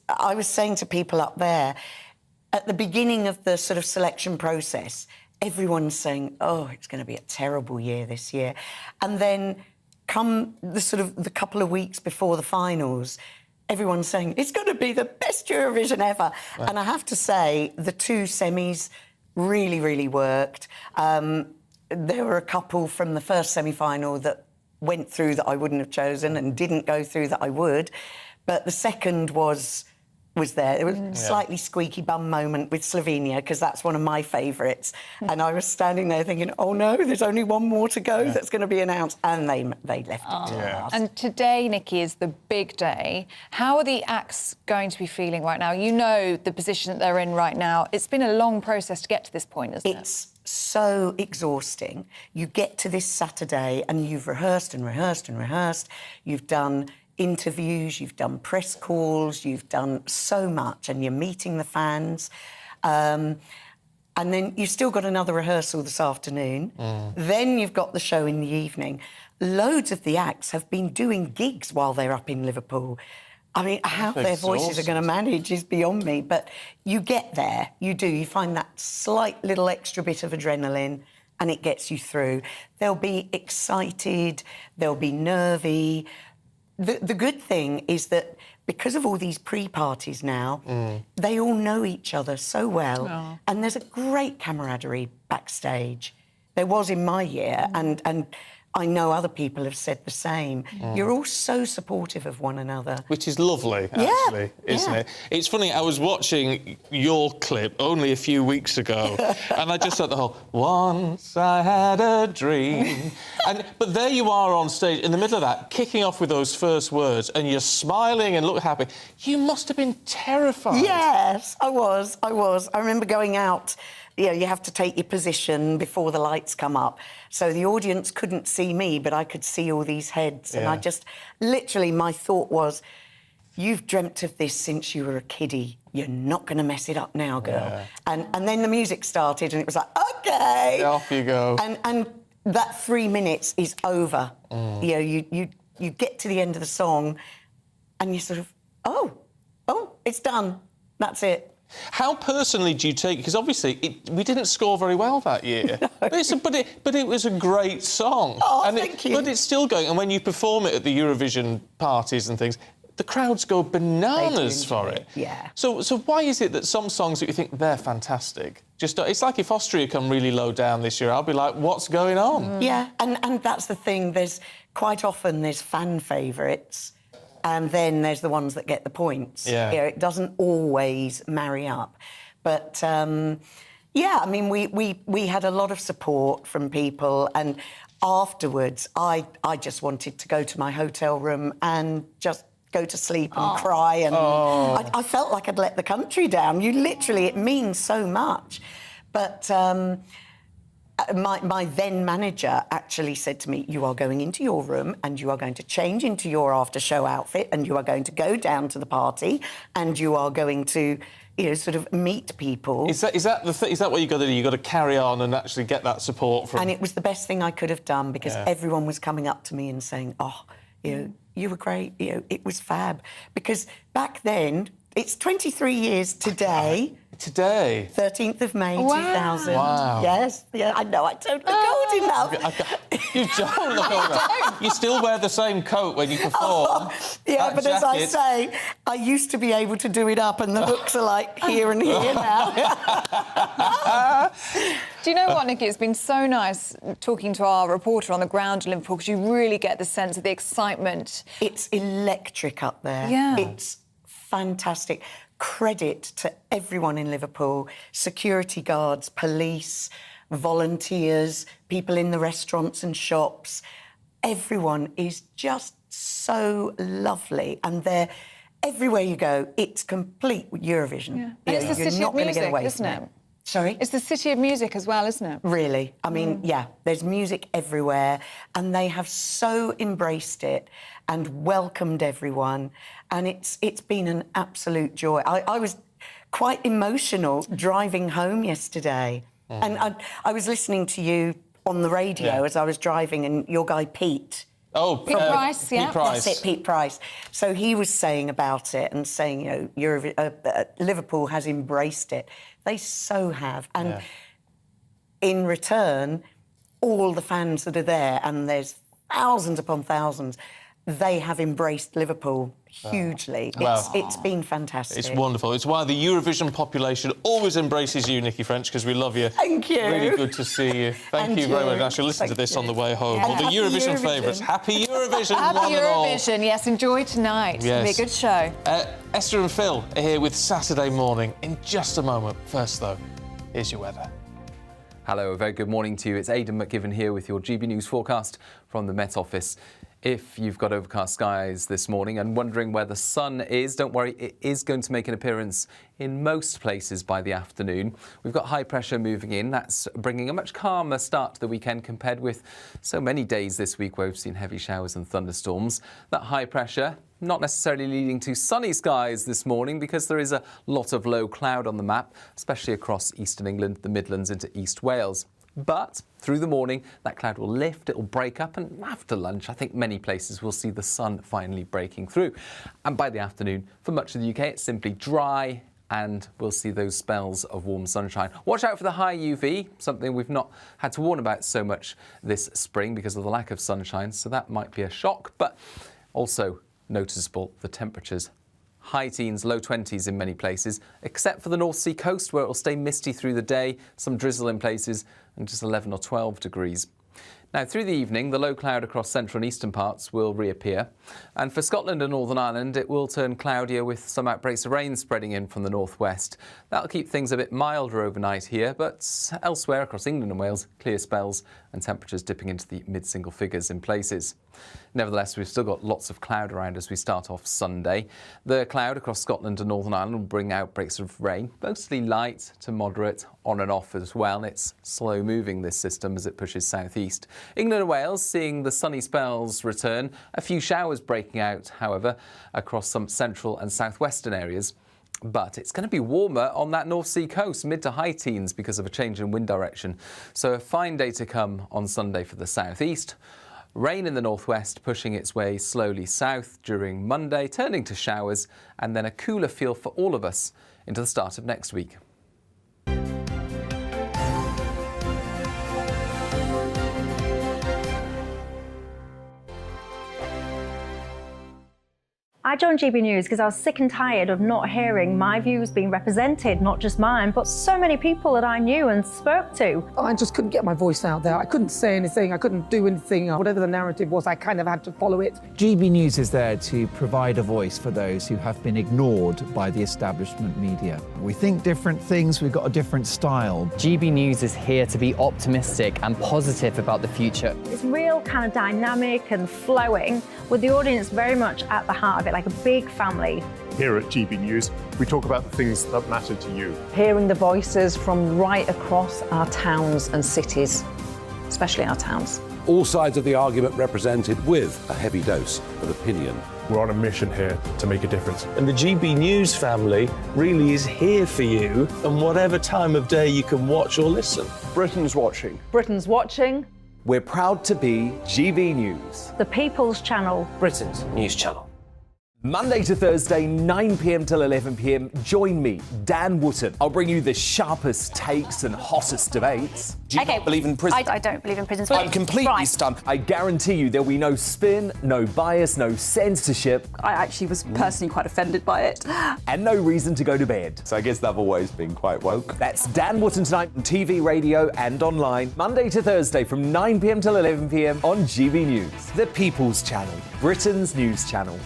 I was saying to people up there, at the beginning of the sort of selection process, everyone's saying, oh, it's going to be a terrible year this year. And then come the couple of weeks before the finals, everyone's saying, it's going to be the best Eurovision ever. Right. And I have to say, the two semis really, really worked. There were a couple from the first semi-final that went through that I wouldn't have chosen and didn't go through that I would. But the second was there. There was a slightly squeaky bum moment with Slovenia, because that's one of my favourites. And I was standing there thinking, oh no, there's only one more to go that's going to be announced. And they left it to last. And today, Nikki, is the big day. How are the acts going to be feeling right now? You know the position that they're in right now. It's been a long process to get to this point, isn't it? It's so exhausting. You get to this Saturday and you've rehearsed and rehearsed and rehearsed. You've done interviews, you've done press calls, you've done so much, and you're meeting the fans. And then you've still got another rehearsal this afternoon. Then you've got the show in the evening. Loads of the acts have been doing gigs while they're up in Liverpool. I mean, how their voices are going to manage is beyond me, but you get there, you do. You find that slight little extra bit of adrenaline and it gets you through. They'll be excited, they'll be nervy. The good thing is that because of all these pre-parties now, they all know each other so well, and there's a great camaraderie backstage. There was in my year, and I know other people have said the same. You're all so supportive of one another. Which is lovely, actually, isn't it? It's funny, I was watching your clip only a few weeks ago, and I just thought the whole, once I had a dream. But there you are on stage, in the middle of that, kicking off with those first words, and you're smiling and look happy. You must have been terrified. Yes, I was. I remember going out. You know, you have to take your position before the lights come up. So the audience couldn't see me, but I could see all these heads. And I just, literally, my thought was, you've dreamt of this since you were a kiddie. You're not going to mess it up now, girl. Yeah. And then the music started, and it was like, OK. Off you go. And that 3 minutes is over. You know, you get to the end of the song, and you sort of, oh, it's done. That's it. How personally do you take it? Because obviously we didn't score very well that year. No. But it was a great song. Oh, and thank you. But it's still going. And when you perform it at the Eurovision parties and things, the crowds go bananas for it. Yeah. So why is it that some songs that you think they're fantastic, it's like if Austria come really low down this year, I'll be like, what's going on? Yeah, and that's the thing. There's quite often there's fan favourites. And then there's the ones that get the points. Yeah. You know, it doesn't always marry up. But, yeah, I mean, we had a lot of support from people, and afterwards I just wanted to go to my hotel room and just go to sleep and cry. And I felt like I'd let the country down. It means so much. But my then manager actually said to me, you are going into your room and you are going to change into your after-show outfit and you are going to go down to the party and you are going to, you know, sort of meet people. Is that what you got to do? You got to carry on and actually get that support from. And it was the best thing I could have done because everyone was coming up to me and saying, "Oh, you know, you were great. You know, it was fab." Because back then, it's 23 years today. Today? 13th of May, Wow. 2000. Wow. Yes, yeah, I know, I don't look old enough. You don't look old enough. You still wear the same coat when you perform. Yeah, That but as I jacket. say, I used to be able to do it up and the hooks are like here and here now. Do you know what, Nikki? It's been so nice talking to our reporter on the ground in Liverpool because you really get the sense of the excitement. It's electric up there. Yeah. It's fantastic. Credit to everyone in Liverpool, security guards, police, volunteers, people in the restaurants and shops. Everyone is just so lovely and they're everywhere you go, it's complete Eurovision. Yeah. And it's the You're city not of going to music, get away isn't from it? Sorry? It's the city of music as well, isn't it? Really. I mean, yeah, there's music everywhere and they have so embraced it and welcomed everyone and it's been an absolute joy. I was quite emotional driving home yesterday and I was listening to you on the radio as I was driving and your guy Pete... Oh, Pete Price, yeah. Pete Price. That's it, Pete Price. So he was saying about it and saying, you know, Liverpool has embraced it. They so have. And in return, all the fans that are there, and there's thousands upon thousands, they have embraced Liverpool hugely. Wow. It's been fantastic. It's wonderful. It's why the Eurovision population always embraces you, Nikki French, because we love you. Thank you. Really good to see you. Thank you very much. I shall listen to this on the way home. Yeah. All the Happy Eurovision Eurovision. favourites. Happy Eurovision, Happy one and all. Eurovision, yes. Enjoy tonight. It's going to be a good show. Esther and Phil are here with Saturday Morning in just a moment. First, though, here's your weather. Hello, a very good morning to you. It's Aidan McGivern here with your GB News forecast from the Met Office. If you've got overcast skies this morning and wondering where the sun is, don't worry, it is going to make an appearance in most places by the afternoon. We've got high pressure moving in. That's bringing a much calmer start to the weekend compared with so many days this week where we've seen heavy showers and thunderstorms. That high pressure not necessarily leading to sunny skies this morning because there is a lot of low cloud on the map, especially across eastern England, the Midlands into East Wales. But through the morning, that cloud will lift, it will break up, and after lunch, I think many places will see the sun finally breaking through. And by the afternoon, for much of the UK, it's simply dry, and we'll see those spells of warm sunshine. Watch out for the high UV, something we've not had to warn about so much this spring because of the lack of sunshine, so that might be a shock, but also noticeable the temperatures. High teens, low 20s in many places, except for the North Sea coast where it will stay misty through the day, some drizzle in places, and just 11 or 12 degrees. Now, through the evening, the low cloud across central and eastern parts will reappear. And for Scotland and Northern Ireland, it will turn cloudier with some outbreaks of rain spreading in from the northwest. That'll keep things a bit milder overnight here, but elsewhere across England and Wales, clear spells and temperatures dipping into the mid-single figures in places. Nevertheless, we've still got lots of cloud around as we start off Sunday. The cloud across Scotland and Northern Ireland will bring outbreaks of rain, mostly light to moderate, on and off as well. It's slow moving, this system, as it pushes southeast. England and Wales seeing the sunny spells return. A few showers breaking out, however, across some central and southwestern areas. But it's going to be warmer on that North Sea coast, mid to high teens because of a change in wind direction. So a fine day to come on Sunday for the southeast. Rain in the northwest pushing its way slowly south during Monday, turning to showers, and then a cooler feel for all of us into the start of next week. I joined GB News because I was sick and tired of not hearing my views being represented, not just mine, but so many people that I knew and spoke to. I just couldn't get my voice out there. I couldn't say anything. I couldn't do anything. Whatever the narrative was, I kind of had to follow it. GB News is there to provide a voice for those who have been ignored by the establishment media. We think different things, we've got a different style. GB News is here to be optimistic and positive about the future. It's real kind of dynamic and flowing, with the audience very much at the heart of it, like a big family. Here at GB News, we talk about the things that matter to you. Hearing the voices from right across our towns and cities, especially our towns. All sides of the argument represented with a heavy dose of opinion. We're on a mission here to make a difference. And the GB News family really is here for you, and whatever time of day you can watch or listen. Britain's watching. Britain's watching. We're proud to be GB News, The People's Channel. Britain's news channel. Monday to Thursday, 9 p.m. till 11 p.m. Join me, Dan Wootton. I'll bring you the sharpest takes and hottest debates. Do you not believe in prisons? I don't believe in prisons. I'm completely stunned. I guarantee you there'll be no spin, no bias, no censorship. I actually was personally quite offended by it. And no reason to go to bed. So I guess they've always been quite woke. That's Dan Wootton tonight on TV, radio and online. Monday to Thursday from 9 p.m. till 11 p.m. on GB News. The People's Channel, Britain's news channel.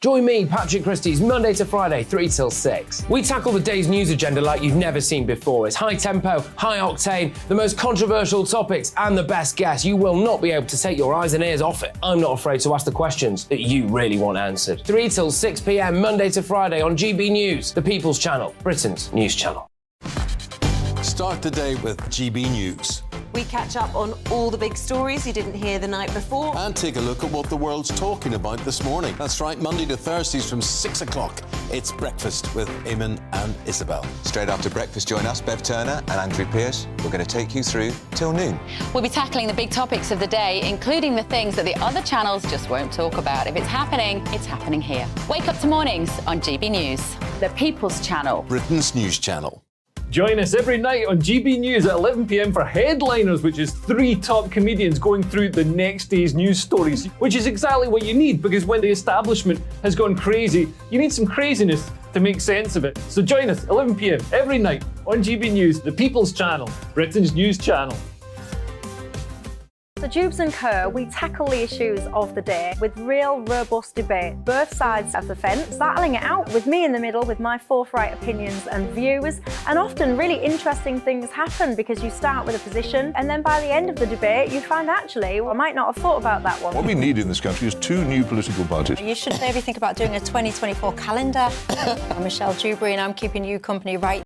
Join me, Patrick Christie's, Monday to Friday, 3 till 6. We tackle the day's news agenda like you've never seen before. It's high tempo, high octane, the most controversial topics and the best guests. You will not be able to take your eyes and ears off it. I'm not afraid to ask the questions that you really want answered. 3 till 6 p.m, Monday to Friday on GB News, the People's Channel, Britain's news channel. Start the day with GB News. We catch up on all the big stories you didn't hear the night before. And take a look at what the world's talking about this morning. That's right, Monday to Thursdays from 6 o'clock. It's Breakfast with Eamon and Isabel. Straight after breakfast, join us, Bev Turner and Andrew Pearce. We're going to take you through till noon. We'll be tackling the big topics of the day, including the things that the other channels just won't talk about. If it's happening here. Wake up to mornings on GB News, the People's Channel, Britain's news channel. Join us every night on GB News at 11 p.m. for Headliners, which is 3 top comedians going through the next day's news stories, which is exactly what you need, because when the establishment has gone crazy, you need some craziness to make sense of it. So join us 11 p.m. every night on GB News, the People's Channel, Britain's news channel. So Jubes and Kerr, we tackle the issues of the day with real robust debate, both sides of the fence, battling it out with me in the middle with my forthright opinions and views. And often really interesting things happen because you start with a position and then by the end of the debate you find actually, well, I might not have thought about that one. What we need in this country is 2 new political parties. You should maybe think about doing a 2024 calendar. I'm Michelle Dewberry and I'm keeping you company right